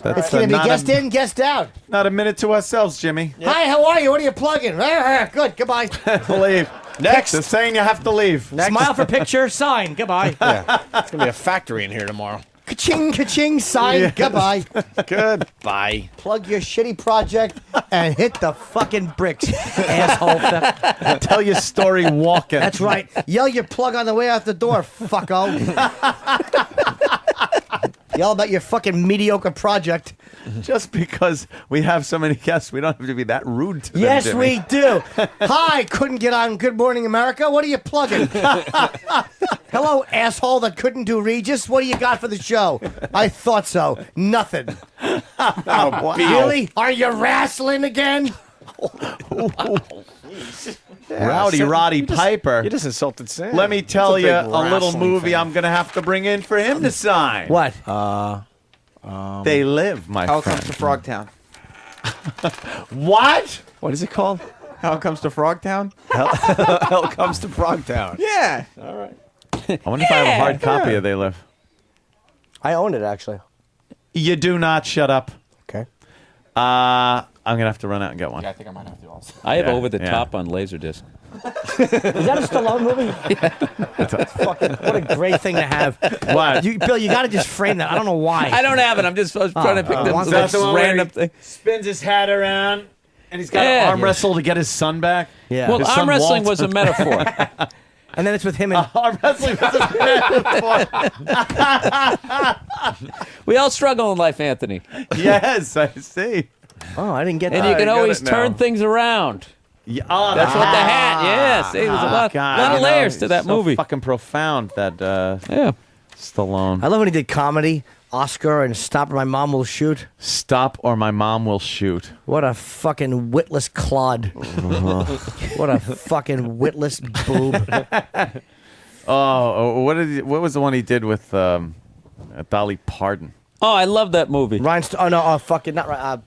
That's It's going to be guest in, guest out. Not a minute to ourselves, Jimmy. Hi, how are you? What are you plugging? Good, goodbye. Leave. Next. Just saying you have to leave. Smile for picture, sign, goodbye. Yeah. It's going to be a factory in here tomorrow. Ka-ching, ka-ching, sign, goodbye. Goodbye. Plug your shitty project and hit the fucking bricks, asshole. Tell your story walking. That's right. Yell your plug on the way out the door, fucko. Yell about your fucking mediocre project. Just because we have so many guests, we don't have to be that rude to them. Yes, Jimmy. we do. Hi, couldn't get on Good Morning America. What are you plugging? Hello, asshole that couldn't do Regis. What do you got for the show? I thought so. Nothing. Wow. Really? Are you wrestling again? Rowdy Roddy Piper. You just insulted Sam. Let me tell He's you a big a little wrestling movie fan. I'm going to have to bring in for him to sign. What? They Live, my Hell friend. Comes to Frogtown. What? What is it called? Hell Comes to Frogtown? Hell Comes to Frogtown. Yeah. All right. I wonder if I have a hard copy of They Live. I own it, actually. You do not. Shut up. Okay. I'm going to have to run out and get one. Yeah, I think I might have to also. I have Yeah, Over the yeah. Top on Laserdisc. Is that a Stallone movie? What a great thing to have. What? Bill, you got to just frame that. I don't know why. I don't have it. I was trying to pick this random thing. Spins his hat around, and he's got Yeah. to arm wrestle to get his son back. Yeah. Well, His arm son wrestling Walt. was a metaphor. And then it's with him and... Arm wrestling was a metaphor. We all struggle in life, Anthony. Yes, I see. Oh, I didn't get And that. you can I got always it now. turn things around. Yeah, oh, That's what the hat. Yeah, see, there's a lot of layers to that so movie. Fucking profound. That Yeah. Stallone. I love when he did comedy, Oscar, and Stop or My Mom Will Shoot. Stop or my mom will shoot. What a fucking witless clod. What a fucking witless boob. What was the one he did with Dolly Parton? Oh, I love that movie. Rhinestone. Oh, no, fucking not right.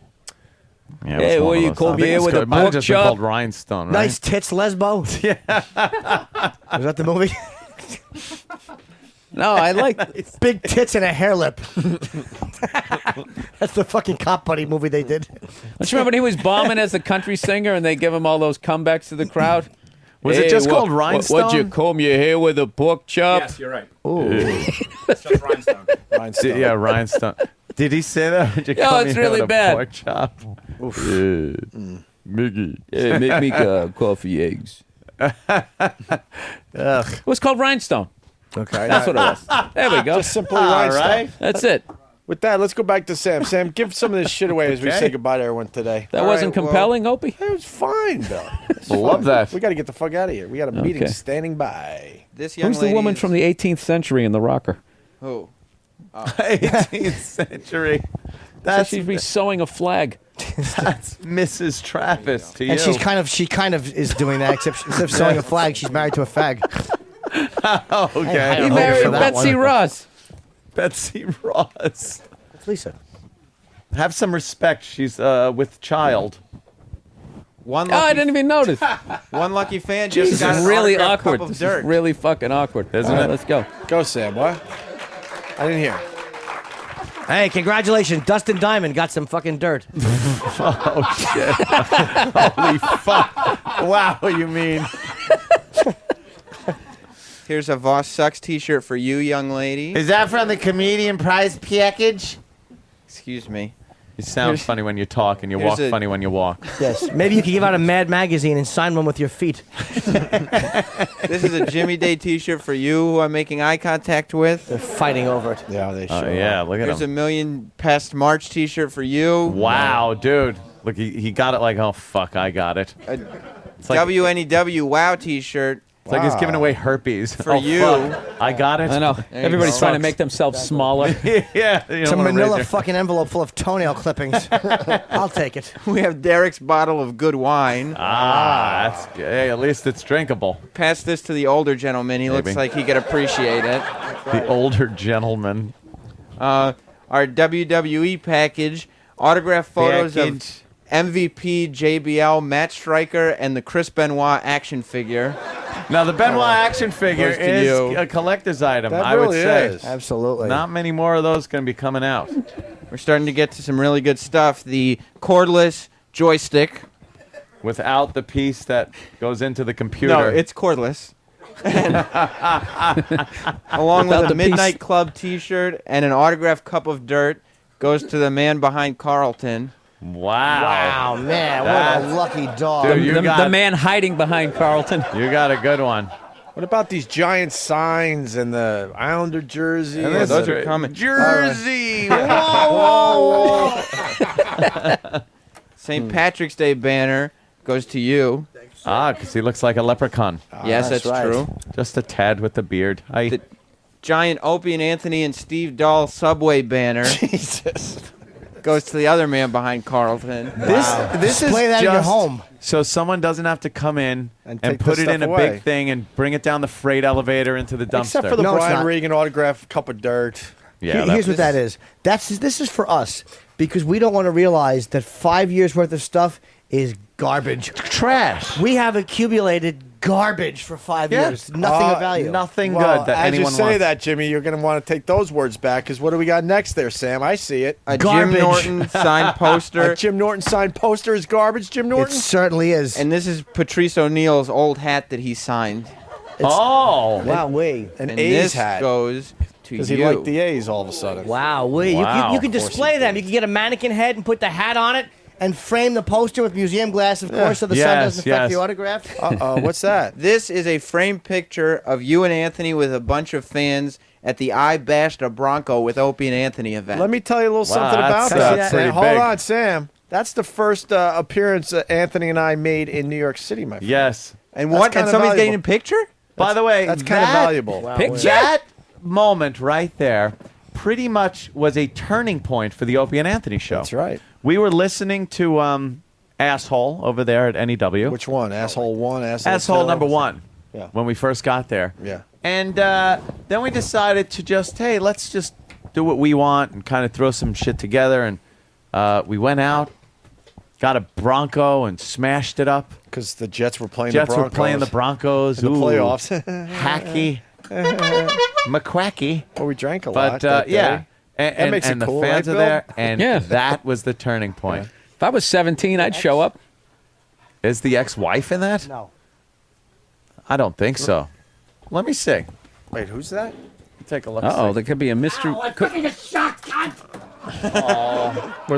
Yeah, Hey, it was one what of you those. call I me think here it's with a good. It might have pork just been chop? called Rhinestone, right? Nice tits, Lesbo. Yeah. Was that the movie? No, I like Big tits and a hair lip. That's the fucking Cop Buddy movie they did. Don't you remember when he was bombing as a country singer and they give him all those comebacks to the crowd? Was it just called Rhinestone? What'd you comb your hair with a pork chop? Yes, you're right. Ooh. It's just Rhinestone. Rhinestone. Yeah, Rhinestone. Did he say that? Did you Yeah, call it's me really out a bad. Pork chop? Miggy. Yeah, make me coffee eggs. It was called Rhinestone. Okay. That's what it was. There we go. Just simply Rhinestone. right. That's it. With that, let's go back to Sam. Sam, give some of this shit away as we Okay. say goodbye to everyone today. That All wasn't right, well- compelling, Opie? It was fine, Bill. Love that. We got to get the fuck out of here. We got a meeting Okay. standing by. This young Who's the woman from the 18th century in The Rocker? Who? 18th century. That's she'd be sewing a flag. That's Mrs. Travis to And you. she kind of is doing that, except instead of sewing a flag, she's married to a fag. Okay. I He don't know married for that Betsy one. Ross. Betsy Ross. It's Lisa. Have some respect. She's with child. One Oh, I lucky, didn't even notice. one lucky fan This just got is an really autographed awkward. cup of This dirt. is really fucking awkward. Isn't All right, it? let's go. Go, Sam. What? I didn't hear. Hey, congratulations. Dustin Diamond got some fucking dirt. Oh, shit. Holy fuck. Wow, you mean. Here's a Voss Sucks t-shirt for you, young lady. Is that from the comedian prize package? Excuse me. You sound funny when you talk, and you here's walk a- funny when you walk. Yes. Maybe you could give out a Mad magazine and sign one with your feet. This is a Jimmy Day t-shirt for you who I'm making eye contact with. They're fighting over it. Yeah, they Oh, sure yeah, are. look at Here's a him. Million Past March t-shirt for you. Wow, dude. Look, he got it like, oh, fuck, I got it. A It's like, WNEW Wow t-shirt it's like he's giving away herpes. for Oh, you. fuck, I got it. I know. There you Everybody's go. trying to make themselves smaller. Yeah. You It's a don't wanna raise manila your- fucking envelope full of toenail clippings. I'll take it. We have Derek's bottle of good wine. Ah, that's good. Hey, at least it's drinkable. Pass this to the older gentleman. He looks Maybe. like he could appreciate it. The older gentleman. Our WWE package, autographed photos of MVP, JBL, Matt Stryker, and the Chris Benoit action figure. Now, the Benoit action figure Goes to you. is a collector's item, That I would really say. is. Absolutely. Not many more of those going to be coming out. We're starting to get to some really good stuff. The cordless joystick. Without the piece that goes into the computer. No, it's cordless. Along Without with the a Midnight piece. Club t-shirt and an autographed cup of dirt goes to the man behind Carlton. Wow. Wow, man. What That's- a lucky dog. Dude, you The got, man hiding behind Carlton. you got a good one. What about these giant signs and the Islander jersey? And and this- those the- are coming. Jersey! Whoa, whoa! St. Patrick's Day banner goes to you. Ah, because he looks like a leprechaun. Yes, that's that's right. true. Just a tad with the beard. Hi. The giant Opie and Anthony and Steve Dahl Subway banner Jesus. goes to the other man behind Carlton. This is Play that just in your home. so someone doesn't have to come in and take put the it in a stuff away. big thing and bring it down the freight elevator into the dumpster. Except for the No, it's Brian not. Regan autograph cup of dirt. Yeah, Here's what that is. This is for us because we don't want to realize that 5 years worth of stuff is garbage, trash. We have accumulated garbage for 5 years. Nothing of value. Nothing Well, good that as anyone you say wants. that, Jimmy, you're going to want to take those words back because what do we got next there, Sam? I see it. A Jim Norton signed poster. A Jim Norton signed poster is garbage, Jim Norton? It certainly is. And this is Patrice O'Neal's old hat that he signed. Wow, wait. An And A's this hat. goes to Because you. he liked the A's all of a sudden. Wow, wait. You can display them. You can get a mannequin head and put the hat on it and frame the poster with museum glass, of course, so the sun doesn't affect the autograph. What's that? This is a framed picture of you and Anthony with a bunch of fans at the I Bashed a Bronco with Opie and Anthony event. Let me tell you a little something about that. Sam. Hold on, Sam. That's the first appearance Anthony and I made in New York City, my friend. Yes. And what? And somebody's getting a picture? By the way, that's kind of valuable. That moment right there pretty much was a turning point for the Opie and Anthony show. That's right. We were listening to Asshole over there at NEW. Which one? Asshole 1, Asshole two? number 1. Yeah. When we first got there. Yeah. And then we decided to just, hey, let's just do what we want and kind of throw some shit together. And we went out, got a Bronco and smashed it up. Because the Jets were playing Jets the Broncos. were playing the Broncos. In the Ooh. playoffs. Hacky. McQuacky. Well, we drank a But lot that yeah. day. And, That makes and it the cool, fans right, are Bill? there. And Yeah. that was the turning point. If I was 17, I'd show up. Is the ex-wife in that? No. I don't think so. Let me see. Wait, who's that? Take a look. Uh-oh, there could be a mystery. We're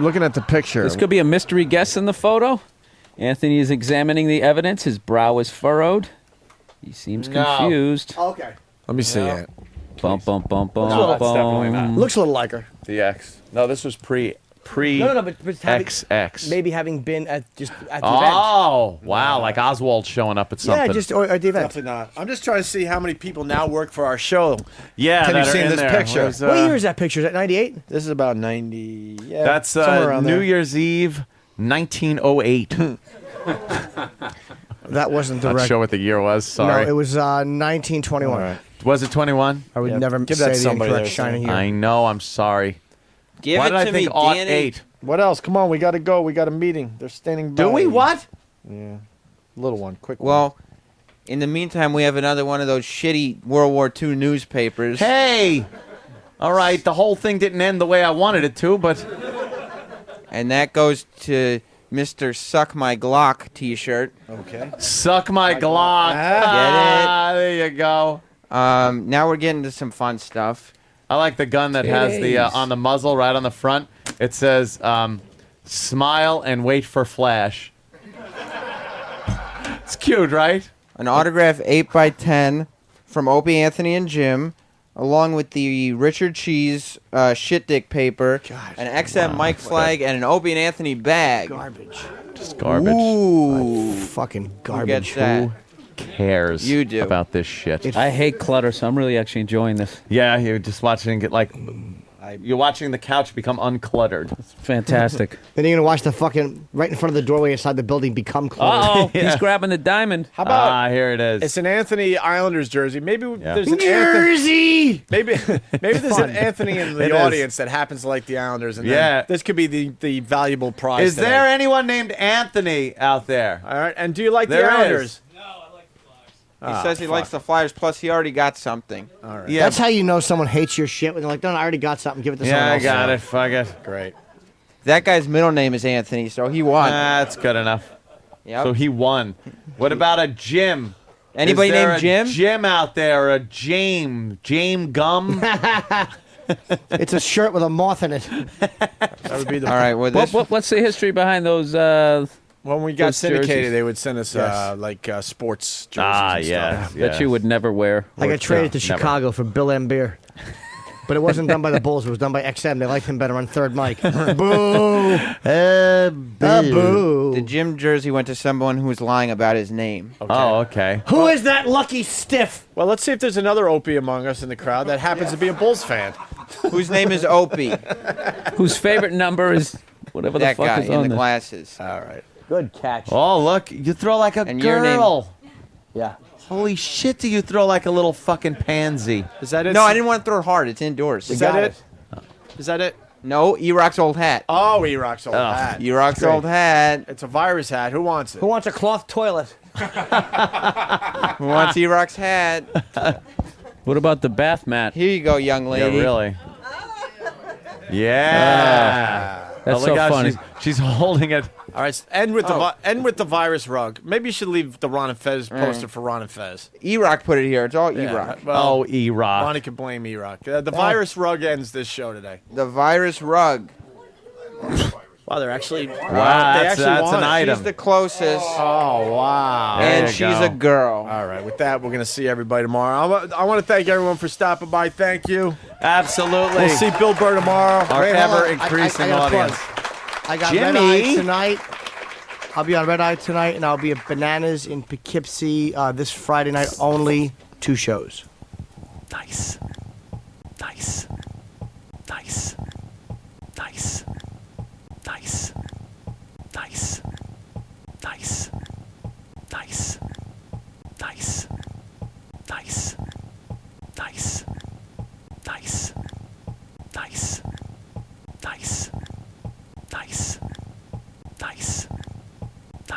looking at the picture. This could be a mystery guest in the photo. Anthony is examining the evidence. His brow is furrowed. He seems No. confused. Okay. Let me see it. Bum, bum, bum, bum, No, that's definitely not. Looks a little like her. The ex. No, this was pre No, but having, XX. maybe having been at the event. Oh, wow. Like Oswald showing up at something. Yeah, just or at the event. Definitely not. I'm just trying to see how many people now work for our show. Yeah, Can that you are see in this there. picture? Where's, What year is that picture? Is that 98? This is about 90. Yeah, That's somewhere around New there. Year's Eve, 1908. That wasn't the Not record. sure what the year was. Sorry. No, it was 1921. All right. Was it 21? I would Yeah, never give say that the somebody incorrect there, shining year. I know. I'm sorry. Give Why it did I to think me, aught Danny. 8? What else? Come on, we got to go. We got a meeting. They're standing by. Do we? What? Yeah. Little one. Quick one. Well, in the meantime, we have another one of those shitty World War II newspapers. Hey! All right, the whole thing didn't end the way I wanted it to, but... And that goes to Mr. Suck My Glock t-shirt. Okay. Suck my Glock. Get There you go. Now we're getting to some fun stuff. I like the gun that has the on the muzzle right on the front. It says, smile and wait for flash. It's cute, right? An autograph 8x10 from Opie, Anthony, and Jim, along with the Richard Cheese shit dick paper, an XM mic flag, and an Opie and Anthony bag. Garbage. Just garbage. Ooh. Fucking Who garbage. gets that? Cares You do. about this shit. I hate clutter, so I'm really actually enjoying this. Yeah, you're just watching it like... You're watching the couch become uncluttered. It's fantastic. Then you're going to watch the fucking, right in front of the doorway inside the building become cluttered. Uh-oh, he's grabbing the diamond. How about here it is. It's an Anthony Islanders jersey. Maybe there's an Jersey! Maybe there's an Anthony in the It is. audience that happens to like the Islanders. And Yeah. then this could be the valuable prize. Is there anyone named Anthony out there? All right. And do you like There the is. Islanders? He says he likes the Flyers, plus he already got something. All right. Yeah, That's how you know someone hates your shit when they're like, no, I already got something. Give it to someone yeah, I else. got it. Fuck it. Great. That guy's middle name is Anthony, so he won. That's good enough. Yep. So he won. What about a Jim? Anybody Is there named a Jim? Jim out there, a James Gum? It's a shirt with a moth in it. That would be the. All right, well, this What's the history behind those? When we got Those syndicated, jerseys. they would send us Yes. sports jerseys. and stuff. That you would never wear. I got traded to never. Chicago for Bill M. Beer. But it wasn't done by the Bulls. It was done by XM. They liked him better on third mic. Boo! Boo! the Jim jersey went to someone who was lying about his name. Oh, okay. Who is that lucky stiff? Well, let's see if there's another Opie among us in the crowd that happens to be a Bulls fan. Whose name is Opie. Whose favorite number is whatever the that fuck guy is in on the there. glasses. All right. Good catch. Oh, look, you throw like a And your name- girl. Yeah. Holy shit, do you throw like a little fucking pansy? Is that it? No, I didn't want to throw hard. It's indoors. Is that it? Is that it? No, E-Rock's old hat. Oh, E-Rock's old hat. E-Rock's old hat. It's a virus hat. Who wants it? Who wants a cloth toilet? Who wants E-Rock's hat? What about the bath mat? Here you go, young lady. Yeah, really. Yeah. That's Oh, so look how funny. She's holding it. All right, end with the virus rug. Maybe you should leave the Ron and Fez poster for Ron and Fez. E-Rock put it here. It's all Yeah, E-Rock. well, E-Rock. Ronnie can blame E-Rock. The virus rug ends this show today. The virus rug. Wow, they're actually. Wow, they that's actually want an it. item. She's the closest. Oh, wow. And you she's go. a girl. All right, with that, we're going to see everybody tomorrow. I want to thank everyone for stopping by. Thank you. Absolutely. We'll see Bill Burr tomorrow. Our Wait, hold on. ever-increasing I got a audience. plug. I got Jimmy. Red Eye tonight. I'll be on Red Eye tonight, and I'll be at Bananas in Poughkeepsie this Friday night only. 2 shows. Nice.